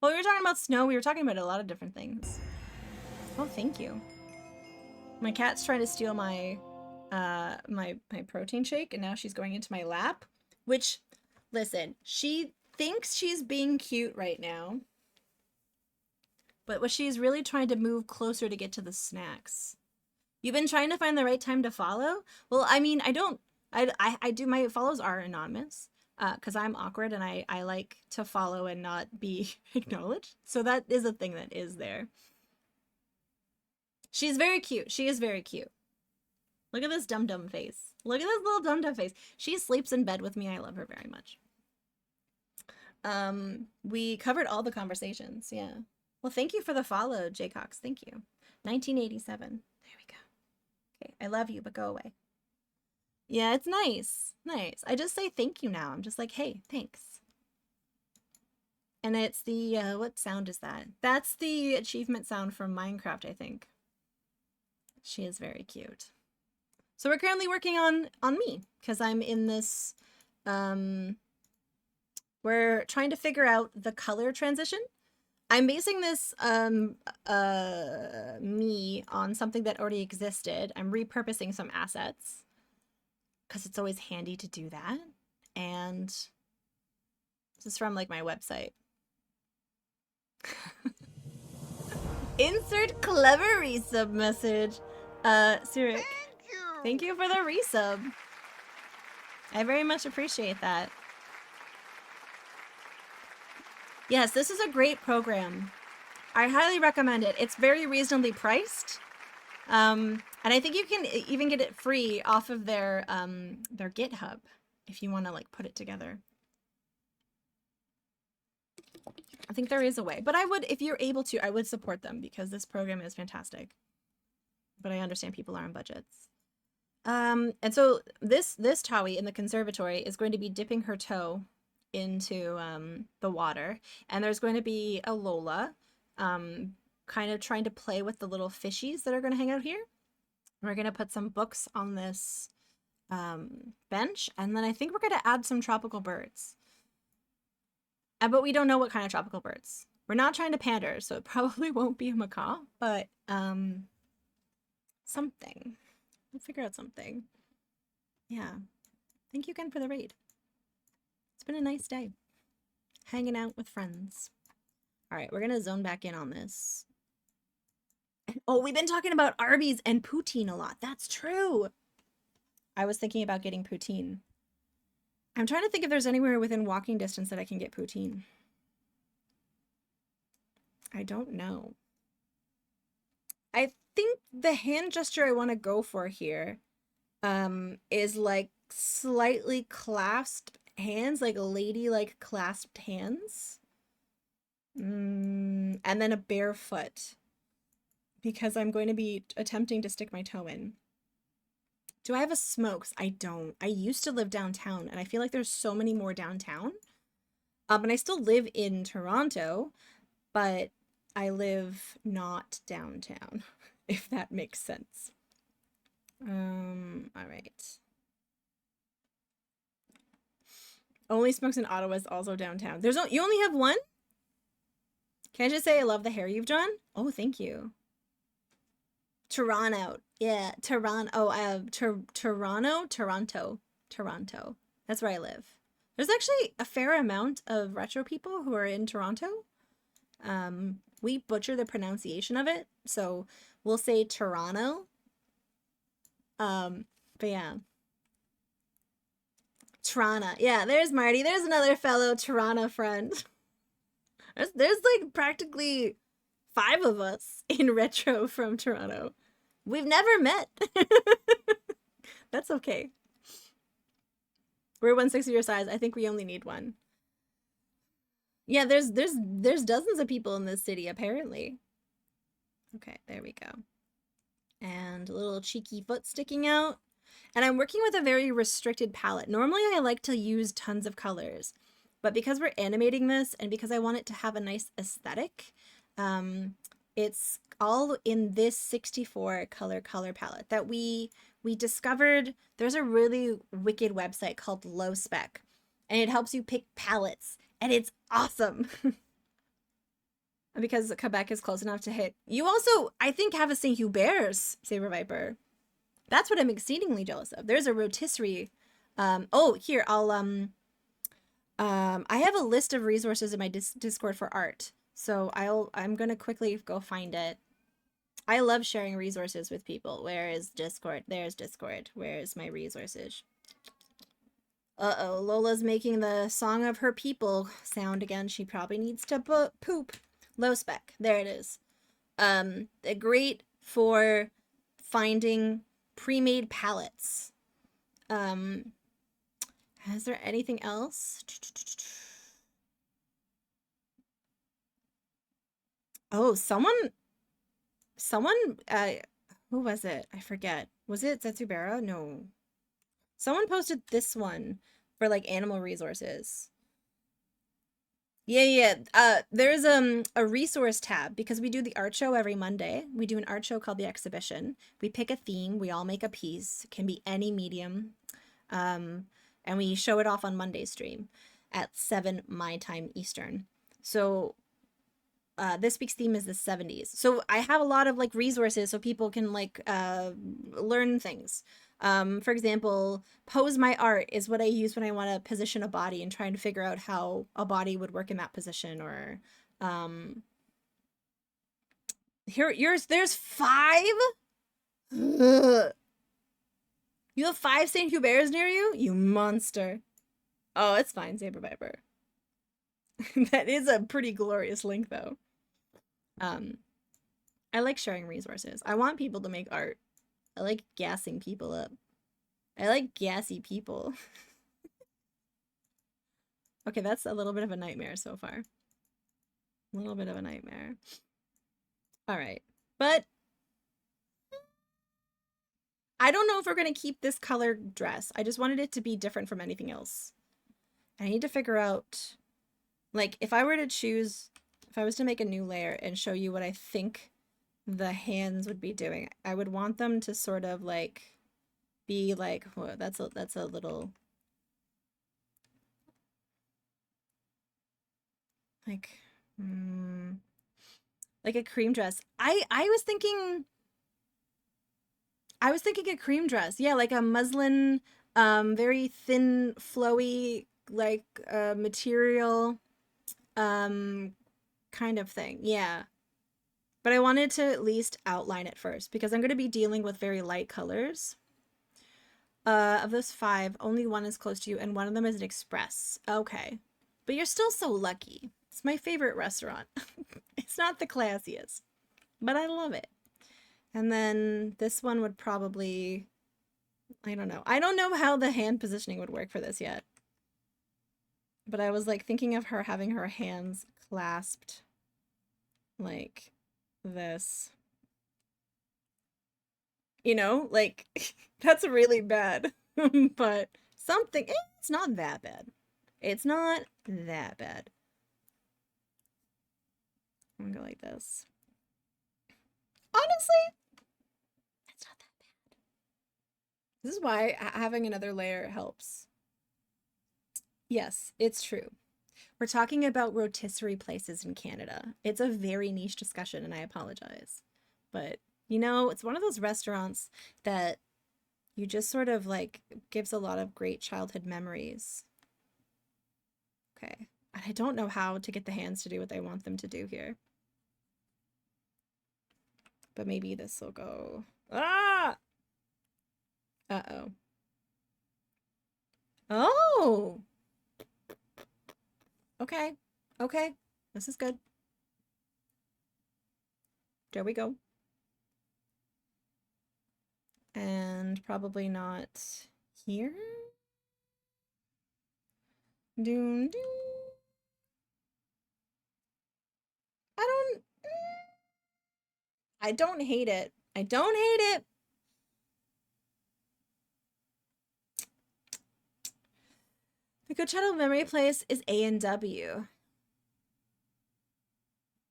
Well, we were talking about snow. We were talking about a lot of different things. Oh, thank you. My cat's trying to steal my my protein shake, and now she's going into my lap. Which, listen, she thinks she's being cute right now, but what she's really trying to move closer to get to the snacks. You've been trying to find the right time to follow? Well, I mean, I do, my follows are anonymous, because I'm awkward and I like to follow and not be acknowledged. So that is a thing that is there. She's very cute. She is very cute. Look at this dum-dum face. Look at this little dum-dum face. She sleeps in bed with me. I love her very much. We covered all the conversations. Yeah. Well, thank you for the follow, J Cox. Thank you. 1987. There we go. Okay. I love you, but go away. Yeah, it's nice. Nice. I just say thank you now. I'm just like, hey, thanks. And it's the, what sound is that? That's the achievement sound from Minecraft, I think. She is very cute. So we're currently working on me, because I'm in this, we're trying to figure out the color transition. I'm basing this, me on something that already existed. I'm repurposing some assets, because it's always handy to do that. And this is from, like, my website. Insert clever resub message. Cyric, thank you for the resub. I very much appreciate that. Yes, this is a great program. I highly recommend it. It's very reasonably priced. And I think you can even get it free off of their GitHub if you want to like put it together. I think there is a way, but I would, if you're able to, I would support them because this program is fantastic. But I understand people are on budgets. And so this Tawi in the conservatory is going to be dipping her toe into the water, and there's going to be a Lola kind of trying to play with the little fishies that are going to hang out here. We're going to put some books on this bench, and then I think we're going to add some tropical birds. But we don't know what kind of tropical birds. We're not trying to pander, so it probably won't be a macaw, but something. We'll figure out something. Yeah. Thank you again for the raid. It's been a nice day. Hanging out with friends. All right, we're going to zone back in on this. Oh, we've been talking about Arby's and poutine a lot. That's true. I was thinking about getting poutine. I'm trying to think if there's anywhere within walking distance that I can get poutine. I don't know. I think the hand gesture I want to go for here is like slightly clasped hands, like ladylike clasped hands. And then a bare foot. Because I'm going to be attempting to stick my toe in. Do I have a Smokes? I don't. I used to live downtown, and I feel like there's so many more downtown. And I still live in Toronto, but I live not downtown, if that makes sense. All right. Only Smokes in Ottawa is also downtown. You only have one? Can I just say I love the hair you've drawn? Oh, thank you. Toronto. Yeah, Toronto. Oh, Toronto. That's where I live. There's actually a fair amount of retro people who are in Toronto. We butcher the pronunciation of it, so we'll say Toronto. But yeah. Toronto. Yeah, there's Marty. There's another fellow Toronto friend. There's like practically 5 of us in retro from Toronto. We've never met. That's okay. We're 1/6 of your size. I think we only need one. Yeah, there's dozens of people in this city apparently. Okay, there we go. And a little cheeky foot sticking out. And I'm working with a very restricted palette. Normally I like to use tons of colors, but because we're animating this and because I want it to have a nice aesthetic, it's all in this 64 color palette that we discovered. There's a really wicked website called Low Spec, and it helps you pick palettes, and it's awesome. Because Quebec is close enough to hit. You also, I think, have a St. Hubert's Saber Viper. That's what I'm exceedingly jealous of. There's a rotisserie. Oh, here, I'll I have a list of resources in my Discord for art. So I'm gonna quickly go find it. I love sharing resources with people. Where is Discord? There's Discord. Where's my resources? Uh-oh, Lola's making the Song of Her People sound again. She probably needs to poop. Low Spec. There it is. Great for finding pre-made palettes. Is there anything else? Oh, someone, who was it? I forget. Was it Zetsubera? No. Someone posted this one for like animal resources. Yeah. There's a resource tab because we do the art show every Monday. We do an art show called The Exhibition. We pick a theme, we all make a piece. It can be any medium. And we show it off on Monday stream at 7 my time Eastern. So this week's theme is the 70s. So I have a lot of like resources so people can like learn things. For example, Pose My Art is what I use when I want to position a body and trying to figure out how a body would work in that position. Or there's 5. Ugh. You have 5 St. Huberts near you? You monster. Oh, it's fine, Saber Viper. That is a pretty glorious link, though. I like sharing resources. I want people to make art. I like gassing people up. I like gassy people. Okay, that's a little bit of a nightmare so far. A little bit of a nightmare. All right, but I don't know if we're going to keep this color dress. I just wanted it to be different from anything else. I need to figure out, like, if I were to choose, if I was to make a new layer and show you what I think the hands would be doing, I would want them to sort of like be like, whoa, that's a little like a cream dress. I was thinking a cream dress. Yeah, like a muslin, very thin, flowy, like material kind of thing. Yeah. But I wanted to at least outline it first because I'm going to be dealing with very light colors. Of those 5, only 1 is close to you and one of them is an express. Okay. But you're still so lucky. It's my favorite restaurant. It's not the classiest, but I love it. And then this one would probably, I don't know. I don't know how the hand positioning would work for this yet. But I was like thinking of her having her hands clasped like this. You know, like that's really bad. But something, it's not that bad. It's not that bad. I'm gonna go like this. Honestly, it's not that bad. This is why having another layer helps. Yes, it's true. We're talking about rotisserie places in Canada. It's a very niche discussion, and I apologize. But, you know, it's one of those restaurants that you just sort of, like, gives a lot of great childhood memories. Okay. And I don't know how to get the hands to do what I want them to do here. But maybe this will go... Ah! Uh-oh. Oh! Okay. Okay. This is good. There we go. And probably not here. Doom, doom. I don't hate it. I don't hate it. The Coachella Memory Place is A&W.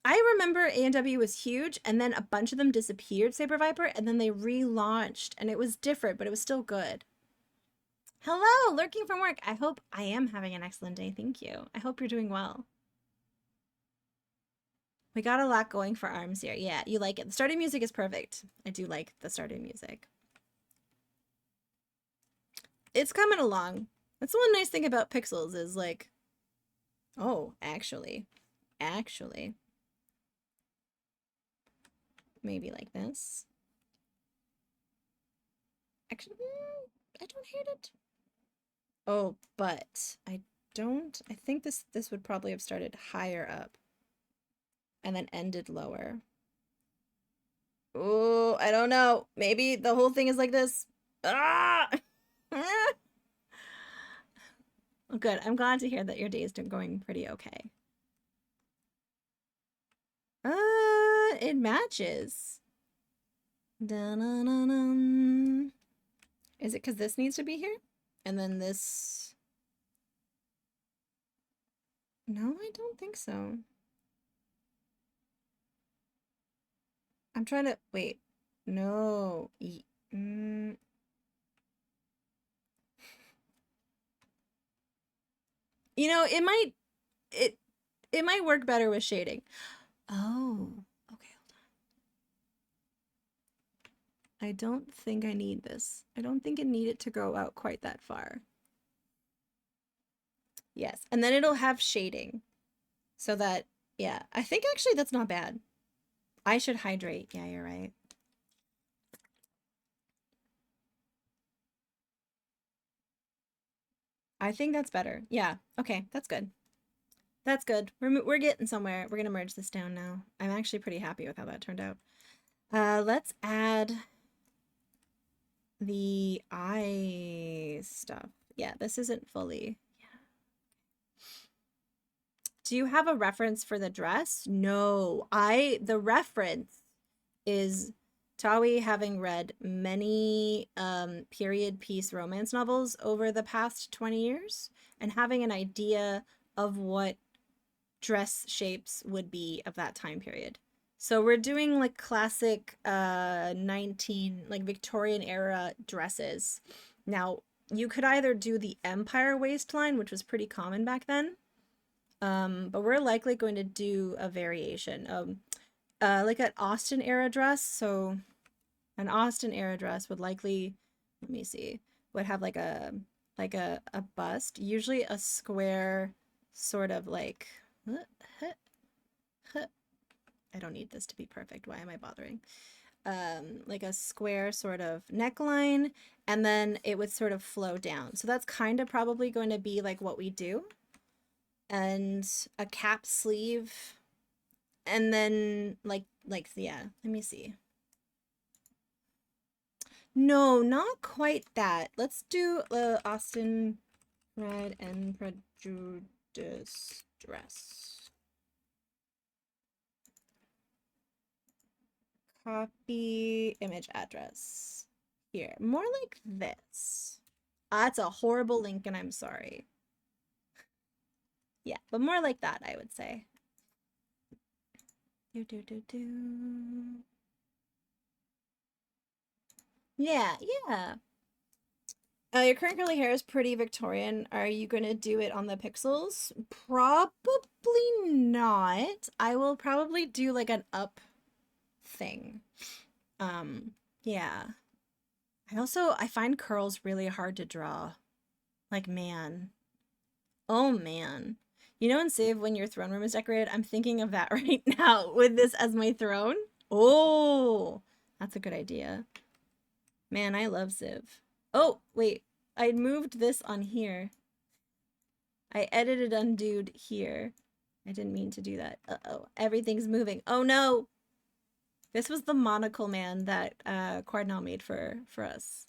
I remember A&W was huge, and then a bunch of them disappeared, Saber Viper, and then they relaunched, and it was different, but it was still good. Hello, lurking from work. I hope I am having an excellent day. Thank you. I hope you're doing well. We got a lot going for ARMS here. Yeah, you like it. The starting music is perfect. I do like the starting music. It's coming along. That's the one nice thing about Pixels is like, oh, actually, maybe like this. Actually, I don't hate it. Oh, but I think this would probably have started higher up and then ended lower. Oh, I don't know. Maybe the whole thing is like this. Ah! Well, good. I'm glad to hear that your day is going pretty okay. It matches. Dun-dun-dun-dun. Is it because this needs to be here? And then this... No, I don't think so. I'm trying to... Wait. No. You know, it might work better with shading. Oh, okay, hold on. I don't think I need this. I don't think it needed to go out quite that far. Yes, and then it'll have shading. So that, yeah, I think actually that's not bad. I should hydrate. Yeah, you're right. I think that's better. Yeah, okay, that's good. That's good. We're getting somewhere. We're gonna merge this down now. I'm actually pretty happy with how that turned out. Let's add the eye stuff. Yeah, this isn't fully. Yeah. Do you have a reference for the dress? No, the reference is Tawi having read many period piece romance novels over the past 20 years and having an idea of what dress shapes would be of that time period. So we're doing like classic like Victorian era dresses. Now, you could either do the Empire waistline, which was pretty common back then, but we're likely going to do a variation. Like an Austen era dress. So an Austen era dress would likely, let me see, would have like a bust, usually a square sort of like, I don't need this to be perfect. Why am I bothering? Like a square sort of neckline, and then it would sort of flow down. So that's kind of probably going to be like what we do. And a cap sleeve. And then like yeah, let me see. No, not quite that. Let's do Austen Pride and Prejudice dress. Copy image address. Here, more like this. That's a horrible link and I'm sorry. Yeah, but more like that, I would say. Yeah, yeah. Your current curly hair is pretty Victorian. Are you going to do it on the pixels? Probably not. I will probably do like an up thing. Yeah. I find curls really hard to draw. Like, man. Oh, man. You know in Civ when your throne room is decorated? I'm thinking of that right now with this as my throne. Oh, that's a good idea. Man, I love Civ. Oh, wait. I moved this on here. I edited undoed here. I didn't mean to do that. Uh-oh. Everything's moving. Oh, no. This was the monocle man that Cardinal made for us.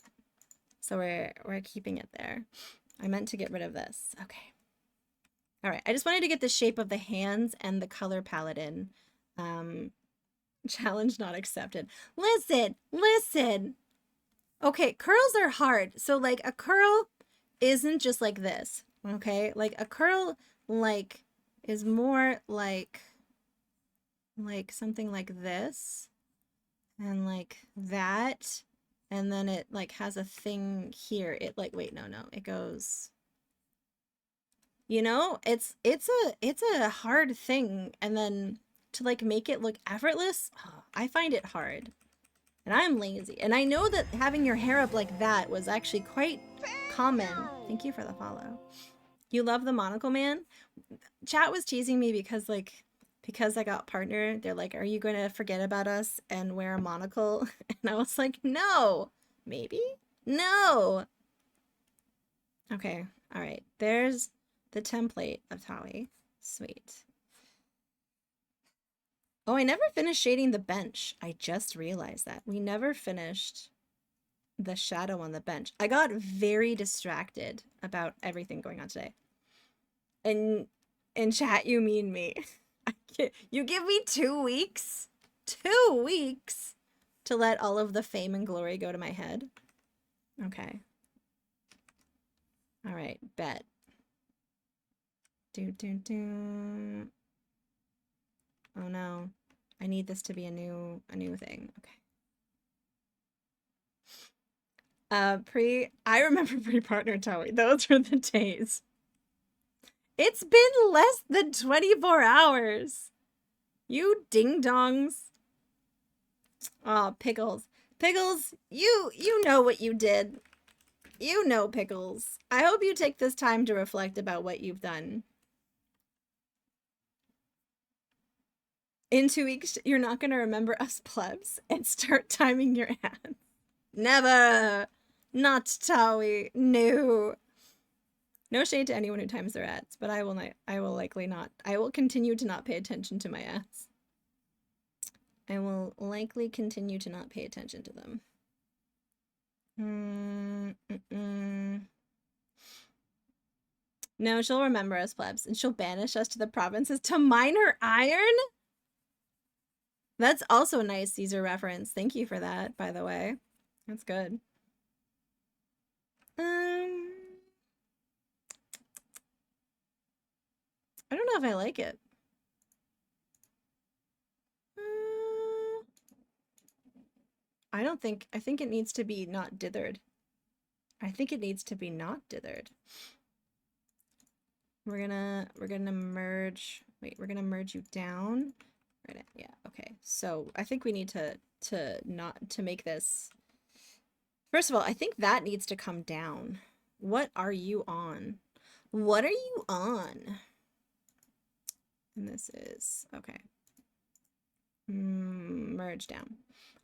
So we're keeping it there. I meant to get rid of this. Okay. All right. I just wanted to get the shape of the hands and the color palette in. Challenge not accepted. Listen. Okay, curls are hard. So like a curl isn't just like this, okay? Like a curl like is more like something like this and like that, and then it like has a thing here. It like, wait, no, it goes, you know, it's a hard thing, and then to like make it look effortless, I find it hard. And I'm lazy. And I know that having your hair up like that was actually quite common. Thank you for the follow. You love the monocle man? Chat was teasing me because I got partner. They're like, are you going to forget about us and wear a monocle? And I was like, no. Maybe? No. Okay. All right. There's the template of Tawi. Sweet. Oh, I never finished shading the bench. I just realized that. We never finished the shadow on the bench. I got very distracted about everything going on today. And in chat, you mean me. You give me 2 weeks? 2 weeks to let all of the fame and glory go to my head? Okay. All right, bet. Do. Oh no. I need this to be a new thing. Okay. I remember pre-partner Towie. Those were the days. It's been less than 24 hours. You ding-dongs. Oh, Pickles. Pickles, you know what you did. You know, Pickles. I hope you take this time to reflect about what you've done. In 2 weeks, you're not going to remember us plebs and start timing your ads. Never. Not Towie. No. No shade to anyone who times their ads, but I will likely not. I will continue to not pay attention to my ads. I will likely continue to not pay attention to them. No, she'll remember us plebs, and she'll banish us to the provinces to mine her iron? That's also a nice Caesar reference. Thank you for that, by the way. That's good. I don't know if I like it. I think it needs to be not dithered. I think it needs to be not dithered. We're gonna merge. Wait, we're gonna merge you down. Right. Yeah. Okay. So I think we need to make this. First of all, I think that needs to come down. What are you on? What are you on? And this is okay. Merge down.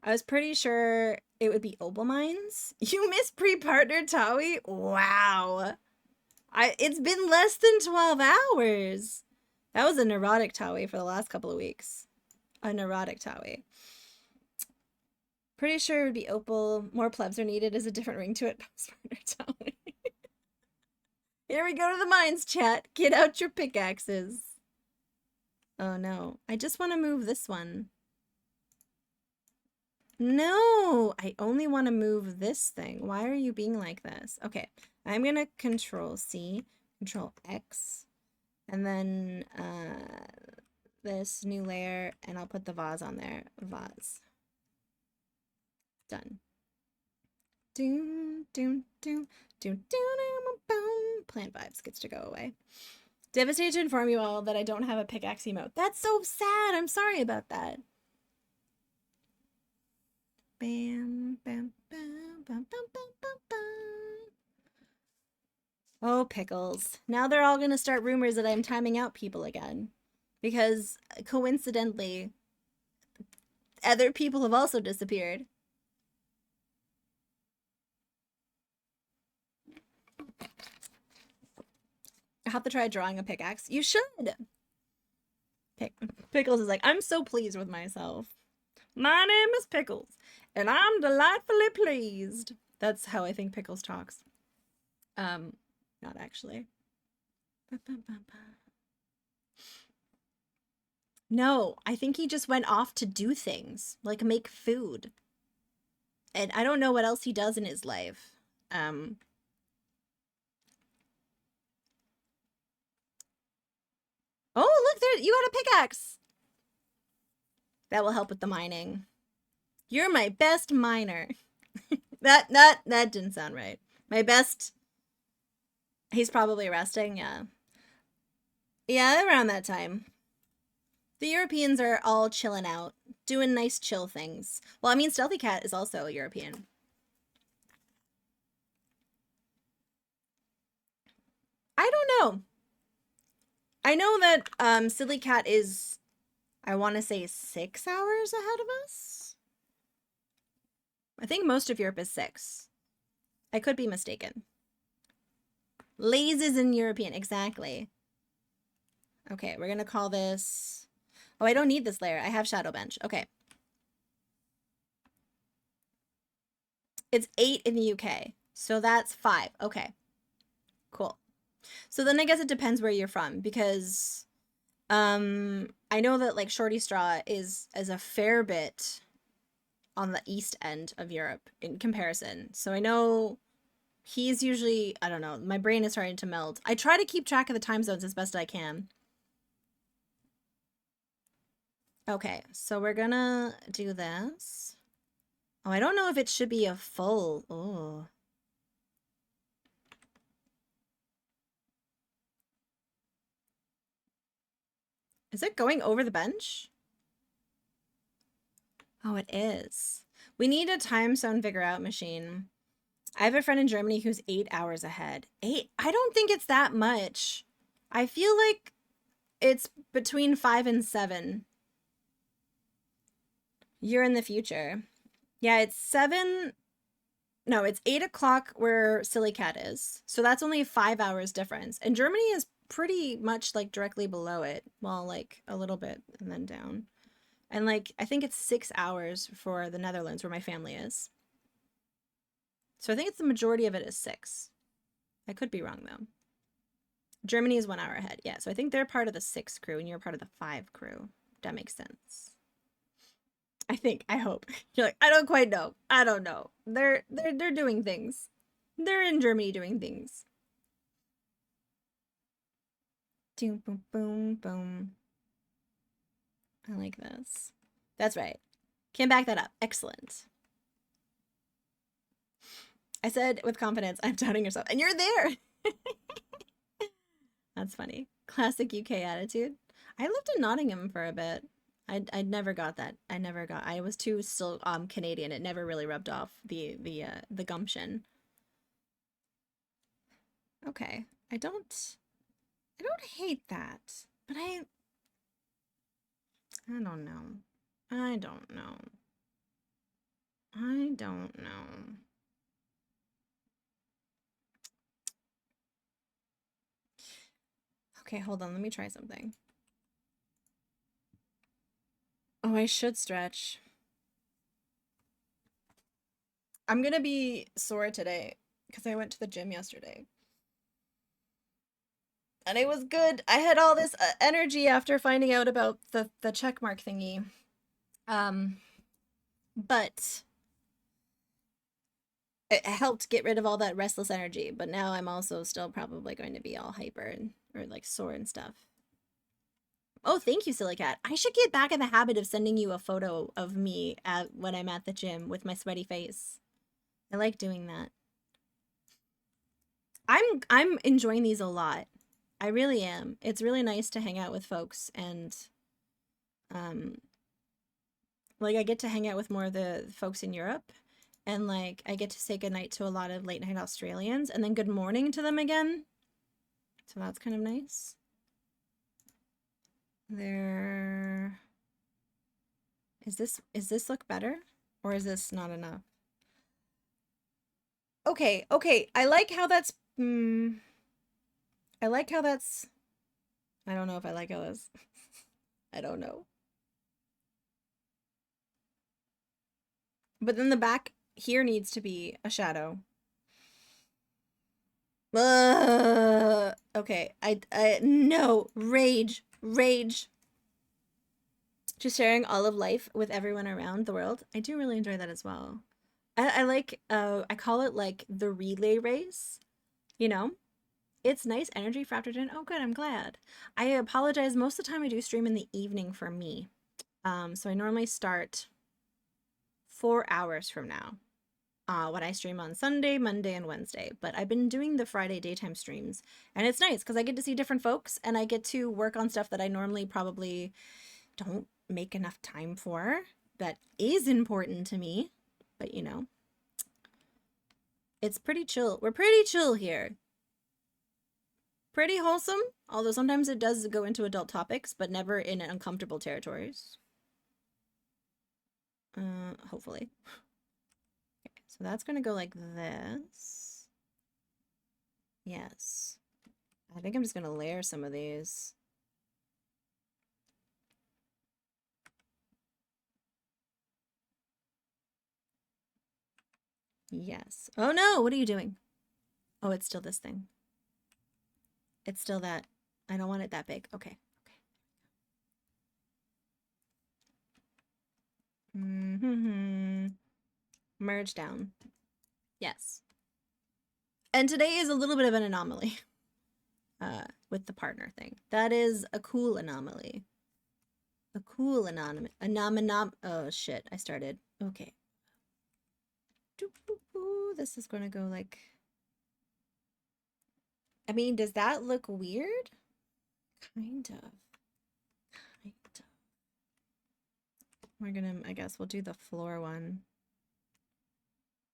I was pretty sure it would be Opal Mines. You miss pre-partner Towie? Wow. It's been less than 12 hours. That was a neurotic Towie for the last couple of weeks. A neurotic Towie. Pretty sure it would be Opal. More plebs are needed as a different ring to it. Post-partner Towie. Here we go to the mines, chat. Get out your pickaxes. Oh no. I just want to move this one. No, I only want to move this thing. Why are you being like this? Okay, I'm going to Control C, Control X, and then this new layer, and I'll put the vase on there. Vase. Done. Doom, doom, doom, doom, doom, boom. Plant vibes gets to go away. Devastated to inform you all that I don't have a pickaxe emote. That's so sad. I'm sorry about that. Bam, bam, bam, bam, bam, bam, bam, bam. Oh, Pickles. Now they're all going to start rumors that I'm timing out people again. Because, coincidentally, other people have also disappeared. I have to try drawing a pickaxe. You should! Pickles is like, I'm so pleased with myself. My name is Pickles, and I'm delightfully pleased. That's how I think Pickles talks. Not actually. No, I think he just went off to do things, like make food. And I don't know what else he does in his life. Oh, look there, you got a pickaxe. That will help with the mining. You're my best miner. that didn't sound right. My best. He's probably resting, yeah. Yeah, around that time. The Europeans are all chilling out, doing nice chill things. Well, I mean, Stealthy Cat is also European. I don't know. I know that Silly Cat is, I want to say 6 hours ahead of us. I think most of Europe is 6. I could be mistaken. Lays is in European, exactly. Okay, we're going to call this... Oh, I don't need this layer. I have Shadow Bench. Okay. It's 8 in the UK, so that's 5. Okay. Cool. So then I guess it depends where you're from, because I know that like Shorty Straw is a fair bit on the east end of Europe in comparison. So I know He's usually, I don't know, my brain is starting to melt. I try to keep track of the time zones as best I can. Okay, so we're gonna do this. Oh, I don't know if it should be a full. Oh. Is it going over the bench? Oh, it is. We need a time zone figure out machine. I have a friend in Germany who's 8 hours ahead. 8? I don't think it's that much. I feel like it's between 5 and 7. You're in the future. Yeah, it's 7. No, it's 8 o'clock where Silly Cat is. So that's only 5 hours difference. And Germany is pretty much like directly below it. Well, like a little bit and then down. And like, I think it's 6 hours for the Netherlands where my family is. So I think it's the majority of it is 6. I could be wrong though. Germany is 1 hour ahead. Yeah, so I think they're part of the 6 crew and you're part of the 5 crew. That makes sense. I hope. You're like, I don't quite know. I don't know. They're doing things. They're in Germany doing things. Boom, boom, boom, boom. I like this. That's right. Can't back that up. Excellent. I said with confidence, I'm doubting yourself. And you're there. That's funny. Classic UK attitude. I lived in Nottingham for a bit. I never got that. I was too still Canadian. It never really rubbed off the gumption. Okay. I don't hate that. But I don't know. I don't know. I don't know. Okay, hold on. Let me try something. Oh, I should stretch. I'm gonna be sore today because I went to the gym yesterday. And it was good. I had all this energy after finding out about the checkmark thingy. But it helped get rid of all that restless energy. But now I'm also still probably going to be all hyper or like sore and stuff. Oh, thank you, Silly Cat. I should get back in the habit of sending you a photo of me when I'm at the gym with my sweaty face. I like doing that. I'm enjoying these a lot. I really am. It's really nice to hang out with folks and like I get to hang out with more of the folks in Europe and like I get to say goodnight to a lot of late night Australians and then good morning to them again. So that's kind of nice. There. Is this look better? Or is this not enough? Okay. I like how that's I like how that's I don't know if I like how this I don't know. But then the back here needs to be a shadow. Okay, I no, rage. Just sharing all of life with everyone around the world. I do really enjoy that as well. I like, I call it like the relay race, you know? It's nice energy for after dinner. Oh, good, I'm glad. I apologize. Most of the time I do stream in the evening for me. So I normally start 4 hours from now. When I stream on Sunday, Monday, and Wednesday. But I've been doing the Friday daytime streams. And it's nice because I get to see different folks and I get to work on stuff that I normally probably don't make enough time for. That is important to me. But you know, it's pretty chill. We're pretty chill here. Pretty wholesome. Although sometimes it does go into adult topics, but never in uncomfortable territories. Hopefully. So that's going to go like this. Yes. I think I'm just going to layer some of these. Yes. Oh no, what are you doing? Oh, it's still this thing. It's still that. I don't want it that big. Okay. Mm-hmm. Merge down. Yes. And today is a little bit of an anomaly. With the partner thing. That is a cool anomaly. A cool oh shit, I started. Okay. This is gonna go like... I mean, does that look weird? Kind of. We're gonna, I guess we'll do the floor one.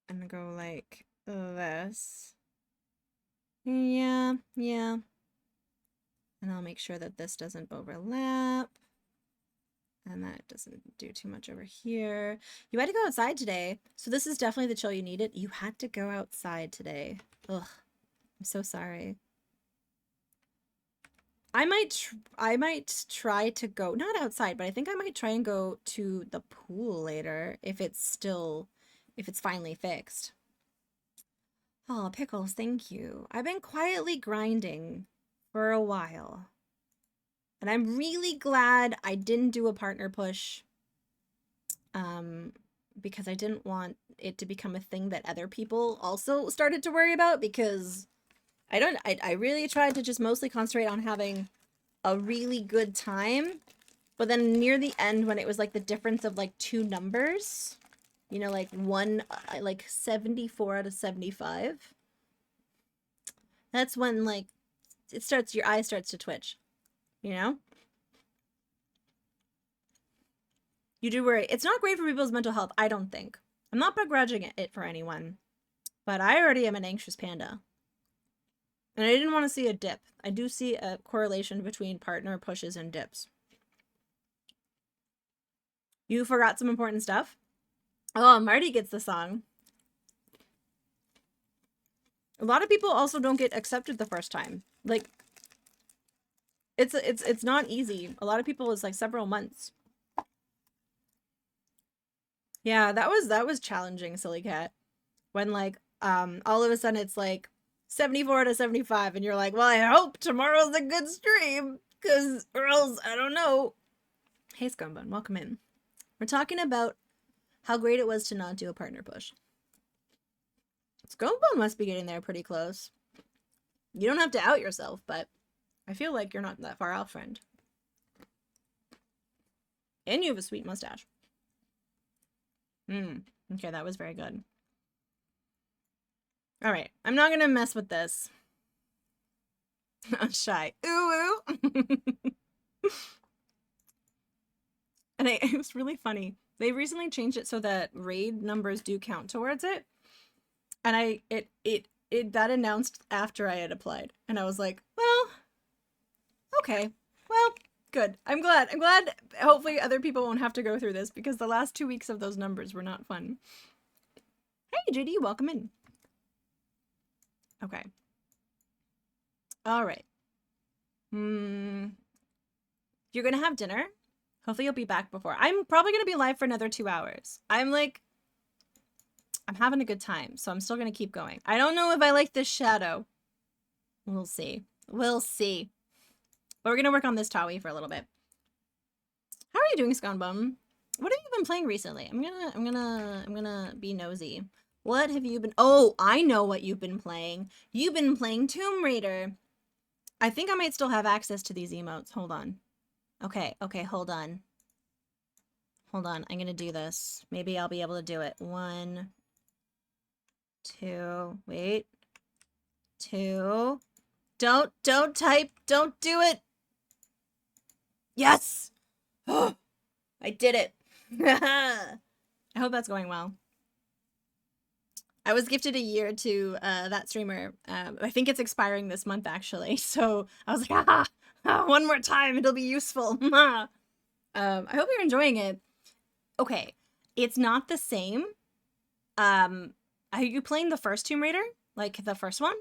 And go like this. Yeah. And I'll make sure that this doesn't overlap. And that doesn't do too much over here. You had to go outside today. So this is definitely the chill you needed. You had to go outside today. Ugh. I'm so sorry. I might try to go, not outside, but I think I might try and go to the pool later if it's finally fixed. Oh, Pickles, thank you. I've been quietly grinding for a while. And I'm really glad I didn't do a partner push. Because I didn't want it to become a thing that other people also started to worry about, because I really tried to just mostly concentrate on having a really good time. But then near the end, when it was like the difference of like 2 numbers, you know, like like 74 out of 75. That's when like your eye starts to twitch, you know? You do worry. It's not great for people's mental health, I don't think. I'm not begrudging it for anyone, but I already am an anxious panda. And I didn't want to see a dip. I do see a correlation between partner pushes and dips. You forgot some important stuff? Oh, Marty gets the song. A lot of people also don't get accepted the first time. Like, it's not easy. A lot of people, it's like several months. Yeah, that was challenging, Silly Cat. When like all of a sudden it's like 74 out of 75 and you're like, well, I hope tomorrow's a good stream, cause or else I don't know. Hey Scumbun, welcome in. We're talking about how great it was to not do a partner push. Scumbun must be getting there pretty close. You don't have to out yourself, but I feel like you're not that far off, friend. And you have a sweet mustache. Okay, that was very good. Alright, I'm not gonna mess with this. I'm shy. Ooh, ooh. And it was really funny. They recently changed it so that raid numbers do count towards it. And that announced after I had applied. And I was like, well, okay. Well, good. I'm glad. Hopefully other people won't have to go through this, because the last 2 weeks of those numbers were not fun. Hey, JD, welcome in. Okay. All right. You're gonna have dinner? Hopefully you'll be back before. I'm probably gonna be live for another 2 hours. I'm having a good time, so I'm still gonna keep going. I don't know if I like this shadow. We'll see. We'll see. But we're gonna work on this Tawi for a little bit. How are you doing, Sconebum? What have you been playing recently? I'm gonna be nosy. What have you been... Oh, I know what you've been playing. You've been playing Tomb Raider. I think I might still have access to these emotes. Hold on. Okay, hold on. Hold on, I'm gonna do this. Maybe I'll be able to do it. 1, 2, wait. 2. Don't type. Don't do it. Yes! Oh, I did it. I hope that's going well. I was gifted a year to that streamer. I think it's expiring this month, actually. So I was like, one more time, it'll be useful. I hope you're enjoying it. Okay, it's not the same. Are you playing the first Tomb Raider? Like the first one?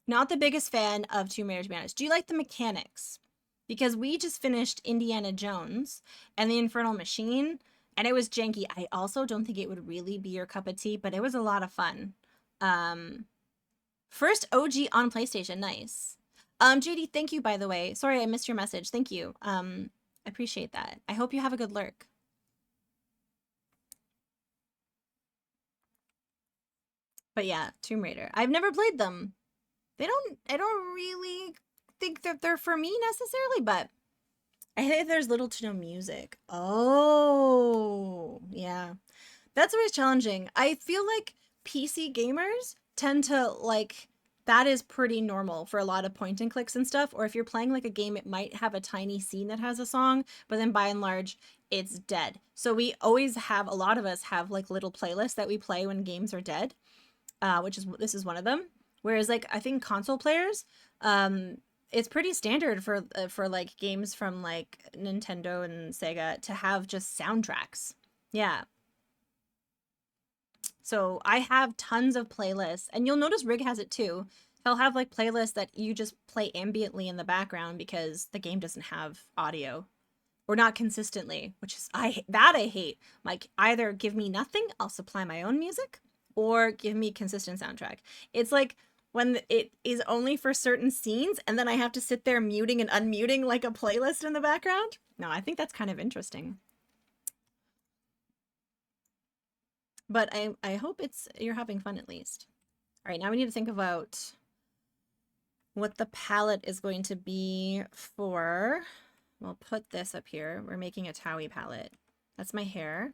Not the biggest fan of Tomb Raider, to be honest. Do you like the mechanics? Because we just finished Indiana Jones and the Infernal Machine, and it was janky. I also don't think it would really be your cup of tea, but it was a lot of fun. First OG on PlayStation, nice. JD, thank you, by the way. Sorry, I missed your message. Thank you. I appreciate that. I hope you have a good lurk. But yeah, Tomb Raider. I've never played them. I don't really think that they're for me necessarily, but I think there's little to no music. Oh, yeah. That's always challenging. I feel like PC gamers tend to like that is pretty normal for a lot of point and clicks and stuff. Or if you're playing like a game, it might have a tiny scene that has a song, but then by and large, it's dead. So we always have, a lot of us have like little playlists that we play when games are dead, this is one of them. Whereas like I think console players, it's pretty standard for like games from like Nintendo and Sega to have just soundtracks. Yeah. So I have tons of playlists, and you'll notice Rig has it too. He'll have like playlists that you just play ambiently in the background because the game doesn't have audio, or not consistently, which is I hate. Like either give me nothing, I'll supply my own music, or give me consistent soundtrack. It's like when it is only for certain scenes, and then I have to sit there muting and unmuting like a playlist in the background. No, I think that's kind of interesting. But I hope you're having fun at least. All right, now we need to think about what the palette is going to be for. We'll put this up here. We're making a Towie palette. That's my hair.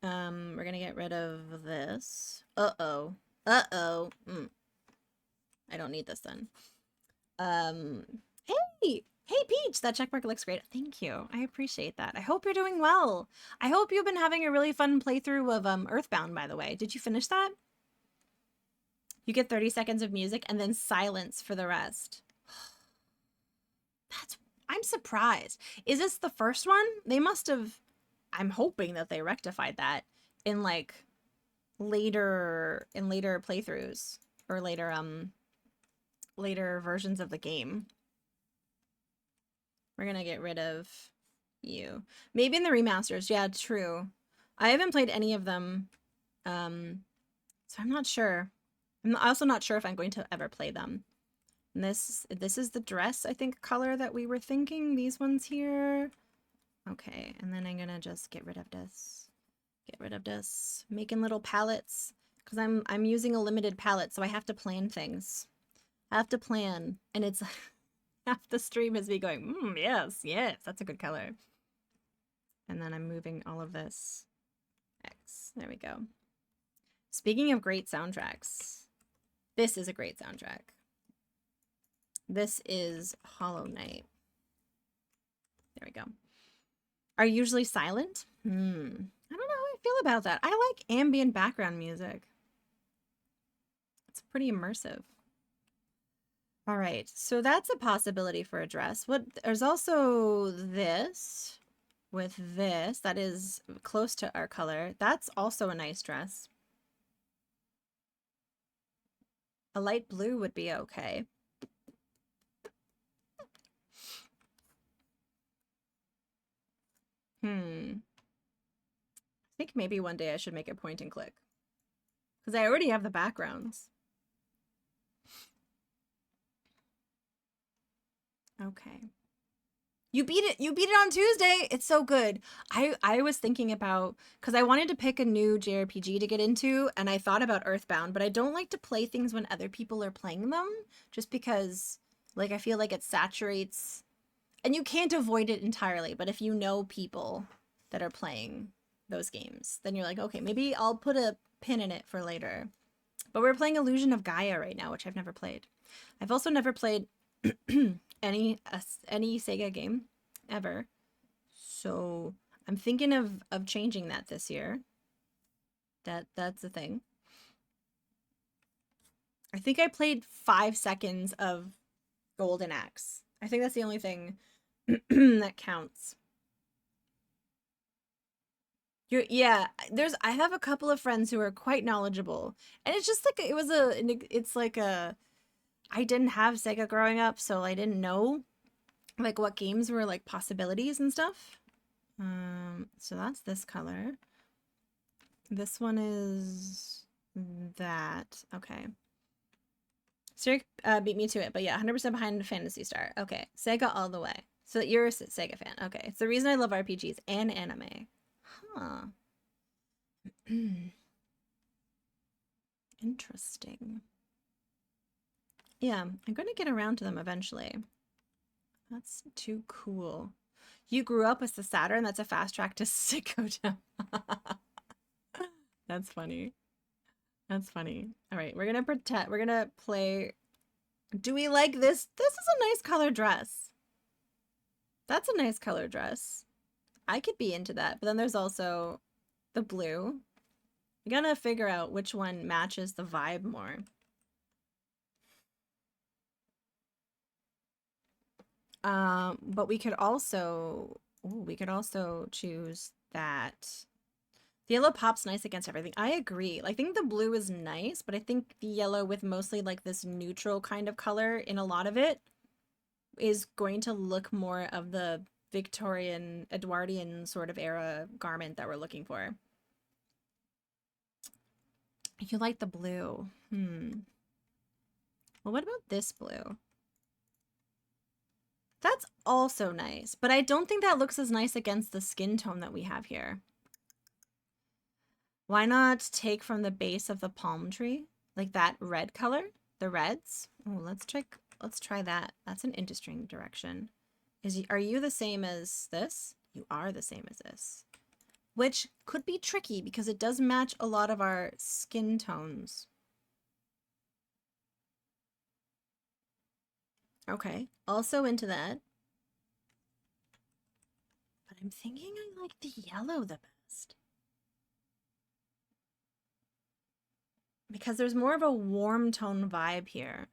We're gonna get rid of this. Uh-oh. Uh-oh. I don't need this then. Hey! Hey, Peach! That checkmark looks great. Thank you. I appreciate that. I hope you're doing well. I hope you've been having a really fun playthrough of Earthbound, by the way. Did you finish that? You get 30 seconds of music and then silence for the rest. I'm surprised. Is this the first one? They must have... I'm hoping that they rectified that in like later playthroughs or later versions of the game. We're gonna get rid of you. Maybe in the remasters. Yeah, true. I haven't played any of them, so I'm not sure. I'm also not sure if I'm going to ever play them. And this is the dress, I think, color that we were thinking. These ones here. Okay, and then I'm gonna just get rid of this. Get rid of this. Making little palettes, because I'm using a limited palette, so I have to plan things. I have to plan, and it's half the stream is me going, yes, that's a good color. And then I'm moving all of this. X. There we go. Speaking of great soundtracks, this is a great soundtrack. This is Hollow Knight. There we go. Are you usually silent? I don't know how I feel about that. I like ambient background music. It's pretty immersive. All right, so that's a possibility for a dress. There's also this with this that is close to our color. That's also a nice dress. A light blue would be okay. I think maybe one day I should make it point and click, because I already have the backgrounds. Okay. You beat it on Tuesday. It's so good. I was thinking about, because I wanted to pick a new JRPG to get into, and I thought about Earthbound, but I don't like to play things when other people are playing them, just because like I feel like it saturates, and you can't avoid it entirely, but if you know people that are playing those games, then you're like, okay, maybe I'll put a pin in it for later. But we're playing Illusion of Gaia right now, which I've never played. I've also never played any Sega game ever, so I'm thinking of changing that this year. That's the thing. I think I played 5 seconds of Golden Axe. I think that's the only thing that counts. Yeah, I have a couple of friends who are quite knowledgeable, and it's just like I didn't have Sega growing up, so I didn't know like what games were like possibilities and stuff. So that's this color. This one is that. Okay. Siri beat me to it, but yeah, 100% behind Phantasy Star. Okay, Sega all the way. So you're a Sega fan. Okay, it's the reason I love RPGs and anime. Huh. Interesting. Yeah, I'm going to get around to them eventually. That's too cool. You grew up with the Saturn. That's a fast track to Sicko Town. That's funny. That's funny. All right, we're gonna pretend. We're gonna play. Do we like this? This is a nice color dress. That's a nice color dress. I could be into that. But then there's also the blue. We gotta figure out which one matches the vibe more. But we could also, choose that. The yellow pops nice against everything. I agree. I think the blue is nice, but I think the yellow with mostly like this neutral kind of color in a lot of it is going to look more of the Victorian, Edwardian sort of era garment that we're looking for. You like the blue. Well, what about this blue? That's also nice, but I don't think that looks as nice against the skin tone that we have here. Why not take from the base of the palm tree? Like that red color? The reds? Oh, let's try that. That's an interesting direction. Are you the same as this? You are the same as this. Which could be tricky because it does match a lot of our skin tones. Okay, also into that. But I'm thinking I like the yellow the best. Because there's more of a warm tone vibe here.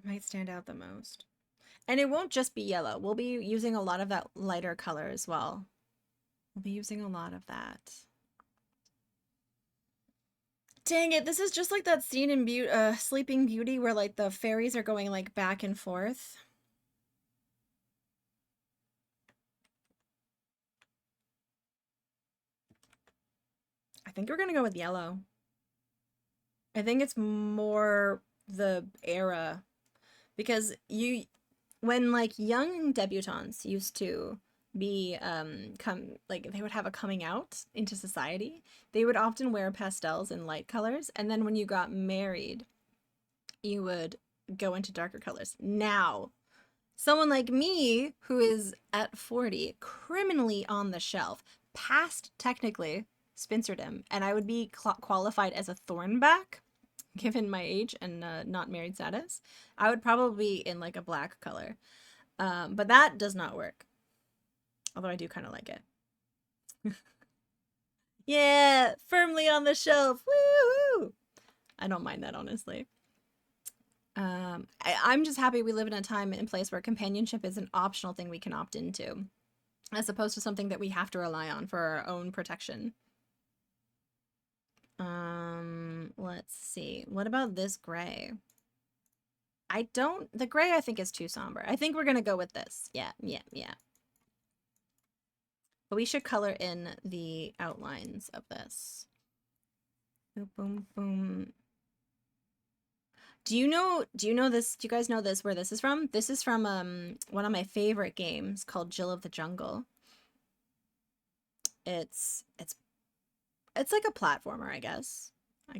Might stand out the most. And it won't just be yellow. We'll be using a lot of that lighter color as well. We'll be using a lot of that. Dang it, this is just like that scene in Sleeping Beauty where like the fairies are going like back and forth. I think we're gonna go with yellow. I think it's more the era because when like young debutantes used to be they would have a coming out into society, they would often wear pastels and light colors, and then when you got married you would go into darker colors. Now someone like me who is at 40, criminally on the shelf, past technically spincerdom, and I would be qualified as a thornback given my age and not married status, I would probably be in like a black color, but that does not work. Although I do kind of like it. Yeah, firmly on the shelf. Woo! I don't mind that, honestly. I'm just happy we live in a time and place where companionship is an optional thing we can opt into, as opposed to something that we have to rely on for our own protection. Let's see. What about this gray? The gray I think is too somber. I think we're gonna go with this. Yeah. But we should color in the outlines of this. Boom, boom, boom. Do you know this? Do you guys know this, where this is from? This is from one of my favorite games called Jill of the Jungle. It's like a platformer, I guess. I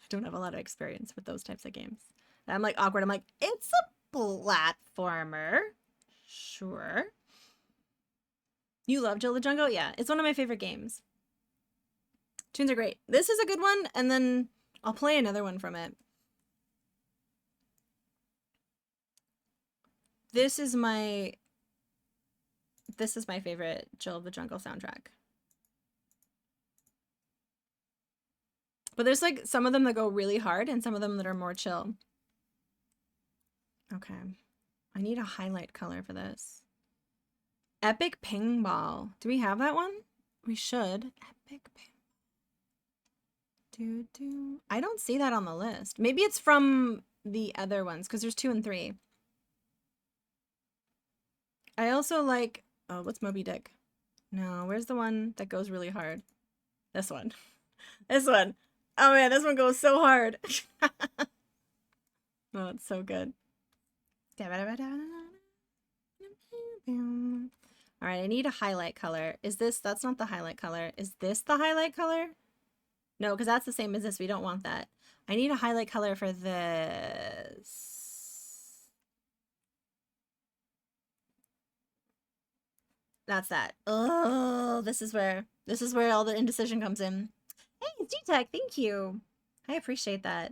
don't have a lot of experience with those types of games. And I'm like awkward. I'm like, it's a platformer. Sure. You love Jill of the Jungle? Yeah, it's one of my favorite games. Tunes are great. This is a good one, and then I'll play another one from it. This is my favorite Jill of the Jungle soundtrack. But there's like some of them that go really hard and some of them that are more chill. Okay. I need a highlight color for this. Epic Ping Ball. Do we have that one? We should. Epic Ping. I don't see that on the list. Maybe it's from the other ones because there's 2 and 3. I also like, oh, what's Moby Dick? No, where's the one that goes really hard? This one. This one. Oh man, this one goes so hard. Oh, it's so good. All right, I need a highlight color. Is this, that's not the highlight color. Is this the highlight color? No, because that's the same as this. We don't want that. I need a highlight color for this. That's that. Oh, this is where all the indecision comes in. Hey, G-Tech, thank you. I appreciate that.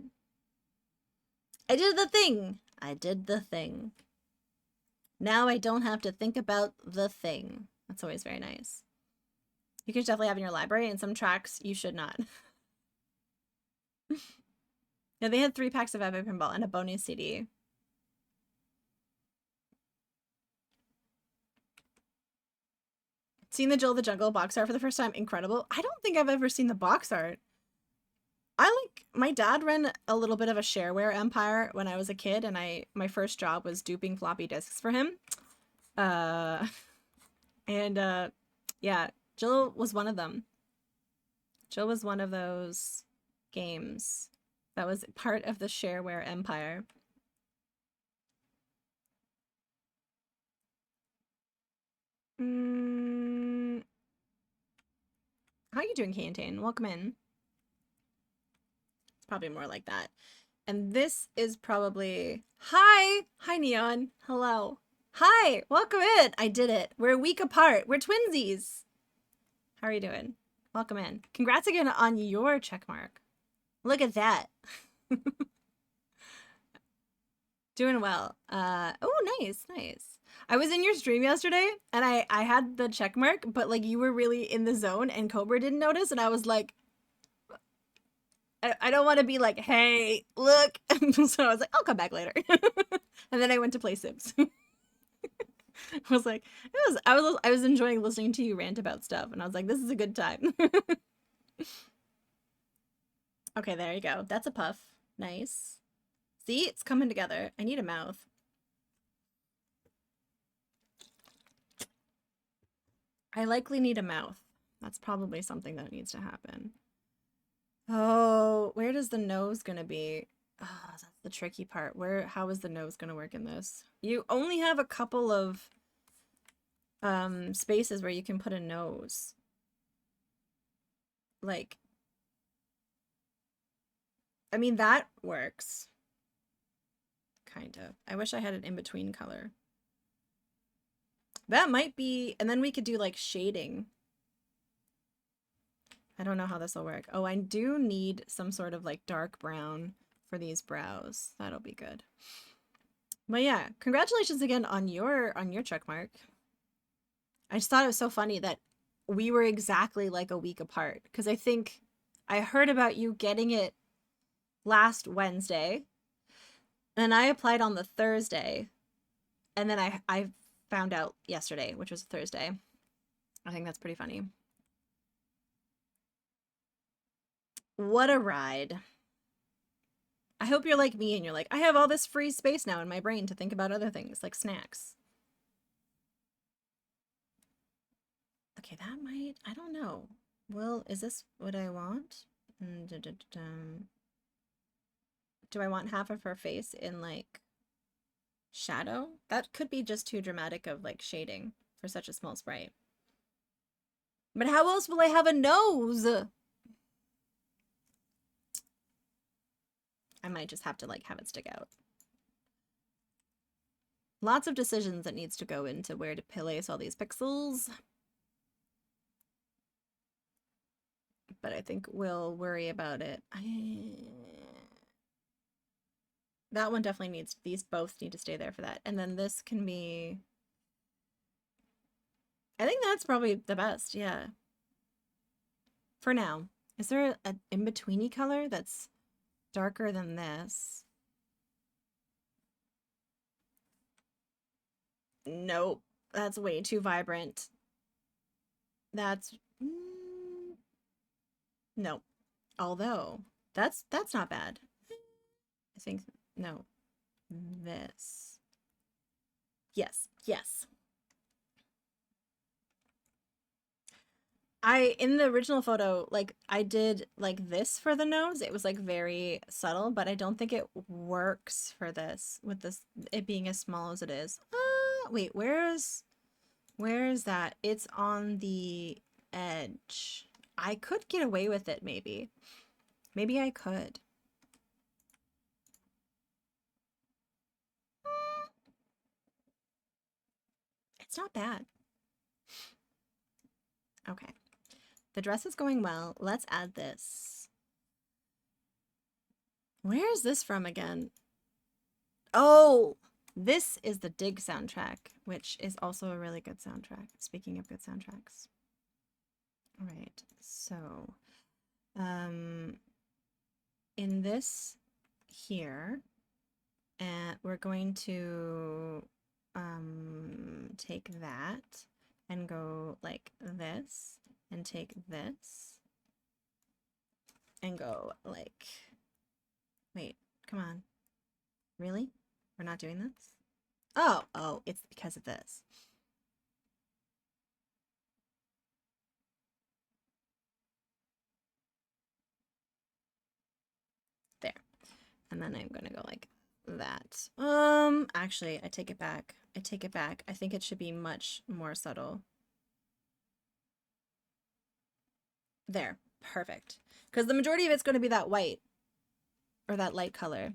I did the thing. I did the thing. Now I don't have to think about the thing. That's always very nice. You can definitely have in your library, and some tracks you should not. Yeah, they had 3 packs of Epic Pinball and a bonus CD. Seeing the Jill of the Jungle box art for the first time, incredible. I don't think I've ever seen the box art. My dad ran a little bit of a shareware empire when I was a kid, and my first job was duping floppy disks for him. Yeah, Jill was one of them. Jill was one of those games that was part of the shareware empire. How you doing, Kantane? Welcome in. It's probably more like that. And this is probably... Hi! Hi, Neon. Hello. Hi! Welcome in! I did it. We're a week apart. We're twinsies. How are you doing? Welcome in. Congrats again on your checkmark. Look at that. Doing well. Oh, nice, nice. I was in your stream yesterday, and I had the check mark, but, like, you were really in the zone, and Cobra didn't notice, and I was like, I don't want to be like, hey, look. So I was like, I'll come back later. And then I went to play Sims. I was like, I was enjoying listening to you rant about stuff, and I was like, this is a good time. Okay, there you go. That's a puff. Nice. See, it's coming together. I need a mouth. I likely need a mouth. That's probably something that needs to happen. Oh, where does the nose gonna be? Oh, that's the tricky part. How is the nose gonna work in this? You only have a couple of spaces where you can put a nose. Like, I mean, that works. Kind of. I wish I had an in-between color. That might be, and then we could do like shading. I don't know how this will work. Oh, I do need some sort of like dark brown for these brows. That'll be good. But yeah, congratulations again on your check mark. I just thought it was so funny that we were exactly like a week apart, because I think I heard about you getting it last Wednesday, and I applied on the Thursday, and then I found out yesterday, which was Thursday. I think that's pretty funny. What a ride. I hope you're like me and you're like, I have all this free space now in my brain to think about other things like snacks. Okay, that might, I don't know. Well, is this what I want? Do I want half of her face in like shadow? That could be just too dramatic of like shading for such a small sprite. But how else will I have a nose? I might just have to like have it stick out. Lots of decisions that needs to go into where to place all these pixels. But I think we'll worry about it. That one definitely needs, these both need to stay there for that. And then this can be, I think that's probably the best, yeah. For now. Is there an in-betweeny color that's darker than this? Nope. That's way too vibrant. That's... Nope. Although, that's not bad. I think... No. This. Yes. Yes. In the original photo, like, I did, like, this for the nose. It was, like, very subtle, but I don't think it works for this, with this, it being as small as it is. Wait, where's Where is that? It's on the edge. I could get away with it, maybe. Maybe I could. It's not bad. Okay. The dress is going well. Let's add this. Where is this from again? Oh, this is the Dig soundtrack, which is also a really good soundtrack. Speaking of good soundtracks. All right. So, in this here, and we're going to take that and go like this and take this and go like, wait, come on. Really? We're not doing this? Oh, it's because of this. There. And then I'm gonna go like that. Actually, I take it back. I take it back. I think it should be much more subtle. There. Perfect. Because the majority of it's going to be that white. Or that light color.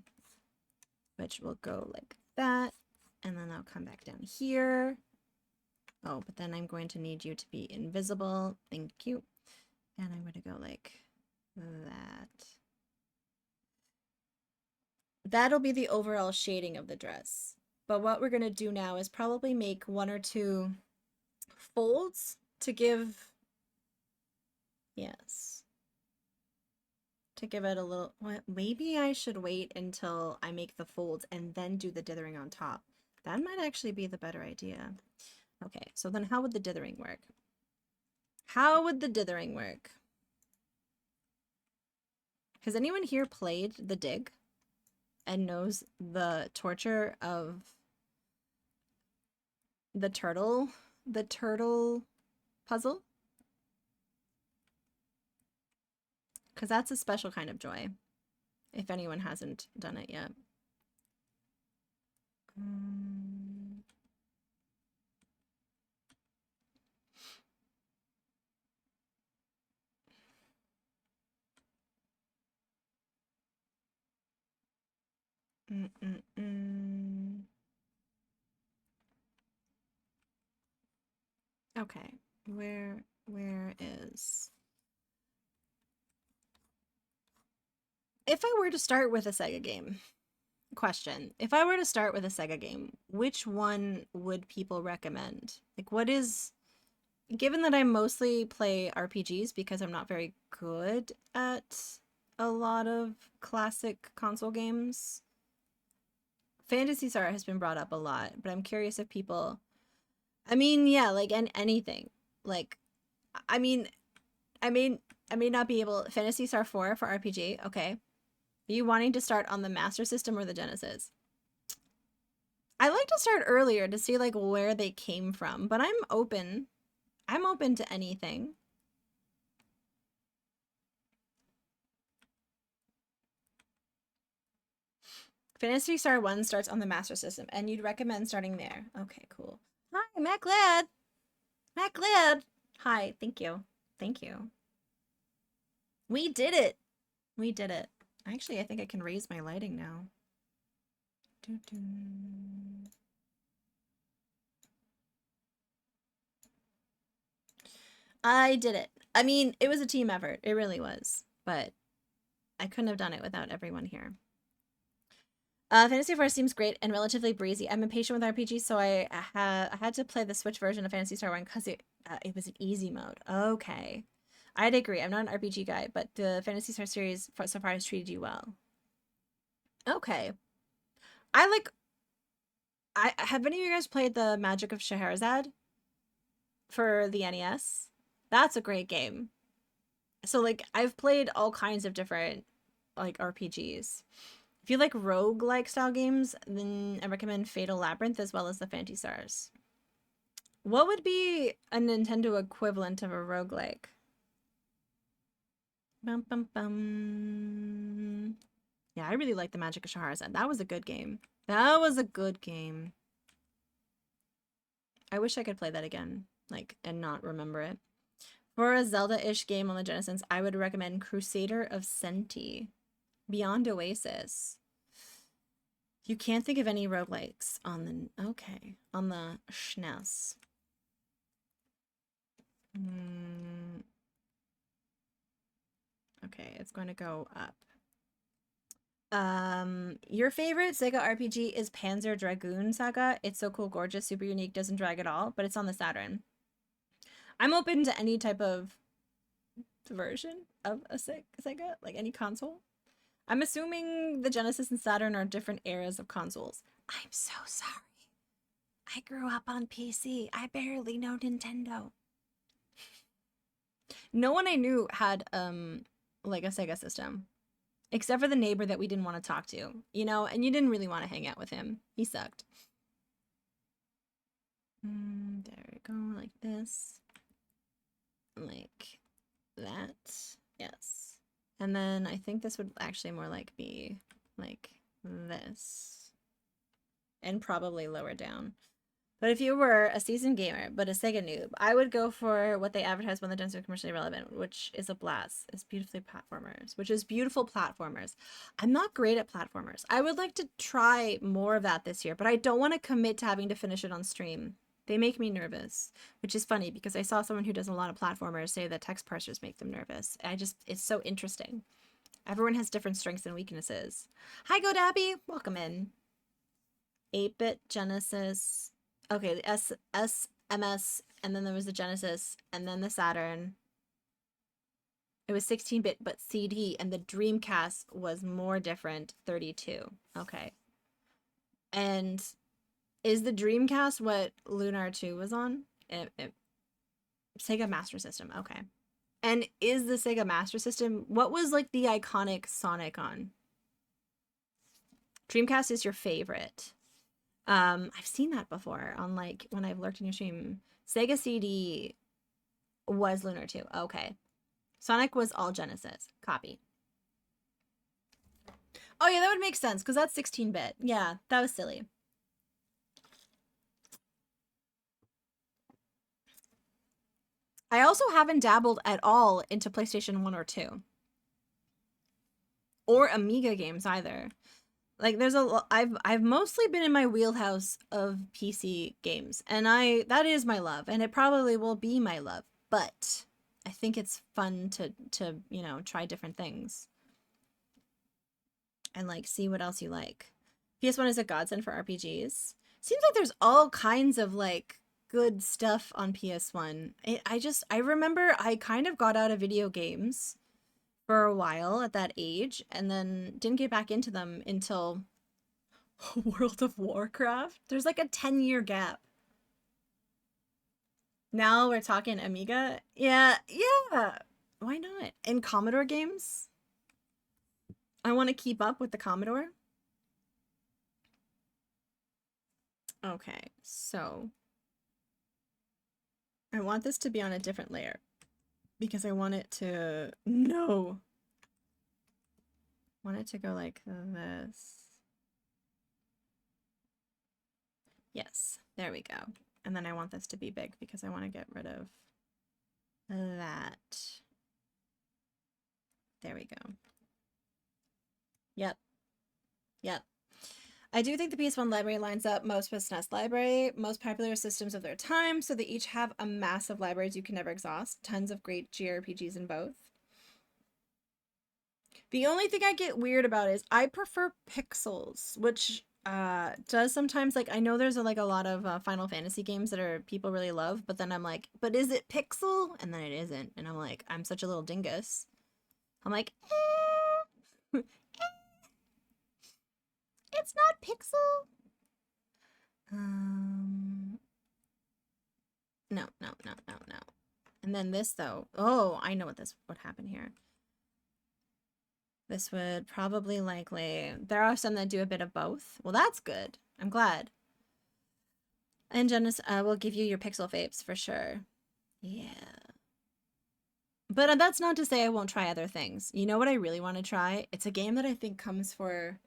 Which will go like that. And then I'll come back down here. Oh, but then I'm going to need you to be invisible. Thank you. And I'm going to go like that. That'll be the overall shading of the dress. But what we're going to do now is probably make 1 or 2 folds to give... Yes. To give it a little... Well, maybe I should wait until I make the folds and then do the dithering on top. That might actually be the better idea. Okay, so then how would the dithering work? How would the dithering work? Has anyone here played the Dig and knows the torture of the turtle puzzle? Because that's a special kind of joy, if anyone hasn't done it yet. Okay, where is... If I were to start with a Sega game, question, if I were to start with a Sega game, which one would people recommend? Like, what is... Given that I mostly play RPGs because I'm not very good at a lot of classic console games, Phantasy Star has been brought up a lot, but I'm curious if people... I mean, yeah, like, anything. Like, I mean, I may not be able... Phantasy Star 4 for RPG, okay. Are you wanting to start on the Master System or the Genesis? I like to start earlier to see, like, where they came from, but I'm open. I'm open to anything. Phantasy Star 1 starts on the Master System, and you'd recommend starting there. Okay, cool. Hi, Matt Glad. Matt Glad. Hi, thank you. Thank you. We did it. We did it. Actually, I think I can raise my lighting now. Doo-doo. I did it. I mean, it was a team effort. It really was. But I couldn't have done it without everyone here. Phantasy Star seems great and relatively breezy. I'm impatient with RPGs, so I had to play the Switch version of Phantasy Star 1 because it was an easy mode. Okay. I'd agree. I'm not an RPG guy, but the Phantasy Star series so far has treated you well. Okay. Have any of you guys played the Magic of Scheherazade for the NES? That's a great game. So, like, I've played all kinds of different, like, RPGs. If you like roguelike style games, then I recommend Fatal Labyrinth as well as the Phantasy Stars. What would be a Nintendo equivalent of a roguelike? Bum, bum, bum. Yeah, I really like the Magic of Scheherazade. That was a good game. That was a good game. I wish I could play that again, like, and not remember it. For a Zelda-ish game on the Genesis, I would recommend Crusader of Senti, Beyond Oasis. You can't think of any roguelikes on the, okay, on the SNES. Okay, it's going to go up. Your favorite Sega RPG is Panzer Dragoon Saga. It's so cool, gorgeous, super unique, doesn't drag at all, but it's on the Saturn. I'm open to any type of version of a Sega, like any console. I'm assuming the Genesis and Saturn are different eras of consoles. I'm so sorry. I grew up on PC. I barely know Nintendo. No one I knew had like a Sega system, except for the neighbor that we didn't want to talk to, you know, and you didn't really want to hang out with him. He sucked. There we go, like this. Like that. Yes. And then I think this would actually more like be like this. And probably lower down. But if you were a seasoned gamer, but a Sega noob, I would go for what they advertised when the Genesis commercially relevant, which is a blast. It's beautiful platformers. I'm not great at platformers. I would like to try more of that this year, but I don't want to commit to having to finish it on stream. They make me nervous, which is funny because I saw someone who does a lot of platformers say that text parsers make them nervous. It's so interesting. Everyone has different strengths and weaknesses. Hi, GoDabby. Welcome in. 8-bit Genesis. Okay, the SMS, and then there was the Genesis, and then the Saturn. It was 16-bit, but CD, and the Dreamcast was more different, 32. Okay. And is the Dreamcast what Lunar 2 was on? Sega Master System, okay. And is the Sega Master System, what was like the iconic Sonic on? Dreamcast is your favorite. I've seen that before on like when I've lurked in your stream. Sega CD was Lunar 2. Okay. Sonic was all Genesis. Copy. Oh yeah, that would make sense because that's 16-bit. Yeah, that was silly. I also haven't dabbled at all into PlayStation 1 or 2. Or Amiga games either. Like there's I've mostly been in my wheelhouse of PC games, and that is my love, and it probably will be my love, but I think it's fun to you know, try different things and like see what else you like. PS1 is a godsend for RPGs. Seems like there's all kinds of like good stuff on PS1. I remember I kind of got out of video games for a while at that age, and then didn't get back into them until World of Warcraft. There's like a 10-year gap. Now we're talking Amiga. Yeah. Why not? And Commodore games? I want to keep up with the Commodore. Okay, so I want this to be on a different layer because I want it to I want it to go like this. Yes, there we go. And then I want this to be big because I want to get rid of that. There we go. Yep. I do think the PS1 library lines up most with SNES library, most popular systems of their time, so they each have a massive libraries you can never exhaust. Tons of great JRPGs in both. The only thing I get weird about is I prefer pixels, which does sometimes, like, I know there's a lot of Final Fantasy games that people really love, but then I'm like, but is it pixel? And then it isn't, and I'm like, I'm such a little dingus. I'm like, it's not pixel. No. And then this though. Oh, I know what would happen here. This would probably likely. There are some that do a bit of both. Well, that's good. I'm glad. And Genesis will give you your pixel vapes for sure. Yeah. But that's not to say I won't try other things. You know what I really want to try? It's a game that I think comes for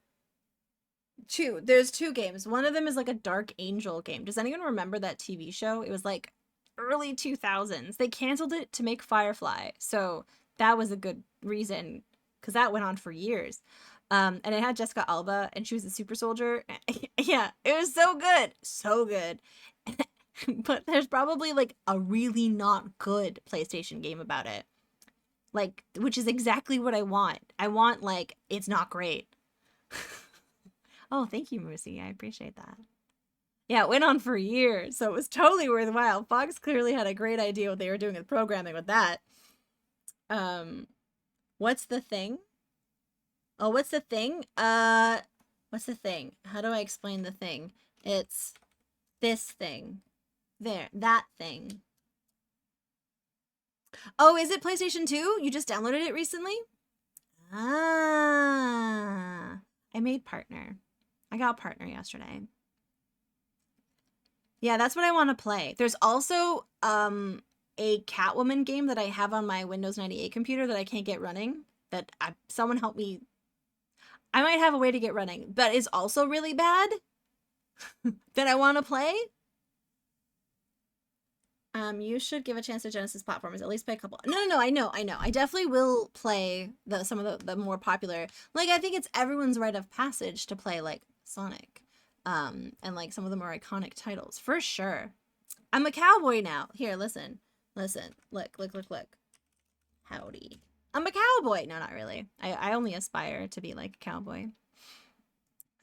Two. There's two games. One of them is like a Dark Angel game. Does anyone remember that TV show? It was like early 2000s. They canceled it to make Firefly. So that was a good reason because that went on for years. And it had Jessica Alba and she was a super soldier. Yeah, it was so good. So good. But there's probably like a really not good PlayStation game about it. Like, which is exactly what I want. I want like, it's not great. Oh, thank you, Moosey. I appreciate that. Yeah, it went on for years, so it was totally worthwhile. Fox clearly had a great idea what they were doing with programming with that. What's the thing? Oh, what's the thing? What's the thing? How do I explain the thing? It's this thing. There, that thing. Oh, is it PlayStation 2? You just downloaded it recently? Ah, I made Partner. I got Partner yesterday. Yeah, that's what I want to play. There's also a Catwoman game that I have on my Windows 98 computer that I can't get running. Someone help me. I might have a way to get running, but is also really bad that I want to play. You should give a chance to Genesis platformers. At least play a couple. No. I know. I definitely will play some of the more popular. Like, I think it's everyone's rite of passage to play like Sonic, and like some of the more iconic titles for sure. I'm a cowboy now. Here, listen. Look. Howdy. I'm a cowboy. No, not really. I only aspire to be like a cowboy.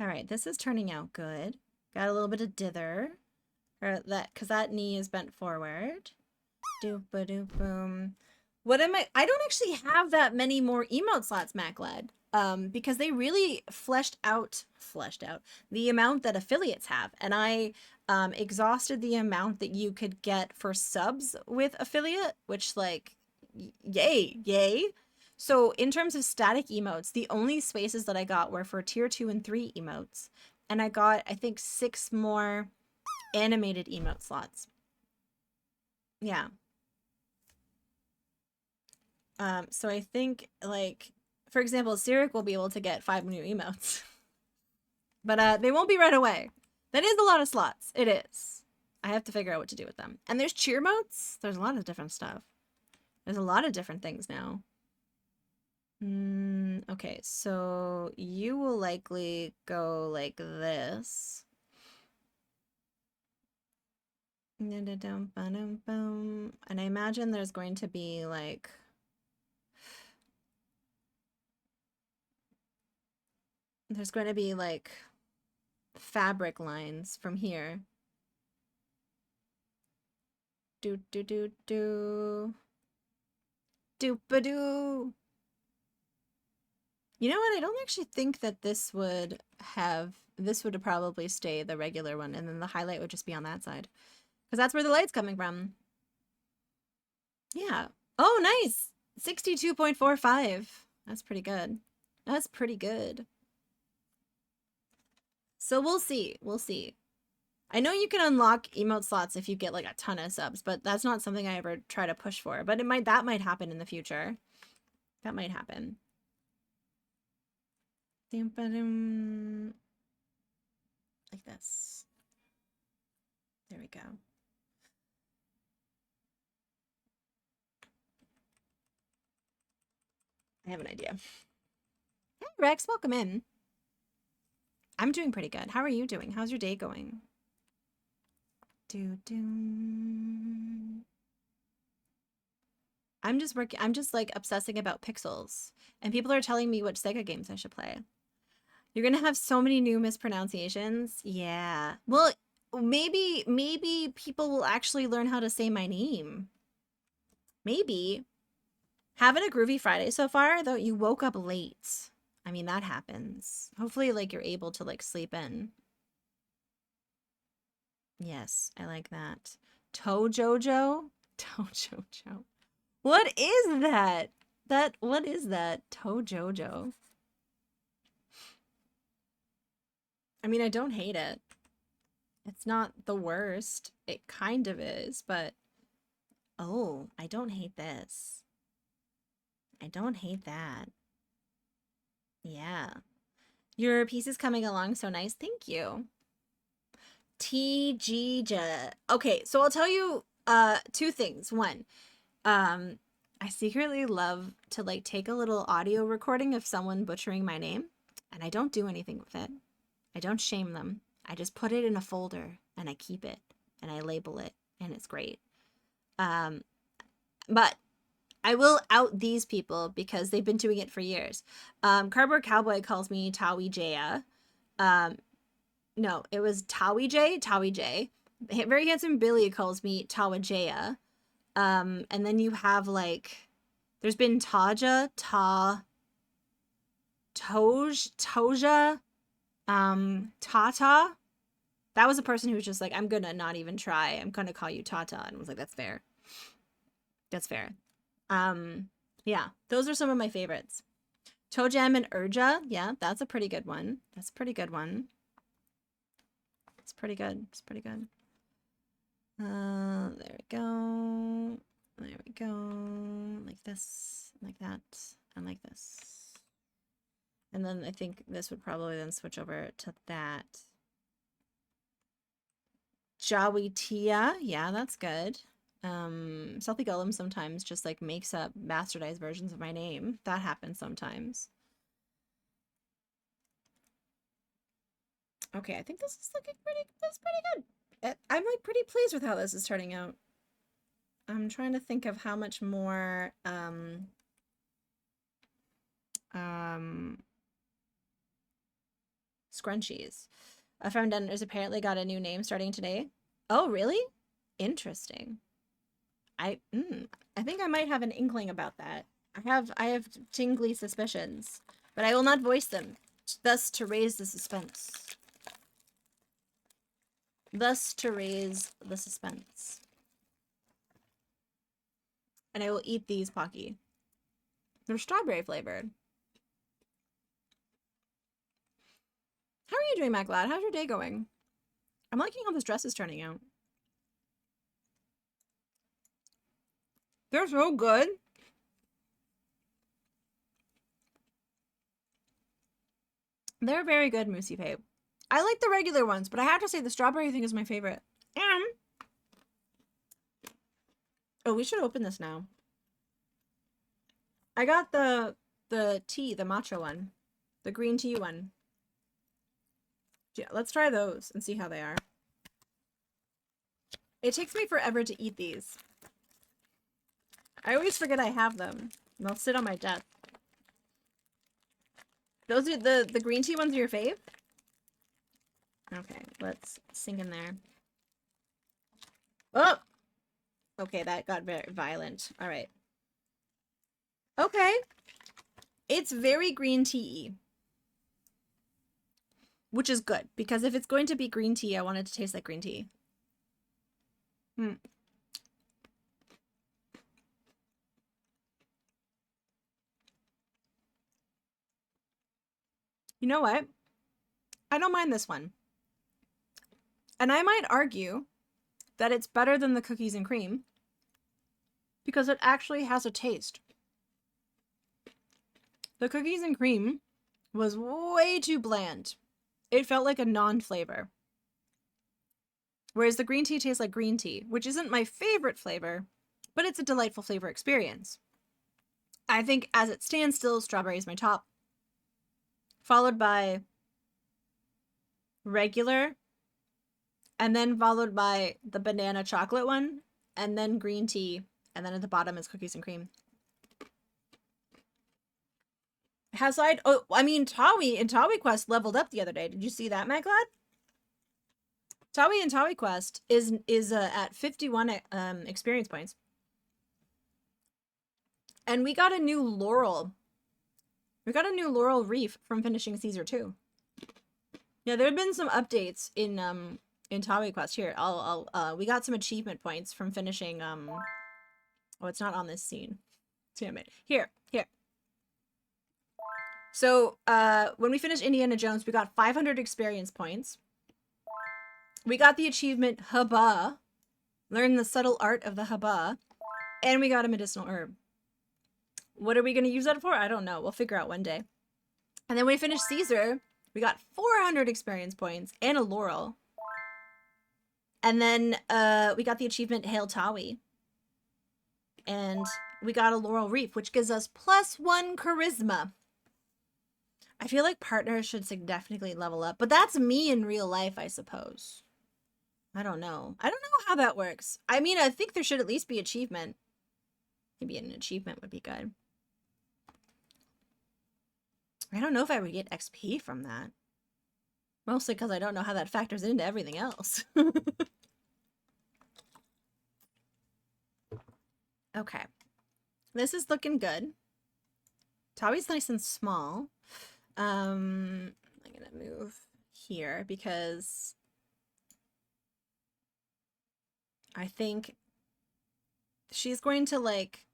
All right, this is turning out good. Got a little bit of dither. Or that, because that knee is bent forward. Doop-a-doop-boom. What am I don't actually have that many more emote slots, MacLed. Because they really fleshed out the amount that affiliates have. And I exhausted the amount that you could get for subs with affiliate, which like, yay. So in terms of static emotes, the only spaces that I got were for tier 2 and 3 emotes. And I got, I think, 6 more animated emote slots. Yeah. So I think, like, for example, Cyric will be able to get 5 new emotes. But they won't be right away. That is a lot of slots. It is. I have to figure out what to do with them. And there's cheer motes. There's a lot of different stuff. There's a lot of different things now. Okay, so you will likely go like this. And I imagine there's going to be like fabric lines from here. Doop-a-doo. You know what? I don't actually think that this would probably stay the regular one, and then the highlight would just be on that side. Because that's where the light's coming from. Yeah. Oh, nice! 62.45. That's pretty good. That's pretty good. So we'll see. We'll see. I know you can unlock emote slots if you get like a ton of subs, but that's not something I ever try to push for. But that might happen in the future. That might happen. Like this. There we go. I have an idea. Hey Rex, welcome in. I'm doing pretty good. How are you doing? How's your day going? I'm just like obsessing about pixels. And people are telling me which Sega games I should play. You're gonna have so many new mispronunciations. Yeah. Well, maybe people will actually learn how to say my name. Maybe. Having a groovy Friday so far, though. You woke up late. I mean, that happens. Hopefully, like, you're able to, like, sleep in. Yes, I like that. Tojojo? Tojojo. What is that? What is that? Tojojo. I mean, I don't hate it. It's not the worst. It kind of is, but... Oh, I don't hate this. I don't hate that. Yeah. Your piece is coming along so nice. Thank you. TG. Okay, so I'll tell you two things. One, I secretly love to like take a little audio recording of someone butchering my name, and I don't do anything with it. I don't shame them. I just put it in a folder and I keep it and I label it, and it's great. But I will out these people because they've been doing it for years. Cardboard Cowboy calls me Tawi Jaya. No, it was Tawi J. Very Handsome Billy calls me Tawajaya. And then you have like, there's been Toja, Tata. That was a person who was just like, I'm gonna not even try. I'm gonna call you Tata. And was like, that's fair. That's fair. Yeah, those are some of my favorites. Tojam and Urja. Yeah, that's a pretty good one. That's a pretty good one. It's pretty good. It's pretty good. There we go. There we go. Like this, like that, and like this. And then I think this would probably then switch over to that. Jawi Tia. Yeah, that's good. Stealthy Golem sometimes just like makes up bastardized versions of my name. That happens sometimes. Okay, I think this is looking that's pretty good. I'm like pretty pleased with how this is turning out. I'm trying to think of how much more scrunchies. A friend has apparently got a new name starting today. Oh, really? Interesting. I think I might have an inkling about that. I have tingly suspicions, but I will not voice them, thus to raise the suspense. Thus to raise the suspense. And I will eat these, Pocky. They're strawberry flavored. How are you doing, Matt Glad? How's your day going? I'm liking how this dress is turning out. They're so good. They're very good, Moosey Pape. I like the regular ones, but I have to say the strawberry thing is my favorite. And oh, we should open this now. I got the tea, the matcha one. The green tea one. Yeah, let's try those and see how they are. It takes me forever to eat these. I always forget I have them. And they'll sit on my desk. Those are the green tea ones are your fave? Okay, let's sink in there. Oh! Okay, that got very violent. Alright. Okay. It's very green tea-y. Which is good, because if it's going to be green tea, I want it to taste like green tea. You know what? I don't mind this one. And I might argue that it's better than the cookies and cream because it actually has a taste. The cookies and cream was way too bland. It felt like a non-flavor. Whereas the green tea tastes like green tea, which isn't my favorite flavor, but it's a delightful flavor experience. I think as it stands still, strawberry is my top. Followed by regular, and then followed by the banana chocolate one, and then green tea, and then at the bottom is cookies and cream. Tawi in Tawi Quest leveled up the other day. Did you see that, Matt Glad? Tawi in Tawi Quest is at 51 experience points. And we got a new laurel. We got a new laurel wreath from finishing Caesar 2. Yeah, there have been some updates in Tawi Quest. Here, we got some achievement points from finishing oh, it's not on this scene. Damn it. Here. So, when we finished Indiana Jones, we got 500 experience points. We got the achievement Haba. Learn the subtle art of the Haba. And we got a medicinal herb. What are we going to use that for? I don't know. We'll figure out one day. And then when we finished Caesar, We got 400 experience points and a laurel. And then we got the achievement Hail Tawi. And we got a laurel wreath, which gives us +1 charisma. I feel like partners should significantly level up, but that's me in real life, I suppose. I don't know. I don't know how that works. I mean, I think there should at least be achievement. Maybe an achievement would be good. I don't know if I would get XP from that. Mostly because I don't know how that factors into everything else. Okay. This is looking good. Tawi's nice and small. I'm gonna move here because I think she's going to like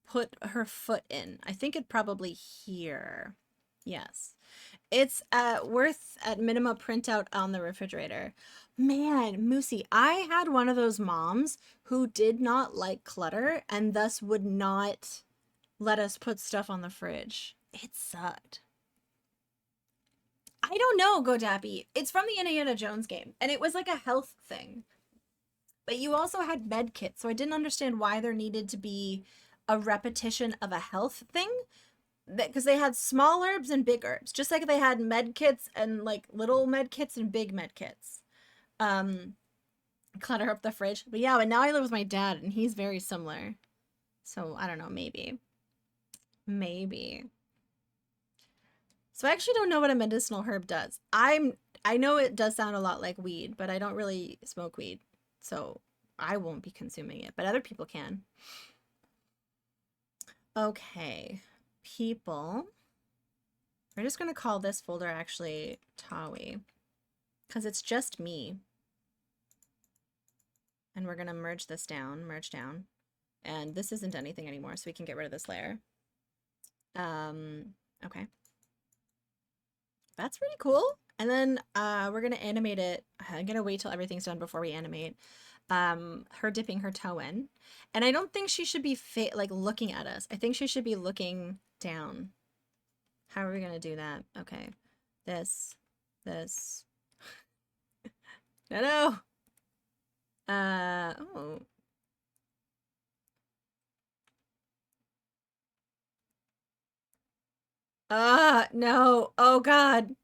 put her foot in. I think it probably here. Yes. It's worth at minimum printout on the refrigerator. Man, Moosey, I had one of those moms who did not like clutter and thus would not let us put stuff on the fridge. It sucked. I don't know, Godappy. It's from the Indiana Jones game, and it was like a health thing. But you also had med kits, so I didn't understand why there needed to be a repetition of a health thing. Because they had small herbs and big herbs, just like they had med kits and like little med kits and big med kits. Clutter up the fridge. But yeah, but now I live with my dad and he's very similar. So I don't know, maybe. Maybe. So I actually don't know what a medicinal herb does. I know it does sound a lot like weed, but I don't really smoke weed. So I won't be consuming it, but other people can. Okay. People. We're just going to call this folder actually Tawi because it's just me. And we're going to merge this down, merge down. And this isn't anything anymore, so we can get rid of this layer. Okay. That's pretty cool. And then we're going to animate it. I'm going to wait till everything's done before we animate. Her dipping her toe in. And I don't think she should be like looking at us. I think she should be looking down. How are we going to do that? Okay. This. No. Oh. No. Oh, God.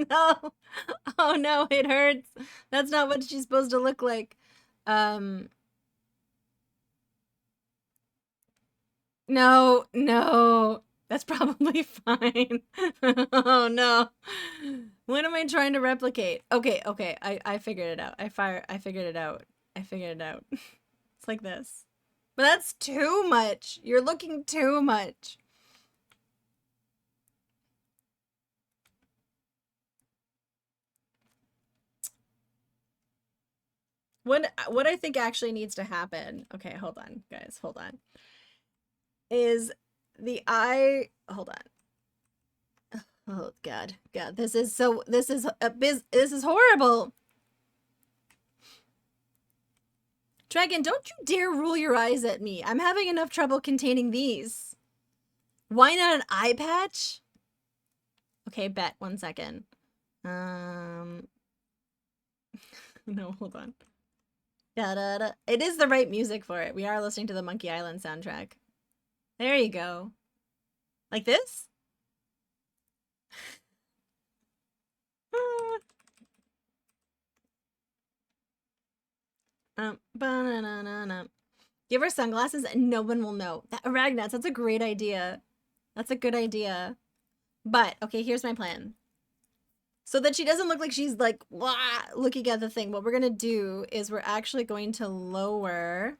No. Oh, no, it hurts. That's not what she's supposed to look like. No. That's probably fine. Oh, no. What am I trying to replicate? Okay. I figured it out. I figured it out. It's like this. But that's too much. You're looking too much. What I think actually needs to happen. Okay, hold on, guys. Hold on. Is the eye... Hold on. Oh, God. This is horrible. Dragon, don't you dare roll your eyes at me. I'm having enough trouble containing these. Why not an eye patch? Okay, bet. 1 second. No, hold on. Da-da-da. It is the right music for it. We are listening to the Monkey Island soundtrack. There you go. Like this? Give her sunglasses and no one will know. Aragnuts, that's a great idea. That's a good idea. But, okay, here's my plan. So that she doesn't look like she's like, wah, looking at the thing. What we're going to do is we're actually going to lower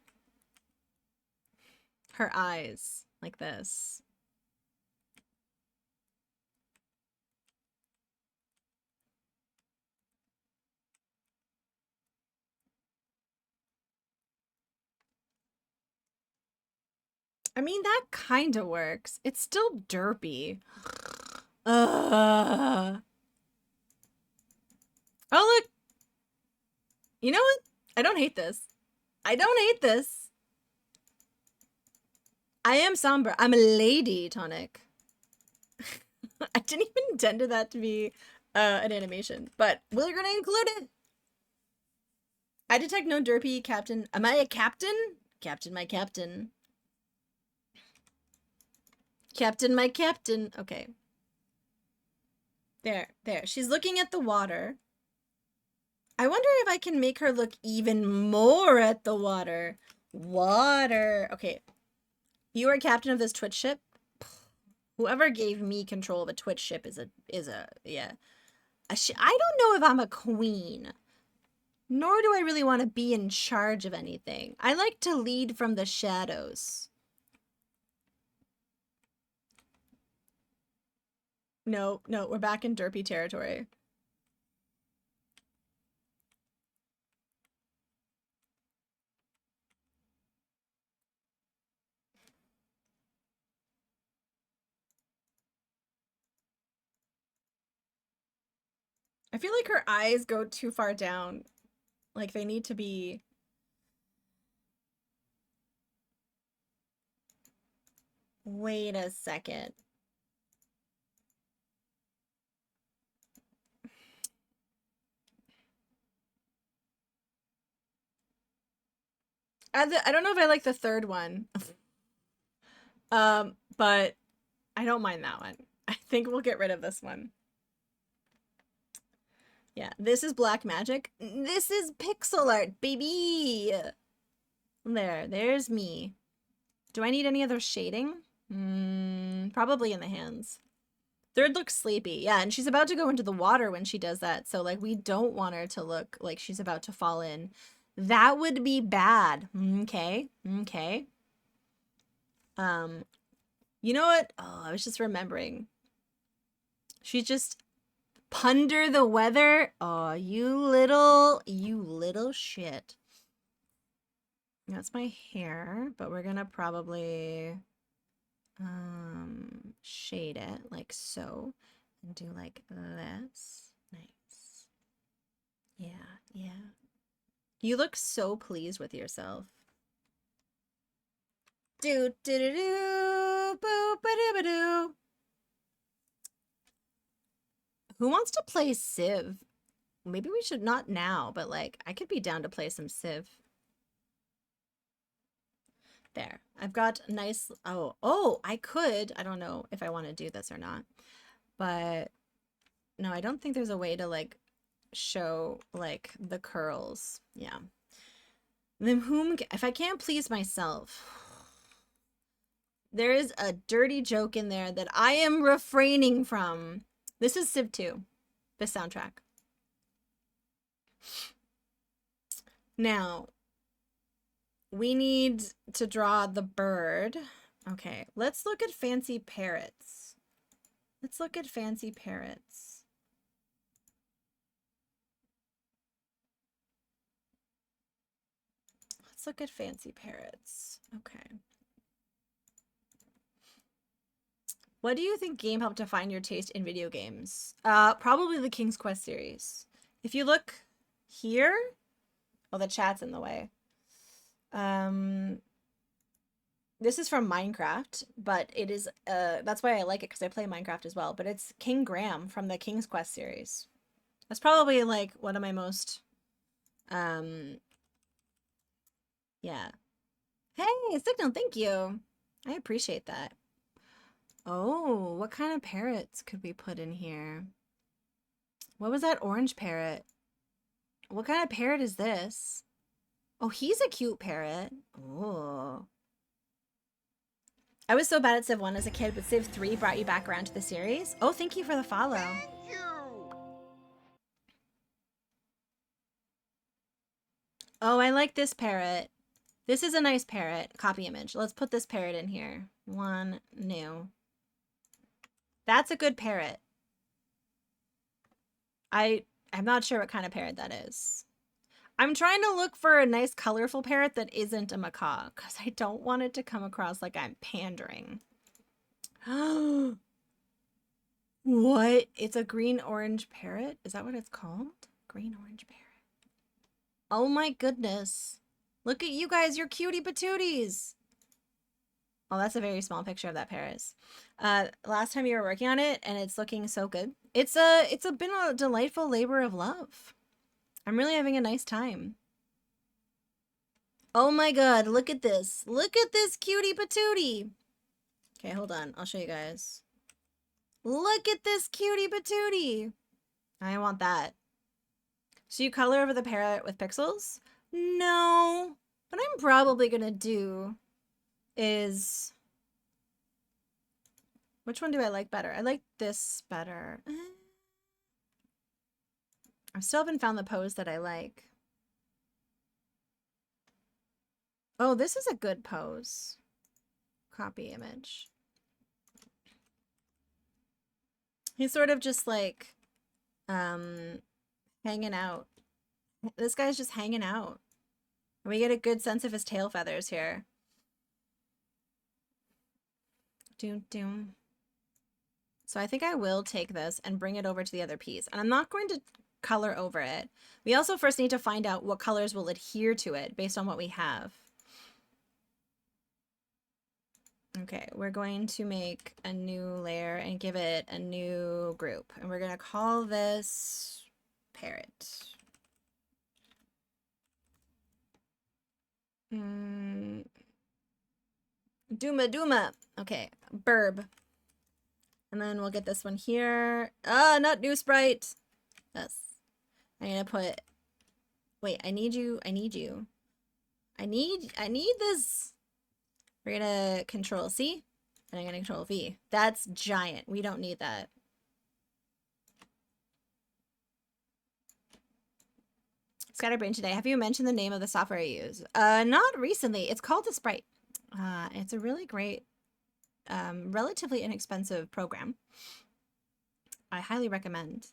her eyes like this. I mean, that kind of works. It's still derpy. Oh, look. You know what? I don't hate this. I am somber. I'm a lady, Tonic. I didn't even intend for that to be an animation, but we're gonna include it. I detect no derpy, Captain. Am I a captain? Captain, my captain. Captain, my captain. Okay. There. She's looking at the water. I wonder if I can make her look even more at the water. Water. Okay. You are captain of this Twitch ship. Whoever gave me control of a Twitch ship is a yeah. I don't know if I'm a queen. Nor do I really want to be in charge of anything. I like to lead from the shadows. No, we're back in derpy territory. I feel like her eyes go too far down. Like they need to be... Wait a second. I don't know if I like the third one. But I don't mind that one. I think we'll get rid of this one. Yeah, this is black magic. This is pixel art, baby. There's me. Do I need any other shading? Probably in the hands. Third looks sleepy. Yeah, and she's about to go into the water when she does that. So, like, we don't want her to look like she's about to fall in. That would be bad. Okay. You know what? Oh, I was just remembering. She's just ponder the weather. Oh, you little shit. That's my hair, but we're gonna probably shade it like so and do like this. Nice. Yeah. You look so pleased with yourself. Do do do do boo ba doo ba doo. Who wants to play Civ? Maybe we should not now, but like I could be down to play some Civ. There. I've got nice... Oh, I could. I don't know if I want to do this or not. But no, I don't think there's a way to like show like the curls. Yeah. Then if I can't please myself, there is a dirty joke in there that I am refraining from. This is Civ 2, the soundtrack. Now, we need to draw the bird. Okay, let's look at fancy parrots. Let's look at fancy parrots. Let's look at fancy parrots. Okay. What do you think game helped define your taste in video games? Probably the King's Quest series. If you look here, oh, the chat's in the way. This is from Minecraft, but it is, that's why I like it, because I play Minecraft as well, but it's King Graham from the King's Quest series. That's probably, like, one of my most, yeah. Hey, Signal, thank you. I appreciate that. Oh, what kind of parrots could we put in here? What was that orange parrot? What kind of parrot is this? Oh, he's a cute parrot. Oh. I was so bad at Civ 1 as a kid, but Civ 3 brought you back around to the series. Oh, thank you for the follow. Thank you. Oh, I like this parrot. This is a nice parrot. Copy image. Let's put this parrot in here. One new. That's a good parrot. I'm not sure what kind of parrot that is. I'm trying to look for a nice colorful parrot that isn't a macaw, because I don't want it to come across like I'm pandering. What? It's a green-orange parrot? Is that what it's called? Green-orange parrot. Oh my goodness. Look at you guys, you're cutie patooties. Oh, that's a very small picture of that Paris. Last time you were working on it, and it's looking so good. It's been a delightful labor of love. I'm really having a nice time. Oh my god, look at this. Look at this cutie patootie. Okay, hold on. I'll show you guys. Look at this cutie patootie. I want that. So you color over the parrot with pixels? No. What I'm probably gonna do is... Which one do I like better? I like this better. I still haven't found the pose that I like. Oh, this is a good pose. Copy image. He's sort of just like, hanging out. This guy's just hanging out. We get a good sense of his tail feathers here. Doom, doom. So I think I will take this and bring it over to the other piece. And I'm not going to color over it. We also first need to find out what colors will adhere to it based on what we have. Okay, we're going to make a new layer and give it a new group. And we're going to call this parrot. Dooma Dooma. Okay, burb. And then we'll get this one here. Ah, not new sprite. Yes. I'm gonna put... Wait, I need you. I need you. I need this. We're gonna control C. And I'm gonna control V. That's giant. We don't need that. Scatterbrain today. Have you mentioned the name of the software you use? Not recently. It's called the Sprite. It's a really great, relatively inexpensive program. I highly recommend.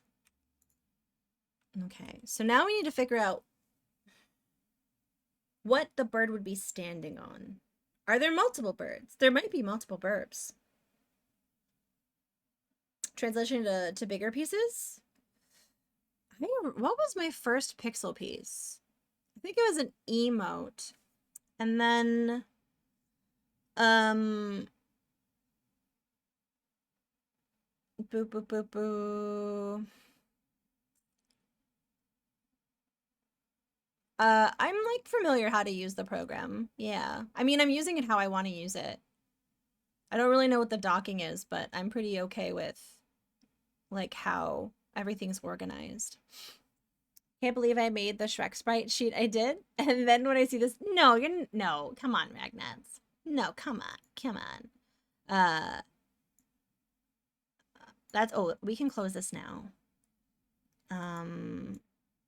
Okay, so now we need to figure out what the bird would be standing on. Are there multiple birds? There might be multiple burbs. Translation to bigger pieces? What was my first pixel piece? I think it was an emote. And then boo boo boo boo. I'm like familiar how to use the program. Yeah. I mean, I'm using it how I want to use it. I don't really know what the docking is, but I'm pretty okay with like how everything's organized. Can't believe I made the Shrek sprite sheet. I did. And then when I see this, no, come on, Magnets. No, come on. Oh, we can close this now.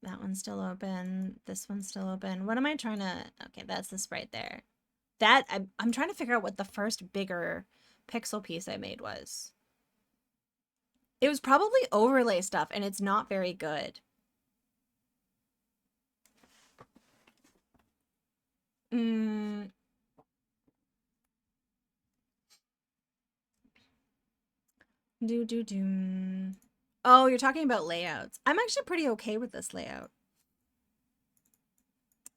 That one's still open. This one's still open. What am I trying to... Okay, that's the sprite there. I'm trying to figure out what the first bigger pixel piece I made was. It was probably overlay stuff, and it's not very good. Oh, you're talking about layouts. I'm actually pretty okay with this layout.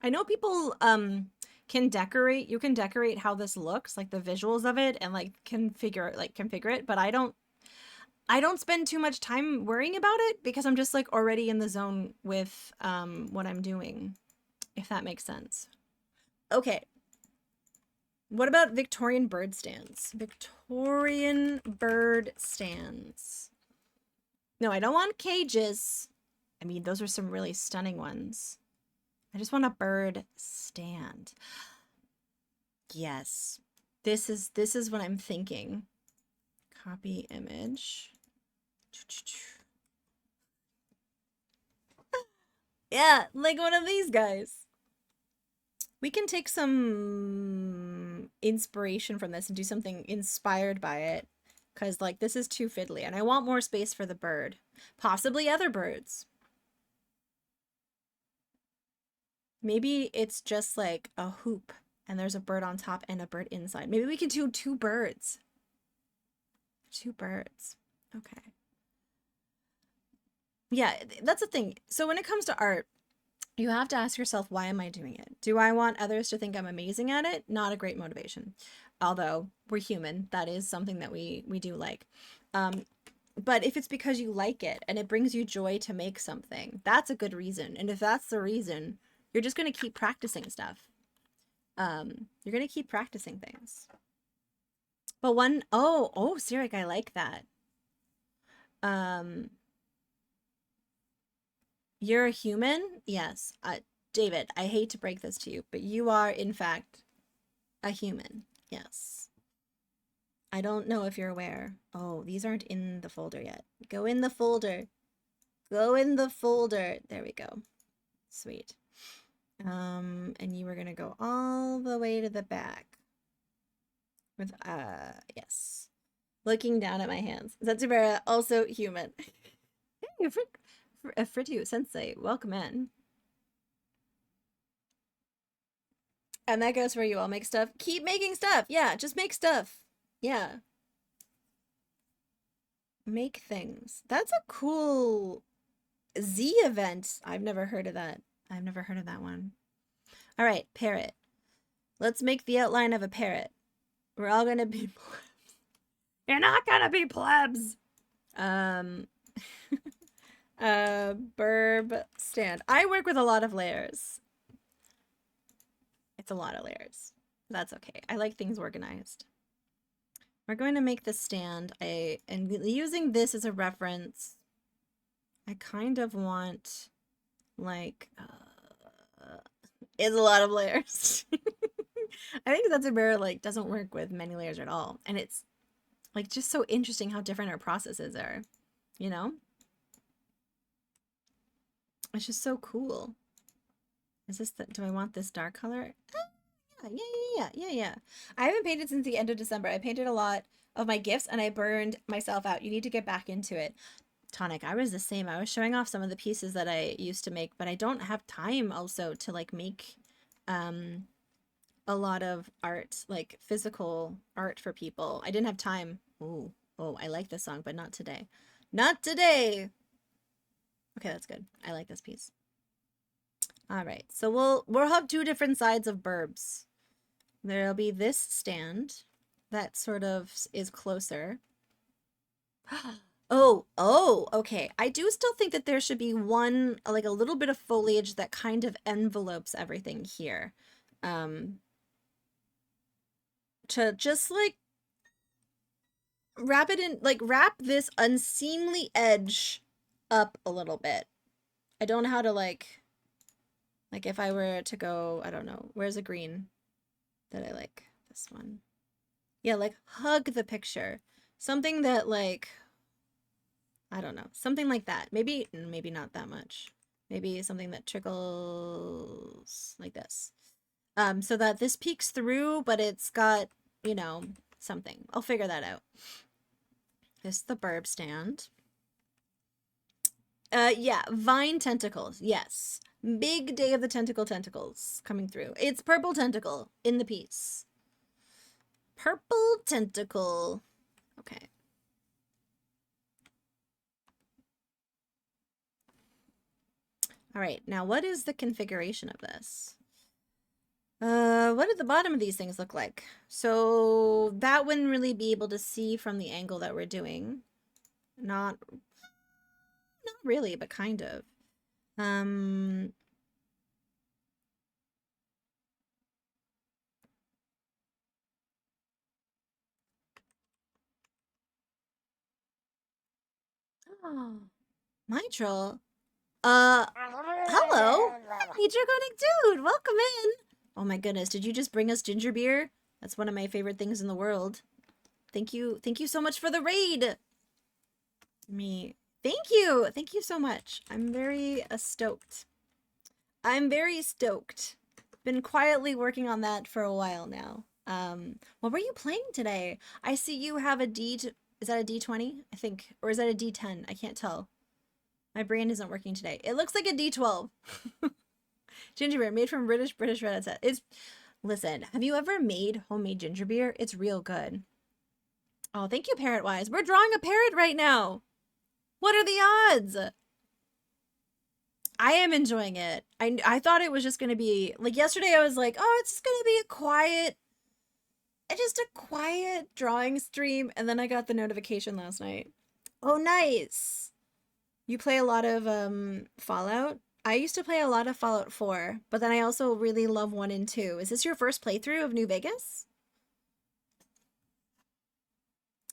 I know people can decorate. You can decorate how this looks, like the visuals of it, and like configure it. But I don't spend too much time worrying about it because I'm just like already in the zone with what I'm doing, if that makes sense. Okay. What about Victorian bird stands? Victorian bird stands. No, I don't want cages. I mean, those are some really stunning ones. I just want a bird stand. Yes. This is what I'm thinking. Copy image. Yeah, like one of these guys. We can take some inspiration from this and do something inspired by it. Because, like, this is too fiddly. And I want more space for the bird. Possibly other birds. Maybe it's just, like, a hoop. And there's a bird on top and a bird inside. Maybe we can do 2 birds. 2 birds. Okay. Yeah, that's the thing. So when it comes to art, you have to ask yourself, why am I doing it? Do I want others to think I'm amazing at it? Not a great motivation. although we're human, that is something that we do like. But if it's because you like it and it brings you joy to make something, that's a good reason. And if that's the reason, you're just going to keep practicing stuff. You're going to keep practicing things. But oh, Sirik, I like that. You're a human? Yes. David, I hate to break this to you, but you are, in fact, a human. Yes. I don't know if you're aware. Oh, these aren't in the folder yet. Go in the folder. Go in the folder. There we go. Sweet. And you were gonna go all the way to the back. With, yes. Looking down at my hands. Zetsubara, also human. Hey, Fritu Sensei, welcome in. And that goes for you. I'll make stuff. Keep making stuff. Yeah, just make stuff. Yeah. Make things. That's a cool Z event. I've never heard of that. I've never heard of that one. All right, parrot. Let's make the outline of a parrot. We're all gonna be plebs. You're not gonna be plebs. Burb stand. I work with a lot of layers. It's a lot of layers. That's okay. I like things organized. We're going to make the stand. And using this as a reference, I kind of want, like, it's a lot of layers. I think Zetsubara, like, doesn't work with many layers at all. And it's, like, just so interesting how different our processes are, you know? It's just so cool. Is this do I want this dark color? Yeah. I haven't painted since the end of December. I painted a lot of my gifts and I burned myself out. You need to get back into it. Tonic, I was the same. I was showing off some of the pieces that I used to make, but I don't have time also to like make a lot of art, like physical art for people. I didn't have time. Oh, I like this song, but not today. Not today. Okay, that's good. I like this piece. All right, so we'll have two different sides of burbs. There'll be this stand that sort of is closer. Oh, okay. I do still think that there should be one, like a little bit of foliage that kind of envelopes everything here. To just like wrap it in, like wrap this unseemly edge up a little bit. I don't know how to like if I were to go, I don't know, where's a green that I like? This one. Yeah, like hug the picture. Something that like, I don't know, something like that. Maybe not that much. Maybe something that trickles like this. So that this peeks through, but it's got, you know, something. I'll figure that out. This is the burb stand. Yeah, vine tentacles, yes. Big day of the tentacles coming through. It's purple tentacle in the piece. Purple tentacle. Okay. All right, now what is the configuration of this? What did the bottom of these things look like? So that wouldn't really be able to see from the angle that we're doing. Not really, but kind of. Oh, Mitral. Hello. Hey, Draconic Dude, welcome in. Oh my goodness, did you just bring us ginger beer? That's one of my favorite things in the world. Thank you so much for the raid. Thank you so much. I'm very stoked. I'm very stoked. Been quietly working on that for a while now. What were you playing today? I see you have a is that a D20? I think, or is that a D10? I can't tell. My brain isn't working today. It looks like a D12. Ginger beer made from British red set. Listen, have you ever made homemade ginger beer? It's real good. Oh, thank you, Parrot Wise. We're drawing a parrot right now. What are the odds? I am enjoying it. I thought it was just going to be, like yesterday I was like, oh, it's just going to be a quiet just a quiet drawing stream, and then I got the notification last night. Oh, nice. You play a lot of Fallout? I used to play a lot of Fallout 4, but then I also really love 1 and 2. Is this your first playthrough of New Vegas?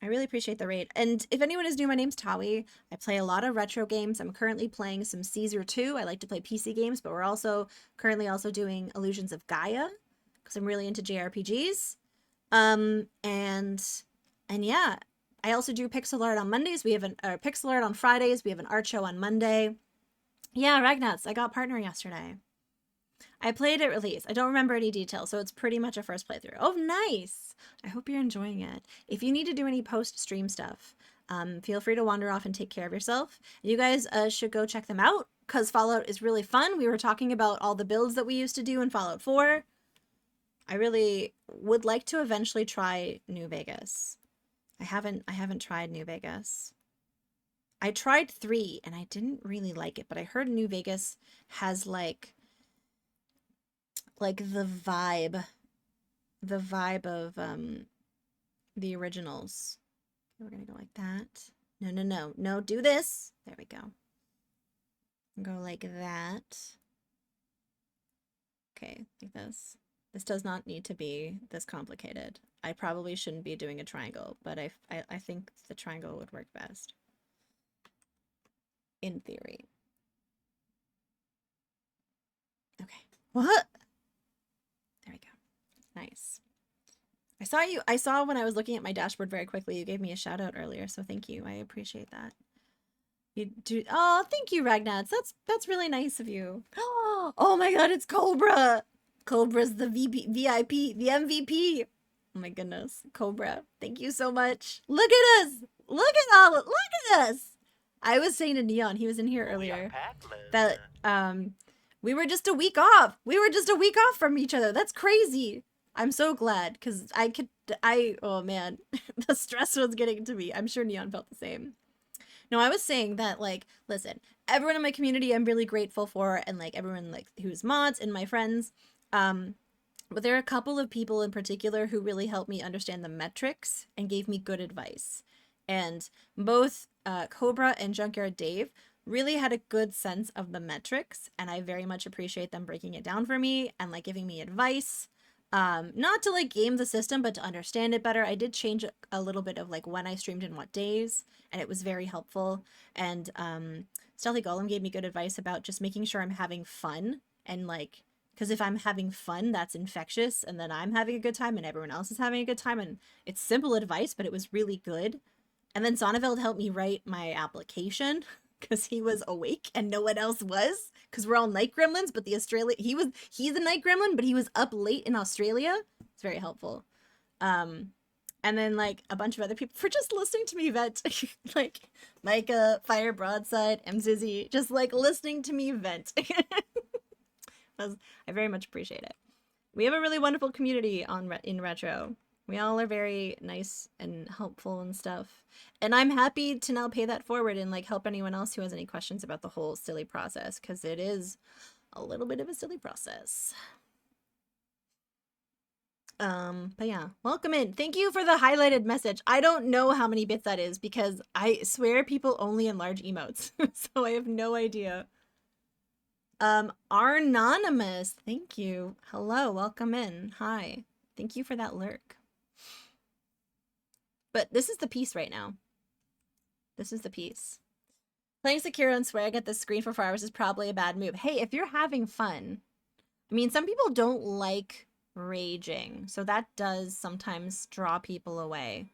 I really appreciate the raid. And if anyone is new, my name's Tawi. I play a lot of retro games. I'm currently playing some Caesar 2. I like to play PC games, but we're also currently doing Illusions of Gaia because I'm really into JRPGs. And yeah, I also do pixel art on Mondays. We have pixel art on Fridays. We have an art show on Monday. Yeah, Ragnats, I got Partner yesterday. I played at release. I don't remember any details, so it's pretty much a first playthrough. Oh, nice! I hope you're enjoying it. If you need to do any post-stream stuff, feel free to wander off and take care of yourself. You guys should go check them out, because Fallout is really fun. We were talking about all the builds that we used to do in Fallout 4. I really would like to eventually try New Vegas. I haven't tried New Vegas. I tried 3 and I didn't really like it, but I heard New Vegas has like the vibe of the originals. Okay, we're gonna go like that. No, do this. There we go. Go like that. Okay, like this. This does not need to be this complicated. I probably shouldn't be doing a triangle, but I think the triangle would work best. In theory. Okay. What? There we go. Nice. I saw when I was looking at my dashboard very quickly, you gave me a shout out earlier, so thank you. I appreciate that. You do. Oh, thank you, Ragnats. That's really nice of you. Oh my god, it's Cobra. Cobra's the VIP, the MVP. Oh my goodness, Cobra. Thank you so much. Look at us. Look at us. I was saying to Neon, he was in here earlier, that we were just a week off. We were just a week off from each other. That's crazy. I'm so glad, because oh man, the stress was getting to me. I'm sure Neon felt the same. No, I was saying that, like, listen, everyone in my community I'm really grateful for, and like everyone like who's mods and my friends. But there are a couple of people in particular who really helped me understand the metrics and gave me good advice. And both Cobra and Junkyard Dave really had a good sense of the metrics, and I very much appreciate them breaking it down for me and like giving me advice. Not to like game the system, but to understand it better. I did change a little bit of like when I streamed and what days, and it was very helpful. And Stealthy Golem gave me good advice about just making sure I'm having fun, and like, because if I'm having fun, that's infectious, and then I'm having a good time and everyone else is having a good time. And it's simple advice, but it was really good. And then Sonneveld helped me write my application because he was awake and no one else was, because we're all night gremlins, but he's a night gremlin, but he was up late in Australia. It's very helpful. And then like a bunch of other people for just listening to me vent, like Micah, Fire Broadside, MZizzy, just like listening to me vent. I very much appreciate it. We have a really wonderful community in Retro. We all are very nice and helpful and stuff. And I'm happy to now pay that forward and like help anyone else who has any questions about the whole silly process, because it is a little bit of a silly process. But yeah, welcome in. Thank you for the highlighted message. I don't know how many bits that is because I swear people only enlarge emotes. So I have no idea. Anonymous, thank you. Hello, welcome in. Hi. Thank you for that lurk. But this is the piece right now. This is the piece. Playing Sekiro and swearing at the screen for 4 hours is probably a bad move. Hey, if you're having fun, I mean, some people don't like raging, so that does sometimes draw people away.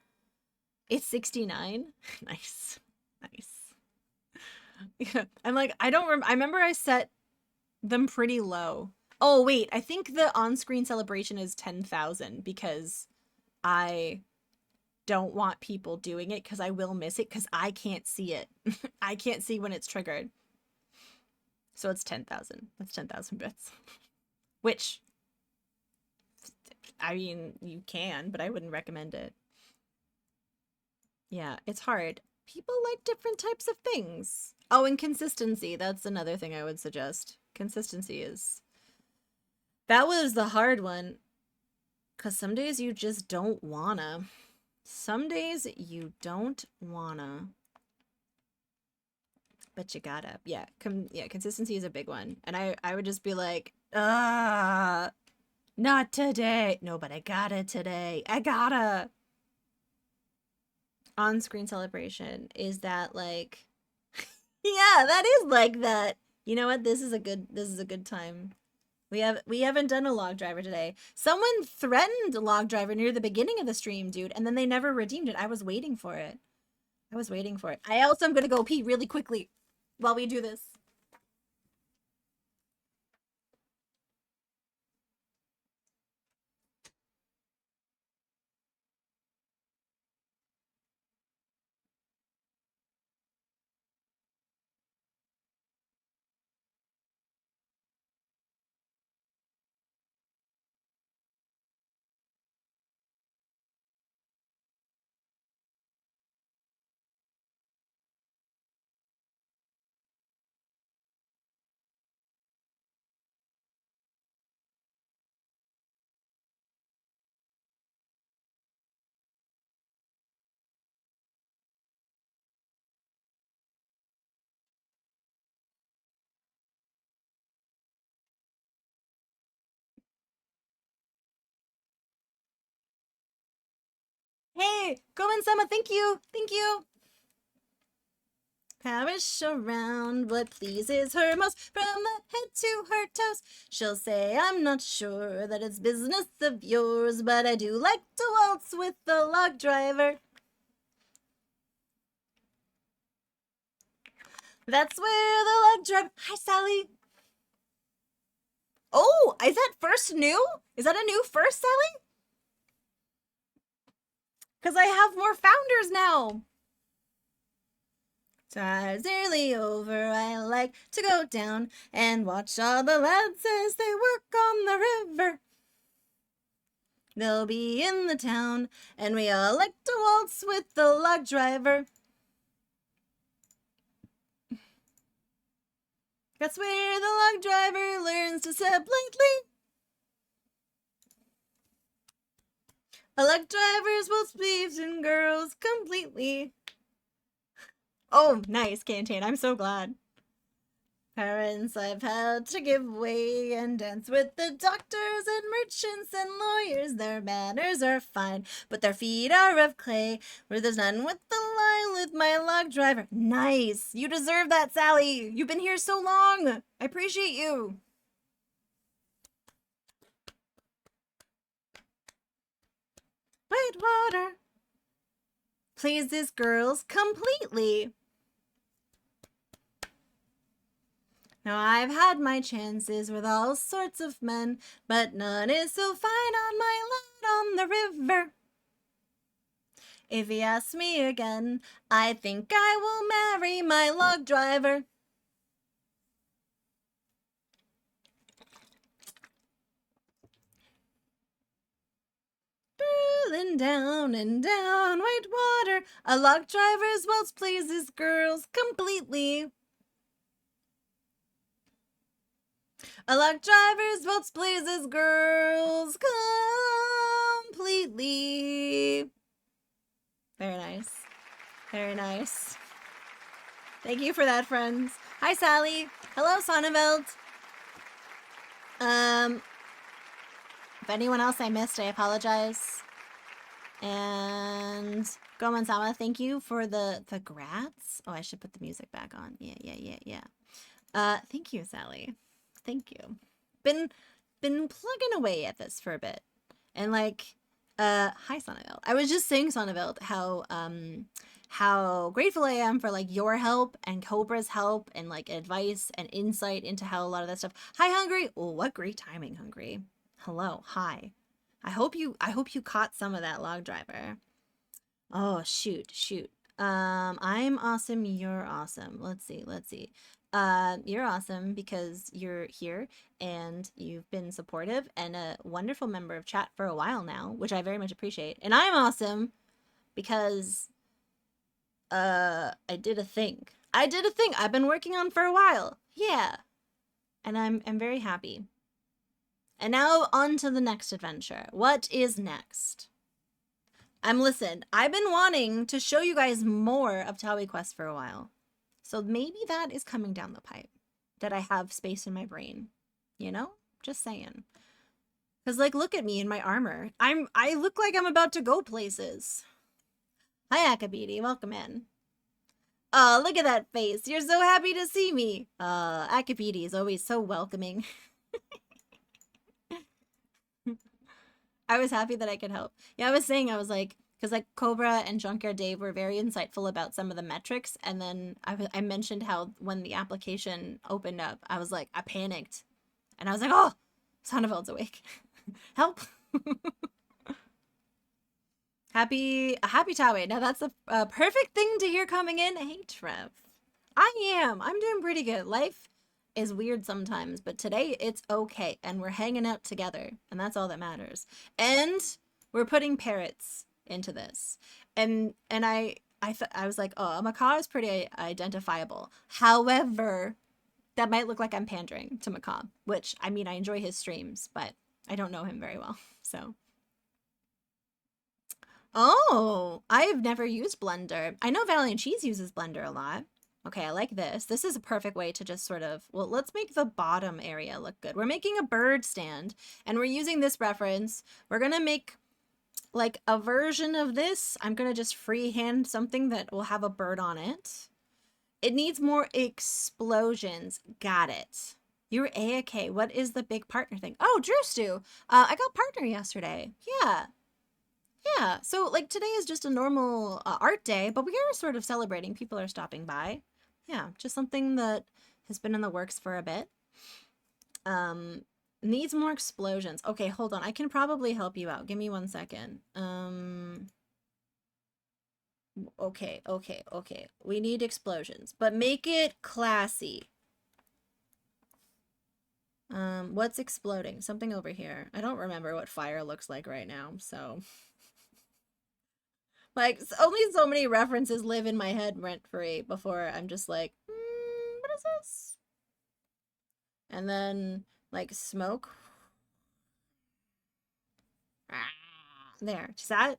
It's 69. Nice. Nice. Yeah, I'm like, I remember I set them pretty low. Oh, wait, I think the on-screen celebration is 10,000 because I don't want people doing it because I will miss it because I can't see it. I can't see when it's triggered. So it's 10,000. That's 10,000 bits. Which, I mean, you can, but I wouldn't recommend it. Yeah, it's hard. People like different types of things. Oh, and consistency. That's another thing I would suggest. Consistency is... That was the hard one. Because some days you just don't wanna. Some days you don't wanna. But you gotta. Yeah, consistency is a big one. And I would just be like, not today. No, but I gotta today. I gotta. On-screen celebration. Is that like... Yeah, that is like that. You know what? This is a good time. We haven't done a log driver today. Someone threatened a log driver near the beginning of the stream, dude, and then they never redeemed it. I was waiting for it. I also am gonna go pee really quickly while we do this. Hey, Sama, thank you. Parish around what pleases her most, from her head to her toes. She'll say, I'm not sure that it's business of yours, but I do like to waltz with the log driver. That's where the log driver... Hi, Sally. Oh, is that first new? Is that a new first, Sally? Because I have more founders now. Time's nearly over, I like to go down and watch all the lads as they work on the river. They'll be in the town, and we all like to waltz with the log driver. That's where the log driver learns to step lightly. A log driver's waltz leaves and girls completely. Oh, nice, Canteen. I'm so glad. Parents I've had to give way and dance with the doctors and merchants and lawyers. Their manners are fine, but their feet are of clay, where there's none with the line with my log driver. Nice. You deserve that, Sally. You've been here so long. I appreciate you. Whitewater pleases girls completely. Now I've had my chances with all sorts of men, but none is so fine on my lad on the river. If he asks me again, I think I will marry my log driver. Rolling down and down Whitewater, a log driver's waltz pleases girls completely. A log driver's waltz pleases girls completely. Very nice. Very nice. Thank you for that, friends. Hi, Sally. Hello, Sonneveld. If anyone else I missed, I apologize. And Goman-sama, thank you for the grats. Oh, I should put the music back on. Yeah. Thank you, Sally. Thank you. Been plugging away at this for a bit. And like, hi Sonneveld. I was just saying, Sonneveld, how grateful I am for like your help and Cobra's help and like advice and insight into how a lot of that stuff. Hi, Hungry. Oh, what great timing, Hungry. Hello. Hi. I hope you caught some of that log driver. Oh, shoot. I'm awesome. You're awesome. Let's see. You're awesome because you're here and you've been supportive and a wonderful member of chat for a while now, which I very much appreciate. And I'm awesome because I did a thing I've been working on for a while. Yeah. And I'm very happy. And now on to the next adventure. What is next? Listen, I've been wanting to show you guys more of Towie Quest for a while. So maybe that is coming down the pipe. That I have space in my brain. You know? Just saying. Because, like, look at me in my armor. I look like I'm about to go places. Hi, Akabidi. Welcome in. Oh, look at that face. You're so happy to see me. Akabidi is always so welcoming. I was happy that I could help. Yeah, I was like, because like Cobra and Junkyard Dave were very insightful about some of the metrics. And then I mentioned how when the application opened up, I was like, I panicked. And I was like, oh, Sonneveld's awake. Help. Happy Towie. Now that's a perfect thing to hear coming in. Hey, Trev. I'm doing pretty good. Life is weird sometimes, but today it's okay. And we're hanging out together. And that's all that matters. And we're putting parrots into this. And I was like, oh, a macaw is pretty identifiable. However, that might look like I'm pandering to Macaw, which, I mean, I enjoy his streams, but I don't know him very well, so. Oh, I've never used Blender. I know Valiant Cheese uses Blender a lot. Okay, I like this. This is a perfect way to just sort of, well, let's make the bottom area look good. We're making a bird stand, and we're using this reference. We're gonna make, like, a version of this. I'm gonna just freehand something that will have a bird on it. It needs more explosions. Got it. You're A-okay. What is the big partner thing? Oh, Drew Stew. I got partner yesterday. Yeah. Yeah. So, like, today is just a normal art day, but we are sort of celebrating. People are stopping by. Yeah. Just something that has been in the works for a bit. Needs more explosions. Okay, hold on. I can probably help you out. Give me 1 second. Okay. We need explosions, but make it classy. What's exploding? Something over here. I don't remember what fire looks like right now, so. Like, only so many references live in my head rent-free before I'm just like, what is this? And then, like, smoke. There. Is that?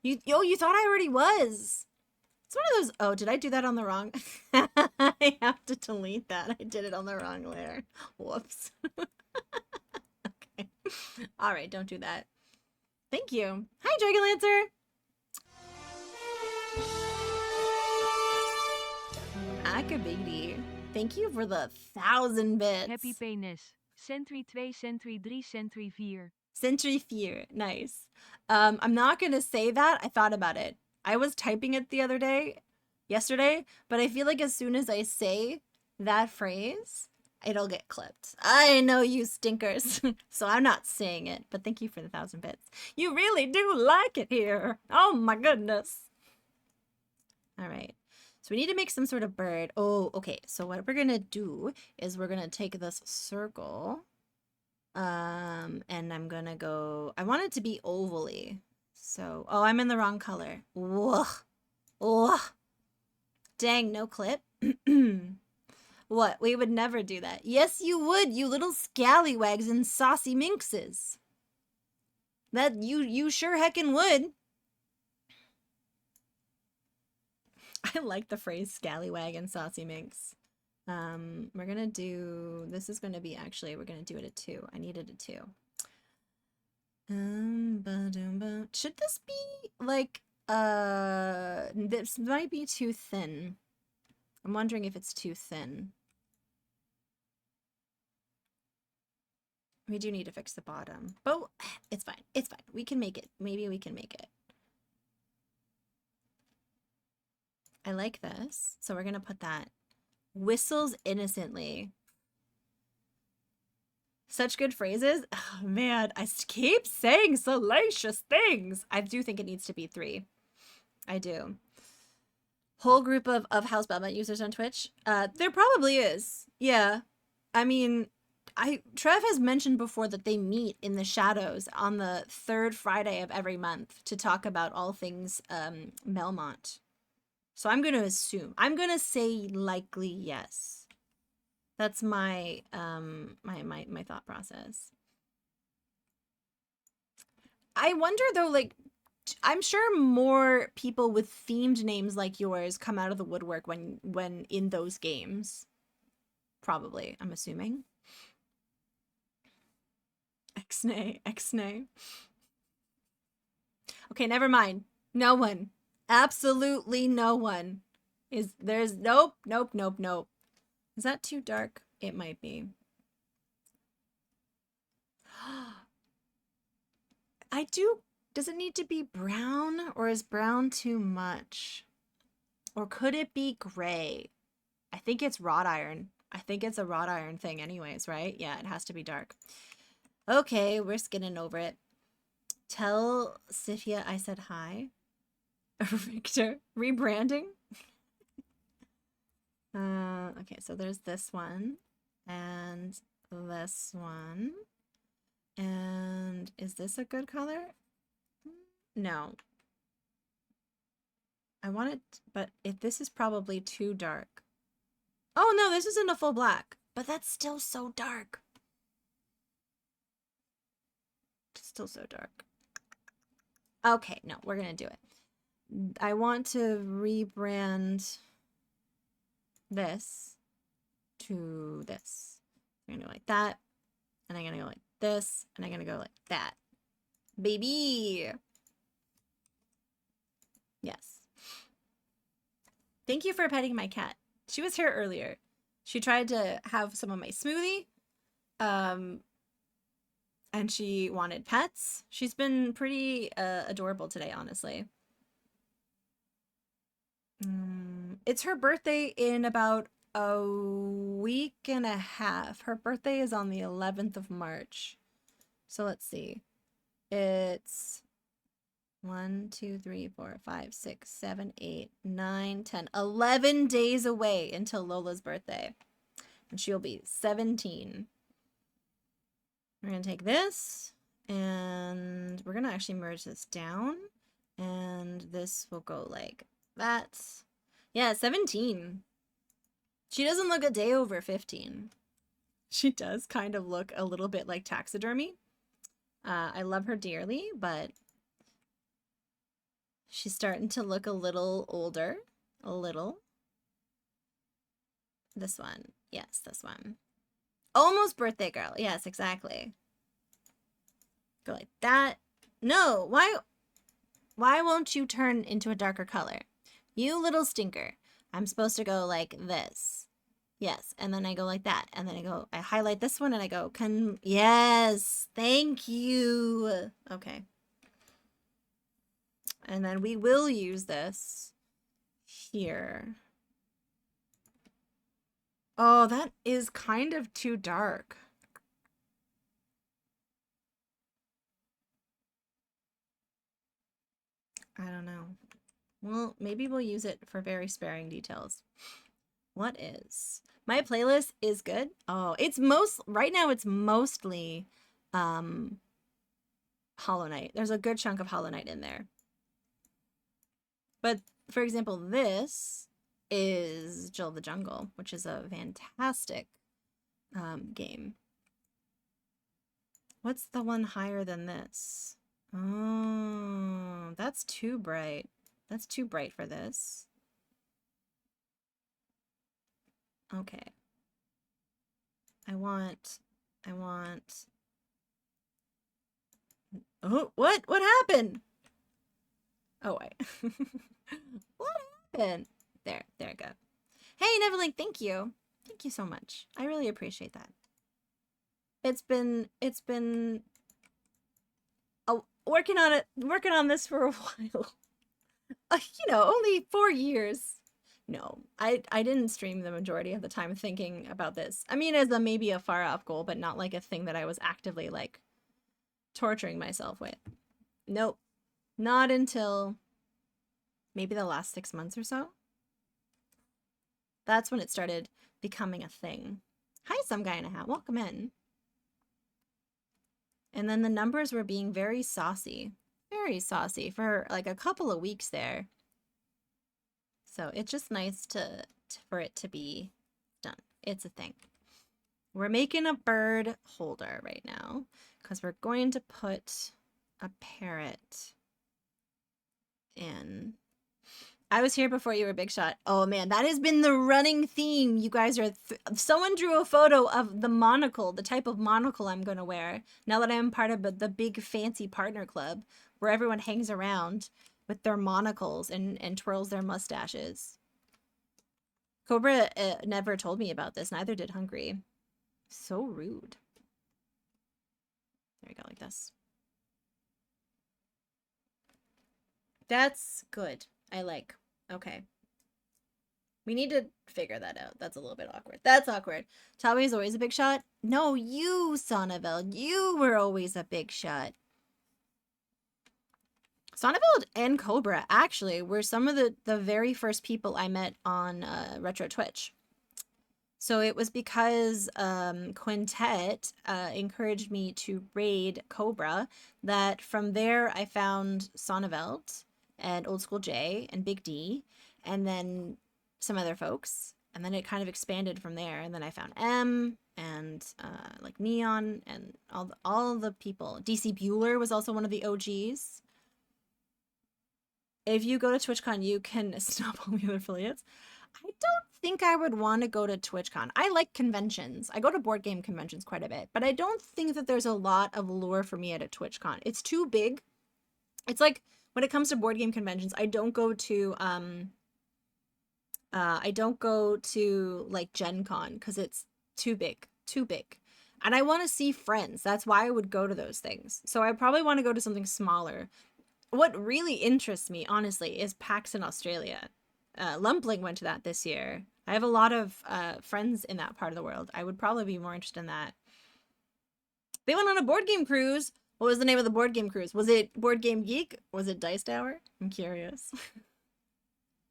You thought I already was. It's one of those. Oh, did I do that on the wrong? I have to delete that. I did it on the wrong layer. Whoops. Okay. All right, don't do that. Thank you. Hi, Dragonlancer. Akabidi. Thank you for the 1,000 bits. Happy penis. Sentry 2, Sentry 3, Sentry 4. Sentry 4. Nice. I'm not going to say that. I thought about it. I was typing it the other day, yesterday, but I feel like as soon as I say that phrase, it'll get clipped. I know you stinkers, so I'm not saying it, but thank you for the 1,000 bits. You really do like it here. Oh my goodness. All right. So we need to make some sort of bird. Oh, okay. So what we're going to do is we're going to take this circle. And I'm gonna go, I want it to be ovally. So, oh, I'm in the wrong color. Whoa. Oh. Dang, no clip. What? We would never do that. Yes, you would, you little scallywags and saucy minxes. That you sure heckin' would. I like the phrase scallywag and saucy minx. We're gonna do, this is gonna be, actually, we're gonna do it at 2. I needed a 2. Should this be, like, this might be too thin. I'm wondering if it's too thin. We do need to fix the bottom, but it's fine. It's fine. We can make it. Maybe we can make it. I like this, so we're gonna put that. Whistles innocently. Such good phrases. Oh, man, I keep saying salacious things. I do think it needs to be 3. I do. Whole group of House Belmont users on Twitch? There probably is. Yeah. I mean, Trev has mentioned before that they meet in the shadows on the 3rd Friday of every month to talk about all things Belmont. So I'm going to assume. I'm going to say likely yes. That's my my thought process. I wonder though, like, I'm sure more people with themed names like yours come out of the woodwork when in those games. Probably, I'm assuming. Xnay, Xnay. Okay, never mind. No one. Absolutely no one. There's nope. Is that too dark? It might be. Does it need to be brown, or is brown too much? Or could it be gray? I think it's wrought iron. I think it's a wrought iron thing anyways, right? Yeah, it has to be dark. Okay, we're skinning over it. Tell Sifia I said hi. Victor, rebranding? Okay, so there's this one. And this one. And is this a good color? No. I want it, but if this is probably too dark. Oh no, this isn't a full black, but that's still so dark. It's still so dark. Okay, no, we're gonna do it. I want to rebrand this to this. I'm gonna go like that, and I'm gonna go like this, and I'm gonna go like that. Baby! Yes. Thank you for petting my cat. She was here earlier. She tried to have some of my smoothie. And she wanted pets. She's been pretty adorable today, honestly. It's her birthday in about a week and a half. Her birthday is on the 11th of March. So let's see. It's 1, 2, 3, 4, 5, 6, 7, 8, 9, 10, 11 days away until Lola's birthday. And she'll be 17. We're going to take this, and we're going to actually merge this down, and this will go like that. Yeah, 17. She doesn't look a day over 15. She does kind of look a little bit like taxidermy. I love her dearly, but she's starting to look a little older. A little. This one. Yes, this one. Almost birthday girl. Yes, exactly. Go like that. No, why won't you turn into a darker color? You little stinker. I'm supposed to go like this. Yes, and then I go like that. And then I highlight this one and I go, yes, thank you. Okay. And then we will use this here. Oh, that is kind of too dark. I don't know. Well, maybe we'll use it for very sparing details. What is? My playlist is good. Oh, right now it's mostly Hollow Knight. There's a good chunk of Hollow Knight in there. But for example, this is Jill of the Jungle, which is a fantastic game. What's the one higher than this? Oh, that's too bright. That's too bright for this. Okay. I want... Oh, what? What happened? Oh, wait. What happened? There we go. Hey, Neverlink, thank you. Thank you so much. I really appreciate that. It's been working on this for a while. Only 4 years. No, I didn't stream the majority of the time thinking about this. I mean, as maybe a far off goal, but not like a thing that I was actively like torturing myself with. Nope. Not until maybe the last 6 months or so. That's when it started becoming a thing. Hi, some guy in a hat. Welcome in. And then the numbers were being very saucy for like a couple of weeks there. So it's just nice for it to be done. It's a thing. We're making a bird holder right now because we're going to put a parrot in. I was here before you were Big Shot. Oh man, that has been the running theme. You guys are... Someone drew a photo of the monocle, the type of monocle I'm going to wear, now that I'm part of the big fancy partner club, where everyone hangs around with their monocles and twirls their mustaches. Cobra never told me about this, neither did Hungry. So rude. There we go, like this. That's good. I like. Okay. We need to figure that out. That's a little bit awkward. That's awkward. Tawi is always a big shot. No, you, Sonneveld. You were always a big shot. Sonneveld and Cobra, actually, were some of the very first people I met on Retro Twitch. So it was because Quintet encouraged me to raid Cobra that from there I found Sonneveld and Old School J and Big D and then some other folks. And then it kind of expanded from there. And then I found M and like Neon and all the people. DC Bueller was also one of the OGs. If you go to TwitchCon, you can stop all the other affiliates. I don't think I would want to go to TwitchCon. I like conventions. I go to board game conventions quite a bit, but I don't think that there's a lot of lure for me at a TwitchCon. It's too big. It's like when it comes to board game conventions, I don't go to like Gen Con because it's too big. And I want to see friends. That's why I would go to those things. So I probably want to go to something smaller. What really interests me, honestly, is PAX in Australia. Lumpling went to that this year. I have a lot of friends in that part of the world. I would probably be more interested in that. They went on a board game cruise. What was the name of the board game cruise? Was it Board Game Geek? Was it Dice Tower? I'm curious.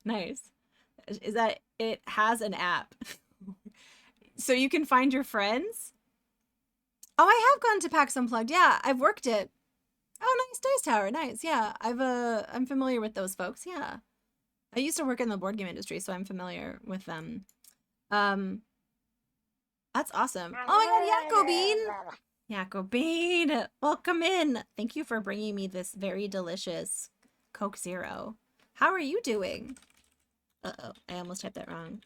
Nice. Is that it has an app. So you can find your friends? Oh, I have gone to PAX Unplugged. Yeah, I've worked it. Oh, nice. Dice Tower. Nice. Yeah, I'm familiar with those folks. Yeah. I used to work in the board game industry, so I'm familiar with them. That's awesome. Oh my god, Yakobine, welcome in. Thank you for bringing me this very delicious Coke Zero. How are you doing? Uh-oh, I almost typed that wrong.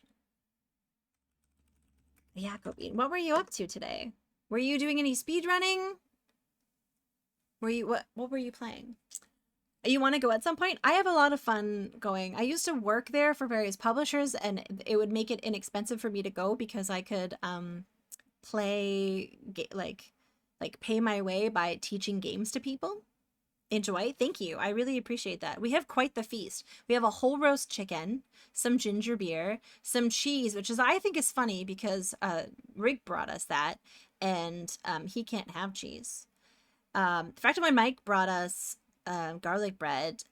Yakobine, what were you up to today? Were you doing any speed running? What were you playing? You want to go at some point? I have a lot of fun going. I used to work there for various publishers, and it would make it inexpensive for me to go because I could pay my way by teaching games to people. Enjoy. Thank you. I really appreciate that. We have quite the feast. We have a whole roast chicken, some ginger beer, some cheese, which I think is funny because Rig brought us that, and he can't have cheese. The fact that my Mike brought us garlic bread,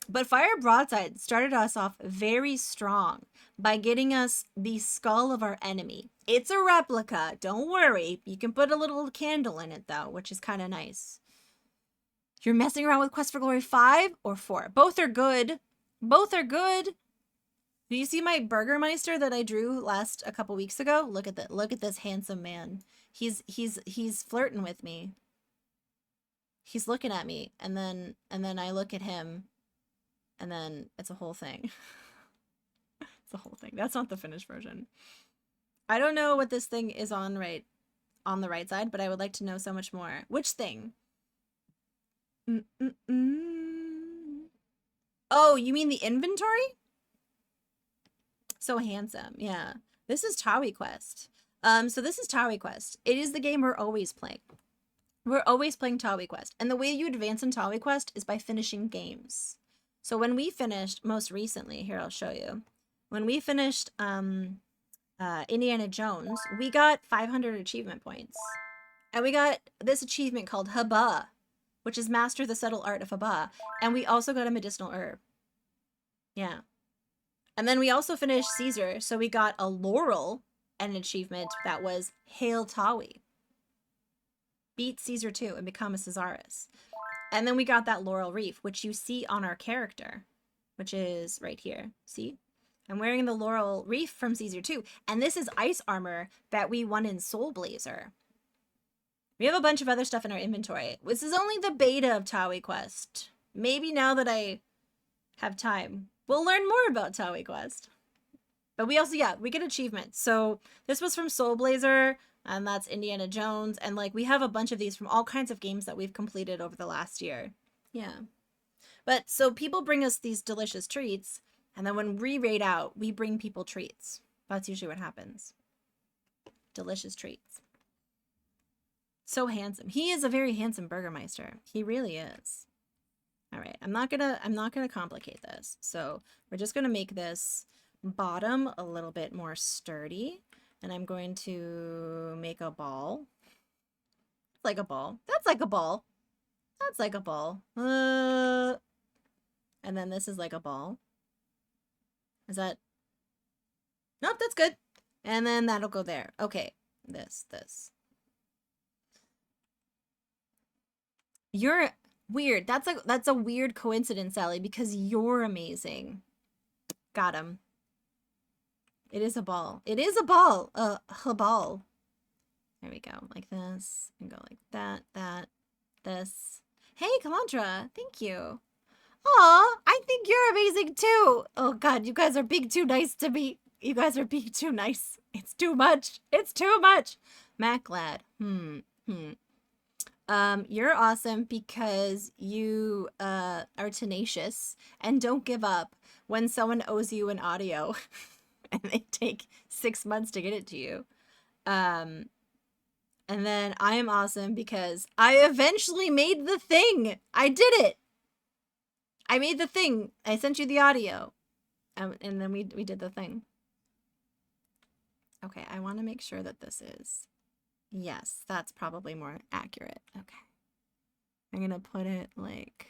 but Fire Broadside started us off very strong by getting us the skull of our enemy. It's a replica, don't worry. You can put a little candle in it though, which is kind of nice. You're messing around with Quest for Glory 5 or 4? Both are good. Both are good. Do you see my Burgermeister that I drew a couple weeks ago? Look at that. Look at this handsome man. He's flirting with me. He's looking at me, and then I look at him, and then it's a whole thing. It's a whole thing. That's not the finished version. I don't know what this thing is on the right side, but I would like to know so much more. Which thing? Oh, you mean the inventory? So handsome. Yeah. This is Tawi Quest. So this is Tawi Quest. It is the game we're always playing. We're always playing Tawi Quest. And the way you advance in Tawi Quest is by finishing games. So when we finished most recently, here I'll show you. When we finished Indiana Jones, we got 500 achievement points. And we got this achievement called Haba, which is Master the Subtle Art of Haba. And we also got a medicinal herb. Yeah. And then we also finished Caesar, so we got a laurel and an achievement that was Hail Tawi. Beat Caesar 2 and become a Caesaris. And then we got that Laurel Reef, which you see on our character, which is right here. See? I'm wearing the Laurel Reef from Caesar 2. And this is ice armor that we won in Soul Blazer. We have a bunch of other stuff in our inventory. This is only the beta of Tawi Quest. Maybe now that I have time, we'll learn more about Tawi Quest. But we also, yeah, we get achievements. So this was from Soul Blazer, and that's Indiana Jones. And like, we have a bunch of these from all kinds of games that we've completed over the last year. Yeah. But so people bring us these delicious treats. And then when we raid out, we bring people treats. That's usually what happens. Delicious treats. So handsome. He is a very handsome Burgermeister. He really is. All right, I'm not gonna complicate this. So we're just gonna make this bottom a little bit more sturdy, and I'm going to make a ball. Like a ball. That's like a ball. That's like a ball. And then this is like a ball. Is that? Nope, that's good. And then that'll go there. Okay, this. You're weird. That's a weird coincidence, Sally, because you're amazing. Got him. It is a ball. It is a ball. A ball. There we go. Like this. And go like that, this. Hey, Kalandra. Thank you. Aw, I think you're amazing too. Oh God, you guys are being too nice to me. You guys are being too nice. It's too much. It's too much. Mac Lad. You're awesome because you are tenacious and don't give up when someone owes you an audio and they take 6 months to get it to you. And then I am awesome because I eventually made the thing. I did it. I made the thing. I sent you the audio. And then we did the thing. Okay, I want to make sure that this is... Yes, that's probably more accurate. Okay. I'm going to put it like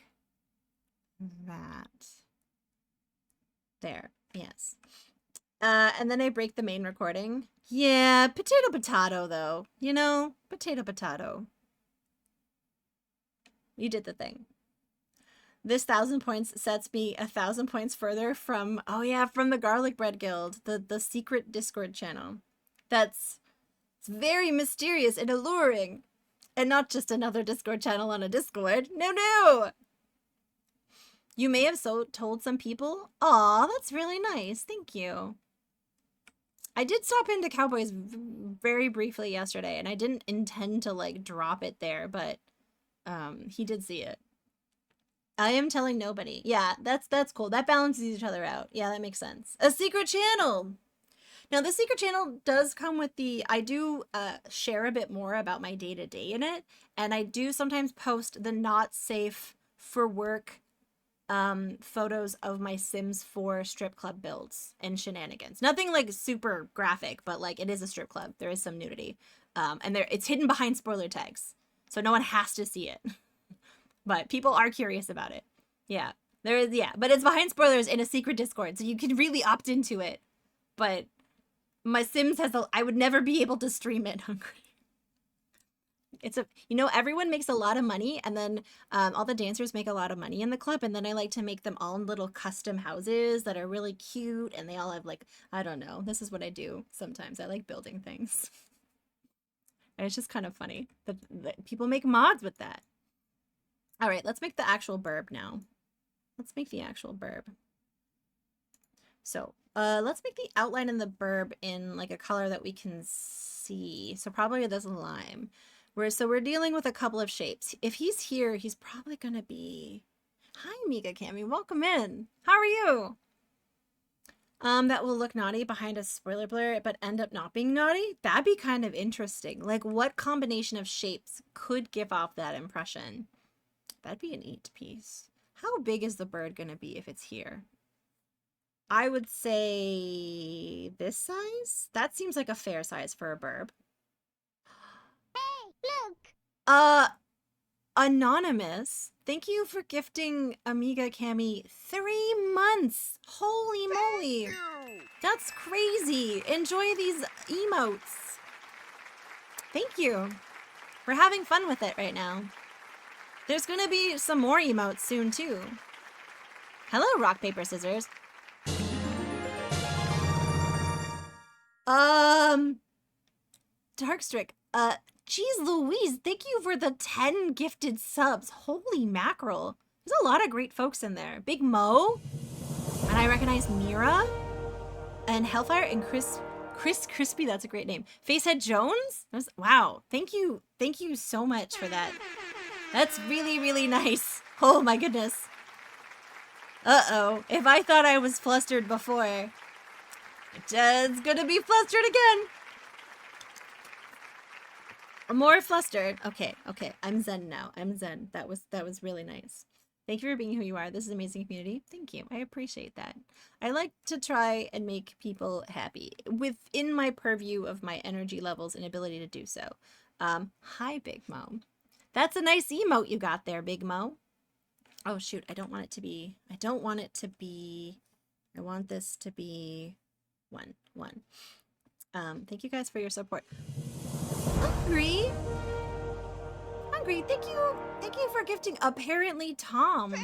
that. There. Yes. And then I break the main recording. Yeah, potato, though. You know, potato. You did the thing. This 1,000 points sets me 1,000 points further from, oh yeah, from the Garlic Bread Guild, the secret Discord channel. It's very mysterious and alluring. And not just another Discord channel on a Discord. No! You may have told some people. Aw, that's really nice. Thank you. I did stop into Cowboys very briefly yesterday, and I didn't intend to, like, drop it there, but he did see it. I am telling nobody. Yeah, that's cool. That balances each other out. Yeah, that makes sense. A secret channel! Now, the secret channel does come with the... I do share a bit more about my day-to-day in it, and I do sometimes post the not safe for work photos of my Sims 4 strip club builds and shenanigans. Nothing, like, super graphic, but, like, it is a strip club. There is some nudity. And it's hidden behind spoiler tags, so no one has to see it. But people are curious about it. Yeah, there is, yeah. But it's behind spoilers in a secret Discord, so you can really opt into it. But my Sims I would never be able to stream it. It's everyone makes a lot of money, and then all the dancers make a lot of money in the club, and then I like to make them all in little custom houses that are really cute, and they all have, like, I don't know. This is what I do sometimes. I like building things. And it's just kind of funny that people make mods with that. All right, let's make the actual burb now. Let's make the actual burb. So, let's make the outline in the burb in, like, a color that we can see. So probably this lime. So we're dealing with a couple of shapes. If he's here, he's probably going to be... Hi, Mika Cami. Welcome in. How are you? That will look naughty behind a spoiler blur, but end up not being naughty? That'd be kind of interesting. Like, what combination of shapes could give off that impression? That'd be a neat piece. How big is the bird going to be if it's here? I would say this size? That seems like a fair size for a burb. Hey, look! Anonymous, thank you for gifting Amiga Cami 3 months. Holy moly. That's crazy. Enjoy these emotes. Thank you. We're having fun with it right now. There's gonna be some more emotes soon, too. Hello, rock, paper, scissors. Darkstrick, Jeez Louise, thank you for the 10 gifted subs. Holy mackerel. There's a lot of great folks in there. Big Mo. And I recognize Mira. And Hellfire and Chris Crispy, that's a great name. Facehead Jones? Wow. Thank you. Thank you so much for that. That's really, really nice. Oh my goodness. Uh-oh. If I thought I was flustered before, Jed's gonna be flustered again. More flustered. Okay. I'm zen now. I'm zen. That was really nice. Thank you for being who you are. This is an amazing community. Thank you. I appreciate that. I like to try and make people happy within my purview of my energy levels and ability to do so. Hi, Big Mo. That's a nice emote you got there, Big Mo. Oh, shoot. I want this to be one. Thank you guys for your support. Hungry, thank you for gifting apparently Tom.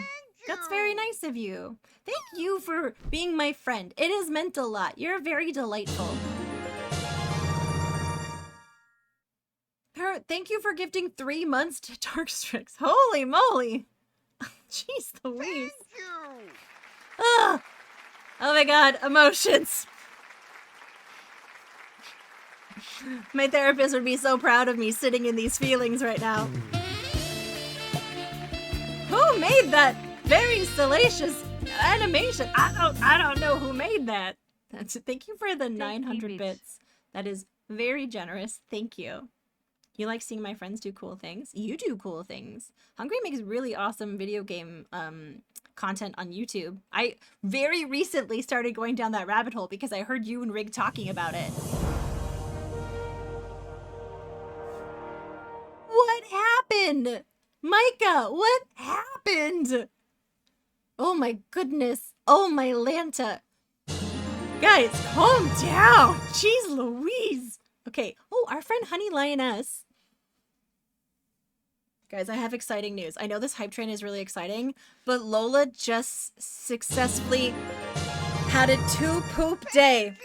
That's very nice of you. Thank you for being my friend. It has meant a lot. You're very delightful. Parrot, thank you for gifting 3 months to Darkstrix. Holy moly. Jeez Louise. Oh my god, emotions. My therapist would be so proud of me sitting in these feelings right now. Who made that very salacious animation? I don't know who made that. Thank you for the 900 bits. That is very generous. Thank you. You like seeing my friends do cool things? You do cool things. Hungry makes really awesome video game content on YouTube. I very recently started going down that rabbit hole because I heard you and Rig talking about it. What happened? Micah, what happened? Oh my goodness. Oh my Lanta. Guys, calm down. Jeez Louise. Okay. Oh, our friend Honey Lioness. Guys, I have exciting news. I know this hype train is really exciting, but Lola just successfully had a 2-poop day.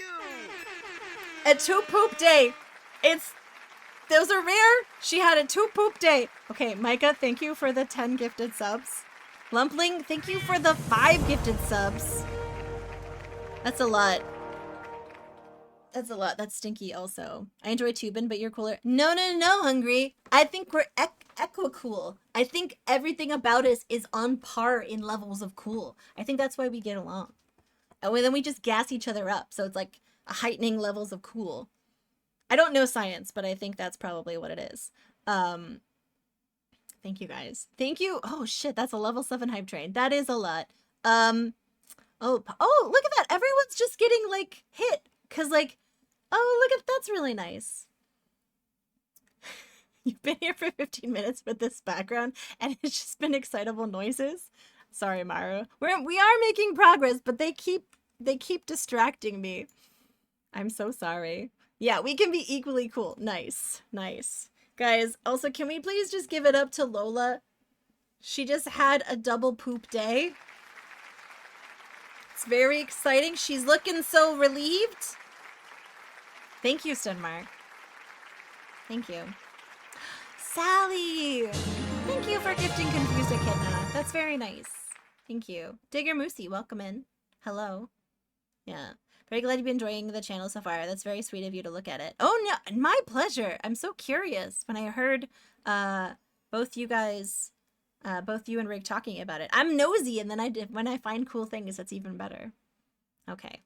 A 2-poop day. Those are rare. She had a 2-poop day. Okay, Micah, thank you for the 10 gifted subs. Lumpling, thank you for the 5 gifted subs. That's a lot. That's a lot. That's stinky also. I enjoy Tubin, but you're cooler. No, Hungry. I think we're equa-cool. I think everything about us is on par in levels of cool. I think that's why we get along. And then we just gas each other up. So it's like a heightening levels of cool. I don't know science, but I think that's probably what it is. Thank you guys. Thank you. Oh shit, that's a level 7 hype train. That is a lot. Oh, look at that. Everyone's just getting like hit. Cause like, oh, look at that's really nice. You've been here for 15 minutes with this background and it's just been excitable noises. Sorry, Maru. We are making progress, but they keep distracting me. I'm so sorry. Yeah, we can be equally cool. Nice. Guys, also, can we please just give it up to Lola? She just had a double poop day. It's very exciting. She's looking so relieved. Thank you, Stenmark. Thank you. Sally! Thank you for gifting Confused Echidna. That's very nice. Thank you. Digger Moosey, welcome in. Hello. Yeah. Very glad you've been enjoying the channel so far. That's very sweet of you to look at it. Oh, no, my pleasure. I'm so curious. When I heard both you guys, both you and Rig talking about it. I'm nosy, and then when I find cool things, that's even better. Okay.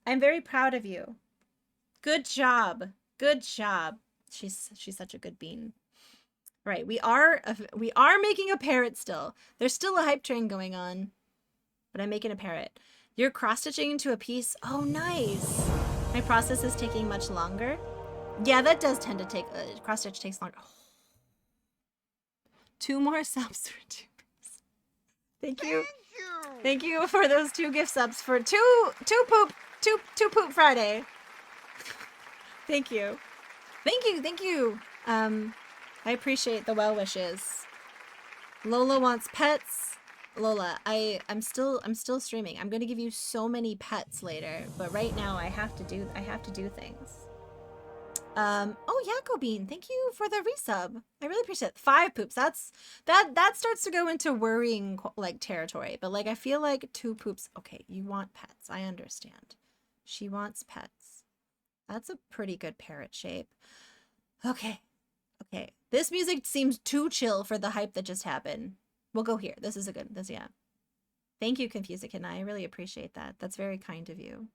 I'm very proud of you. Good job. Good job. She's such a good bean. Right, we are making a parrot still. There's still a hype train going on, but I'm making a parrot. You're cross-stitching into a piece. Oh, nice. My process is taking much longer. Yeah, that does tend to take, cross-stitch takes longer. Oh. 2 more subs for 2 gifts. Thank you. Thank you for those 2 gift subs for two poop Friday. Thank you. Thank you. I appreciate the well wishes. Lola wants pets. Lola, I'm still streaming. I'm gonna give you so many pets later, but right now I have to do things. Oh, Jacobine, thank you for the resub. I really appreciate it. 5 poops. That starts to go into worrying like territory. But like I feel like 2 poops. Okay, you want pets. I understand. She wants pets. That's a pretty good parrot shape. Okay. Okay. This music seems too chill for the hype that just happened. We'll go here. This is a good yeah. Thank you, Confused Echidna. I really appreciate that. That's very kind of you.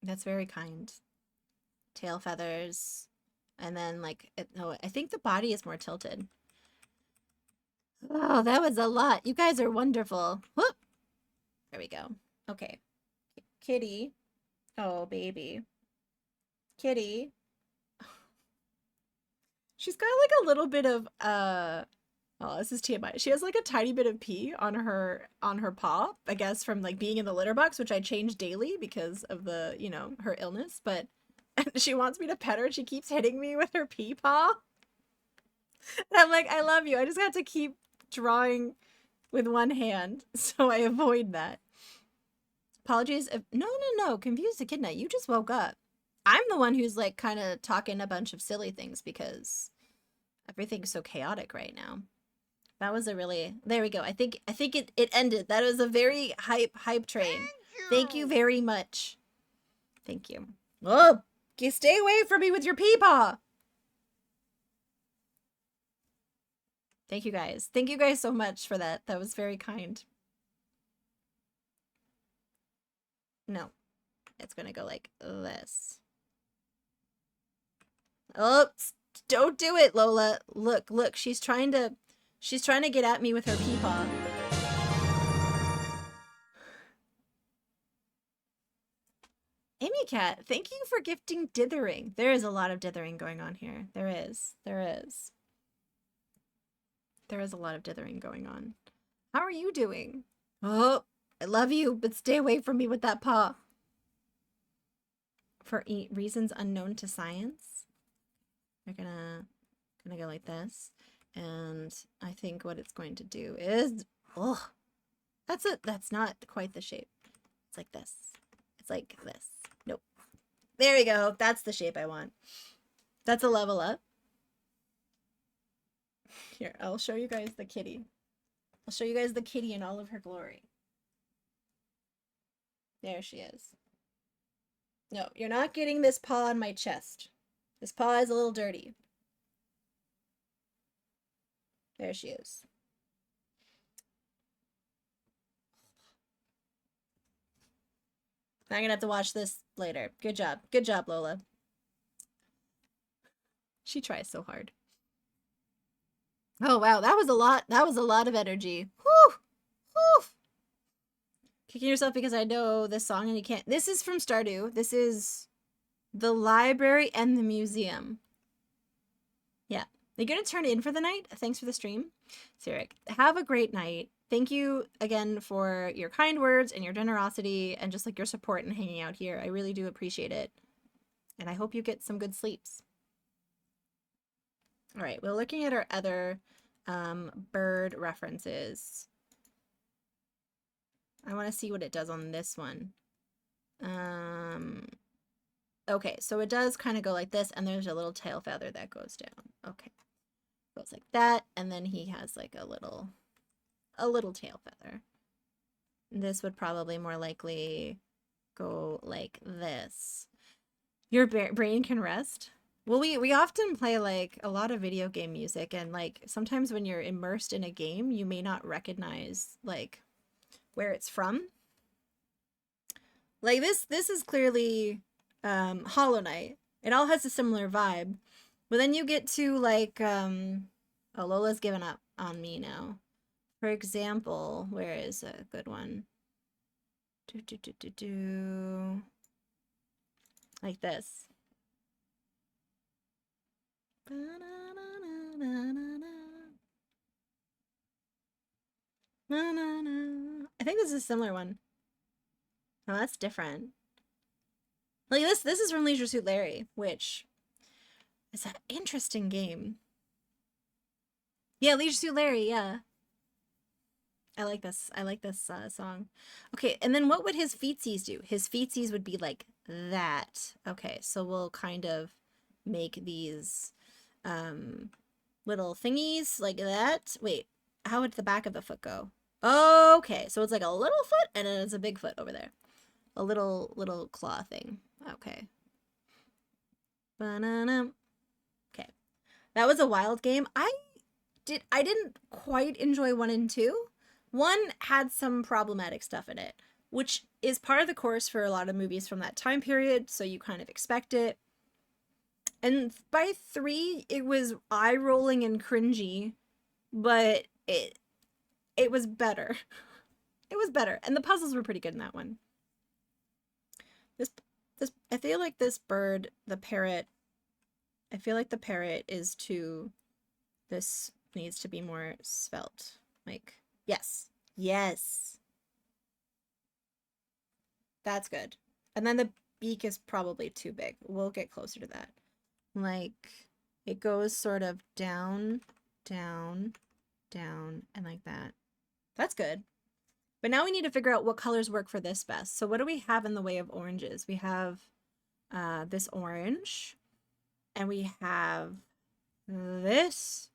That's very kind. Tail feathers, and then like no, I think the body is more tilted. Oh, that was a lot. You guys are wonderful. Whoop. There we go. Okay. Kitty. Oh, baby. Kitty. She's got like a little bit of oh, this is TMI. She has like a tiny bit of pee on her paw, I guess from like being in the litter box, which I change daily because of the, you know, her illness, but she wants me to pet her and she keeps hitting me with her pee paw. And I'm like, I love you. I just got to keep drawing with one hand, so I avoid that. Apologies if no, Confused Echidna, you just woke up. I'm the one who's like kind of talking a bunch of silly things because everything's so chaotic right now. That was a really, there we go. I think it ended. That was a very hype train. Thank you very much. Thank you. Oh, stay away from me with your peepaw. Thank you guys. Thank you guys so much for that. That was very kind. No, it's gonna go like this. Oh, don't do it, Lola. Look, she's trying to get at me with her peepaw. Amy Cat, thank you for gifting dithering. There is a lot of dithering going on here. There is. There is a lot of dithering going on. How are you doing? Oh, I love you, but stay away from me with that paw. For reasons unknown to science. We're gonna go like this. And I think what it's going to do is, oh, that's not quite the shape. It's like this. It's like this. Nope. There we go. That's the shape I want. That's a level up. Here, I'll show you guys the kitty. I'll show you guys the kitty in all of her glory. There she is. No, you're not getting this paw on my chest. This paw is a little dirty. There she is. I'm gonna have to watch this later. Good job. Good job, Lola. She tries so hard. Oh, wow. That was a lot. That was a lot of energy. Whew! Whew! Kicking yourself because I know this song and you can't. This is from Stardew. This is the library and the museum. Yeah. You're gonna turn in for the night? Thanks for the stream. Sirik, have a great night. Thank you again for your kind words and your generosity and just like your support and hanging out here. I really do appreciate it. And I hope you get some good sleeps. All right, we're looking at our other bird references. I want to see what it does on this one. Okay, so it does kind of go like this, and there's a little tail feather that goes down. Okay, goes like that, and then he has like a little tail feather. This would probably more likely go like this. Your brain can rest. Well, we often play like a lot of video game music, and like sometimes when you're immersed in a game, you may not recognize like where it's from. Like this is clearly Hollow Knight. It all has a similar vibe. But then you get to like oh, Lola's given up on me now. For example, where is a good one? Like this. I think this is a similar one. No, that's different. Like this is from Leisure Suit Larry, which is an interesting game. Yeah, Leisure Suit Larry, yeah. I like this. I like this song. Okay, and then what would his feetsies do? His feetsies would be like that. Okay, so we'll kind of make these little thingies like that. Wait, how would the back of the foot go? Okay, so it's like a little foot and then it's a big foot over there. A little claw thing. Okay. Banana. Okay. That was a wild game. I didn't quite enjoy 1 and 2. 1 had some problematic stuff in it, which is part of the course for a lot of movies from that time period, so you kind of expect it. And by 3, it was eye-rolling and cringy, but it was better. It was better, and the puzzles were pretty good in that one. This I feel like this bird, the parrot, I feel like the parrot is too, this needs to be more svelte. Like, yes. Yes. That's good. And then the beak is probably too big. We'll get closer to that. Like, it goes sort of down, down, down, and like that. That's good. But now we need to figure out what colors work for this best. So what do we have in the way of oranges? We have this orange, and we have this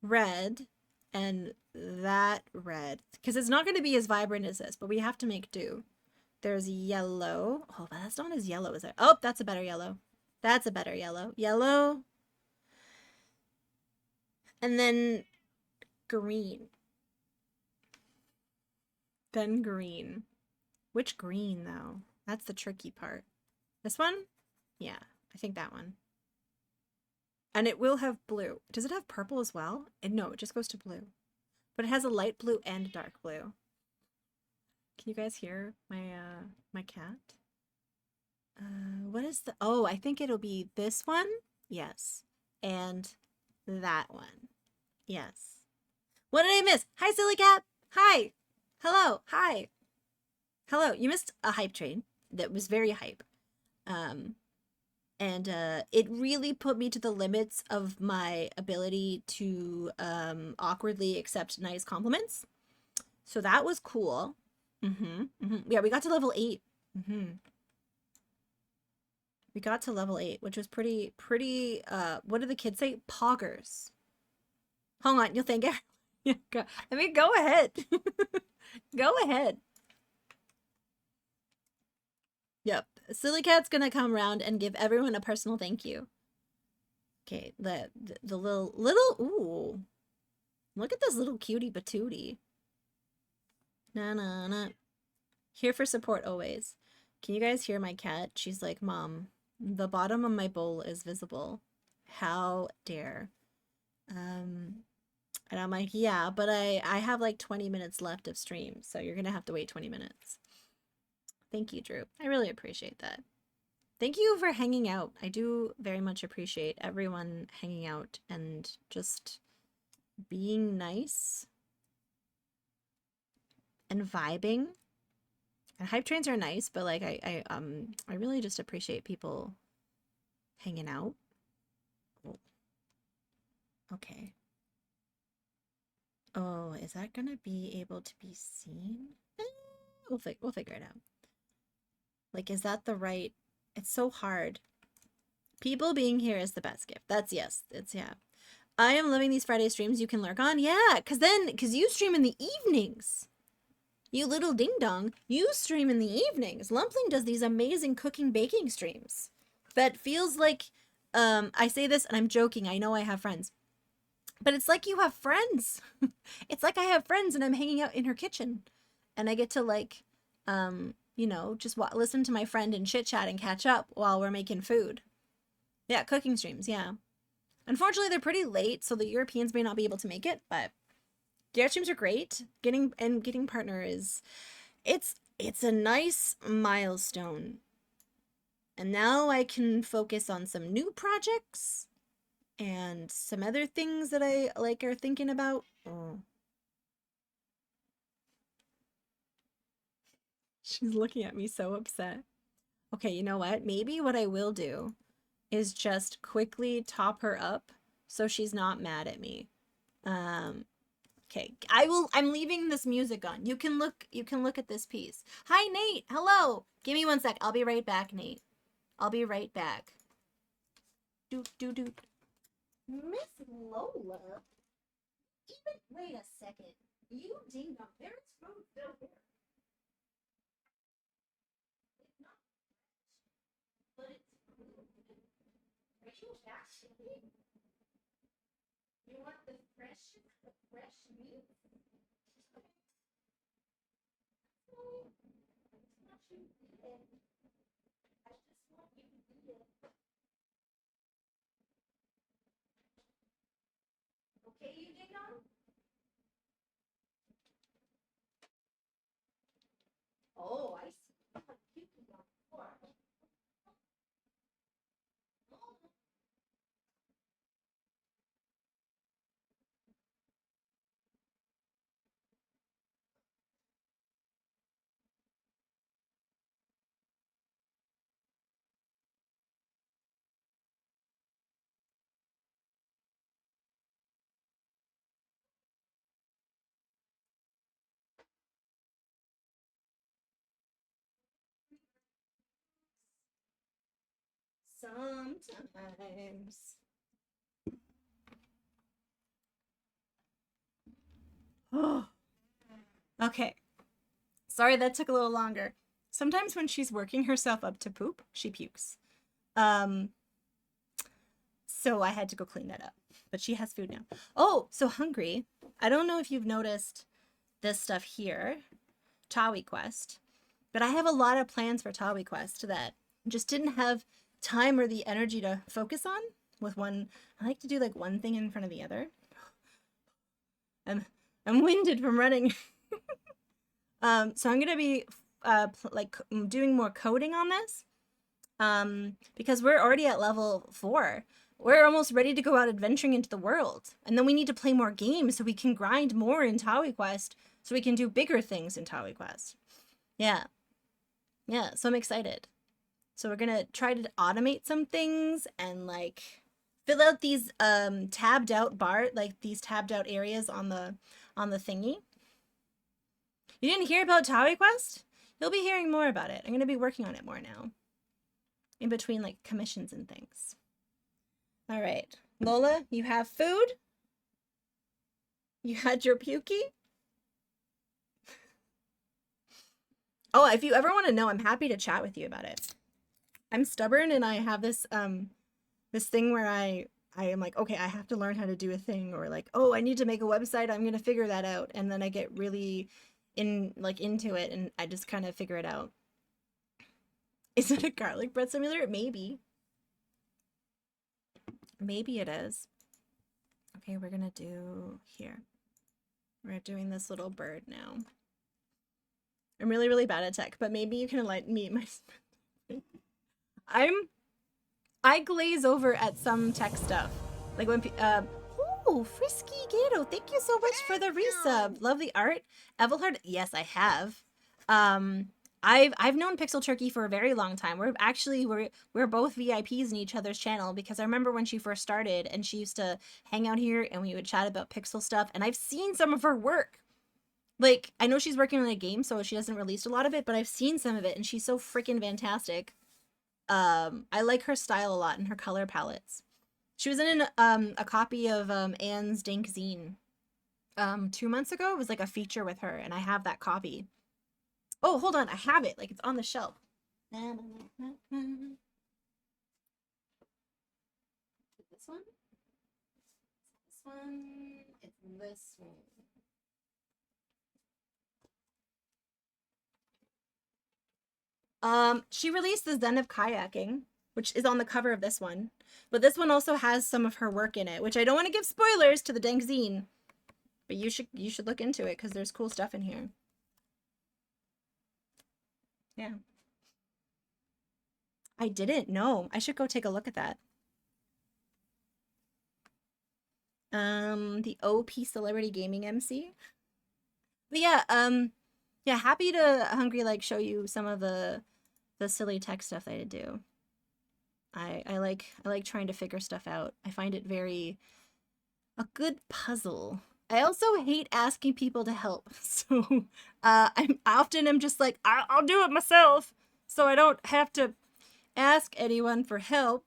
red, and that red. Because it's not going to be as vibrant as this, but we have to make do. There's yellow. Oh, but that's not as yellow as it. Oh, that's a better yellow. That's a better yellow. Yellow. And then green. Then green. Which green, though? That's the tricky part. This one? Yeah, I think that one. And it will have blue. Does it have purple as well? No, it just goes to blue. But it has a light blue and dark blue. Can you guys hear my my cat? What is the... Oh, I think it'll be this one. Yes. And that one. Yes. What did I miss? Hi, silly cat. Hi. Hello. Hi. Hello. You missed a hype train that was very hype. And it really put me to the limits of my ability to awkwardly accept nice compliments. So that was cool. Yeah, we got to level 8. We got to level 8, which was pretty, what do the kids say? Poggers. Hold on, you'll think it. I mean, go ahead. Go ahead. Yep. Silly Cat's gonna come around and give everyone a personal thank you. Okay, the little, ooh. Look at this little cutie patootie. Na. Here for support always. Can you guys hear my cat? She's like, Mom, the bottom of my bowl is visible. How dare. And I'm like, yeah, but I have like 20 minutes left of stream, so you're gonna have to wait 20 minutes. Thank you, Drew. I really appreciate that. Thank you for hanging out. I do very much appreciate everyone hanging out and just being nice and vibing. And hype trains are nice, but like I really just appreciate people hanging out. Oh. Okay. Oh, is that gonna be able to be seen? We'll figure it out. Like, is that the right? It's so hard. People being here is the best gift. That's yes. It's yeah. I am loving these Friday streams you can lurk on. Yeah, cause you stream in the evenings. You little ding dong, you stream in the evenings. Lumpling does these amazing cooking baking streams. That feels like I say this and I'm joking. I know I have friends. But it's like you have friends. It's like I have friends and I'm hanging out in her kitchen. And I get to like, you know, just listen to my friend and chit chat and catch up while we're making food. Yeah, cooking streams, yeah. Unfortunately, they're pretty late, so the Europeans may not be able to make it, but the art streams are great. Getting partner is, it's a nice milestone. And now I can focus on some new projects and some other things that I like are thinking about. Oh. She's looking at me so upset. Okay, you know what? Maybe what I will do is just quickly top her up so she's not mad at me. Okay, I'm leaving this music on. You can look at this piece. Hi, Nate. Hello. Give me 1 sec. I'll be right back, Nate. I'll be right back. doot. Miss Lola? Wait a second. You ding dong. There's food still here. It's not fresh, but it's food. Are you actually? You want the fresh meat? Okay, you ding dong? Oh, I see. Puking on the floor. Sometimes. Oh. Okay. Sorry that took a little longer. Sometimes when she's working herself up to poop, she pukes. So I had to go clean that up. But she has food now. Oh, so hungry. I don't know if you've noticed this stuff here. Tawi Quest. But I have a lot of plans for Tawi Quest that just didn't have time or the energy to focus on with one. I like to do like one thing in front of the other. I'm winded from running. So I'm gonna be doing more coding on this because we're already at level 4. We're almost ready to go out adventuring into the world, and then we need to play more games so we can grind more in Tawi Quest so we can do bigger things in Tawi Quest. Yeah, so I'm excited. So we're gonna try to automate some things and like fill out these tabbed out these tabbed out areas on the thingy. You didn't hear about Tawi Quest? You'll be hearing more about it. I'm gonna be working on it more now. In between like commissions and things. All right, Lola, you have food? You had your pukey? Oh, if you ever want to know, I'm happy to chat with you about it. I'm stubborn and I have this this thing where I am like, okay, I have to learn how to do a thing, or like, oh, I need to make a website, I'm gonna figure that out, and then I get really into it and I just kind of figure it out. Is it a garlic bread simulator? Maybe it is. Okay, we're gonna do here. We're doing this little bird now. I'm really, really bad at tech, but maybe you can enlighten me. I glaze over at some tech stuff. Like when oh, Frisky Gato, thank you so much for the resub. Lovely art. Evelhard, yes, I have. I've known Pixel Turkey for a very long time. We're both VIPs in each other's channel because I remember when she first started and she used to hang out here and we would chat about Pixel stuff, and I've seen some of her work. Like, I know she's working on a game, so she hasn't released a lot of it, but I've seen some of it and she's so freaking fantastic. I like her style a lot and her color palettes. She was in a copy of Anne's Dank Zine 2 months ago. It was like a feature with her, and I have that copy. Oh, hold on, I have it. Like, it's on the shelf. This one? This one? It's this one. She released the Zen of Kayaking, which is on the cover of this one. But this one also has some of her work in it, which I don't want to give spoilers to the Dank Zine. But you should look into it because there's cool stuff in here. Yeah. I didn't know. I should go take a look at that. The OP Celebrity Gaming MC. But yeah, yeah, happy to Hungry like show you some of the silly tech stuff that I do. I like trying to figure stuff out. I find it a good puzzle. I also hate asking people to help, so I'm just like, I'll do it myself, so I don't have to ask anyone for help.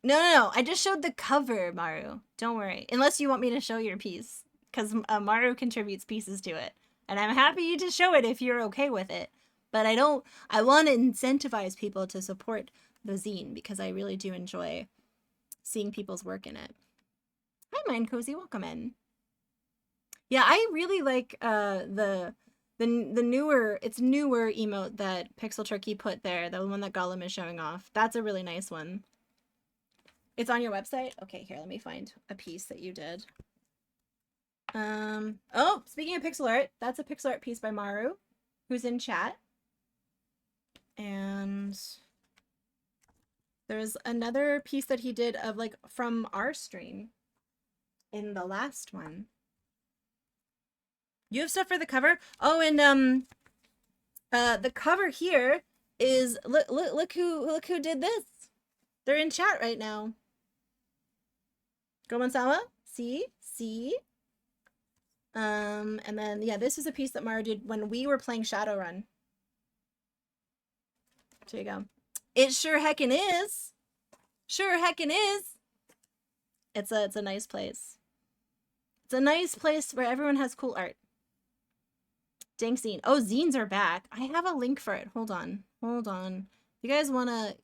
No. I just showed the cover, Maru. Don't worry. Unless you want me to show your piece. Because Maru contributes pieces to it. And I'm happy to show it if you're okay with it. But I want to incentivize people to support the zine because I really do enjoy seeing people's work in it. Hi, Mind Cozy. Welcome in. Yeah, I really like the newer emote that Pixel Turkey put there, the one that Gollum is showing off. That's a really nice one. It's on your website? Okay, here, let me find a piece that you did. Oh, speaking of pixel art, that's a pixel art piece by Maru, who's in chat. And there's another piece that he did of like from our stream in the last one. You have stuff for the cover? Oh, and the cover here is look who did this. They're in chat right now. Goman-sama, see. And then yeah, this is a piece that Maru did when we were playing Shadowrun. There you go. It sure heckin' is. Sure heckin' is. It's a nice place. It's a nice place where everyone has cool art. Dank zine. Oh, zines are back. I have a link for it. Hold on. You guys wanna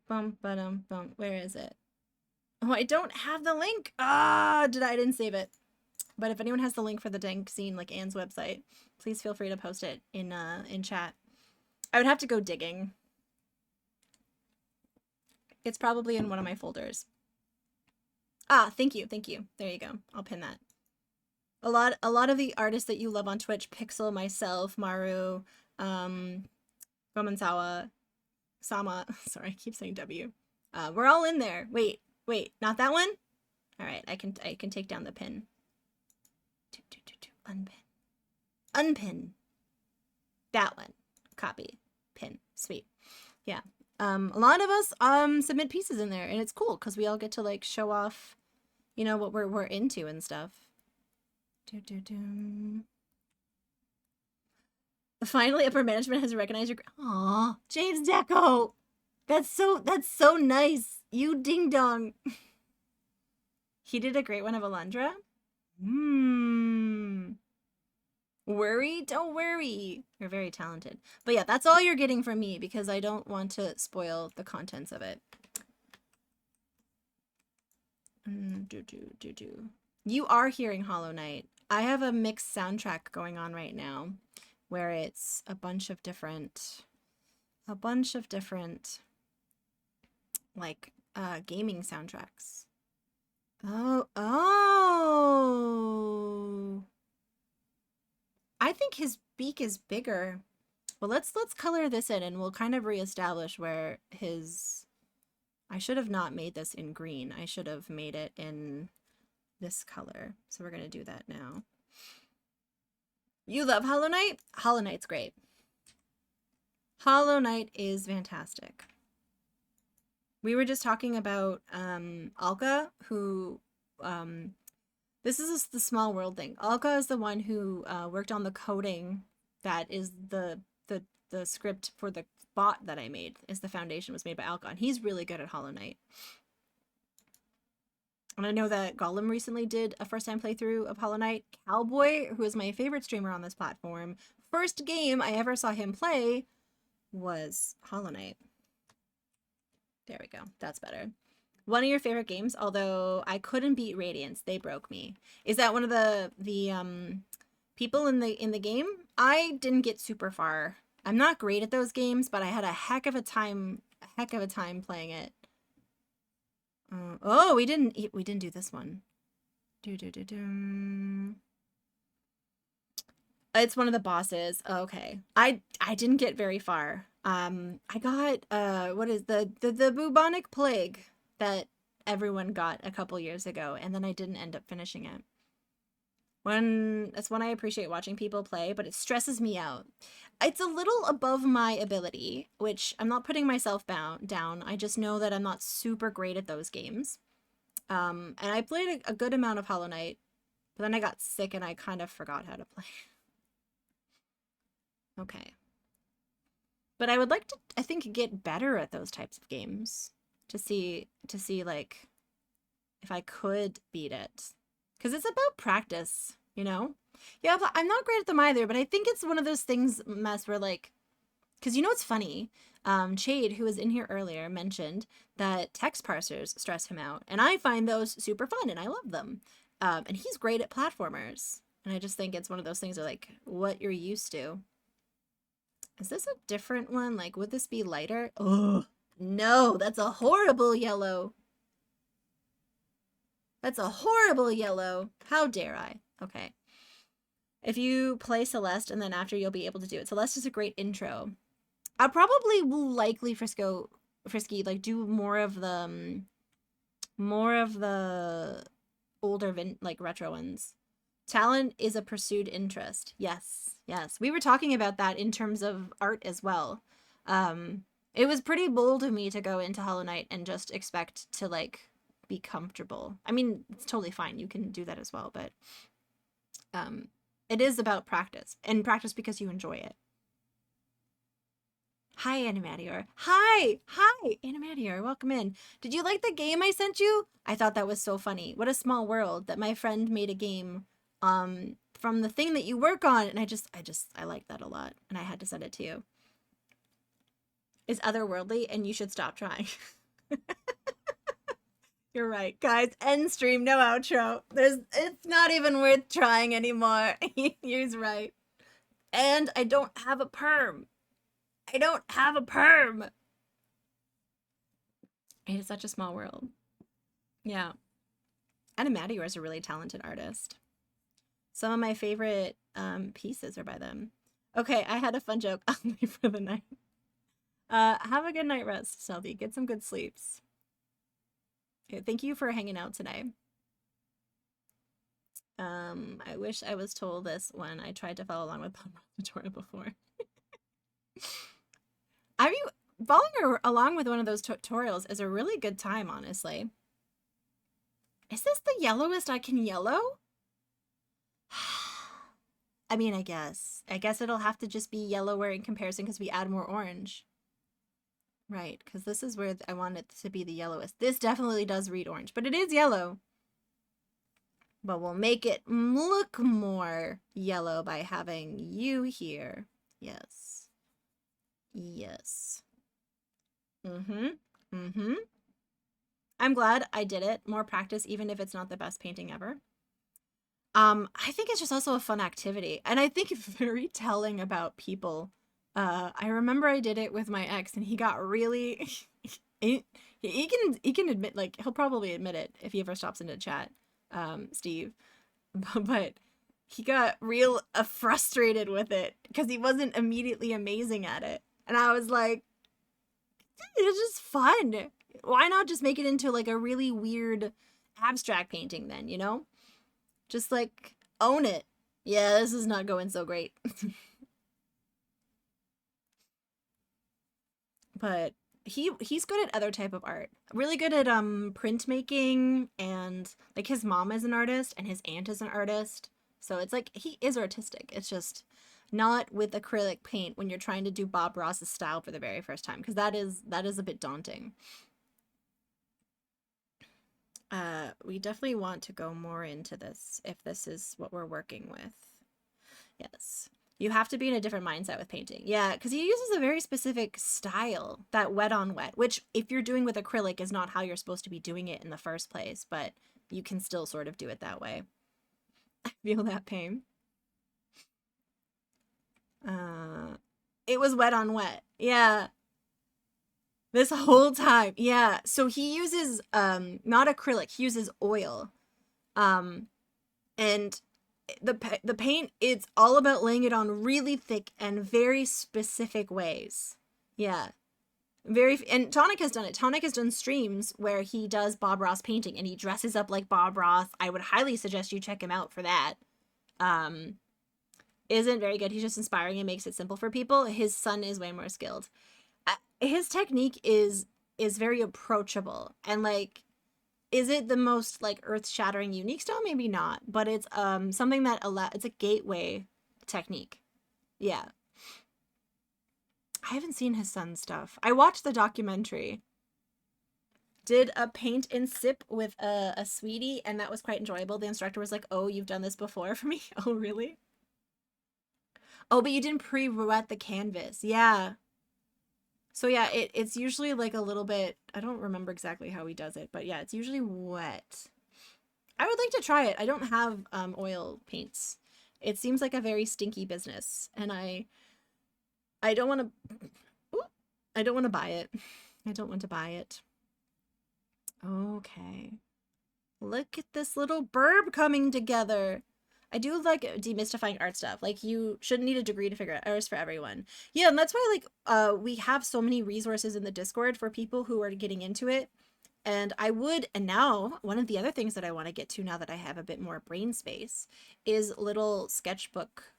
bum. Where is it? Oh, I don't have the link. I didn't save it. But if anyone has the link for the Dank zine, like Anne's website, please feel free to post it in chat. I would have to go digging. It's probably in one of my folders. Thank you. There you go. I'll pin that. A lot of the artists that you love on Twitch, Pixel, myself, Maru, Goman-sama, sorry, I keep saying W. We're all in there. Wait, not that one? All right, I can take down the pin. Unpin. That one. Copy. Pin. Sweet. Yeah. A lot of us submit pieces in there, and it's cool because we all get to like show off, you know, what we're into and stuff. Finally, upper management has recognized your. Aw, James Deco, that's so nice. You ding dong. He did a great one of Alundra. Worry? Don't worry. You're very talented. But yeah, that's all you're getting from me because I don't want to spoil the contents of it. You are hearing Hollow Knight. I have a mixed soundtrack going on right now where it's a bunch of different like gaming soundtracks. Oh. I think his beak is bigger. Well, let's color this in and we'll kind of reestablish where his... I should have not made this in green. I should have made it in this color. So we're going to do that now. You love Hollow Knight? Hollow Knight's great. Hollow Knight is fantastic. We were just talking about Alka, who... this is the small world thing. Alka is the one who worked on the coding that is the script for the bot that I made. Is the foundation was made by Alka, and he's really good at Hollow Knight. And I know that Gollum recently did a first-time playthrough of Hollow Knight. Cowboy, who is my favorite streamer on this platform, first game I ever saw him play was Hollow Knight. There we go. That's better. One of your favorite games, although I couldn't beat Radiance, they broke me. Is that one of the people in the game? I didn't get super far. I'm not great at those games, but I had a heck of a time playing it. Oh, we didn't do this one. It's one of the bosses. Oh, okay. I didn't get very far. I got what is the bubonic plague that everyone got a couple years ago, and then I didn't end up finishing it. That's one I appreciate watching people play, but it stresses me out. It's a little above my ability, which I'm not putting myself down. I just know that I'm not super great at those games. And I played a good amount of Hollow Knight But then I got sick and I kind of forgot how to play. Okay. But I would like to, I think, get better at those types of games to see like if I could beat it. Because it's about practice, you know? Yeah, but I'm not great at them either, but I think it's one of those things, Mess, where like, because you know what's funny? Chade, who was in here earlier, mentioned that text parsers stress him out, and I find those super fun, and I love them. And he's great at platformers, and I just think it's one of those things where, like, what you're used to. Is this a different one? Like, would this be lighter? Oh, no, that's a horrible yellow. That's a horrible yellow. How dare I? Okay. If you play Celeste, and then after you'll be able to do it. Celeste is a great intro. I probably will likely Frisky, like, do more of the older like retro ones. Talent is a pursued interest. Yes, yes. We were talking about that in terms of art as well. It was pretty bold of me to go into Hollow Knight and just expect to like be comfortable. I mean, it's totally fine. You can do that as well, but it is about practice, and practice because you enjoy it. Hi, Animadior. Hi, Animadior. Welcome in. Did you like the game I sent you? I thought that was so funny. What a small world that my friend made a game from the thing that you work on, and I like that a lot, and I had to send it to you. It's otherworldly, and you should stop trying. You're right, guys. End stream, no outro. It's not even worth trying anymore. He's right. And I don't have a perm. It is such a small world. Yeah. Animadior is a really talented artist. Some of my favorite pieces are by them. Okay, I had a fun joke. I'll leave for the night. Have a good night rest, Selby. Get some good sleeps. Okay, thank you for hanging out today. I wish I was told this when I tried to follow along with Bob Ross tutorial before. Following along with one of those tutorials is a really good time, honestly. Is this the yellowest I can yellow? I mean, I guess it'll have to just be yellower in comparison because we add more orange. Right, because this is where I want it to be the yellowest. This definitely does read orange, but it is yellow. But we'll make it look more yellow by having you here. Yes. Yes. I'm glad I did it. More practice, even if it's not the best painting ever. I think it's just also a fun activity. And I think it's very telling about people. I remember I did it with my ex and he got really, he can admit, like, he'll probably admit it if he ever stops into chat, Steve, but he got real frustrated with it because he wasn't immediately amazing at it. And I was like, it's just fun. Why not just make it into like a really weird abstract painting then, you know? Just like own it. Yeah, this is not going so great. But he's good at other type of art. Really good at printmaking, and like his mom is an artist and his aunt is an artist. So it's like he is artistic. It's just not with acrylic paint when you're trying to do Bob Ross's style for the very first time, because that is a bit daunting. We definitely want to go more into this if this is what we're working with. Yes. You have to be in a different mindset with painting. Yeah, because he uses a very specific style, that wet on wet, which if you're doing with acrylic is not how you're supposed to be doing it in the first place, but you can still sort of do it that way. I feel that pain. It was wet on wet. Yeah. This whole time. Yeah. So he uses not acrylic, he uses oil. And the paint, it's all about laying it on really thick and very specific ways. Yeah. And Tonic has done it. Tonic has done streams where he does Bob Ross painting and he dresses up like Bob Ross. I would highly suggest you check him out for that. Isn't very good. He's just inspiring and makes it simple for people. His son is way more skilled. His technique is very approachable, and like Is it the most like earth-shattering unique style? Maybe not, but it's something that it's a gateway technique. Yeah. I haven't seen his son's stuff. I watched the documentary. Did a paint and sip with a sweetie, and that was quite enjoyable. The instructor was like, "Oh, you've done this before for me?" Oh, really? Oh, but you didn't pre-wet the canvas. Yeah. So yeah, it's usually like a little bit, I don't remember exactly how he does it, but yeah, it's usually wet. I would like to try it. I don't have oil paints. It seems like a very stinky business, and I don't want to I don't want to buy it. I don't want to buy it. Okay. Look at this little burb coming together. I do like demystifying art stuff. Like, you shouldn't need a degree to figure out art for everyone. Yeah, and that's why, like, we have so many resources in the Discord for people who are getting into it. And now, one of the other things that I want to get to now that I have a bit more brain space is little sketchbook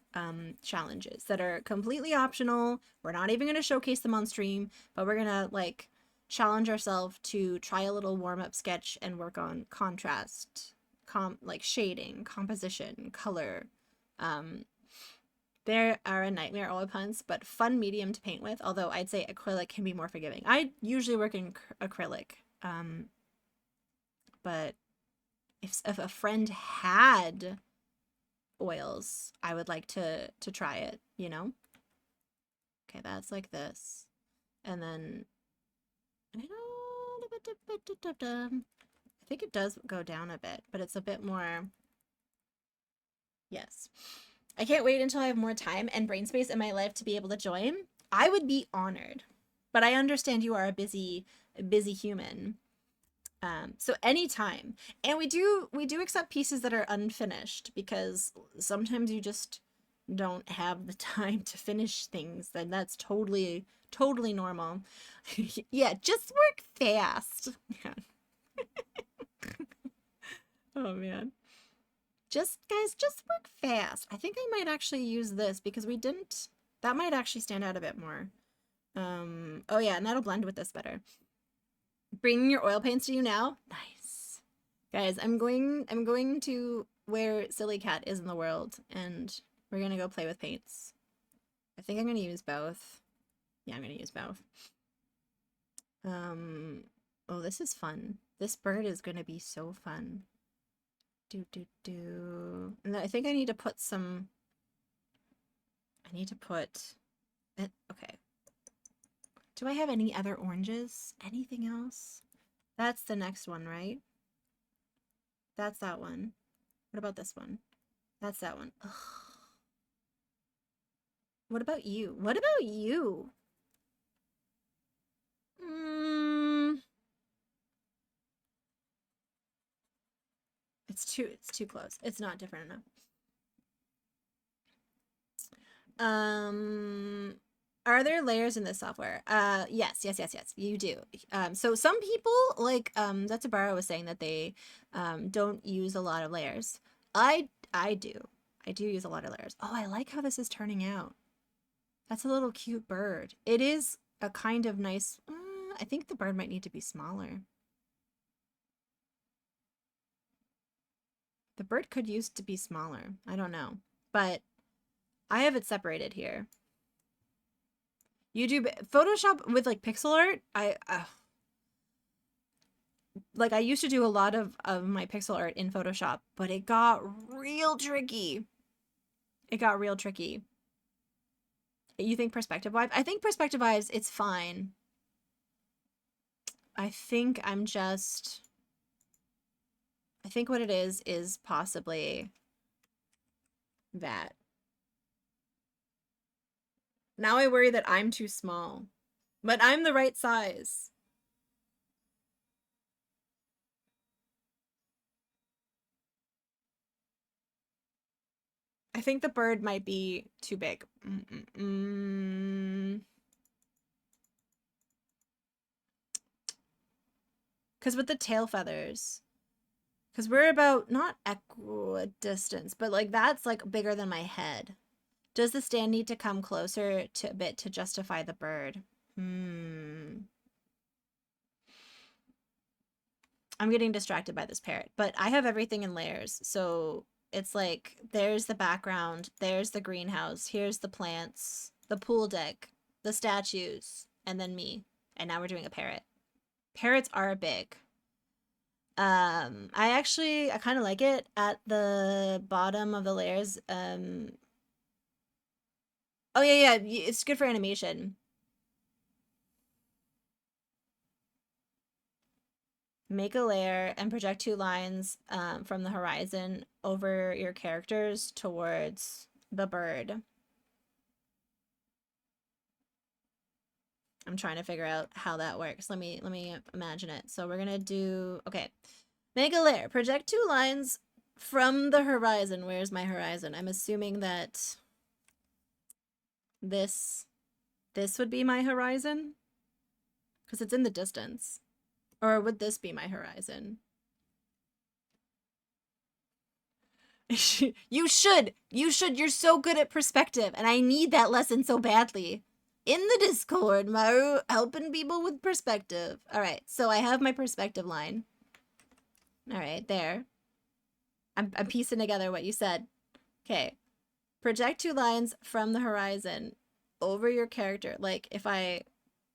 challenges that are completely optional. We're not even going to showcase them on stream, but we're going to, like, challenge ourselves to try a little warm-up sketch and work on contrast, like shading, composition, color. There are a nightmare oil puns, but fun medium to paint with, although I'd say acrylic can be more forgiving. I usually work in acrylic, but if a friend had oils, I would like to try it, you know? Okay, that's like this. And then I think it does go down a bit, but it's a bit more. Yes. I can't wait until I have more time and brain space in my life to be able to join. I would be honored, but I understand you are a busy human. So anytime. And we do accept pieces that are unfinished, because sometimes you just don't have the time to finish things, and that's totally normal. Yeah, just work fast. Yeah. Oh man. Guys, just work fast. I think I might actually use this because that might actually stand out a bit more. Oh yeah, and that'll blend with this better. Bringing your oil paints to you now? Nice. Guys, I'm going to where Silly Cat is in the world, and we're gonna go play with paints. I think I'm gonna use both. Yeah, I'm gonna use both. Oh, this is fun. This bird is gonna be so fun. And I think I need to put some... Okay. Do I have any other oranges? Anything else? That's the next one, right? That's that one. What about this one? That's that one. Ugh. What about you? What about you? It's too close. It's not different enough. Are there layers in this software? Yes, you do. So some people, like, Zetsubara was saying that they don't use a lot of layers. I do. I do use a lot of layers. Oh, I like how this is turning out. That's a little cute bird. It is a kind of nice... I think the bird might need to be smaller. The bird could use to be smaller. I don't know. But I have it separated here. You do Photoshop with, like, pixel art? Like, I used to do a lot of my pixel art in Photoshop, but it got real tricky. It got real tricky. You think Perspective Wives? I think Perspective Wives, it's fine. I think what it is possibly that. Now I worry that I'm too small, but I'm the right size. I think the bird might be too big. Because with the tail feathers, because we're about, not equidistance, but like that's like bigger than my head. Does the stand need to come closer to a bit to justify the bird? I'm getting distracted by this parrot, but I have everything in layers. So it's like, there's the background, there's the greenhouse, here's the plants, the pool deck, the statues, and then me. And now we're doing a parrot. Parrots are big. I kind of like it at the bottom of the layers. Oh yeah, it's good for animation. Make a layer and project 2 lines from the horizon over your characters towards the bird. I'm trying to figure out how that works. Let me imagine it. So we're gonna do, okay. Make a layer. Project 2 lines from the horizon. Where's my horizon? I'm assuming that this would be my horizon because it's in the distance. Or would this be my horizon? You should. You're so good at perspective, and I need that lesson so badly. In the Discord, Maru helping people with perspective. All right, so I have my perspective line. All right, there. I'm piecing together what you said. Okay. Project 2 lines from the horizon over your character. Like if I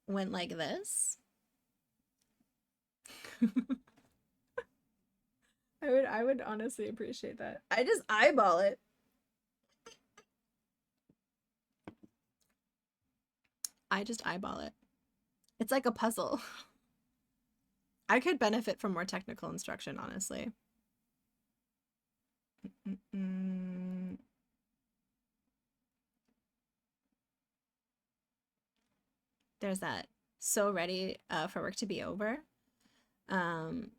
went like this. I would honestly appreciate that. I just eyeball it. I just eyeball it. It's like a puzzle. I could benefit from more technical instruction, honestly. There's that. So ready for work to be over. Bum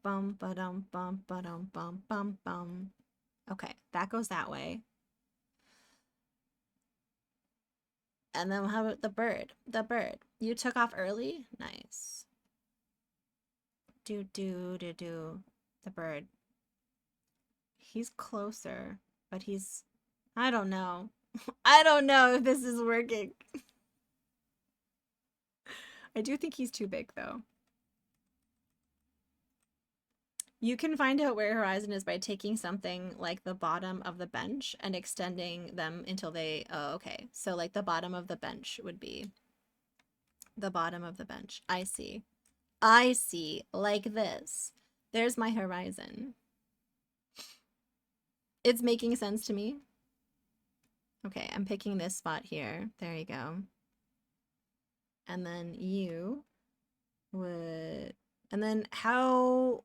bum ba-dum bum ba-dum bum bum bum. Okay, that goes that way. And then how about the bird? The bird. You took off early? Nice. Do. The bird. He's closer, but he's... I don't know. I don't know if this is working. I do think he's too big, though. You can find out where horizon is by taking something like the bottom of the bench and extending them until they... Oh, okay. So, like, the bottom of the bench would be... The bottom of the bench. I see. I see. Like this. There's my horizon. It's making sense to me. Okay, I'm picking this spot here. There you go. And then you would... And then how...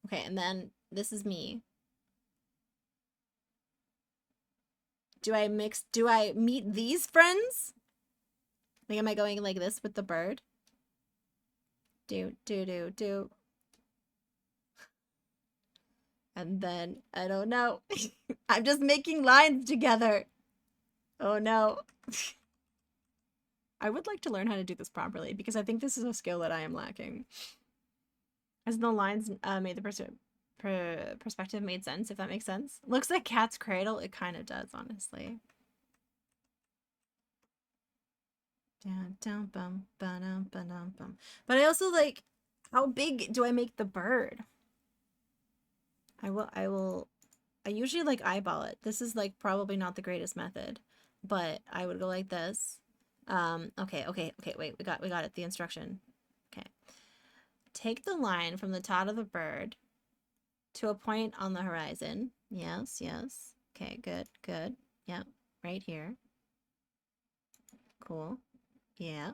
Okay, and then this is me. Do I meet these friends? Like, am I going like this with the bird? Do. And then, I don't know. I'm just making lines together. Oh no. I would like to learn how to do this properly because I think this is a skill that I am lacking. As the lines made the perspective made sense, if that makes sense. Looks like Cat's Cradle. It kind of does, honestly. Down, bum, ba-dum, ba-dum, bum. But I also like, how big do I make the bird? I usually like eyeball it. This is like probably not the greatest method, but I would go like this. Okay, wait, we got it, the instruction. Okay. Take the line from the top of the bird to a point on the horizon. Yes. Okay, good. Yep, right here. Cool. Yeah.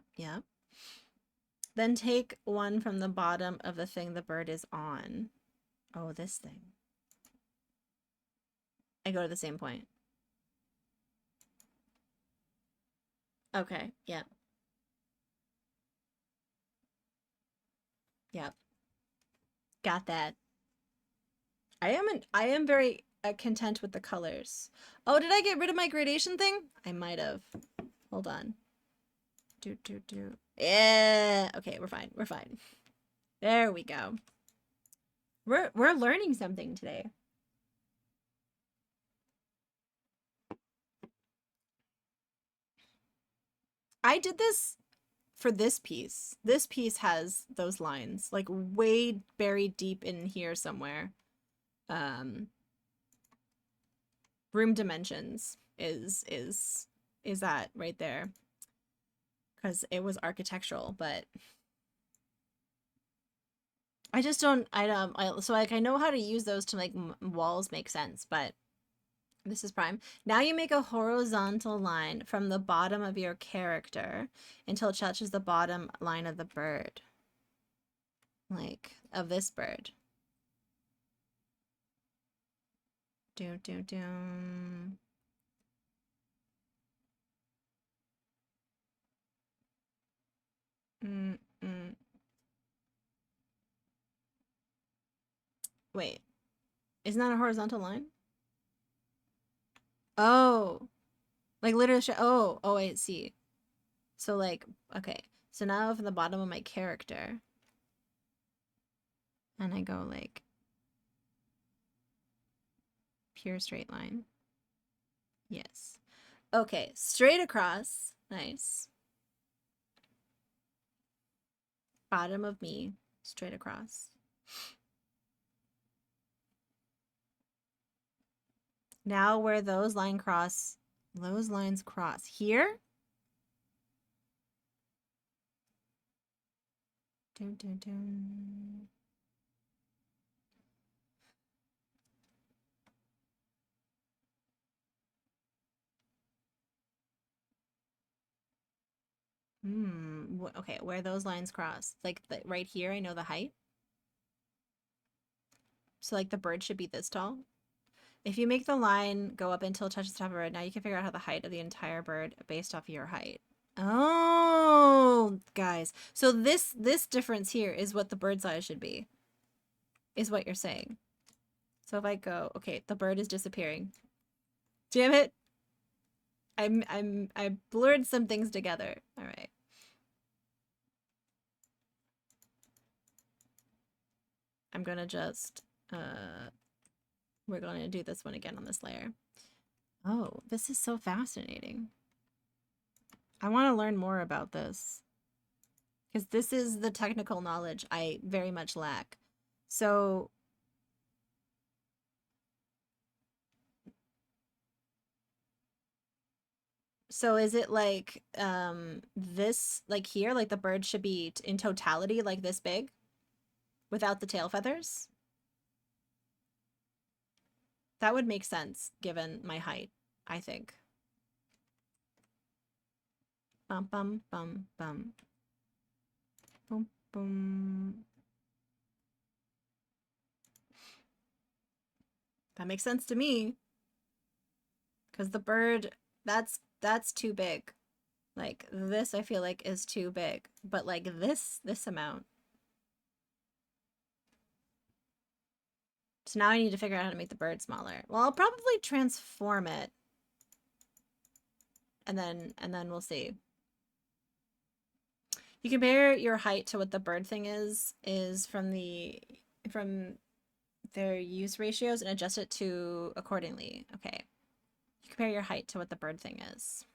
Then take one from the bottom of the thing the bird is on. Oh, this thing. I go to the same point. Okay, yeah. Yep. Got that. I am very content with the colors. Oh, did I get rid of my gradation thing? I might have. Hold on. Do. Yeah. Okay, we're fine. There we go. We're learning something today. I did this for this piece has those lines, like way buried deep in here somewhere. Room dimensions is that right there, because it was architectural, but I just don't, so like I know how to use those to make walls make sense, but this is prime. Now you make a horizontal line from the bottom of your character until it touches the bottom line of the bird. Like, of this bird. Doom, doom, doom. Wait. Isn't that a horizontal line? Oh. Like literally, oh, I see. So like, okay. So now from the bottom of my character. And I go like pure straight line. Yes. Okay, straight across. Nice. Bottom of me, straight across. Now where those lines cross here. Dun, dun, dun. Okay, where those lines cross, like right here, I know the height. So like the bird should be this tall. If you make the line go up until it touches the top of the bird, now you can figure out how the height of the entire bird based off your height. Oh, guys. So this difference here is what the bird size should be. Is what you're saying. So if I go, okay, the bird is disappearing. Damn it. I blurred some things together. All right. I'm gonna just we're going to do this one again on this layer. Oh, this is so fascinating. I want to learn more about this because this is the technical knowledge I very much lack. So is it like this, like here, like the bird should be in totality like this big without the tail feathers? That would make sense given my height, I think. Bum bum bum bum. Boom boom. That makes sense to me. Cause the bird, that's too big. Like this I feel like is too big. But like this amount. So now I need to figure out how to make the bird smaller. Well, I'll probably transform it. And then we'll see. You compare your height to what the bird thing is from their use ratios and adjust it to accordingly. Okay. You compare your height to what the bird thing is.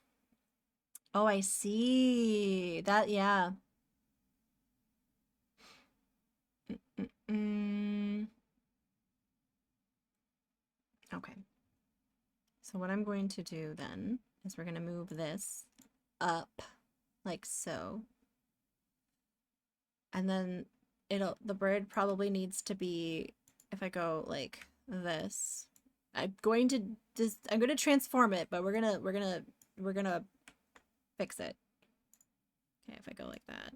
Oh, I see. That, yeah. Okay. So what I'm going to do then is we're going to move this up like so. And then the bird probably needs to be, if I go like this, I'm going to transform it, but we're gonna fix it. Okay, if I go like that.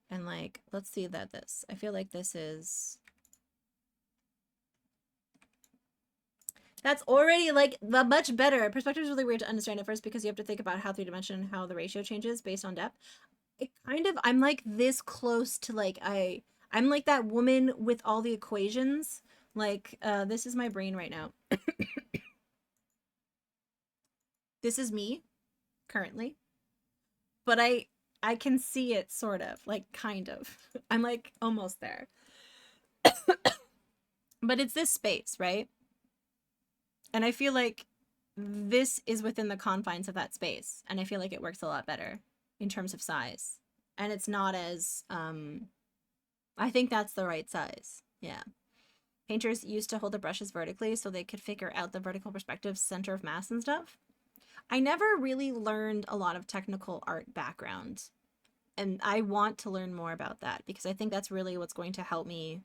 And like, let's see that I feel like this is, that's already like the much better. Perspective is really weird to understand at first because you have to think about how 3D, how the ratio changes based on depth. It kind of, I'm like this close to like, I'm like that woman with all the equations. Like, this is my brain right now. This is me currently, but I can see it sort of, like kind of. I'm like almost there. But it's this space, right? And I feel like this is within the confines of that space, and I feel like it works a lot better in terms of size. And it's not as, I think that's the right size. Yeah. Painters used to hold the brushes vertically so they could figure out the vertical perspective, center of mass and stuff. I never really learned a lot of technical art background, and I want to learn more about that because I think that's really what's going to help me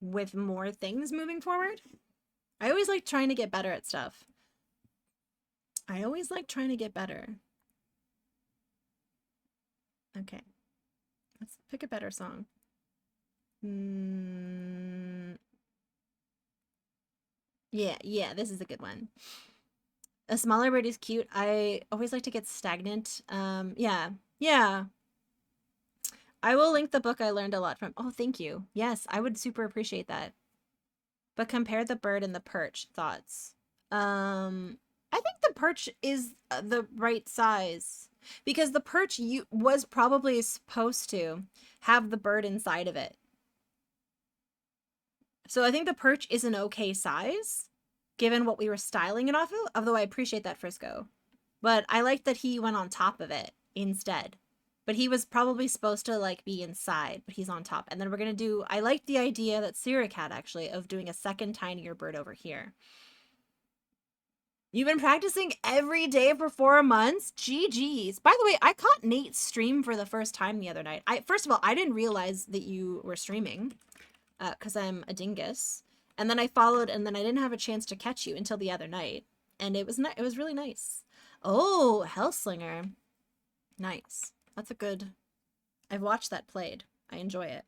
with more things moving forward. I always like trying to get better at stuff. I always like trying to get better. Okay. Let's pick a better song. Yeah, this is a good one. A smaller bird is cute. I always like to get stagnant. Yeah. I will link the book I learned a lot from. Oh, thank you. Yes, I would super appreciate that. But compare the bird and the perch. Thoughts? I think the perch is the right size because the perch was probably supposed to have the bird inside of it. So I think the perch is an okay size given what we were styling it off of, although I appreciate that, Frisco. But I like that he went on top of it instead. But he was probably supposed to like be inside, but he's on top. And then we're going to do, I like the idea that Cyric had actually of doing a second tinier bird over here. You've been practicing every day for 4 months? GG's. By the way, I caught Nate's stream for the first time the other night. First of all, I didn't realize that you were streaming because I'm a dingus. And then I followed, and then I didn't have a chance to catch you until the other night. And it was really nice. Oh, Hellslinger. Nice. That's a good... I've watched that played. I enjoy it.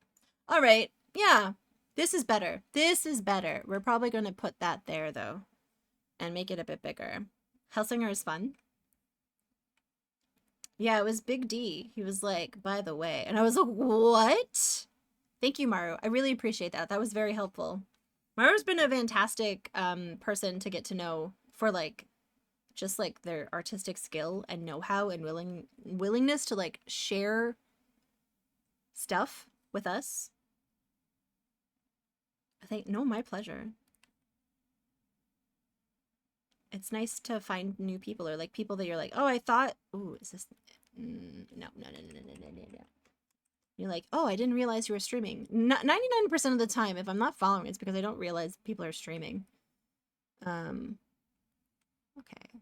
All right. Yeah. This is better. This is better. We're probably going to put that there, though. And make it a bit bigger. Hellsinger is fun. Yeah, it was Big D. He was like, by the way. And I was like, what? Thank you, Maru. I really appreciate that. That was very helpful. Maru's been a fantastic person to get to know for like just like their artistic skill and know-how and willingness to like share stuff with us. My pleasure. It's nice to find new people or like people that you're like, oh, I thought, ooh, is this, no. You're like, oh, I didn't realize you were streaming. 99% of the time, if I'm not following, it's because I don't realize people are streaming. Okay,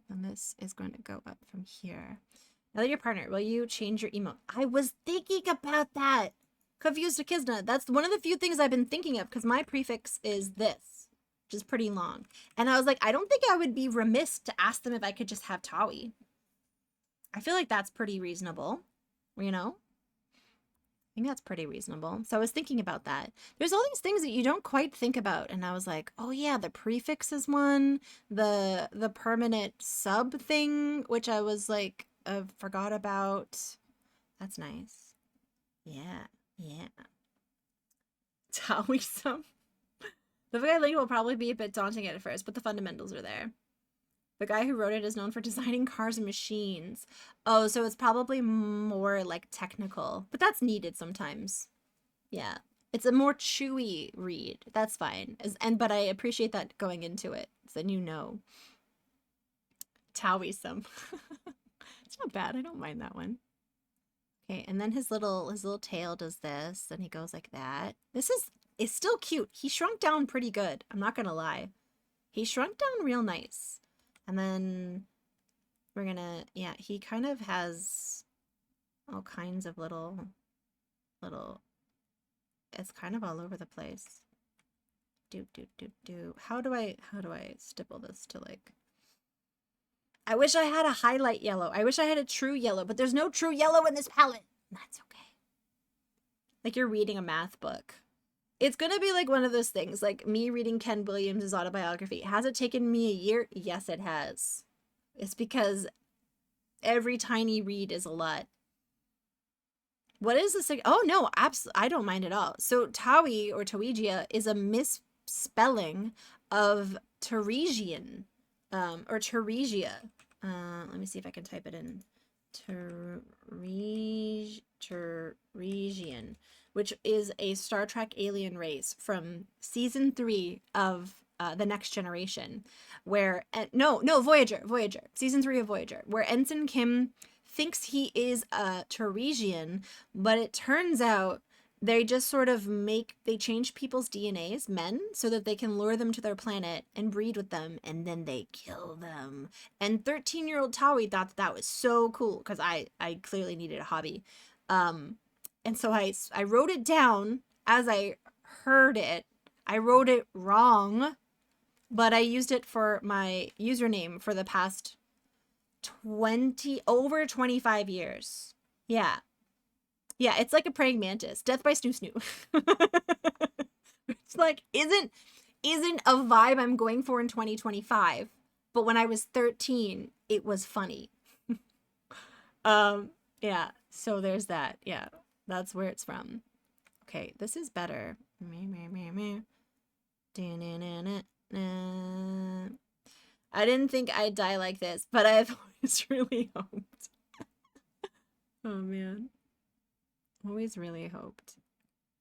and this is going to go up from here. Now that your partner, will you change your emote? I was thinking about that. Confused Akizna. That's one of the few things I've been thinking of because my prefix is this, which is pretty long. And I was like, I don't think I would be remiss to ask them if I could just have Tawi. I feel like that's pretty reasonable, you know? I think that's pretty reasonable. So I was thinking about that. There's all these things that you don't quite think about. And I was like, oh yeah, the prefix is one. The permanent sub thing, which I was like, forgot about. That's nice. Yeah. Taoism. The guy link will probably be a bit daunting at first, but the fundamentals are there. The guy who wrote it is known for designing cars and machines. Oh, so it's probably more like technical, but that's needed sometimes. Yeah, it's a more chewy read. That's fine. But I appreciate that going into it, so then you know. Taoism. It's not bad. I don't mind that one. Okay, and then his little tail does this, and he goes like that. It's still cute. He shrunk down pretty good. I'm not gonna lie. He shrunk down real nice. And then we're gonna, yeah, he kind of has all kinds of little, it's kind of all over the place. Do. How do I stipple this to like, I wish I had a highlight yellow. I wish I had a true yellow, but there's no true yellow in this palette. That's okay. Like you're reading a math book. It's gonna be like one of those things, like me reading Ken Williams' autobiography. Has it taken me a year? Yes, it has. It's because every tiny read is a lot. What is this? Oh no, absolutely, I don't mind at all. So Tawi or Tawigia is a misspelling of Teresian, or Teresia. Let me see if I can type it in. Teresian. Which is a Star Trek alien race from season 3 of The Next Generation, where no Voyager, season 3 of Voyager, where Ensign Kim thinks he is a Teresian, but it turns out they just sort of they change people's DNAs, men, so that they can lure them to their planet and breed with them, and then they kill them. And 13-year-old Tawi thought that was so cool, because I clearly needed a hobby. And so I wrote it down as I heard it. I wrote it wrong, but I used it for my username for the past over 25 years. Yeah. Yeah, it's like a praying mantis. Death by Snoo Snoo. It's like, isn't a vibe I'm going for in 2025. But when I was 13, it was funny. Yeah, so there's that. Yeah, that's where it's from. Okay, this is better. I didn't think I'd die like this, but I've always really hoped. Oh man. Always really hoped.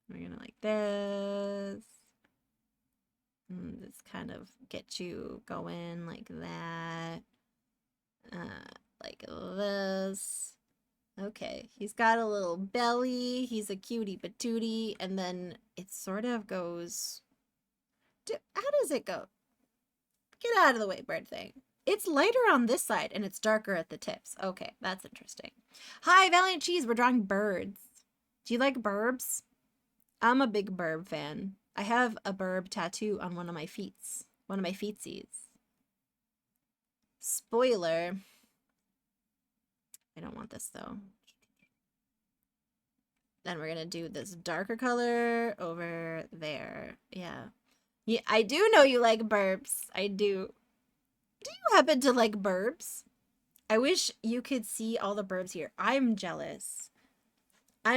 We're gonna like this. This kind of get you going like that. Like this. Okay, he's got a little belly. He's a cutie patootie, and then it sort of goes. How does it go? Get out of the way, bird thing. It's lighter on this side, and it's darker at the tips. Okay, that's interesting. Hi, Valiant Cheese. We're drawing birds. Do you like burbs? I'm a big burb fan. I have a burb tattoo on one of my feets. One of my feetsies. Spoiler. I don't want this though. Then we're gonna do this darker color over there. Yeah. Yeah, I do know you like burbs. I do. Do you happen to like burbs? I wish you could see all the burbs here. I'm jealous. We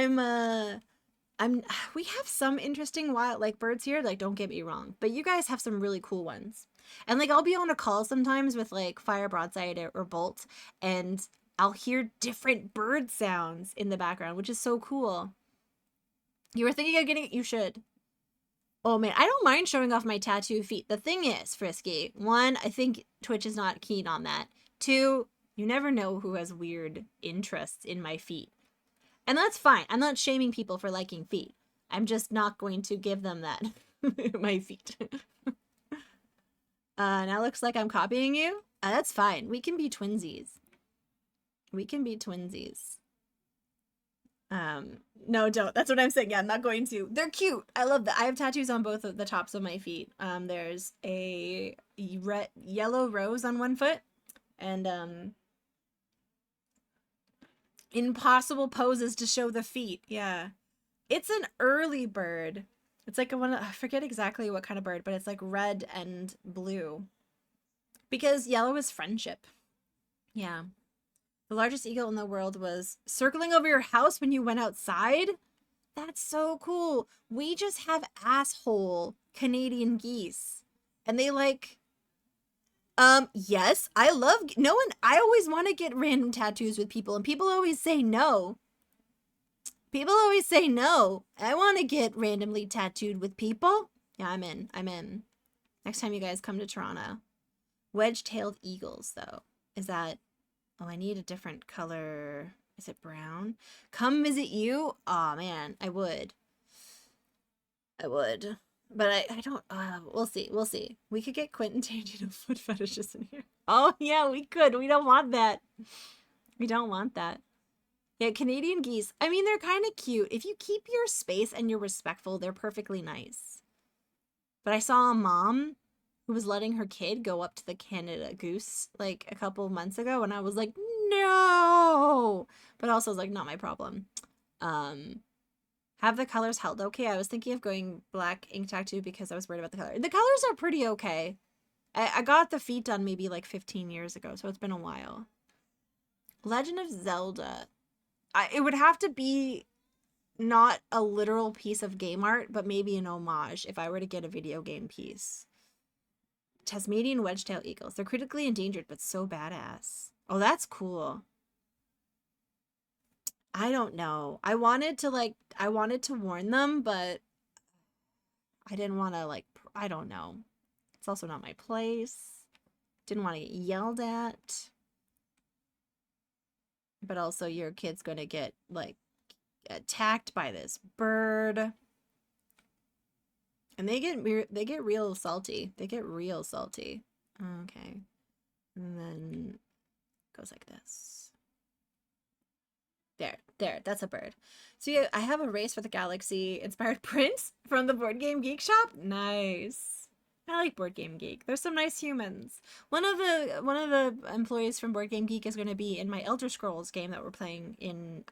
have some interesting wild like birds here, like don't get me wrong, but you guys have some really cool ones. And like I'll be on a call sometimes with like Fire Broadside or Bolt, and I'll hear different bird sounds in the background, which is so cool. You were thinking of getting it? You should. Oh man, I don't mind showing off my tattoo feet. The thing is, Frisky, 1, I think Twitch is not keen on that. 2, you never know who has weird interests in my feet. And that's fine. I'm not shaming people for liking feet. I'm just not going to give them that. My feet. Now looks like I'm copying you. That's fine. We can be twinsies. We can be twinsies. No, don't. That's what I'm saying. Yeah, I'm not going to. They're cute. I love that. I have tattoos on both of the tops of my feet. There's a yellow rose on one foot, and impossible poses to show the feet. Yeah, it's an early bird. It's like I forget exactly what kind of bird, but it's like red and blue, because yellow is friendship. Yeah. The largest eagle in the world was circling over your house when you went outside. That's so cool. We just have asshole Canadian geese, and they like yes, I love I always want to get random tattoos with people, and people always say no. People always say no. I want to get randomly tattooed with people. Yeah, I'm in. Next time you guys come to Toronto. Wedge-tailed eagles, though. Is that... Oh, I need a different color. Is it brown? Come visit you? Aw, man, I would. But I don't... we'll see. We could get Quentin Tarantino foot fetishes in here. Oh, yeah, we could. We don't want that. Yeah, Canadian geese. I mean, they're kind of cute. If you keep your space and you're respectful, they're perfectly nice. But I saw a mom who was letting her kid go up to the Canada goose like a couple of months ago, and I was like, no! But also I was like, not my problem. Have the colors held okay? I was thinking of going black ink tattoo because I was worried about the color. The colors are pretty okay. I got the feet done maybe like 15 years ago, so it's been a while. Legend of Zelda. It would have to be not a literal piece of game art, but maybe an homage if I were to get a video game piece. Tasmanian wedge-tailed eagles. They're critically endangered, but so badass. Oh, that's cool. I don't know. I wanted to warn them, but I didn't want to, like, I don't know. It's also not my place. Didn't want to get yelled at. But also your kid's going to get, like, attacked by this bird. And they get real salty. They get real salty. Okay. And then it goes like this. There, that's a bird. So yeah, I have a Race for the Galaxy inspired prints from the Board Game Geek shop. Nice. I like Board Game Geek. There's some nice humans. One of the employees from Board Game Geek is going to be in my Elder Scrolls game that we're playing in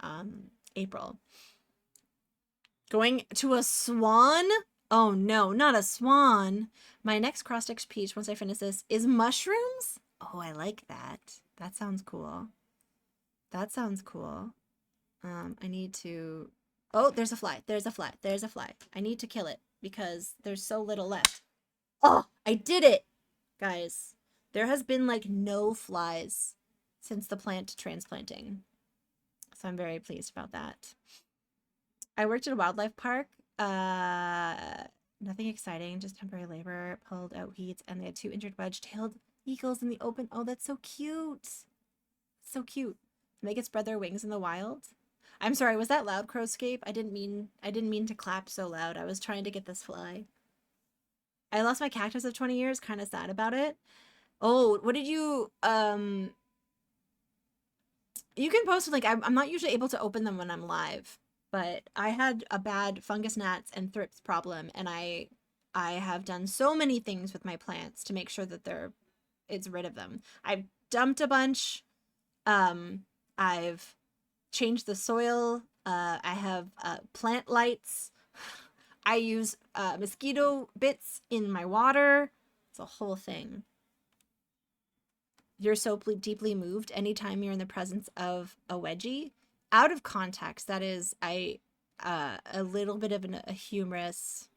April. Going to a swan? Oh no, not a swan. My next cross-stitch piece, once I finish this, is mushrooms? Oh, I like that. That sounds cool. That sounds cool. I need to... Oh, there's a fly. There's a fly. There's a fly. I need to kill it because there's so little left. Oh, I did it! Guys, there has been like no flies since the plant transplanting. So I'm very pleased about that. I worked at a wildlife park. Nothing exciting, just temporary labor, pulled out weeds, and they had 2 injured wedge-tailed eagles in the open. Oh, that's so cute. So cute. And they could spread their wings in the wild. I'm sorry, was that loud, Crowscape? I didn't mean to clap so loud. I was trying to get this fly. I lost my cactus of 20 years, kind of sad about it. Oh, what did you you can post, like, I'm not usually able to open them when I'm live, but I had a bad fungus gnats and thrips problem, and I have done so many things with my plants to make sure that it's rid of them. I've dumped a bunch. I've changed the soil. I have plant lights. I use mosquito bits in my water. It's a whole thing. You're so deeply moved anytime you're in the presence of a wedgie. Out of context, that is a little bit of a humorous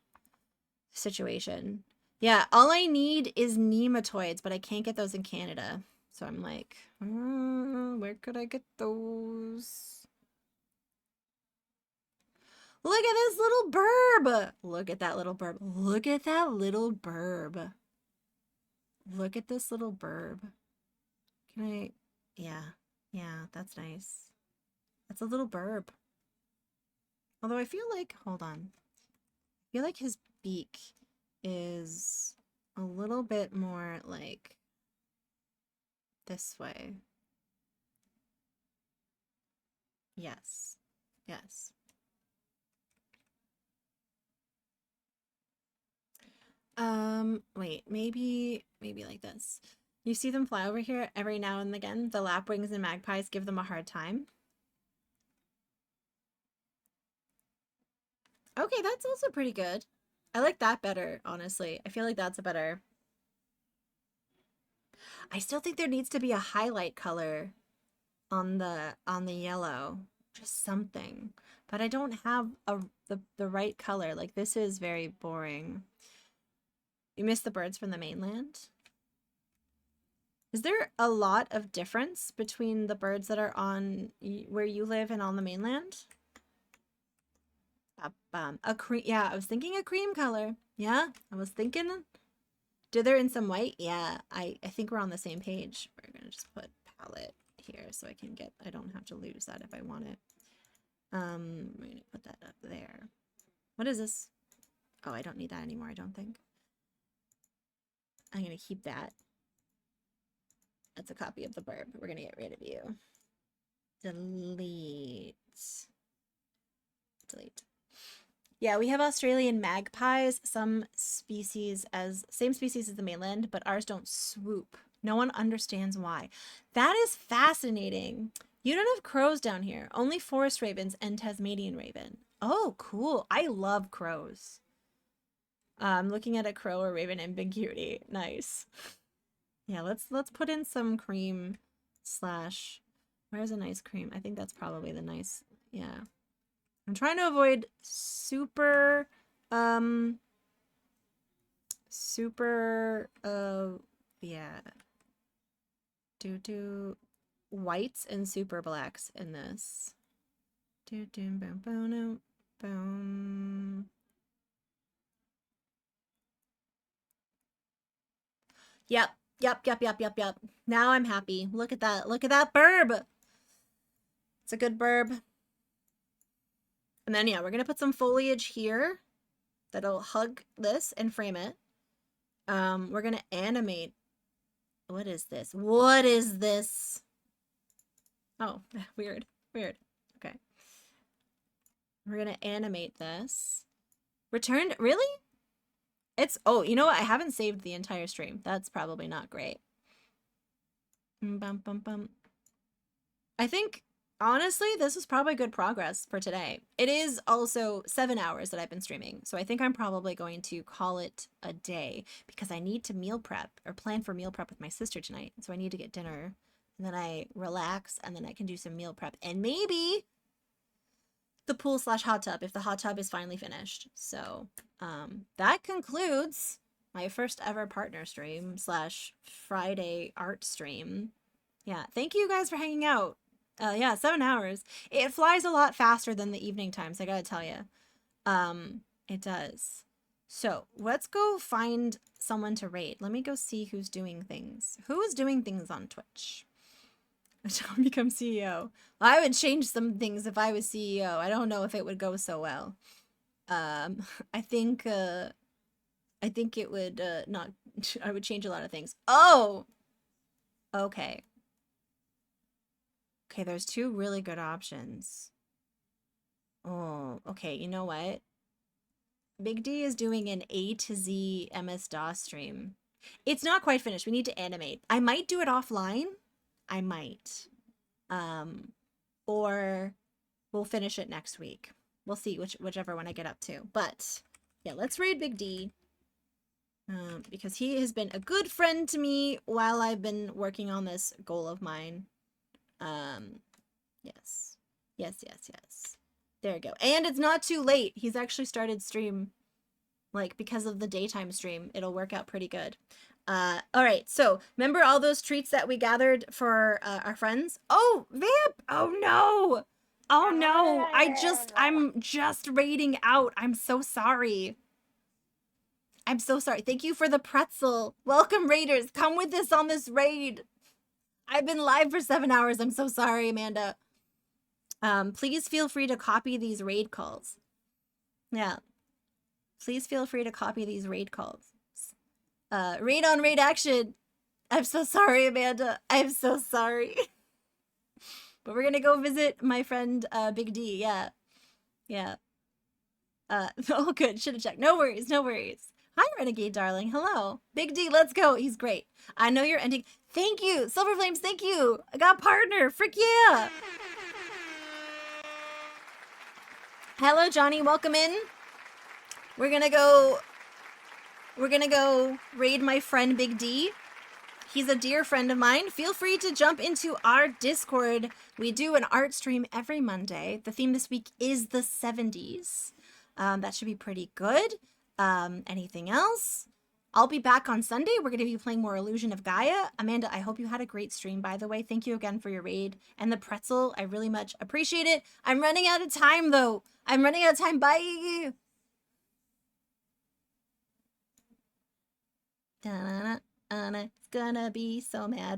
situation. Yeah, all I need is nematoids, but I can't get those in Canada. So I'm like, where could I get those? Look at this little burb. Look at that little burb. Look at that little burb. Look at this little burb. Can I? Yeah, that's nice. That's a little burb. Although I feel like, hold on. I feel like his beak is a little bit more like this way. Yes. Yes. Wait, maybe like this. You see them fly over here every now and again. The lapwings and magpies give them a hard time. Okay, that's also pretty good. I like that better, honestly. I feel like that's a better... I still think there needs to be a highlight color on the yellow. Just something. But I don't have the right color. Like, this is very boring. You miss the birds from the mainland? Is there a lot of difference between the birds that are on where you live and on the mainland? A cream, yeah, I was thinking a cream color. Yeah, I was thinking. Do they're in some white? Yeah, I think we're on the same page. We're gonna just put palette here so I don't have to lose that if I want it. We're gonna put that up there. What is this? Oh, I don't need that anymore, I don't think. I'm gonna keep that. That's a copy of the burb. We're gonna get rid of you. Delete. Yeah, we have Australian magpies, same species as the mainland, but ours don't swoop. No one understands why. That is fascinating. You don't have crows down here. Only forest ravens and Tasmanian raven. Oh, cool. I love crows. I'm looking at a crow or raven and Big Cutie. Nice. Yeah, let's put in some cream slash... Where's a nice cream? I think that's probably the nice... Yeah. I'm trying to avoid super... yeah. Do whites and super blacks in this. Boom. Yep. Now I'm happy. Look at that. Look at that burb. It's a good burb. And then, yeah, we're going to put some foliage here that'll hug this and frame it. We're going to animate. What is this? What is this? Oh, weird. Okay. We're going to animate this. Returned? Really? Oh, you know what? I haven't saved the entire stream. That's probably not great. I think, honestly, this is probably good progress for today. It is also 7 hours that I've been streaming, so I think I'm probably going to call it a day because I need to meal prep or plan for meal prep with my sister tonight. So I need to get dinner, and then I relax, and then I can do some meal prep, and maybe the pool/hot tub if the hot tub is finally finished. So that concludes my first ever partner stream / Friday art stream. Yeah, thank you guys for hanging out. Yeah, 7 hours. It flies a lot faster than the evening times, I gotta tell you. It does. So let's go find someone to raid. Let me go see who's doing things. Who is doing things on Twitch? Don't become CEO. Well, I would change some things if I was CEO. I don't know if it would go so well. I think it would not. I would change a lot of things. Oh, okay. Okay, there's 2 really good options. Oh, okay. You know what? Big D is doing an A to Z MS-DOS stream. It's not quite finished. We need to animate. I might do it offline. I might. Or we'll finish it next week. We'll see whichever one I get up to. But yeah, let's raid Big D. Because he has been a good friend to me while I've been working on this goal of mine. Yes. There we go. And it's not too late. He's actually started stream, like, because of the daytime stream. It'll work out pretty good. All right, so remember all those treats that we gathered for our friends? Oh, Vamp! Oh no! Oh no! I'm just raiding out. I'm so sorry. I'm so sorry. Thank you for the pretzel. Welcome, raiders. Come with us on this raid. I've been live for 7 hours. I'm so sorry, Amanda. Please feel free to copy these raid calls. Yeah. Please feel free to copy these raid calls. Raid on raid action. I'm so sorry, Amanda. I'm so sorry. But we're gonna go visit my friend, Big D. Yeah. Oh, good. Should have checked. No worries. Hi, Renegade darling. Hello. Big D, let's go. He's great. I know you're ending. Thank you. Silver Flames, thank you. I got a partner. Frick yeah. Hello, Johnny. Welcome in. We're gonna go raid my friend Big D. He's a dear friend of mine. Feel free to jump into our Discord. We do an art stream every Monday. The theme this week is the 70s. That should be pretty good. Anything else? I'll be back on Sunday. We're going to be playing more Illusion of Gaia. Amanda, I hope you had a great stream, by the way. Thank you again for your raid. And the pretzel, I really much appreciate it. I'm running out of time, though. Bye! It's gonna be so mad.